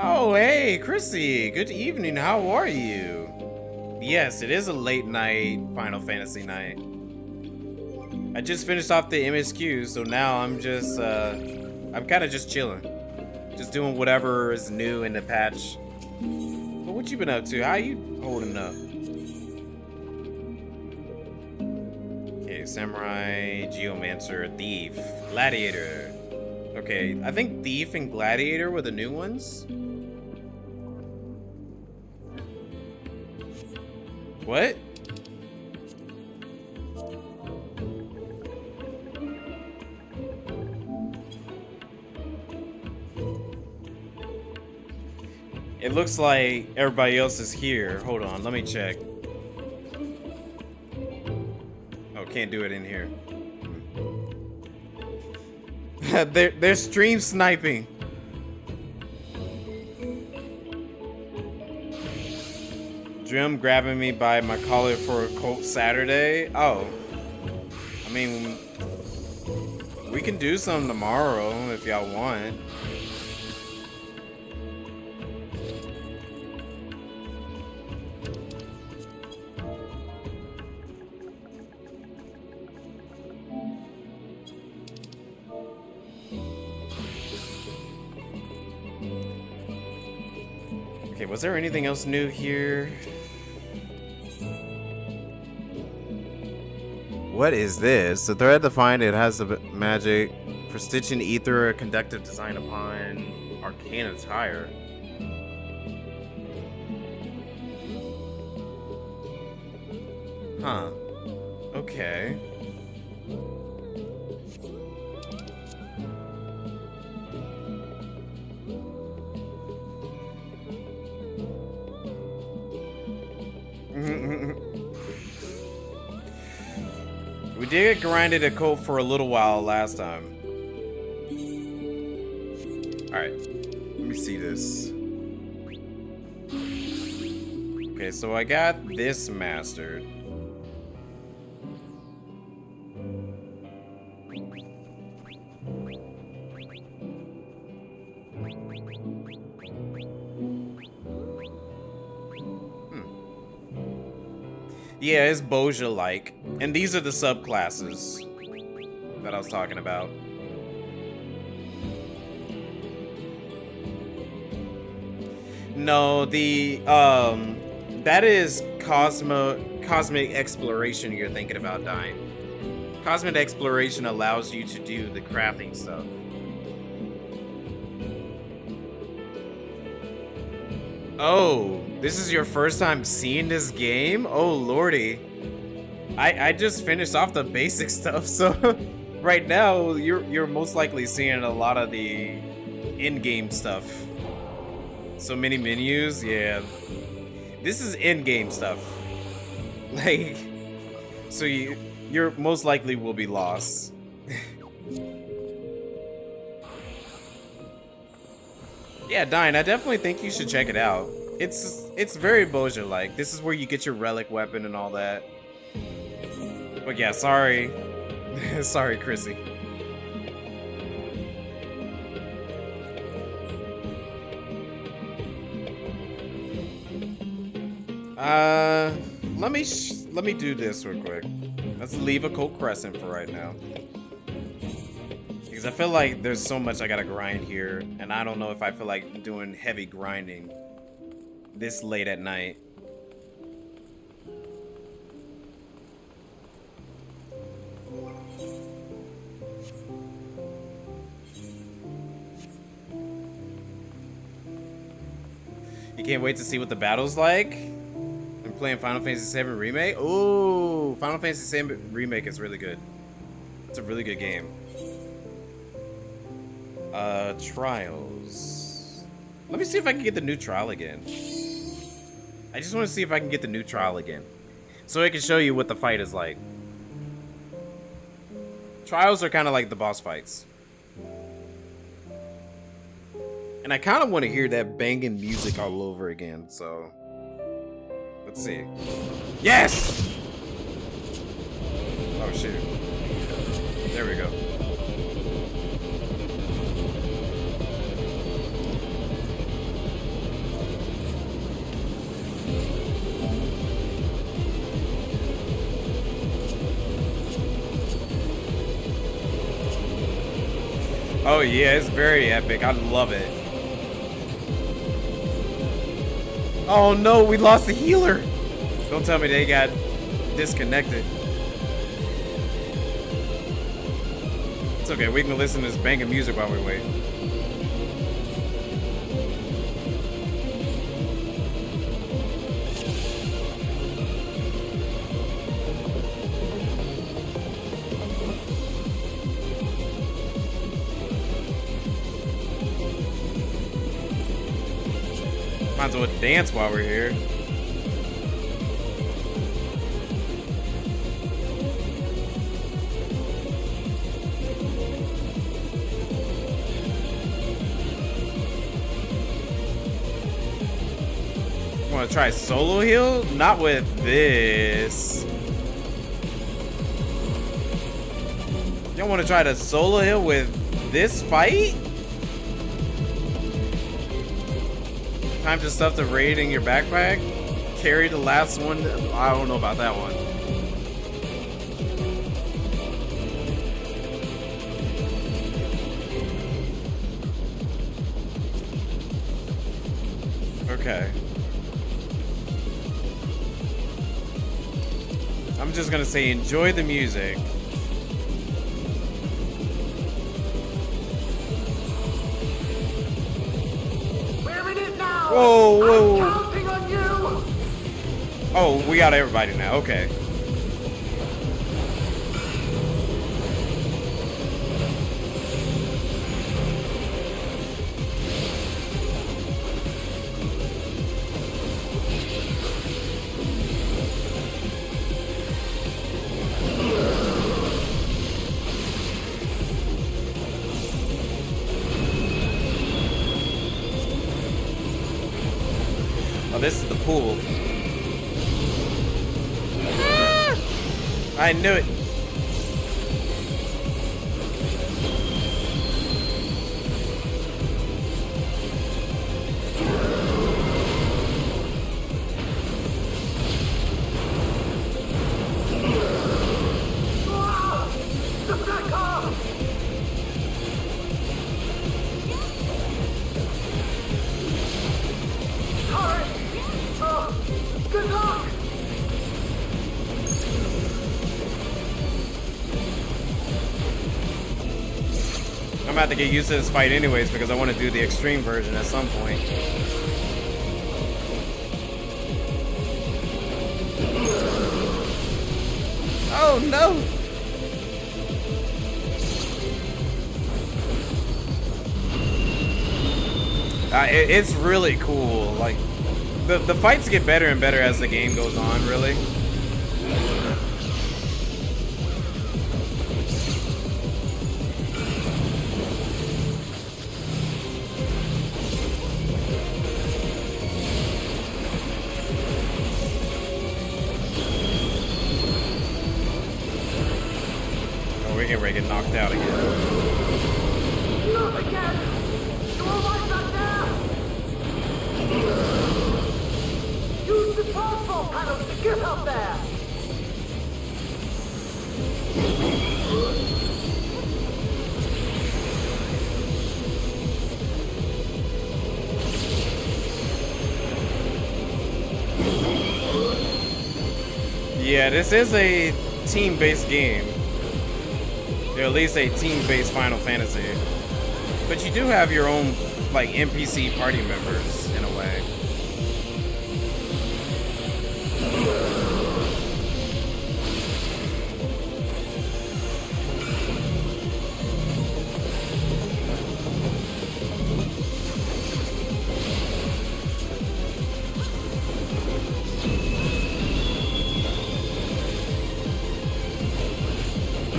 Oh, hey, Chrissy. Good evening. How are you? Yes, it is a late night Final Fantasy night. I just finished off the MSQ, so now I'm just, I'm kind of just chilling. Just doing whatever is new in the patch. But what you been up to? How you holding up? Okay, Samurai, Geomancer, Thief, Gladiator. Okay, I think Thief and Gladiator were the new ones. What? It looks like everybody else is here. Hold on, let me check. Oh, can't do it in here. they're stream sniping. Drim grabbing me by my collar for a Colt Saturday. Oh, I mean, we can do some tomorrow if y'all want. Okay, was there anything else new here? What is this? The thread defined, it has the magic for stitching ether, a conductive design upon arcane attire. Huh. Okay. We did get grinded a Colt for a little while last time. Alright, let me see this. Okay, so I got this mastered. Yeah, it's Boja-like. And these are the subclasses that I was talking about. No, the that is cosmic exploration you're thinking about, Dying. Cosmic exploration allows you to do the crafting stuff. Oh, this is your first time seeing this game? Oh lordy. I just finished off the basic stuff, so right now you're most likely seeing a lot of the in-game stuff. So many menus, yeah. This is in-game stuff. Like, so you're most likely will be lost. Yeah, Dine, I definitely think you should check it out. It's very Boja-like. This is where you get your relic weapon and all that. But yeah, sorry. Sorry, Chrissy. Let me do this real quick. Let's leave a Cold Crescent for right now. Because I feel like there's so much I gotta grind here, and I don't know if I feel like doing heavy grinding this late at night. You can't wait to see what the battle's like? I'm playing Final Fantasy VII Remake? Ooh, Final Fantasy VII Remake is really good. It's a really good game. Trials. Let me see if I can get the new trial again. I just want to see if I can get the new trial again, so I can show you what the fight is like. Trials are kind of like the boss fights. And I kind of want to hear that banging music all over again, so... Let's see. Yes! Oh, shoot. There we go. Oh yeah, it's very epic. I love it. Oh no, we lost the healer. Don't tell me they got disconnected. It's okay, we can listen to this banging music while we wait. Might as well dance while we're here. Want to try solo heal? Not with this. You want to try to solo heal with this fight? Time to stuff the raid in your backpack. Carry the last one. I don't know about that one. Okay. I'm just gonna say enjoy the music. Whoa, whoa. I'm counting on you. Oh, we got everybody now. Okay. This is the pool. I knew it. Good luck! I'm about to get used to this fight anyways because I want to do the extreme version at some point. Oh no! It's really cool. Like the fights get better and better as the game goes on, really. Oh, we're getting ready to get knocked out again. Not again! You all right back there? Use the transfer panels to get up there! Yeah, this is a team-based game. Or at least a team-based Final Fantasy. But you do have your own, like, NPC party members, in a way.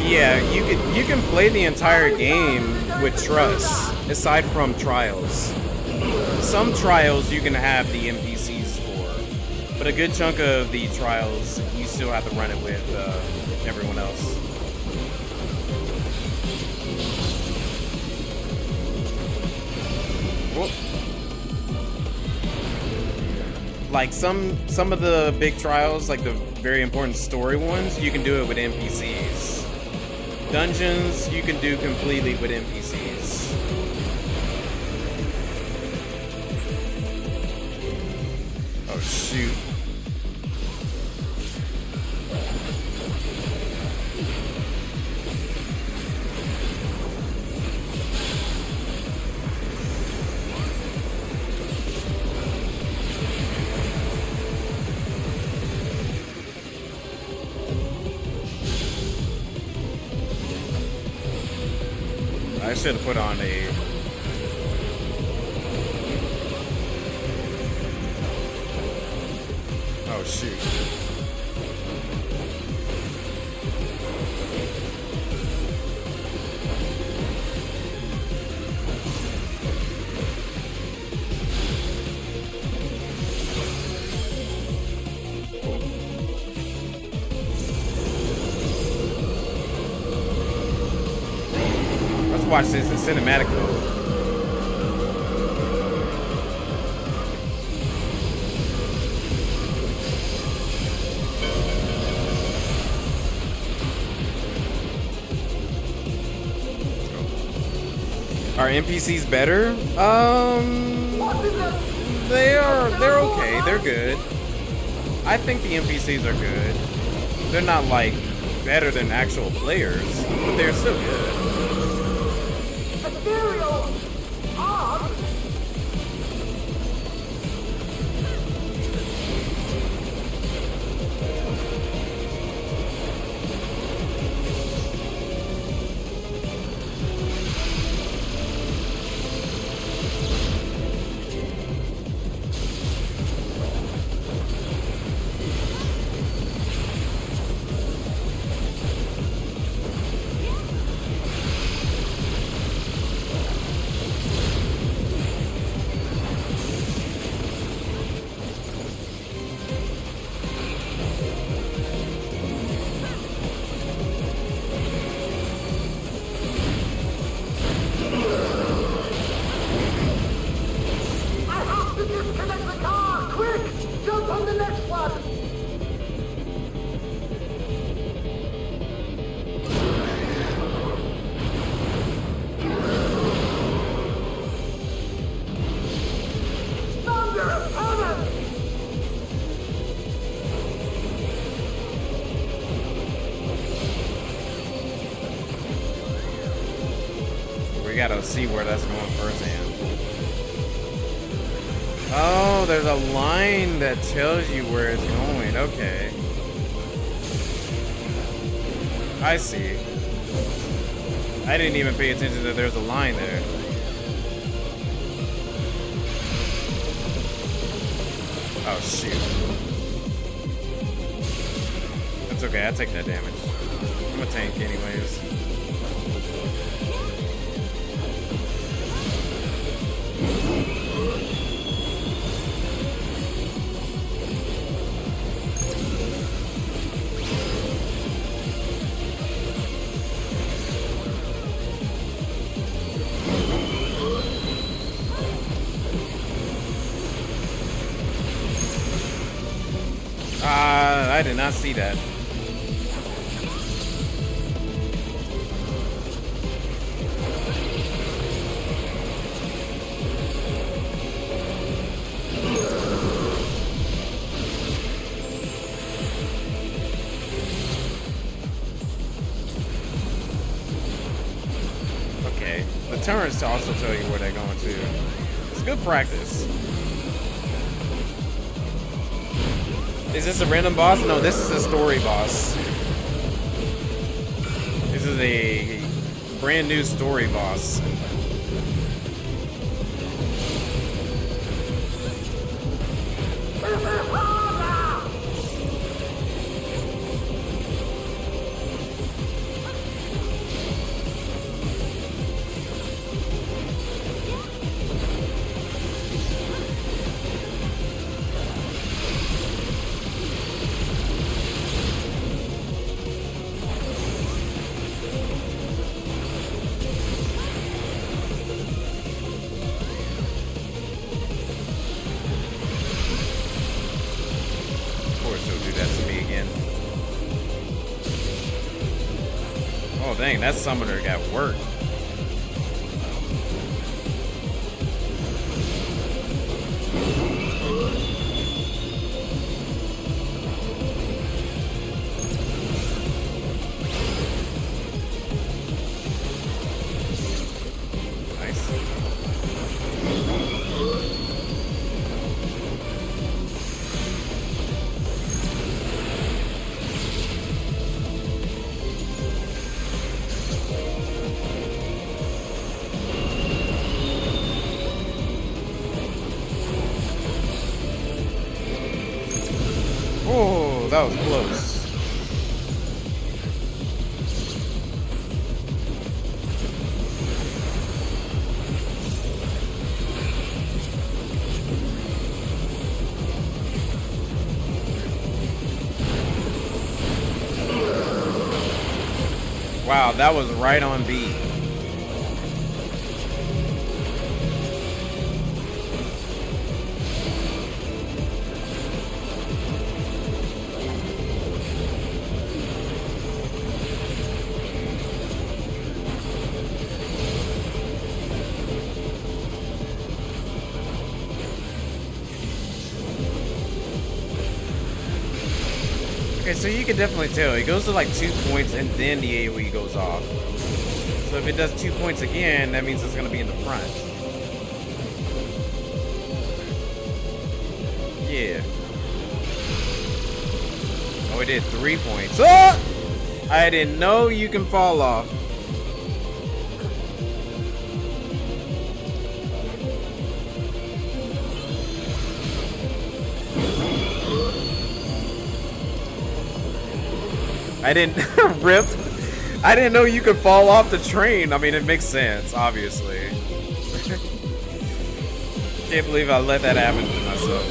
Yeah, you can play the entire game with trust, aside from trials. Some trials you can have the NPCs for, but a good chunk of the trials you still have to run it with everyone else. Whoop. Like some of the big trials, like the very important story ones, you can do it with NPCs. Dungeons, you can do completely with NPCs. Oh shoot. I should have put on a... Oh, shoot. Let's watch this in cinematic mode. Are NPCs better? They're okay. They're good. I think the NPCs are good. They're not like better than actual players, but they're still good. Ethereal! Odd! We gotta see where that's going firsthand. Oh, there's a line that tells you where it's going. Okay. I see. I didn't even pay attention that there's a line there. Oh, shoot. That's okay, I take that damage. I'm a tank anyways. I did not see that. Okay, the turrets also tell you where they're going to. It's good practice. Is this a random boss? No, this is a story boss. This is a brand new story boss. Oh dang, that summoner got worked. Oh, that was close. Wow, that was right on beat. Okay, so you can definitely tell. It goes to like 2 points and then the AoE goes off. So if it does 2 points again, that means it's going to be in the front. Yeah. Oh, it did 3 points. Oh! I didn't know you can fall off. I didn't rip. I didn't know you could fall off the train. I mean, it makes sense, obviously. Can't believe I let that happen to myself.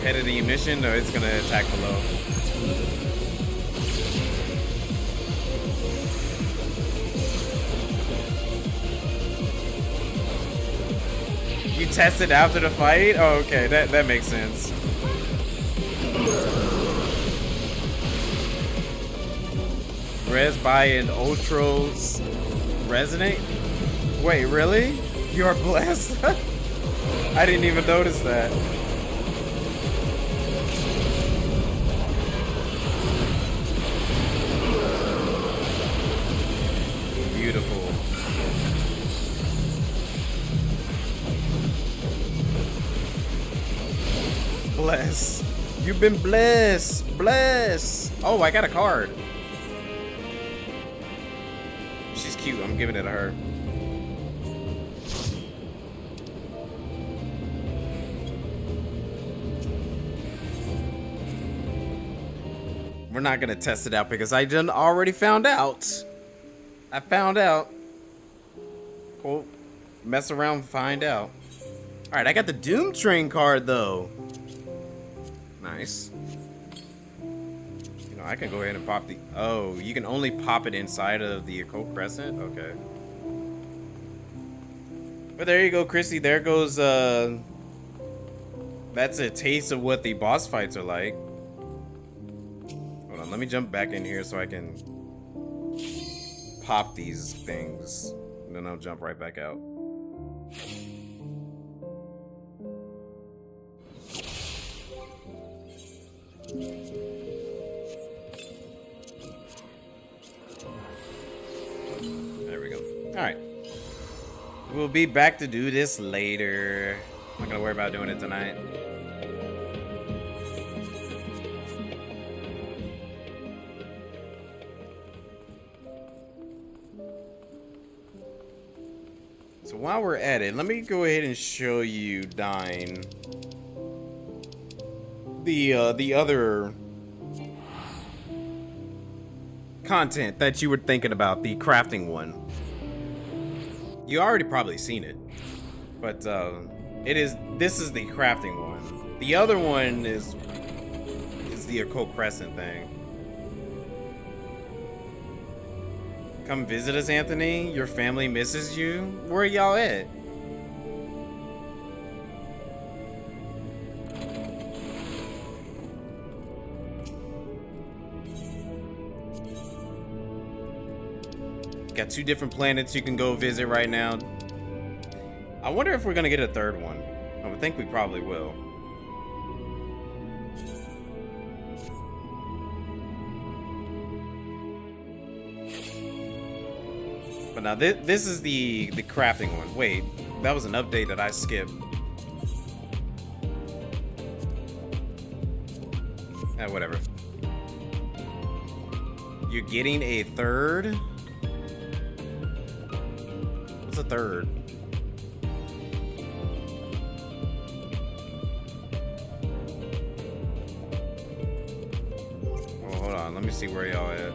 Head of the mission, or it's gonna attack below. You tested after the fight? Oh, okay, that makes sense. Res by and Ultros resonate? Wait, really? You're blessed? I didn't even notice that. Beautiful. Bless. You've been blessed. Bless. Oh, I got a card. She's cute. I'm giving it to her. We're not gonna test it out because I done already found out. I found out. Cool. Mess around, find out. All right, I got the Doom Train card though. Nice. You know, I can go ahead and pop the. Oh, you can only pop it inside of the Occult Crescent. Okay. But there you go, Chrissy. There goes. That's a taste of what the boss fights are like. Hold on, let me jump back in here so I can pop these things. And then I'll jump right back out. There we go. Alright. We'll be back to do this later. I'm not gonna worry about doing it tonight. So while we're at it, let me go ahead and show you Dine. The other content that you were thinking about, the crafting one. You already probably seen it, but this is the crafting one. The other one is the Occult Crescent thing. Come visit us, Anthony. Your family misses you. Where y'all at? Got 2 different planets you can go visit right now. I wonder if we're gonna get a 3rd one. I would think we probably will. But now this is the crafting one. Wait, that was an update that I skipped. Whatever. You're getting a 3rd? What's a 3rd? Oh, hold on. Let me see where y'all at.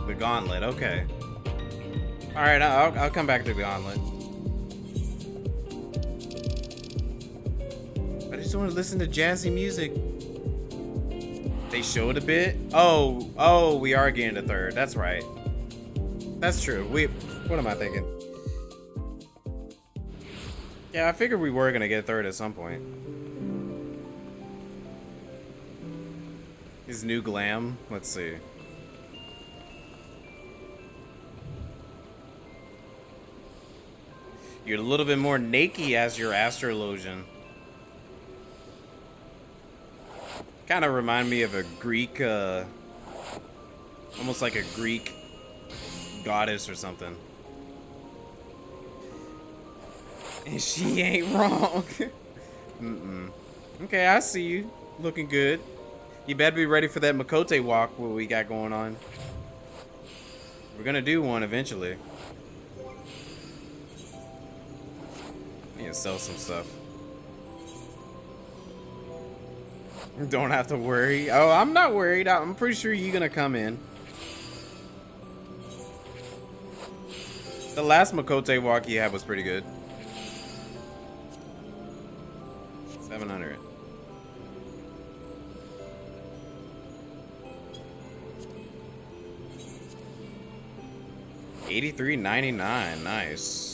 The gauntlet. Okay. All right. I'll come back to the gauntlet. I just want to listen to jazzy music. They showed a bit. Oh, we are getting a 3rd. That's right. That's true. What am I thinking? Yeah, I figured we were gonna get a 3rd at some point. His new glam. Let's see. You're a little bit more naked as your astrologian. Kind of remind me of a Greek, almost like a Greek goddess or something. And she ain't wrong. Okay, I see you. Looking good. You better be ready for that Makote walk what we got going on. We're gonna do one eventually. I need to sell some stuff. Don't have to worry. Oh, I'm not worried. I'm pretty sure you're gonna come in. The last Makote walk you had was pretty good. 700. $83.99. Nice.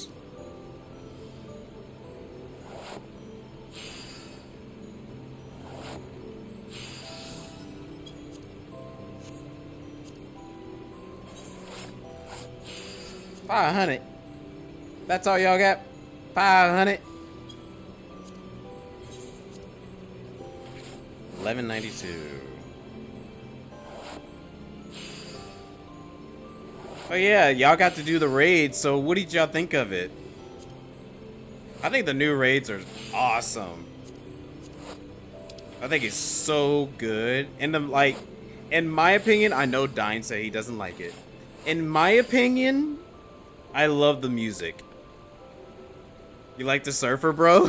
$500. That's all y'all got? $500. $11.92. Oh yeah, y'all got to do the raids, so what did y'all think of it? I think the new raids are awesome. I think it's so good. And like, in my opinion, I know Dine said he doesn't like it. In my opinion, I love the music. You like the surfer, bro?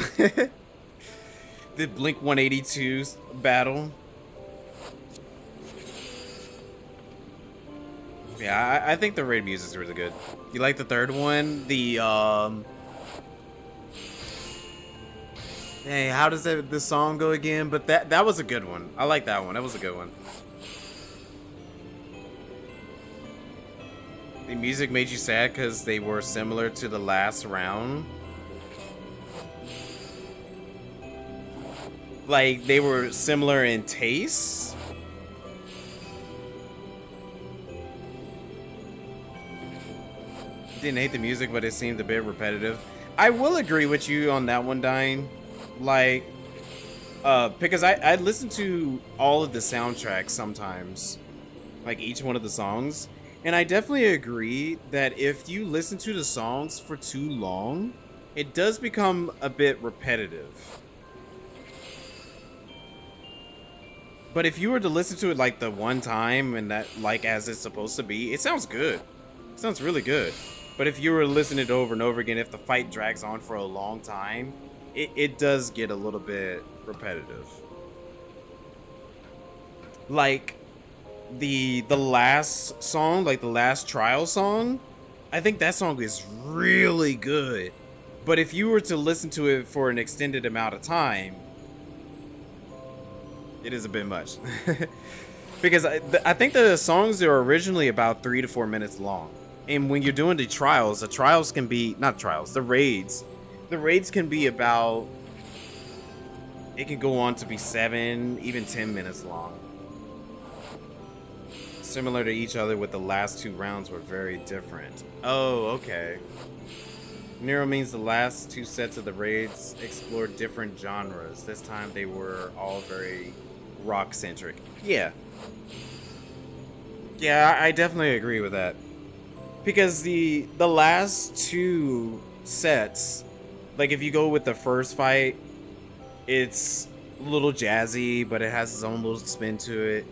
The Blink 182's battle. Yeah, I think the raid music is really good. You like the 3rd one? The hey, how does the song go again? But that was a good one. I like that one. That was a good one. The music made you sad because they were similar to the last round. Like, they were similar in taste. Didn't hate the music, but it seemed a bit repetitive. I will agree with you on that one, Dying. Like, because I listen to all of the soundtracks sometimes. Like, each one of the songs. And I definitely agree that if you listen to the songs for too long, it does become a bit repetitive. But if you were to listen to it like the one time and that like as it's supposed to be, it sounds good. It sounds really good. But if you were listening to it over and over again, if the fight drags on for a long time, it does get a little bit repetitive. Like the last song, like the last trial song, I think that song is really good. But if you were to listen to it for an extended amount of time, it is a bit much. Because I think the songs are originally about 3 to 4 minutes long. And when you're doing the trials can be, not trials, the raids can be about, it can go on to be 7, even 10 minutes long. Similar to each other, with the last 2 rounds were very different. Oh, okay. Narrow means the last 2 sets of the raids explored different genres. This time they were all very rock-centric. Yeah. Yeah, I definitely agree with that. Because the last 2 sets, like if you go with the first fight, it's a little jazzy, but it has its own little spin to it.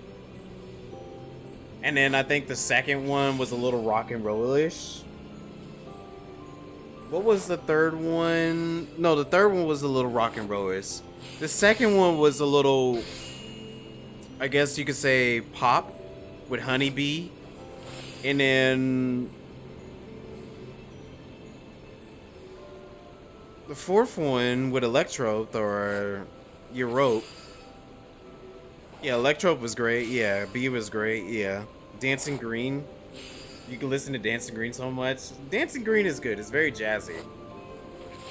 And then I think the second one was a little rock and roll-ish. What was the third one? No, the third one was a little rock and roll-ish. The second one was a little, I guess you could say, pop with Honeybee. And then the fourth one with Electrope or Europe. Yeah, Electrope was great. Yeah, B was great. Yeah. Dancing Green. You can listen to Dancing Green so much. Dancing Green is good. It's very jazzy.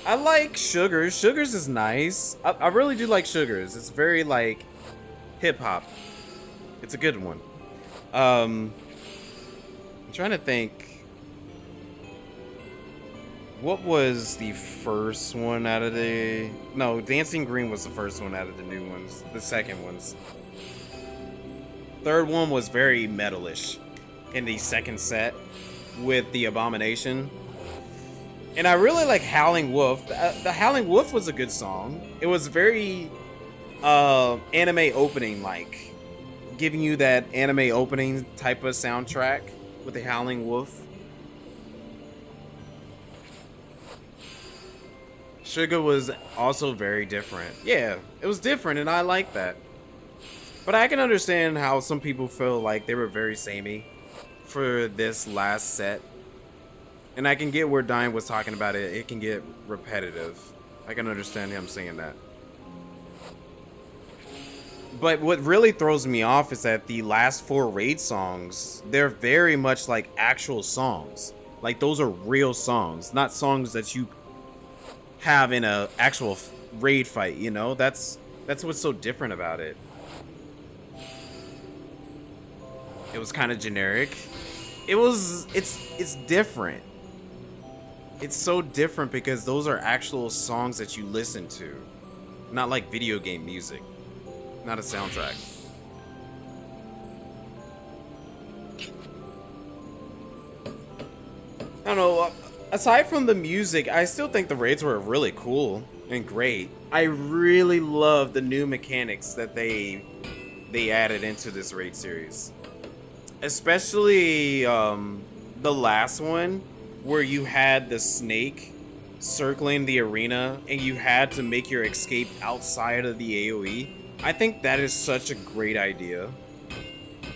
I like Sugars. Sugars is nice. I really do like Sugars. It's very, like, hip-hop. It's a good one. I'm trying to think. What was the first one out of the... No, Dancing Green was the first one out of the new ones. The second ones. Third one was very metalish in the second set with the Abomination. And I really like Howling Wolf. The Howling Wolf was a good song. It was very anime opening, like giving you that anime opening type of soundtrack with the Howling Wolf. Sugar was also very different. Yeah, it was different, and I like that. But I can understand how some people feel like they were very samey for this last set. And I can get where Diane was talking about it. It can get repetitive. I can understand him saying that. But what really throws me off is that the last 4 raid songs, they're very much like actual songs. Like those are real songs, not songs that you have in a actual raid fight, you know? That's what's so different about it. It was kind of generic. It's different. It's so different because those are actual songs that you listen to. Not like video game music. Not a soundtrack. I don't know. Aside from the music, I still think the raids were really cool and great. I really love the new mechanics that they added into this raid series. Especially the last one where you had the snake circling the arena and you had to make your escape outside of the AoE. I think that is such a great idea.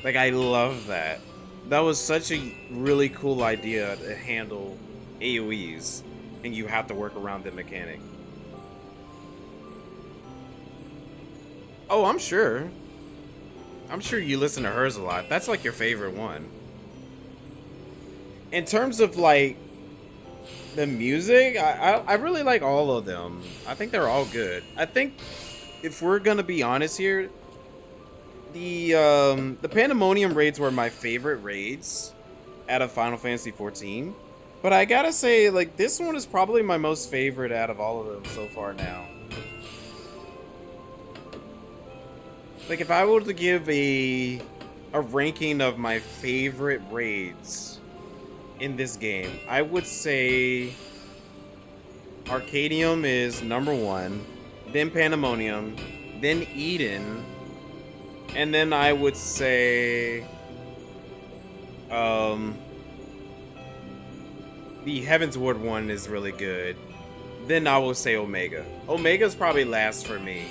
Like, I love that. That was such a really cool idea to handle AoEs and you have to work around the mechanic. Oh, I'm sure. I'm sure you listen to hers a lot. That's like your favorite one. In terms of like the music, I really like all of them. I think they're all good. I think if we're gonna be honest here, the Pandemonium raids were my favorite raids out of Final Fantasy XIV. But I gotta say, like, this one is probably my most favorite out of all of them so far now. Like, if I were to give a ranking of my favorite raids in this game, I would say Arcadium is #1, then Pandemonium, then Eden, and then I would say the Heavensward one is really good. Then I will say Omega. Omega's probably last for me.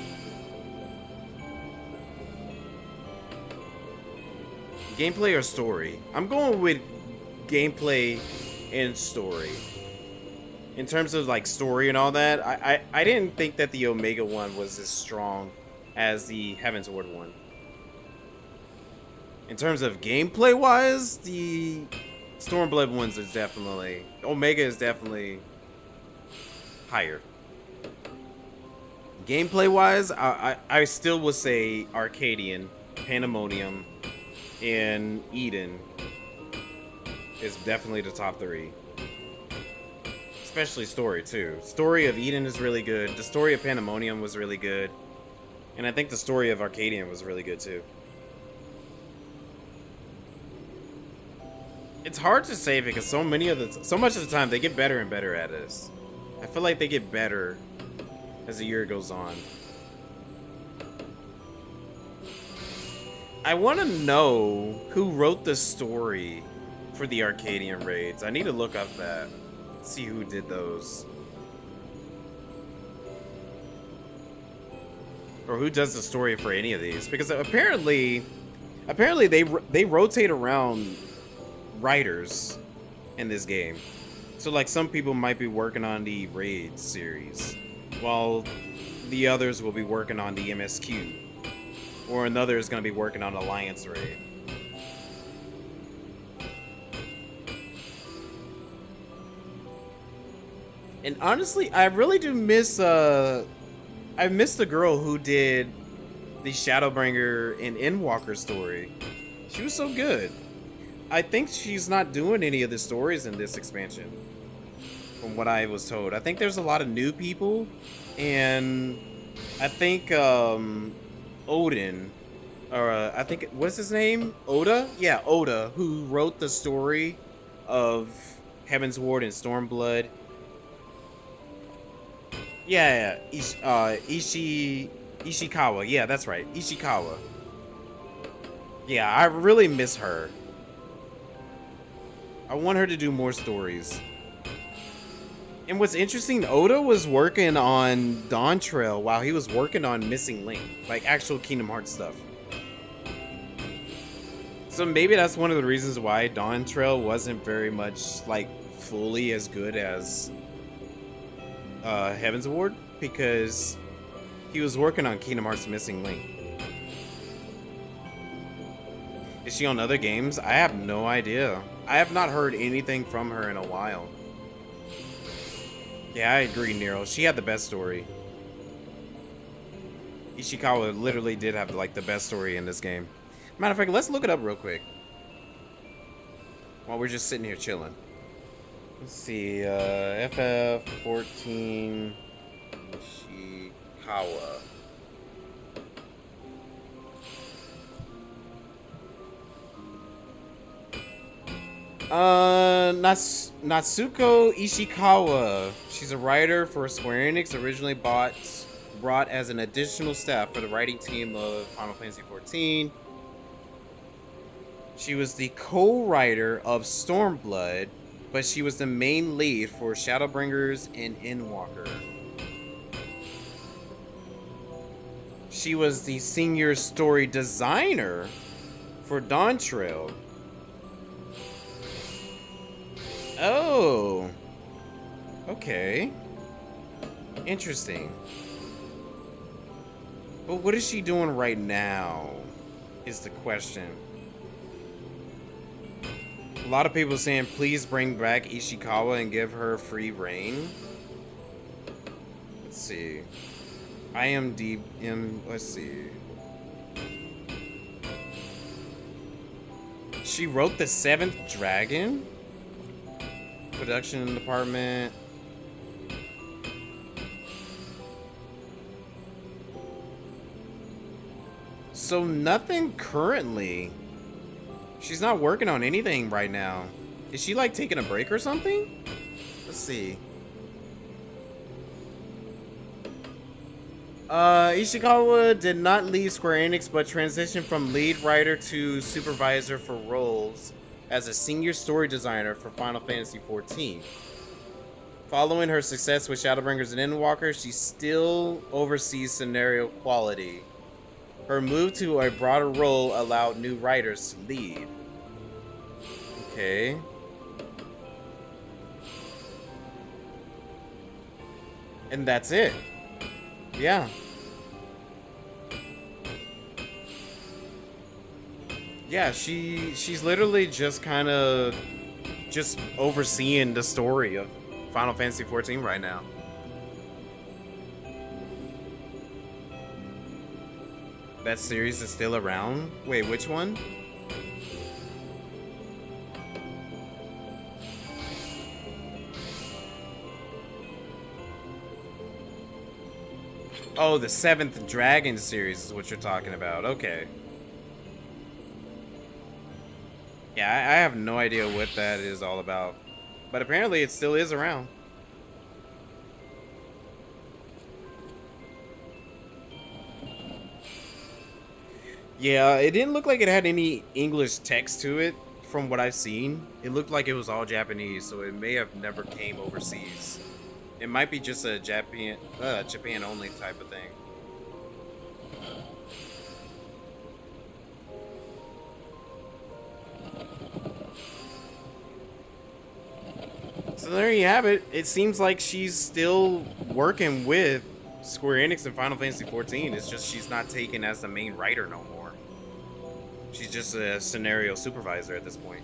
Gameplay or story? I'm going with gameplay and story. In terms of like story and all that, I didn't think that the Omega one was as strong as the Heavensward one. In terms of gameplay wise, the Stormblood ones is definitely, Omega is definitely higher. Gameplay wise, I still would say Arcadian, Pandemonium, and Eden is definitely the top 3. Especially story, too. Story of Eden is really good. The story of Pandemonium was really good. And I think the story of Arcadian was really good, too. It's hard to say because so much of the time they get better and better at this. I feel like they get better as the year goes on. I want to know who wrote the story for the Arcadian raids. I need to look up that. See who did those. Or who does the story for any of these. Because apparently they rotate around writers in this game. So like some people might be working on the raid series, while the others will be working on the MSQ. Or another is going to be working on Alliance raid. And honestly, I really do miss I miss the girl who did the Shadowbringer and Endwalker story. She was so good. I think she's not doing any of the stories in this expansion, from what I was told. I think there's a lot of new people, and I think Odin, or I think, what's his name? Oda? Yeah, Oda, who wrote the story of Heaven's Ward and Stormblood. Yeah, Ishikawa. Yeah, that's right, Ishikawa. Yeah, I really miss her. I want her to do more stories. And what's interesting, Oda was working on Dawntrail while he was working on Missing Link, like actual Kingdom Hearts stuff. So maybe that's one of the reasons why Dawntrail wasn't very much like fully as good as Heaven's Ward, because he was working on Kingdom Hearts Missing Link. Is she on other games? I have no idea. I have not heard anything from her in a while. Yeah, I agree, Nero. She had the best story. Ishikawa literally did have like the best story in this game. Matter of fact, let's look it up real quick while we're just sitting here chilling. Let's see, FF14 Ishikawa. Natsuko Ishikawa. She's a writer for Square Enix, originally brought as an additional staff for the writing team of Final Fantasy XIV. She was the co-writer of Stormblood, but she was the main lead for Shadowbringers and Endwalker. She was the senior story designer for Dawntrail. Oh. Okay. Interesting. But what is she doing right now is the question. A lot of people saying please bring back Ishikawa and give her free reign. Let's see. Let's see. She wrote The Seventh Dragon? Production department. So nothing currently. She's not working on anything right now. Is she like taking a break or something? Let's see. Ishikawa did not leave Square Enix, but transitioned from lead writer to supervisor for roles as a senior story designer for Final Fantasy XIV. Following her success with Shadowbringers and Endwalker, she still oversees scenario quality. Her move to a broader role allowed new writers to lead. Okay. And that's it. Yeah. Yeah, she's literally just kind of just overseeing the story of Final Fantasy XIV right now. That series is still around? Wait, which one? Oh, the 7th Dragon series is what you're talking about. Okay. Yeah, I have no idea what that is all about. But apparently it still is around. Yeah, it didn't look like it had any English text to it from what I've seen. It looked like it was all Japanese, so it may have never came overseas. It might be just a Japan only type of thing. So there you have it. It seems like she's still working with Square Enix and Final Fantasy XIV. It's just she's not taken as the main writer no more. She's just a scenario supervisor at this point.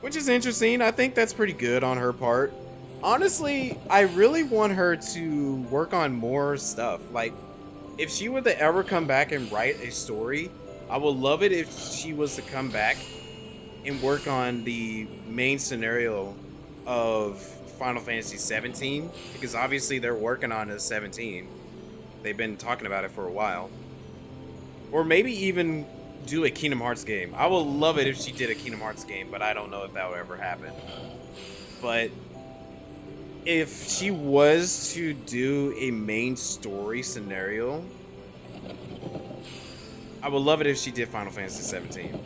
Which is interesting. I think that's pretty good on her part. Honestly, I really want her to work on more stuff. Like, if she were to ever come back and write a story, I would love it if she was to come back and work on the main scenario of Final Fantasy XVII, because obviously they're working on a 17. They've been talking about it for a while. Or maybe even do a Kingdom Hearts game. I would love it if she did a Kingdom Hearts game, but I don't know if that will ever happen. But if she was to do a main story scenario, I would love it if she did Final Fantasy XVII.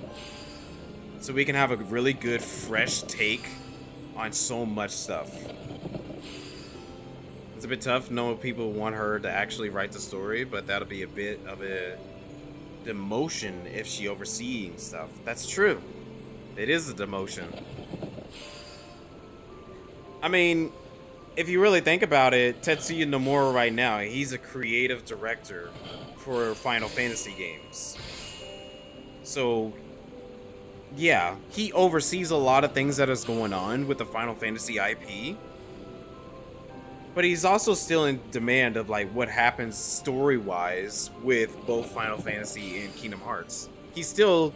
So we can have a really good, fresh take on so much stuff. It's a bit tough knowing people want her to actually write the story, but that'll be a bit of a demotion if she overseeing stuff. That's true. It is a demotion. I mean, if you really think about it, Tetsuya Nomura right now, he's a creative director for Final Fantasy games. So yeah, he oversees a lot of things that is going on with the Final Fantasy IP. But he's also still in demand of like what happens story-wise with both Final Fantasy and Kingdom Hearts. He still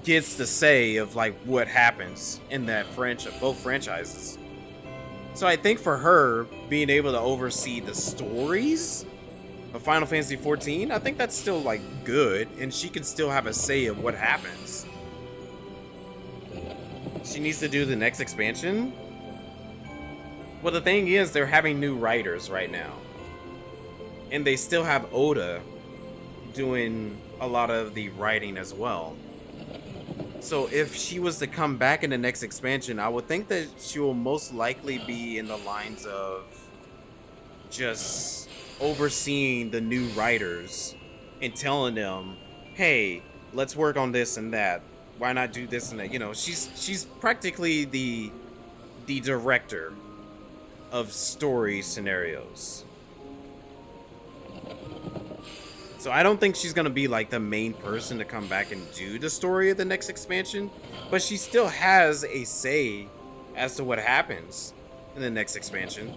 gets the say of like what happens in that both franchises. So I think for her being able to oversee the stories of Final Fantasy XIV, I think that's still like good, and she can still have a say of what happens. She needs to do the next expansion. Well, the thing is, they're having new writers right now. And they still have Oda doing a lot of the writing as well. So if she was to come back in the next expansion, I would think that she will most likely be in the lines of just overseeing the new writers and telling them, hey, let's work on this and that. Why not do this and that? You know, she's practically the director of story scenarios. So I don't think she's gonna be like the main person to come back and do the story of the next expansion, but she still has a say as to what happens in the next expansion.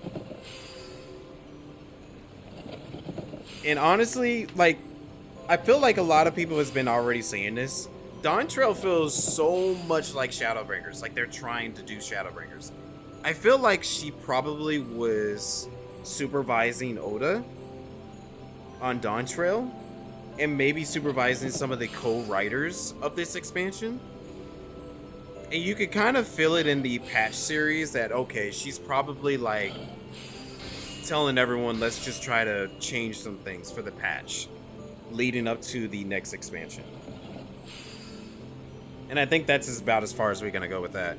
And honestly, like, I feel like a lot of people has been already saying this. Dawntrail feels so much like Shadowbringers, like they're trying to do Shadowbringers. I feel like she probably was supervising Oda on Dawntrail and maybe supervising some of the co-writers of this expansion. And you could kind of feel it in the patch series that, okay, she's probably like telling everyone, let's just try to change some things for the patch leading up to the next expansion. And I think that's about as far as we're going to go with that.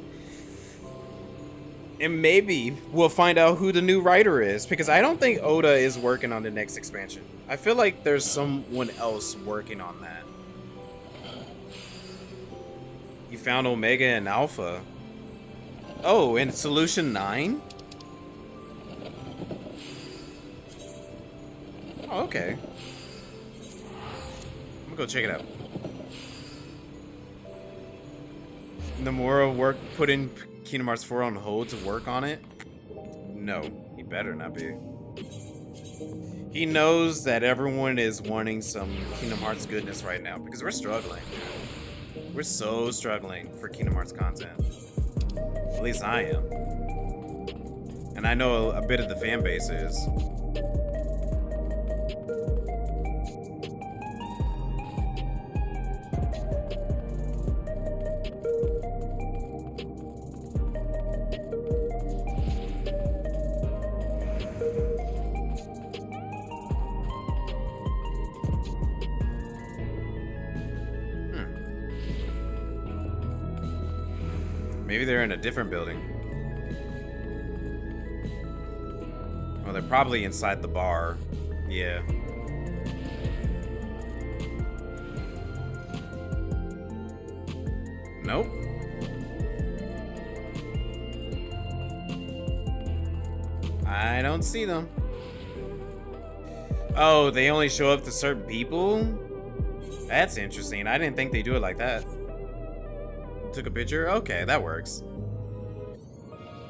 And maybe we'll find out who the new writer is, because I don't think Oda is working on the next expansion. I feel like there's someone else working on that. You found Omega and Alpha. Oh, and Solution 9? Oh, okay. I'm gonna go check it out. Nomura putting Kingdom Hearts 4 on hold to work on it? No, he better not be. He knows that everyone is wanting some Kingdom Hearts goodness right now, because we're struggling. We're so struggling for Kingdom Hearts content. At least I am. And I know a bit of the fan base is. Maybe they're in a different building. Well, they're probably inside the bar. Yeah. Nope. I don't see them. Oh, they only show up to certain people? That's interesting. I didn't think they do it like that. Took a picture? Okay, that works.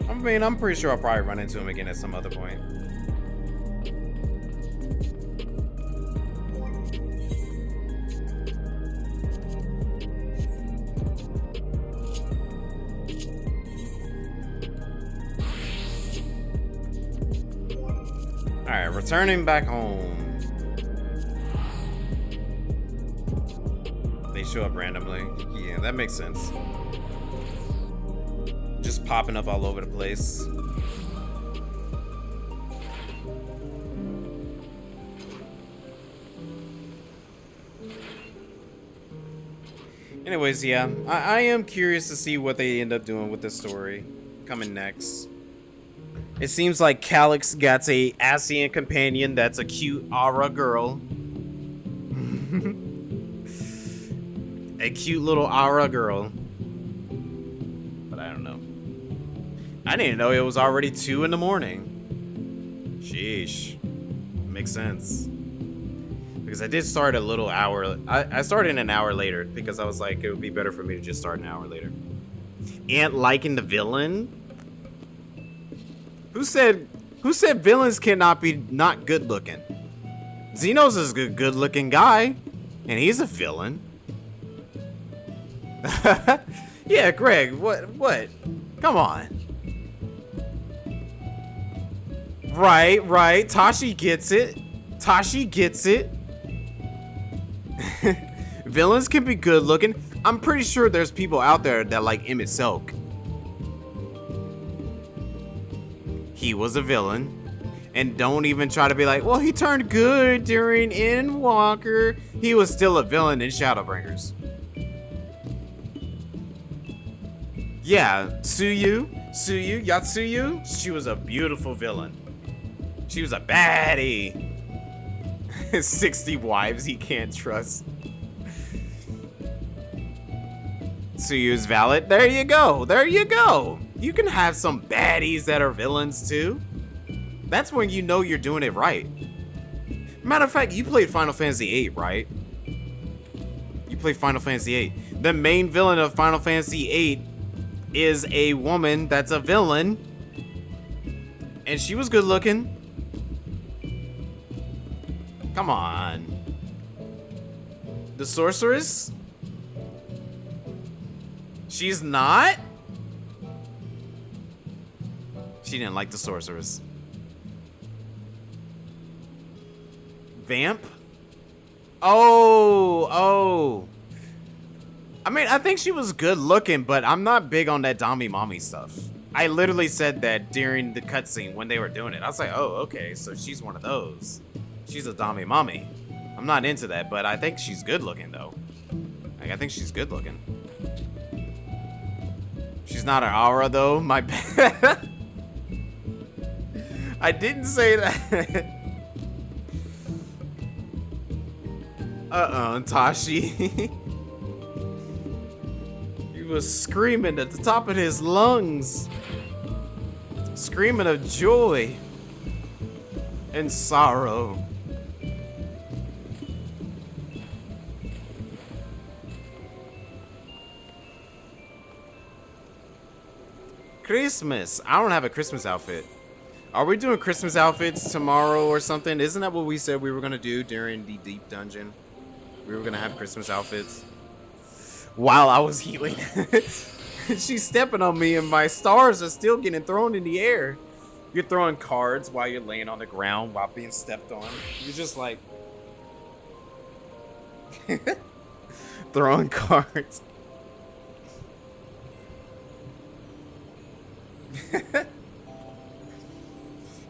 I mean, I'm pretty sure I'll probably run into him again at some other point. Alright, returning back home. They show up randomly. Yeah, that makes sense. Just popping up all over the place. Anyways, yeah, I am curious to see what they end up doing with this story coming next. It seems like Calyx got a Ascian companion that's a cute aura girl. A cute little aura girl. But I don't know. I didn't know it was already 2 in the morning. Sheesh. Makes sense. Because I did start a little hour. I started an hour later because I was like, it would be better for me to just start an hour later. And liking the villain? Who said villains cannot be not good looking? Xenos is a good looking guy. And he's a villain. Yeah, Greg, what? Come on. Right. Tashi gets it. Villains can be good looking. I'm pretty sure there's people out there that like Emmett Silk. He was a villain. And don't even try to be like, well, he turned good during Endwalker. He was still a villain in Shadowbringers. Yeah, Yatsuyu, she was a beautiful villain. She was a baddie. 60 wives he can't trust. Tsuyu's valid. There you go. You can have some baddies that are villains too. That's when you know you're doing it right. Matter of fact, you played Final Fantasy VIII, right? You played Final Fantasy VIII. The main villain of Final Fantasy VIII is a woman that's a villain. And she was good looking. Come on. The sorceress? She's not? She didn't like the sorceress. Vamp? Oh. I mean, I think she was good looking, but I'm not big on that Dami Mommy stuff. I literally said that during the cutscene when they were doing it. I was like, oh, okay, so she's one of those. She's a Dami Mommy. I'm not into that, but I think she's good looking, though. Like, I think she's good looking. She's not an aura, though. My bad. I didn't say that. Tashi. He was screaming at the top of his lungs. Screaming of joy and sorrow. Christmas. I don't have a Christmas outfit. Are we doing Christmas outfits tomorrow or something? Isn't that what we said we were going to do during the deep dungeon? We were going to have Christmas outfits. While I was healing. She's stepping on me and my stars are still getting thrown in the air. You're throwing cards while you're laying on the ground while being stepped on. You're just like throwing cards.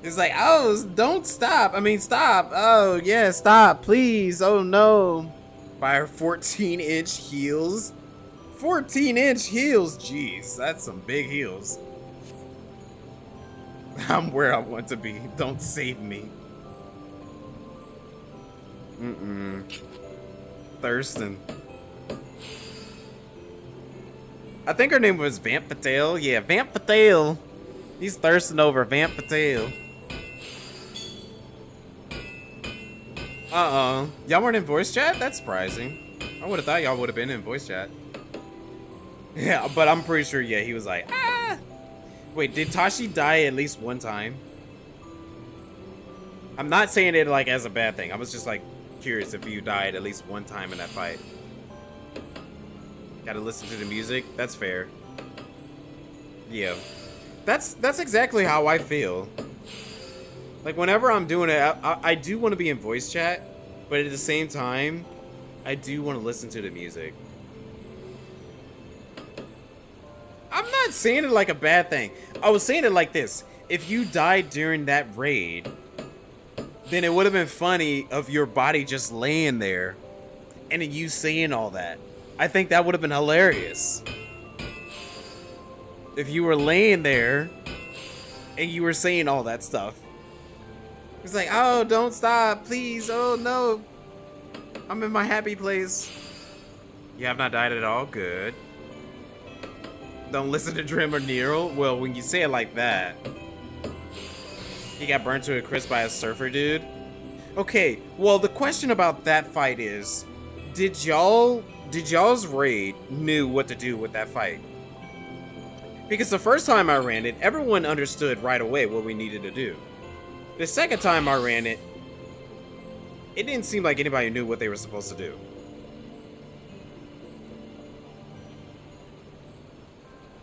It's like, oh, don't stop. I mean, stop. Oh, yeah, stop, please. Oh, no. By her 14-inch heels. 14-inch heels. Jeez, that's some big heels. I'm where I want to be. Don't save me. Thurston. I think her name was Vamp Patel. Yeah, Vamp Patel. He's thirsting over Vamp Patel. Y'all weren't in voice chat? That's surprising. I would have thought y'all would have been in voice chat. Yeah, but I'm pretty sure, yeah, he was like, ah! Wait, did Tashi die at least one time? I'm not saying it like as a bad thing. I was just like curious if you died at least one time in that fight. Gotta listen to the music. That's fair. Yeah. That's exactly how I feel. Like, whenever I'm doing it, I do want to be in voice chat, but at the same time, I do want to listen to the music. I'm not saying it like a bad thing. I was saying it like this. If you died during that raid, then it would have been funny of your body just laying there and then you saying all that. I think that would have been hilarious. If you were laying there and you were saying all that stuff. It's like, oh, don't stop, please. Oh, no. I'm in my happy place. You have not died at all? Good. Don't listen to Drim or Nero? Well, when you say it like that. He got burnt to a crisp by a surfer dude. Okay, well, the question about that fight is, did y'all's raid knew what to do with that fight? Because the first time I ran it, everyone understood right away what we needed to do. The second time I ran it, it didn't seem like anybody knew what they were supposed to do.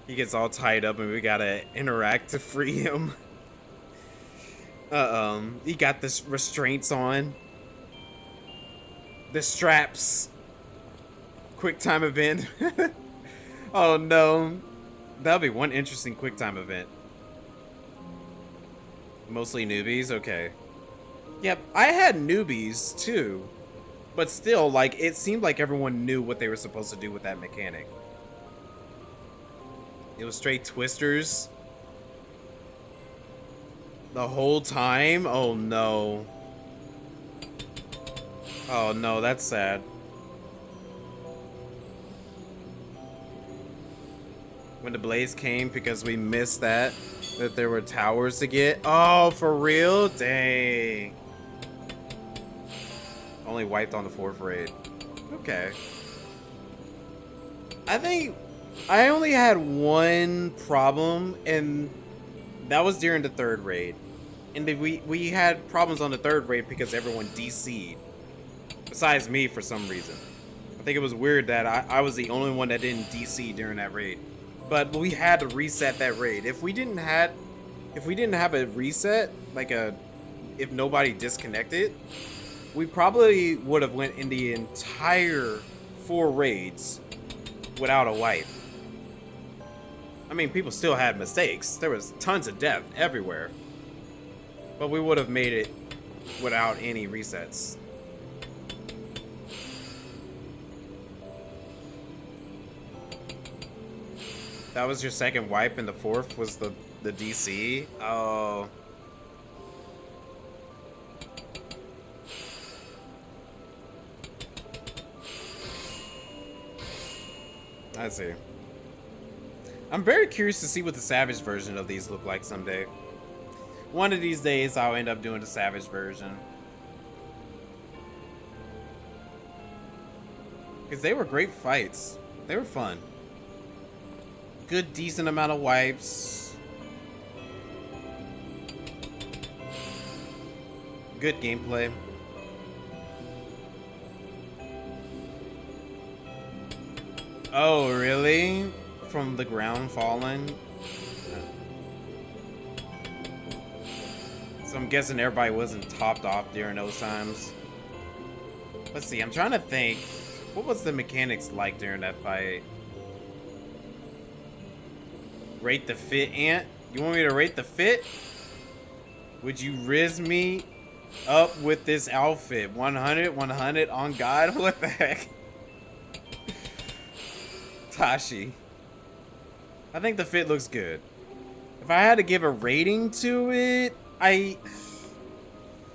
He gets all tied up and we gotta interact to free him. He got this restraints on. The straps. Quick time event. Oh no. That'll be one interesting quick time event. Mostly newbies? Okay. Yep, I had newbies too. But still, like, it seemed like everyone knew what they were supposed to do with that mechanic. It was straight twisters. The whole time? Oh no. Oh no, that's sad. When the blaze came because we missed that there were towers to get. Oh, for real? Dang. Only wiped on the 4th raid. Okay. I think I only had one problem, and that was during the 3rd raid. And we had problems on the 3rd raid because everyone DC'd. Besides me for some reason. I think it was weird that I was the only one that didn't DC during that raid. But we had to reset that raid. If we didn't have a reset, like if nobody disconnected, we probably would have went in the entire 4 raids without a wipe. I mean, people still had mistakes. There was tons of death everywhere. But we would have made it without any resets. That was your second wipe, and the 4th was the DC? Oh. I see. I'm very curious to see what the Savage version of these look like someday. One of these days, I'll end up doing the Savage version. Because they were great fights. They were fun. Good, decent amount of wipes. Good gameplay. Oh, really? From the ground falling? guessing everybody wasn't topped off during those times. Let's see, I'm trying to think. What was the mechanics like during that fight? Rate the fit, Ant? You want me to rate the fit? Would you riz me up with this outfit? 100, 100 on God? What the heck? Tashi. I think the fit looks good. If I had to give a rating to it,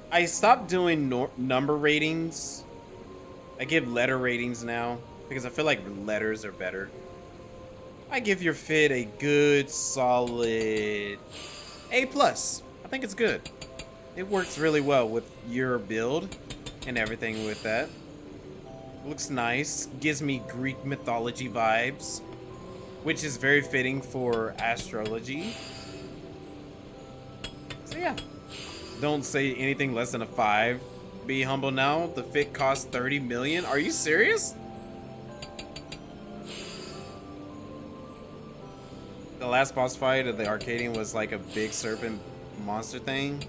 I stopped doing number ratings. I give letter ratings now because I feel like letters are better. I give your fit a good, solid A+. I think it's good. It works really well with your build and everything with that. Looks nice. Gives me Greek mythology vibes, which is very fitting for astrology. So yeah, don't say anything less than a 5. Be humble now. The fit costs 30 million. Are you serious? The last boss fight of the Arcadian was like a big serpent monster thing.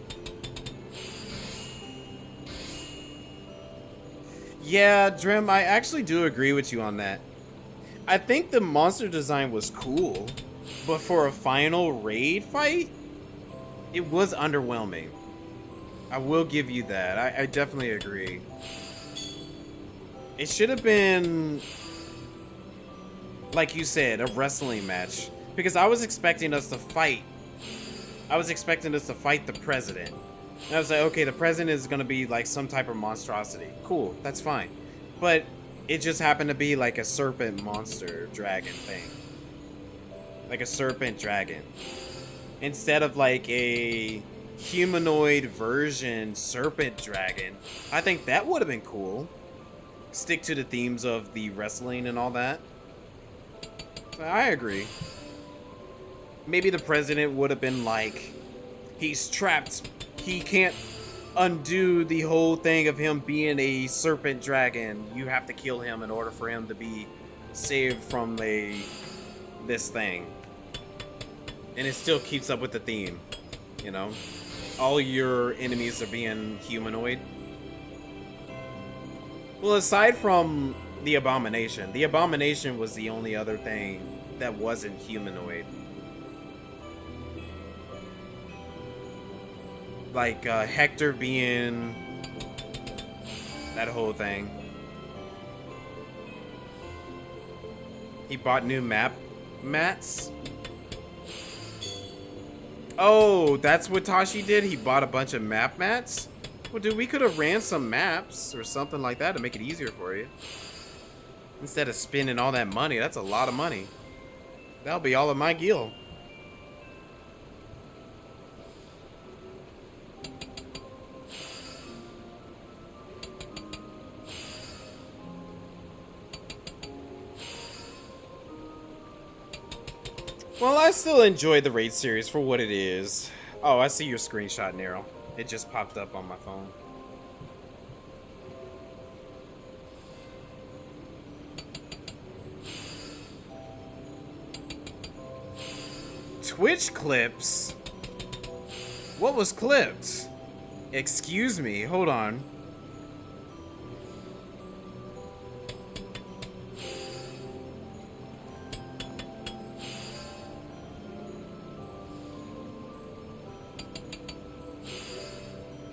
Yeah, Drim, I actually do agree with you on that. I think the monster design was cool, but for a final raid fight, it was underwhelming. I will give you that. I definitely agree. It should have been, like you said, a wrestling match. Because I was expecting us to fight. I was expecting us to fight the president. And I was like, okay, the president is going to be like some type of monstrosity. Cool, that's fine. But it just happened to be like a serpent monster dragon thing. Like a serpent dragon. Instead of like a humanoid version serpent dragon. I think that would have been cool. Stick to the themes of the wrestling and all that. So I agree. Maybe the president would have been like, he's trapped. He can't undo the whole thing of him being a serpent dragon. You have to kill him in order for him to be saved from this thing. And it still keeps up with the theme, you know? All your enemies are being humanoid. Well, aside from the Abomination was the only other thing that wasn't humanoid. Like Hector being that whole thing. He bought new mats. Oh, that's what Tashi did? He bought a bunch of mats? Well, dude, we could have ran some maps or something like that to make it easier for you. Instead of spending all that money. That's a lot of money. That'll be all of my gil. Well, I still enjoy the raid series for what it is. Oh, I see your screenshot, Nero. It just popped up on my phone. Twitch clips? What was clipped? Excuse me, hold on.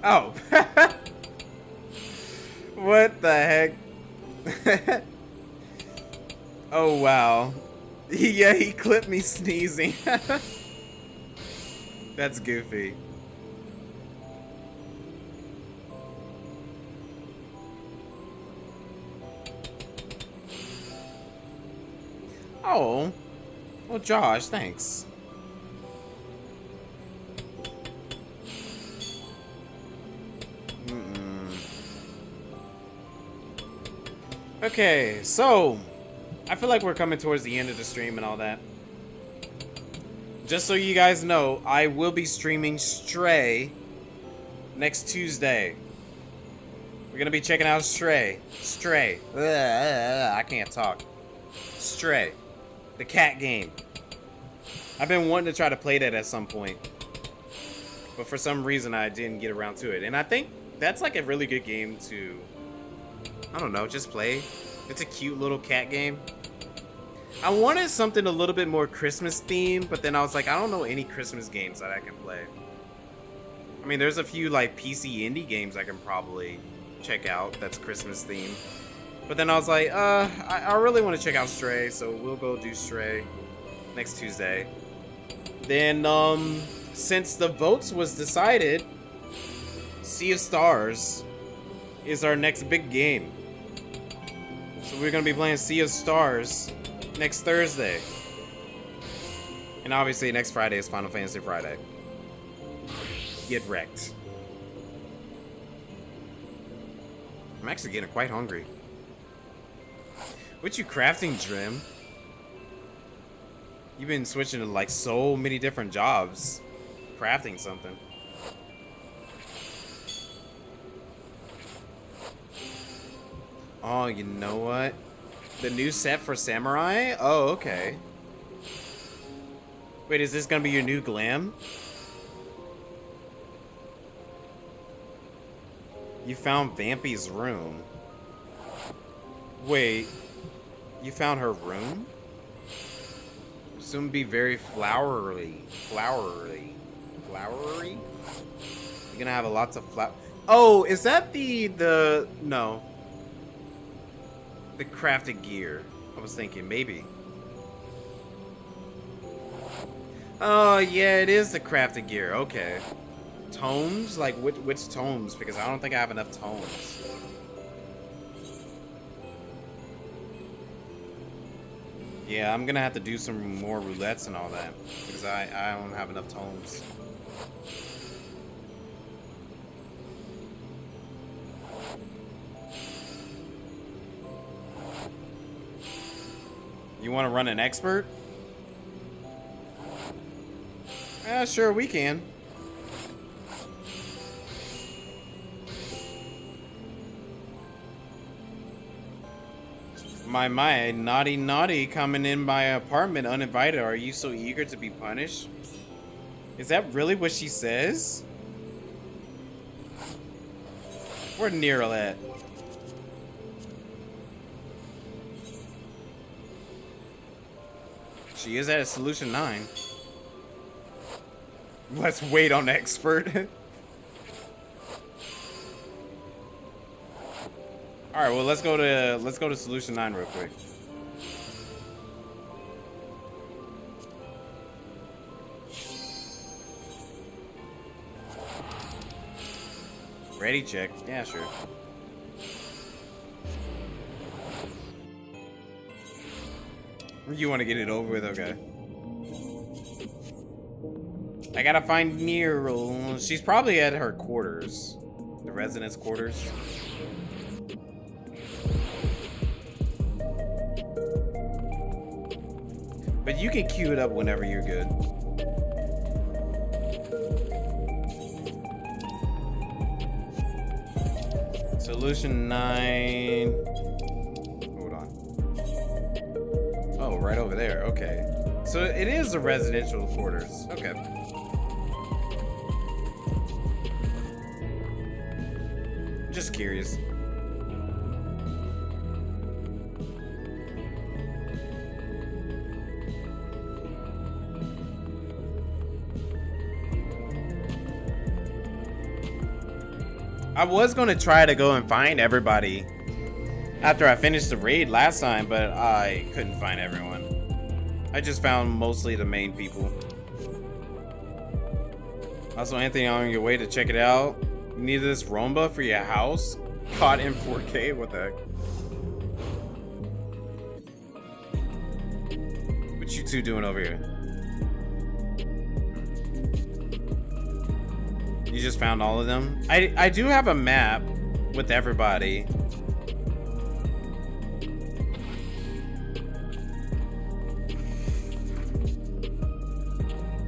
Oh. What the heck? Oh, wow. Yeah, he clipped me sneezing. That's goofy. Oh. Well, Josh, thanks. Okay, so I feel like we're coming towards the end of the stream and all that. Just so you guys know, I will be streaming Stray next Tuesday. We're gonna be checking out Stray. I can't talk. Stray, the cat game. I've been wanting to try to play that at some point. but for some reason I didn't get around to it. And I think that's like a really good game to, I don't know, just play. It's a cute little cat game. I wanted something a little bit more Christmas themed, but then I was like, I don't know any Christmas games that I can play. I mean, there's a few like PC indie games I can probably check out that's Christmas themed. But then I was like, I really want to check out Stray, so we'll go do Stray next Tuesday. Then, since the votes was decided, Sea of Stars is our next big game. So we're gonna be playing Sea of Stars next Thursday. And obviously next Friday is Final Fantasy Friday. Get wrecked. I'm actually getting quite hungry. What you crafting, Drim? You've been switching to like so many different jobs. Crafting something. Oh, you know what? The new set for Samurai? Oh, okay. Wait, is this gonna be your new glam? You found Vampy's room. Wait, you found her room? Soon be very flowery. You're gonna have lots of flower. Oh, is that no. The crafted gear. I was thinking maybe. Oh yeah, it is the crafted gear. Okay. Tomes? Like which tomes? Because I don't think I have enough tomes. Yeah, I'm gonna have to do some more roulettes and all that because I don't have enough tomes. You want to run an expert? Sure, we can. My, naughty coming in my apartment uninvited. Are you so eager to be punished? Is that really what she says? Where'd Nero at? She is at a solution 9. Let's wait on expert. All right, well let's go to solution 9 real quick. Ready check. Yeah, sure. You want to get it over with? Okay. I gotta find Nero. She's probably at her quarters. The residence quarters. But you can queue it up whenever you're good. Solution 9. Hold on. Oh, right over there. Okay. So it is the residential quarters. Okay. Just curious. I was going to try to go and find everybody after I finished the raid last time, but I couldn't find everyone. I just found mostly the main people. Also, Anthony, on your way to check it out, you need this Roomba for your house? Caught in 4K? What the heck? What you two doing over here? You just found all of them? I do have a map with everybody.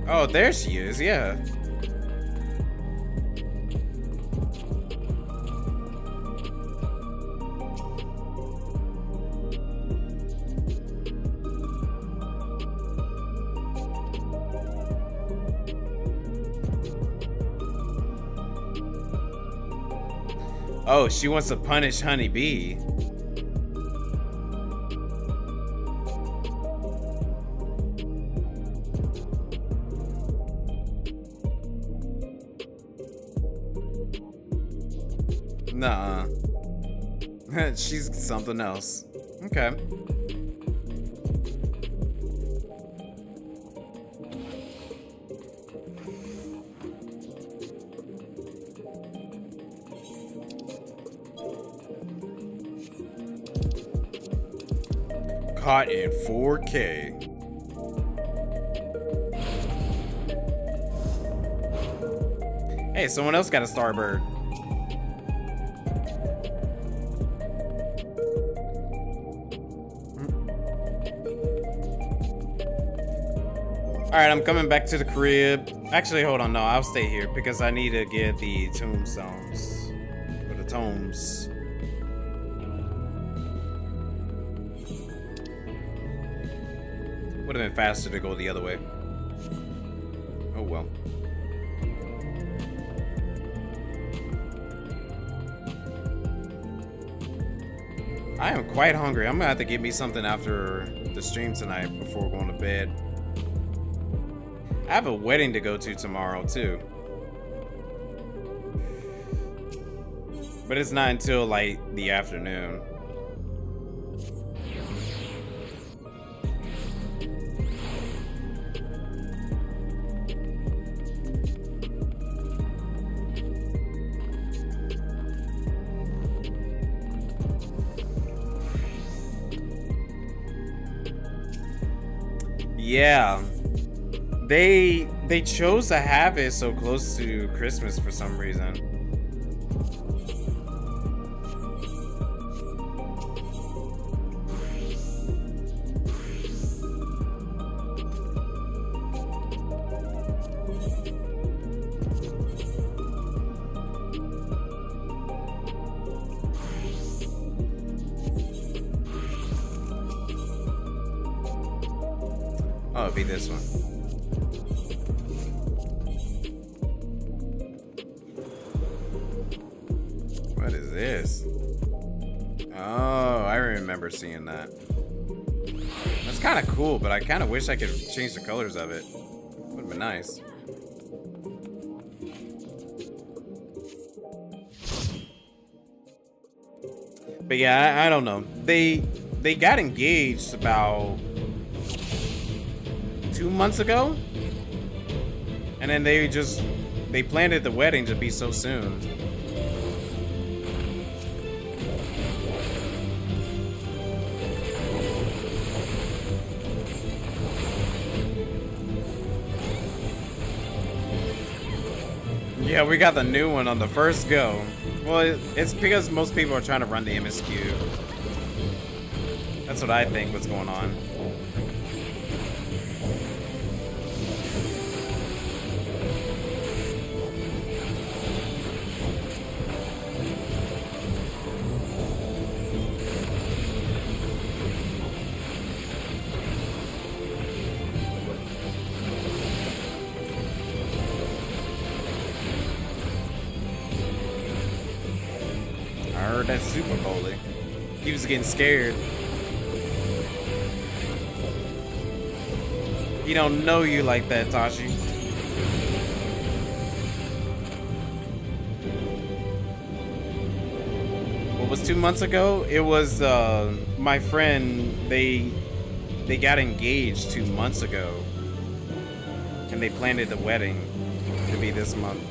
Oh, there she is, yeah. Oh, she wants to punish Honey Bee. Nuh-uh. She's something else. Okay. Caught in 4K. Hey, someone else got a Starbird. Alright, I'm coming back to the crib. Actually, hold on. No, I'll stay here because I need to get the tombstones. Or the tomes. Would have been faster to go the other way. Oh well. I am quite hungry. I'm gonna have to get me something after the stream tonight before going to bed. I have a wedding to go to tomorrow too. But it's not until like the afternoon. Yeah. They chose to have it so close to Christmas for some reason. Oh, it'll be this one. What is this? Oh, I remember seeing that. That's kind of cool, but I kind of wish I could change the colors of it. Would have been nice. But yeah, I don't know. They got engaged about 2 months ago, and then they planned the wedding to be so soon. Yeah, we got the new one on the first go. Well, it's because most people are trying to run the MSQ. That's what I think what's going on. That's Super Bowly. He was getting scared. He don't know you like that, Tashi. What was 2 months ago? It was my friend. They got engaged 2 months ago, and they planned the wedding to be this month.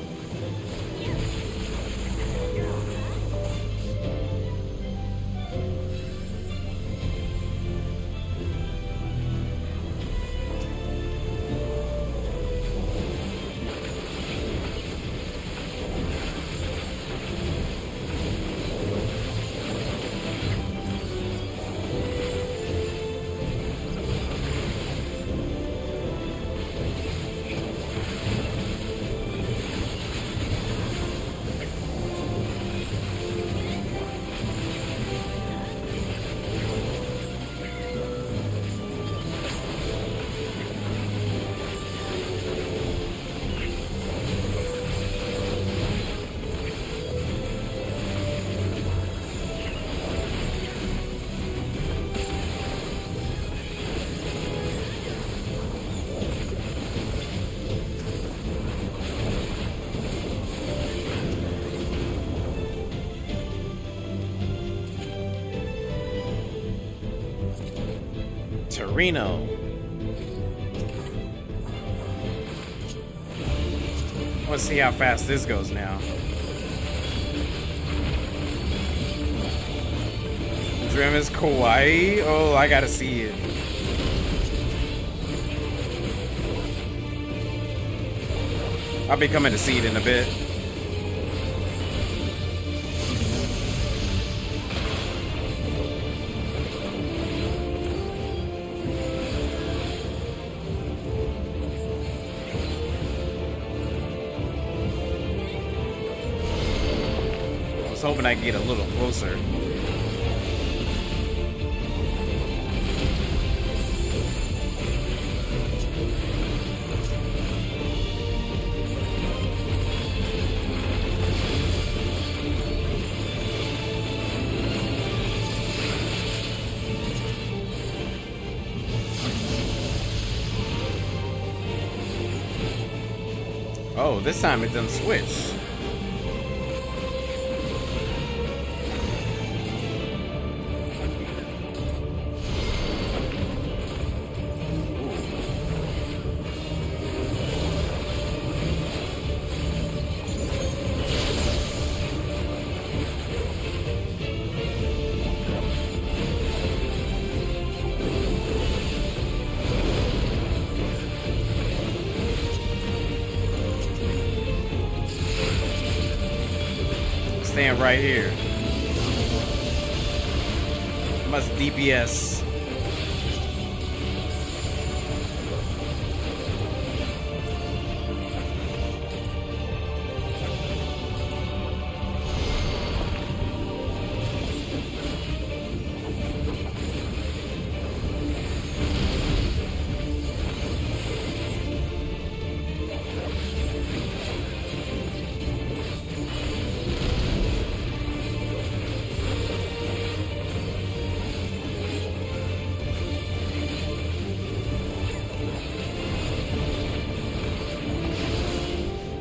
Torino. Let's see how fast this goes now. Dream is kawaii. Oh, I gotta see it. I'll be coming to see it in a bit. I was hoping I could get a little closer. Oh, this time it doesn't switch. Stand right here. Must DPS.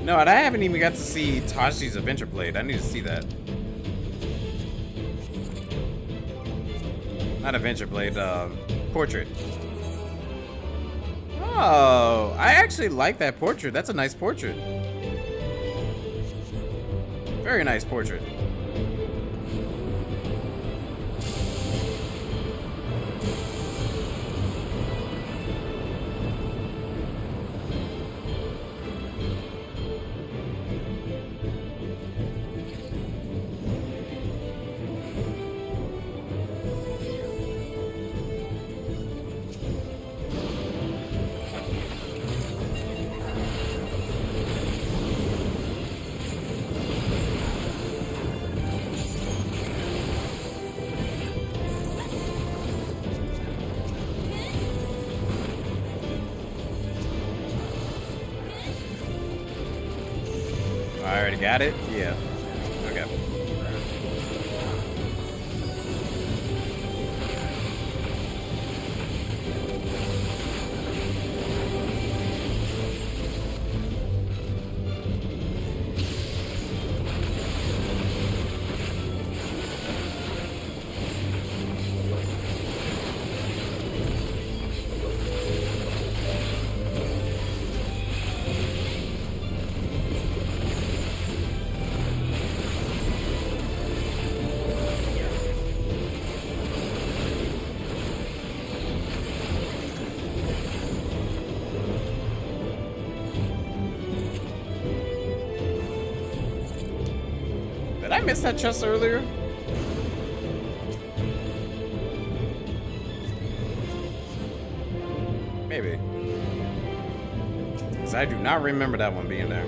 No, and I haven't even got to see Tashi's Adventure Blade. I need to see that. Not Adventure Blade, portrait. Oh, I actually like that portrait. That's a nice portrait. Very nice portrait. I already got it? Yeah. Okay. Did I miss that chest earlier? Maybe. Because I do not remember that one being there.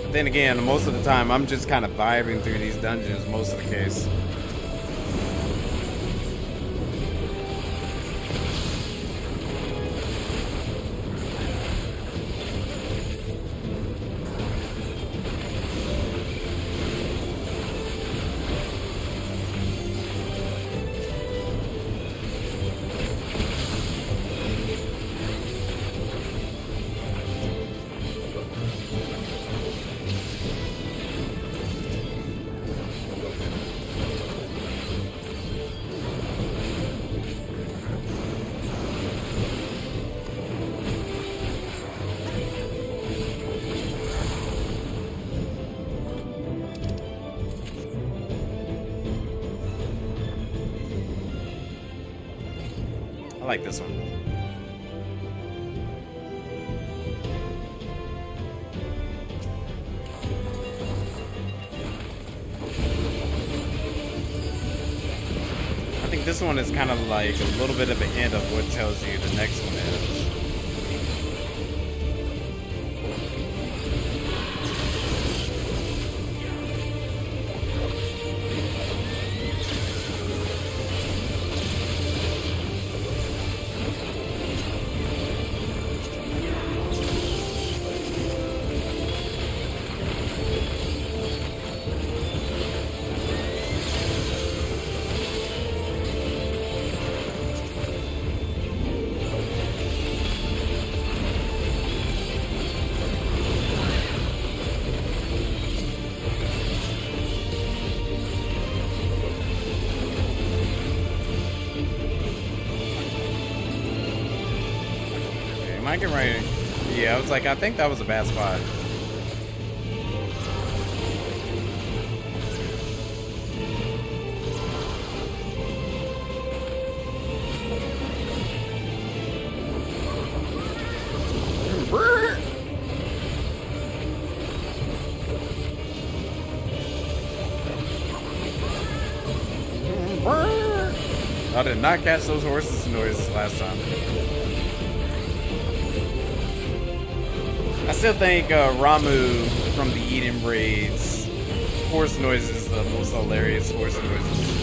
But then again, most of the time, I'm just kind of vibing through these dungeons most of the case. I like this one. I think this one is kind of like a little bit of a hint of what tells you the next one is. I get right. Yeah, I was like, I think that was a bad spot. I did not catch those horses' noises last time. I still think Ramu from the Eden Raids horse noise is the most hilarious horse noises.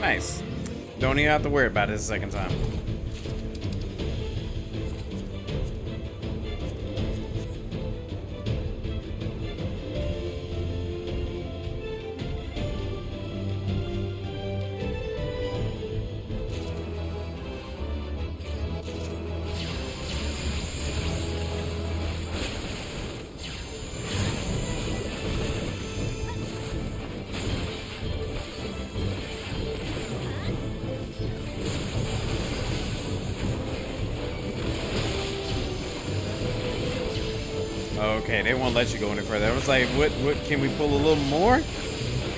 Nice. Don't even have to worry about it the second time. Okay, they won't let you go any further. I was like, what can we pull a little more?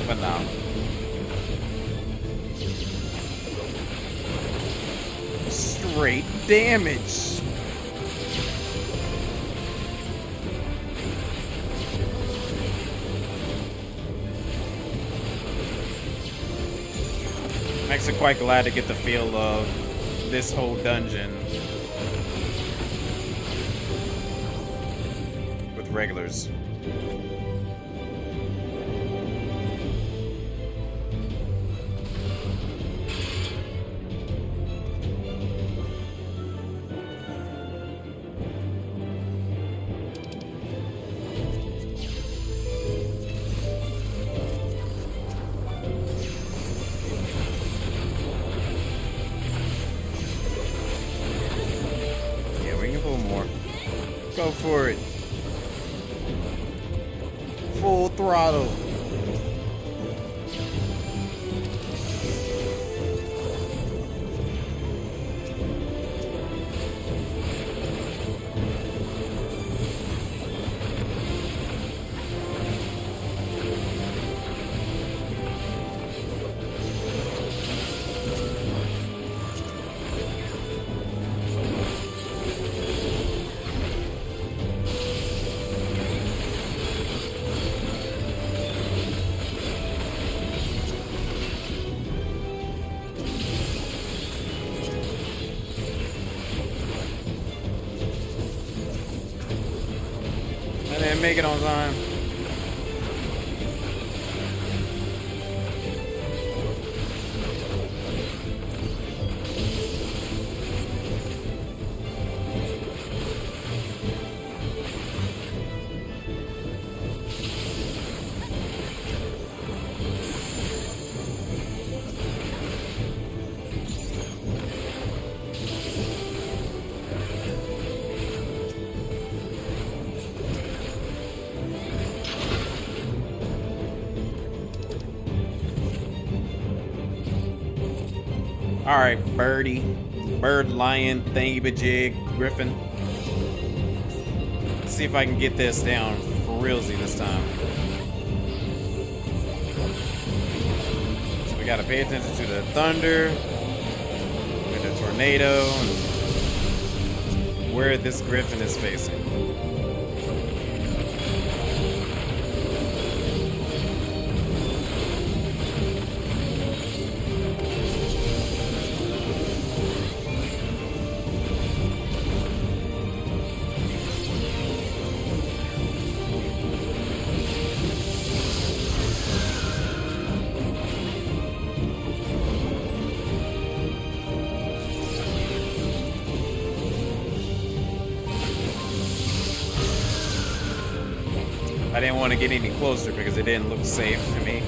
But no. Straight damage. I'm actually quite glad to get the feel of this whole dungeon regulars. Yeah, we can pull more. Go for it. Full throttle. Make it on time. All right, birdie, bird, lion, thingy-majig, griffin. Let's see if I can get this down for realsy this time. So we gotta pay attention to the thunder, and the tornado, and where this griffin is facing. I didn't want to get any closer because it didn't look safe to me.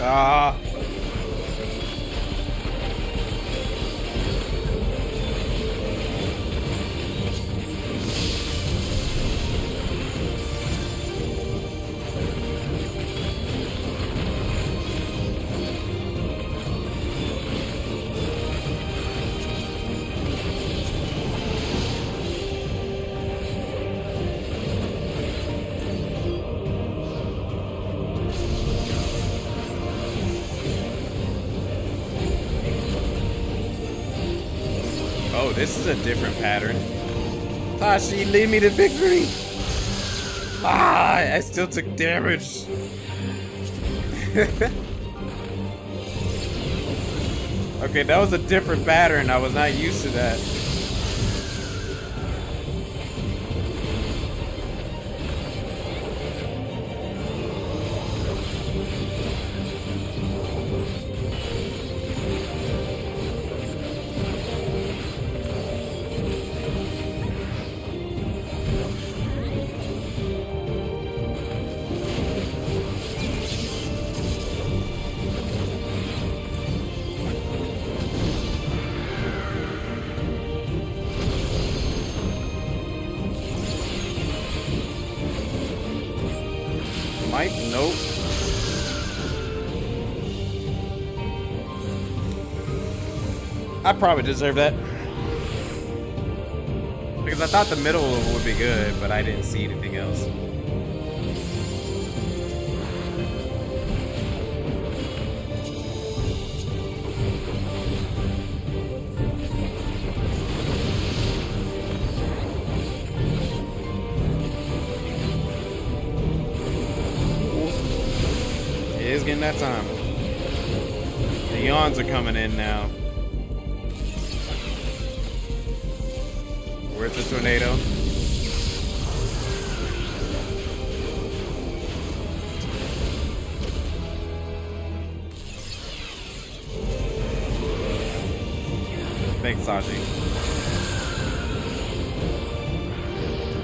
Ah. Oh, this is a different pattern. Tashi, lead me to victory. Ah, I still took damage. Okay, that was a different pattern. I was not used to that. Mike, nope. I probably deserve that. Because I thought the middle would be good, but I didn't see anything else. It is getting that time. The yawns are coming in now. Where's the tornado? Thanks, Sashi.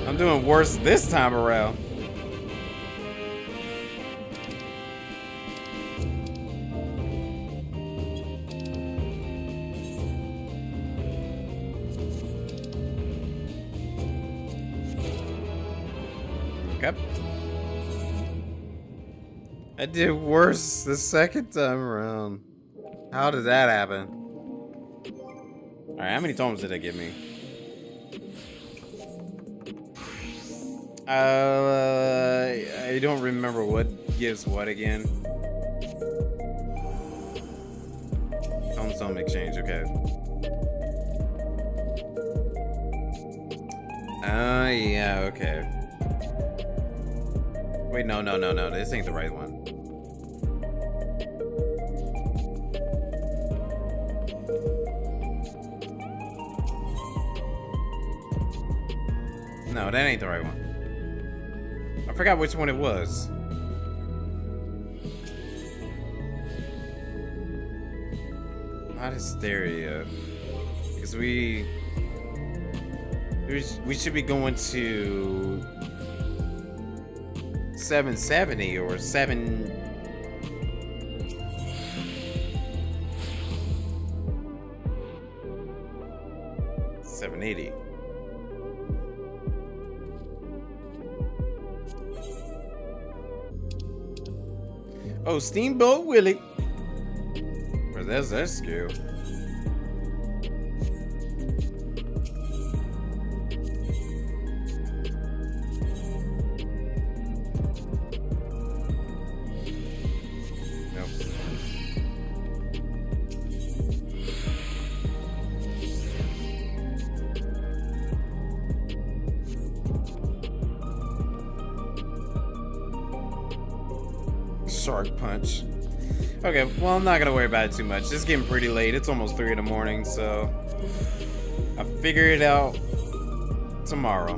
I'm doing worse this time around. Okay. I did worse the second time around. How did that happen? Alright, how many tomes did it give me? I don't remember what gives what again. Tome exchange, okay. Yeah, okay. Wait, no, this ain't the right one. No, that ain't the right one. I forgot which one it was. Not hysteria. Because we should be going to 770 or 780. Oh, Steamboat Willie. Where's that skill? Shark punch. Okay, well, I'm not gonna worry about it too much. It's getting pretty late. It's almost 3 in the morning, so I'll figure it out tomorrow.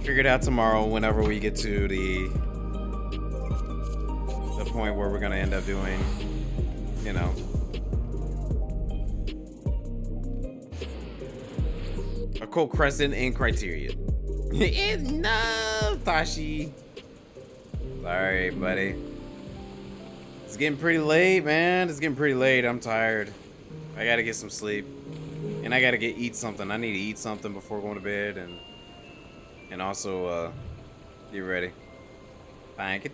Figure it out tomorrow whenever we get to the point where we're gonna end up doing, you know. Occult Crescent and Criterion. No, Tashi. Sorry, buddy. It's getting pretty late, man. It's getting pretty late. I'm tired. I gotta get some sleep. And I gotta eat something. I need to eat something before going to bed and also get ready. Thank you.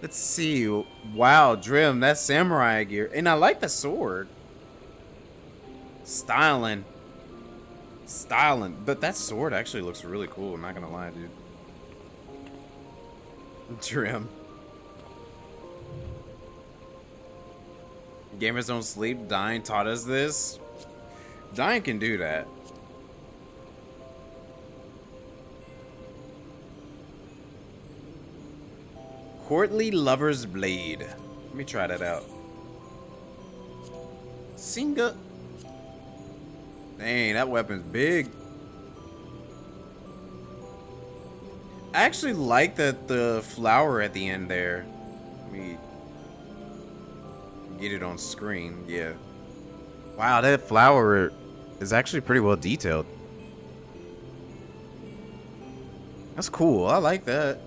Let's see. Wow, Drim, that's samurai gear. And I like the sword. Styling. But that sword actually looks really cool, I'm not gonna lie, dude. Trim. Gamers don't sleep. Dying taught us this. Dying can do that. Courtly Lover's Blade. Let me try that out. Singa. Dang, that weapon's big. I actually like the flower at the end there. Let me get it on screen. Yeah. Wow, that flower is actually pretty well detailed. That's cool. I like that.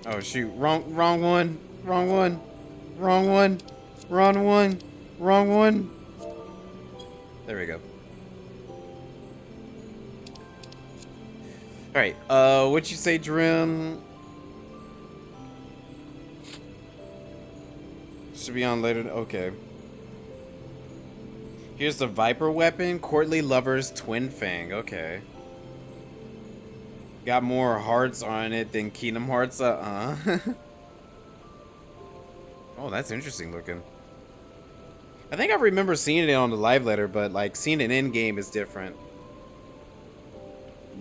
Oh shoot, wrong one. There we go. Alright, what you say, Drim? Should be on later. Okay. Here's the Viper weapon, Courtly Lover's Twin Fang. Okay. Got more hearts on it than Kingdom Hearts. Oh, that's interesting looking. I think I remember seeing it on the live letter, but like seeing it in game is different.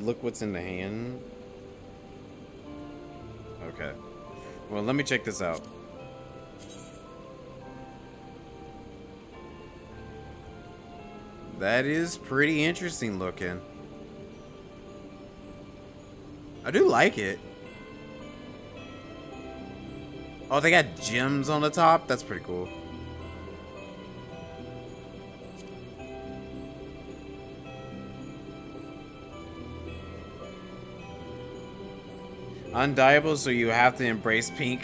Look what's in the hand. Okay. Well, let me check this out. That is pretty interesting looking. I do like it. Oh, they got gems on the top? That's pretty cool. Undieable, so you have to embrace pink.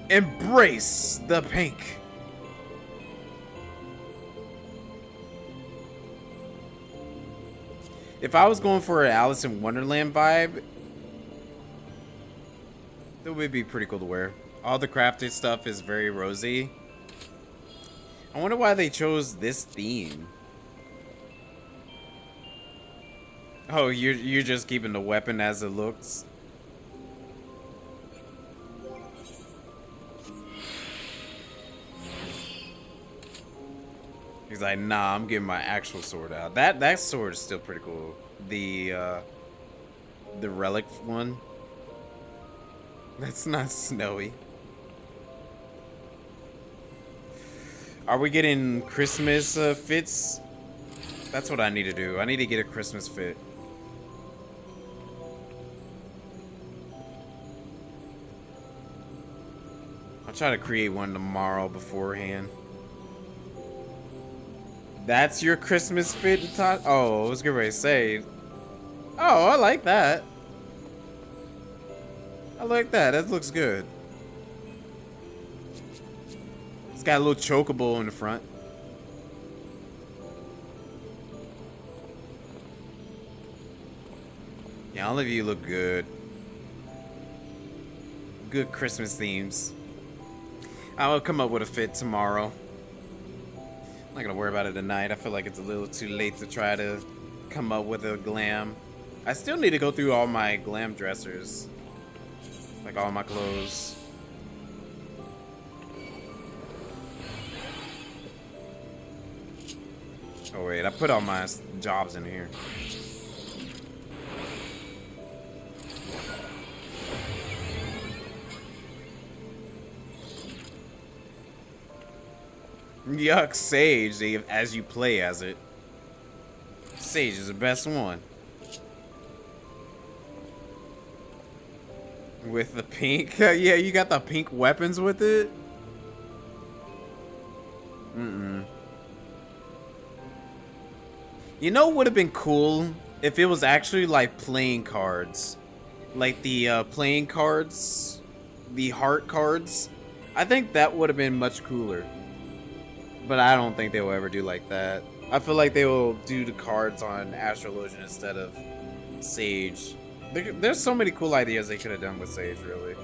Embrace the pink. If I was going for an Alice in Wonderland vibe, that would be pretty cool to wear. All the crafted stuff is very rosy. I wonder why they chose this theme. Oh, you're just keeping the weapon as it looks. He's like, nah, I'm getting my actual sword out. That sword is still pretty cool. The relic one. That's not snowy. Are we getting Christmas fits? That's what I need to do. I need to get a Christmas fit. I'll try to create one tomorrow beforehand. That's your Christmas fit, Todd? Oh, I was getting ready to say. Oh, I like that. I like that. That looks good. It's got a little chokeable in the front. Yeah, all of you look good. Good Christmas themes. I'll come up with a fit tomorrow. I'm not gonna worry about it tonight. I feel like it's a little too late to try to come up with a glam. I still need to go through all my glam dressers. Like all my clothes. Oh wait, I put all my jobs in here. Yuck, Sage, as you play as it. Sage is the best one. With the pink? Yeah, you got the pink weapons with it? You know what would have been cool? If it was actually like playing cards. Like the playing cards. The heart cards. I think that would have been much cooler. But I don't think they will ever do like that. I feel like they will do the cards on Astrologian instead of Sage. There's so many cool ideas they could have done with Sage, really.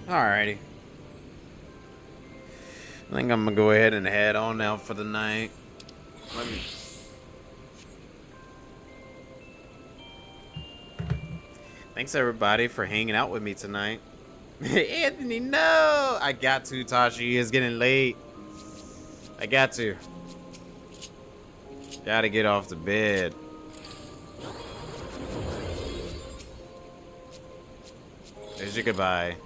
Alrighty. I think I'm gonna go ahead and head on out for the night. Thanks everybody for hanging out with me tonight. Anthony, no! I got to, Tashi. It's getting late. I got to. Gotta get off the bed. There's your goodbye.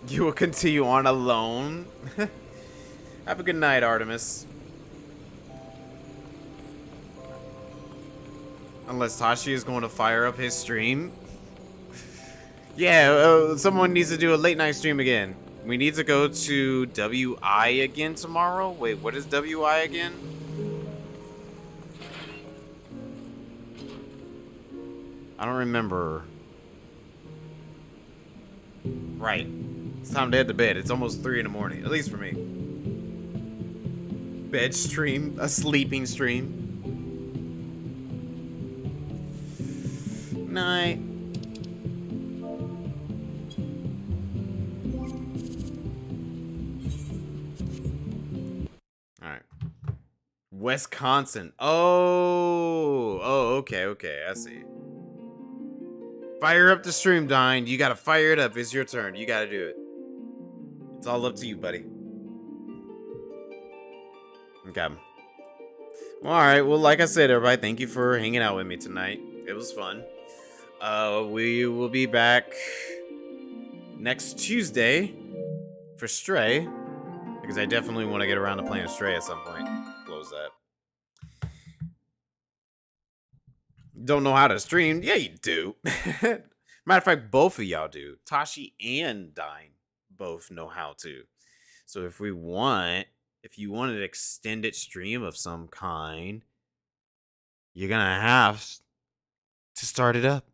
You will continue on alone. Have a good night, Artemis. Unless Tashi is going to fire up his stream. Yeah, someone needs to do a late night stream again. We need to go to WI again tomorrow. Wait, what is WI again? I don't remember. Right. It's time to head to bed. It's almost 3 in the morning, at least for me. Bed stream, a sleeping stream. Night. All right. Wisconsin. Oh, okay, I see. Fire up the stream, Dine. You gotta fire it up. It's your turn. You gotta do it. It's all up to you, buddy. Okay. Well, alright. Well, like I said, everybody, thank you for hanging out with me tonight. It was fun. We will be back next Tuesday for Stray. Because I definitely want to get around to playing Stray at some point. Close that. Don't know how to stream? Yeah, you do. Matter of fact, both of y'all do. Tashi and Dine both know how to. So if you want an extended stream of some kind, you're gonna have to start it up.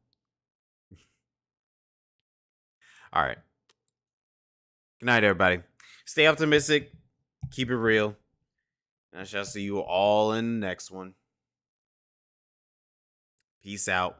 All right. Good night, everybody. Stay optimistic. Keep it real. And I shall see you all in the next one. Peace out.